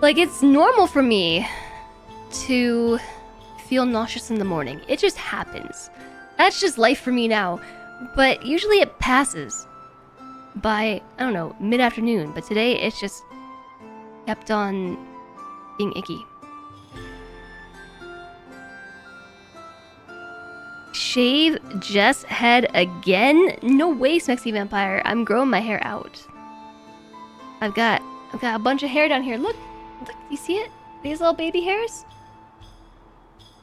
Like, it's normal for me to feel nauseous in the morning. It just happens. That's just life for me now. But usually it passes by, I don't know, mid-afternoon. But today it's just kept on being icky. Shave Jess head again? No way, Smexy Vampire. I'm growing my hair out. I've got a bunch of hair down here. Look, you see it? These little baby hairs?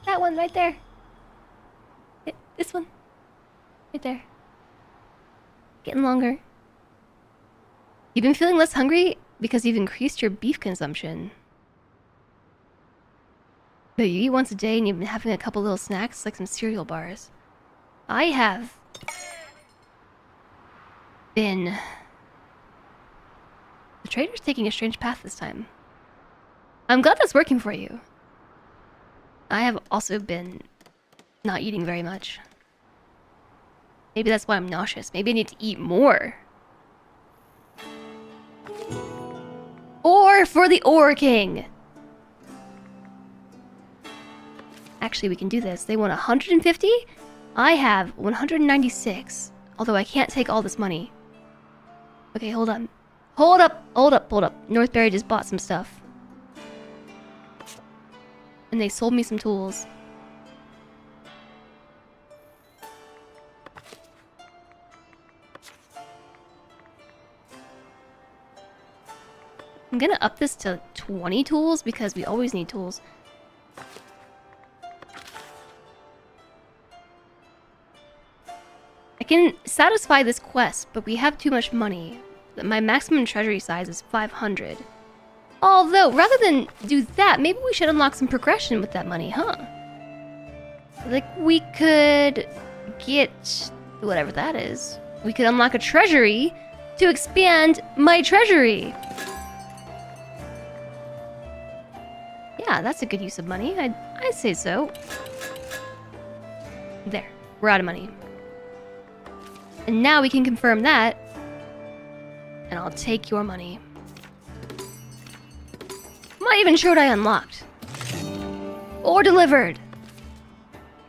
That one right there. This one. Right there. Getting longer. You've been feeling less hungry because you've increased your beef consumption. But you eat once a day and you've been having a couple little snacks like some cereal bars. I have been... The trader's taking a strange path this time. I'm glad that's working for you. I have also been not eating very much. Maybe that's why I'm nauseous. Maybe I need to eat more. Or for the Ore King. Actually, we can do this. They want 150? I have 196. Although I can't take all this money. Okay, hold on. Hold up. Northberry just bought some stuff. And they sold me some tools. I'm gonna up this to 20 tools because we always need tools. I can satisfy this quest, but we have too much money. My maximum treasury size is 500. Although, rather than do that, maybe we should unlock some progression with that money, huh? Like, we could get... whatever that is. We could unlock a treasury to expand my treasury. Yeah, that's a good use of money. I'd say so. There. We're out of money. And now we can confirm that. And I'll take your money. I'm not even sure what I unlocked. Or delivered.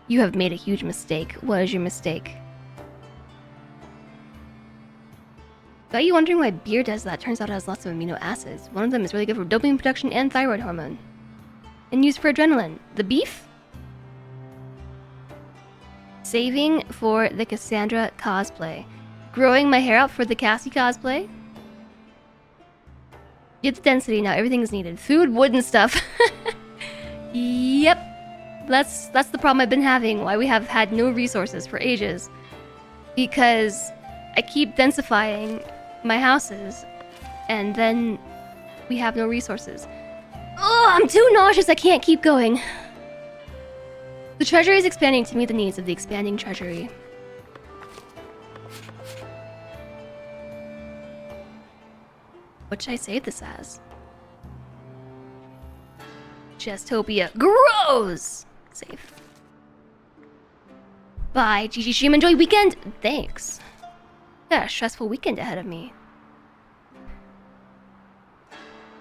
You have made a huge mistake. What is your mistake? Got you wondering why beer does that? Turns out it has lots of amino acids. One of them is really good for dopamine production and thyroid hormone. And used for adrenaline. The beef? Saving for the Cassandra cosplay. Growing my hair out for the Cassie cosplay. Get the density now. Everything is needed. Food, wood, and stuff. Yep. That's the problem I've been having. Why we have had no resources for ages. Because I keep densifying my houses. And then we have no resources. Oh, I'm too nauseous. I can't keep going. The treasury is expanding to meet the needs of the expanding treasury. What should I save this as? Jestopia grows! Save. Bye, GG stream. Enjoy weekend! Thanks. Got a stressful weekend ahead of me.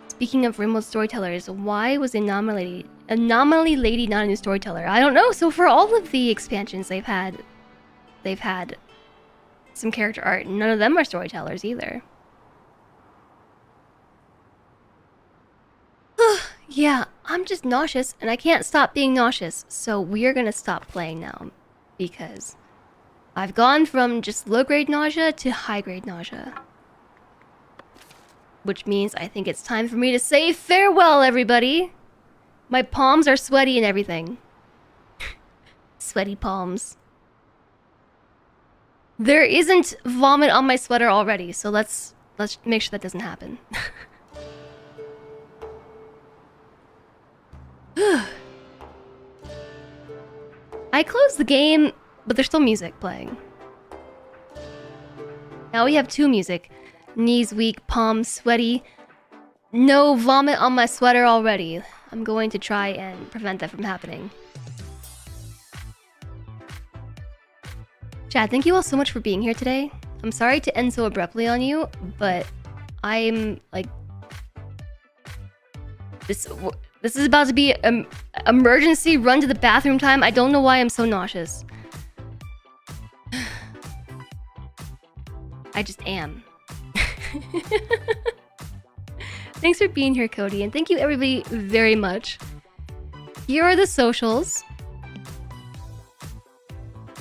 Speaking of remote storytellers, why was Anomaly Lady not a new storyteller? I don't know. So for all of the expansions they've had some character art. None of them are storytellers either. Yeah, I'm just nauseous and I can't stop being nauseous. So we're gonna stop playing now because I've gone from just low-grade nausea to high-grade nausea. Which means I think it's time for me to say farewell, everybody! My palms are sweaty and everything. Sweaty palms. There isn't vomit on my sweater already, so let's make sure that doesn't happen. I closed the game, but there's still music playing. Now we have 2 music. Knees weak, palms sweaty. No vomit on my sweater already. I'm going to try and prevent that from happening. Chad, thank you all so much for being here today. I'm sorry to end so abruptly on you, but I'm like... This is about to be an emergency run to the bathroom time. I don't know why I'm so nauseous. I just am. Thanks for being here, Cody, and thank you everybody very much. Here are the socials.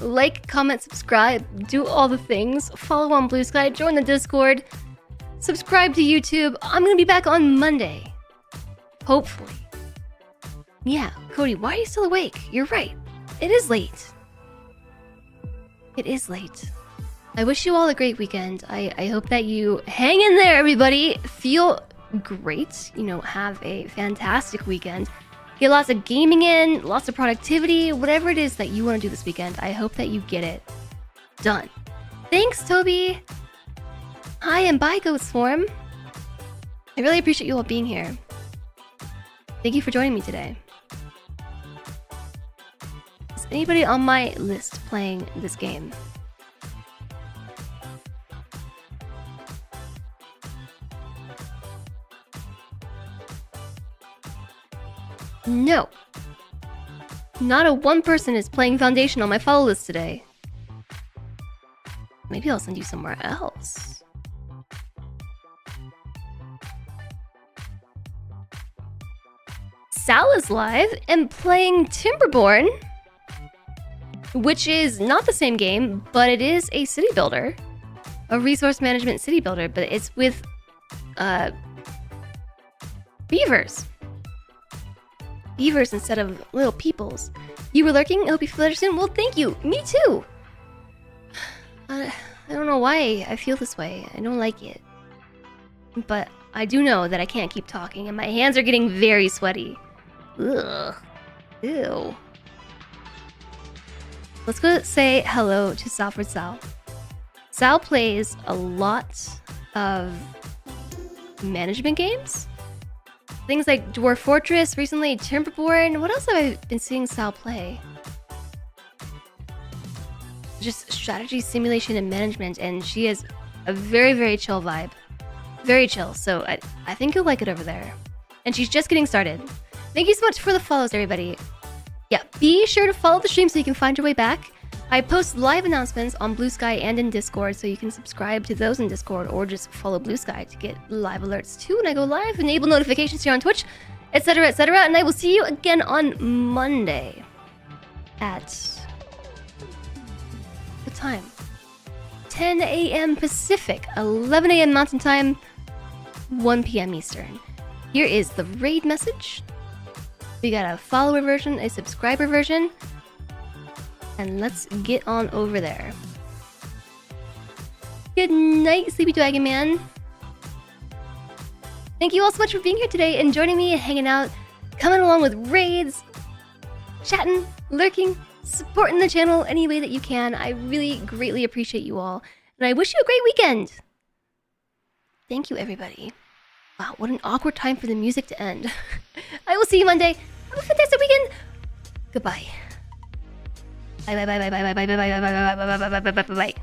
Like, comment, subscribe, do all the things. Follow on Blue Sky, join the Discord, subscribe to YouTube. I'm gonna be back on Monday. Hopefully. Yeah, Cody, why are you still awake? You're right. It is late. It is late. I wish you all a great weekend. I hope that you hang in there, everybody. Feel great. You know, have a fantastic weekend. Get lots of gaming in, lots of productivity, whatever it is that you want to do this weekend. I hope that you get it done. Thanks, Toby. Hi, and bye, Goat's Form. I really appreciate you all being here. Thank you for joining me today. Is anybody on my list playing this game? No. Not a one person is playing Foundation on my follow list today. Maybe I'll send you somewhere else. Sal is live and playing Timberborn, which is not the same game, but it is a city builder. A resource management city builder, but it's with beavers. Beavers instead of little peoples. You were lurking? I hope you feel better soon. Well, thank you. Me too. I don't know why I feel this way. I don't like it. But I do know that I can't keep talking, and my hands are getting very sweaty. Ugh. Ew. Let's go say hello to Salford Sal. Sal plays a lot of management games. Things like Dwarf Fortress, recently Timberborn. What else have I been seeing Sal play? Just strategy, simulation, and management, and she has a very, very chill vibe. Very chill, so I think you'll like it over there. And she's just getting started. Thank you so much for the follows, everybody. Yeah, be sure to follow the stream so you can find your way back. I post live announcements on Blue Sky and in Discord, so you can subscribe to those in Discord or just follow Blue Sky to get live alerts too when I go live, enable notifications here on Twitch, etc, etc. And I will see you again on Monday at... what time? 10 a.m. Pacific, 11 a.m. Mountain Time, 1 p.m. Eastern. Here is the raid message. We got a follower version, a subscriber version. And let's get on over there. Good night, Sleepy Dragon Man. Thank you all so much for being here today and joining me and hanging out, coming along with raids, chatting, lurking, supporting the channel any way that you can. I really greatly appreciate you all. And I wish you a great weekend. Thank you, everybody. Wow, what an awkward time for the music to end. I will see you Monday. Have a fantastic weekend. Goodbye. Bye bye bye bye bye bye bye bye bye bye bye bye bye bye bye bye.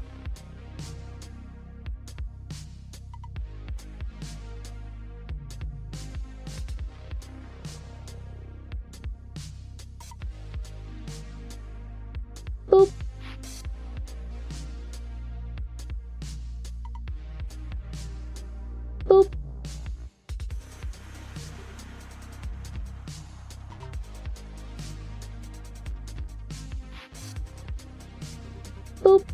Boop. Boop. Boop.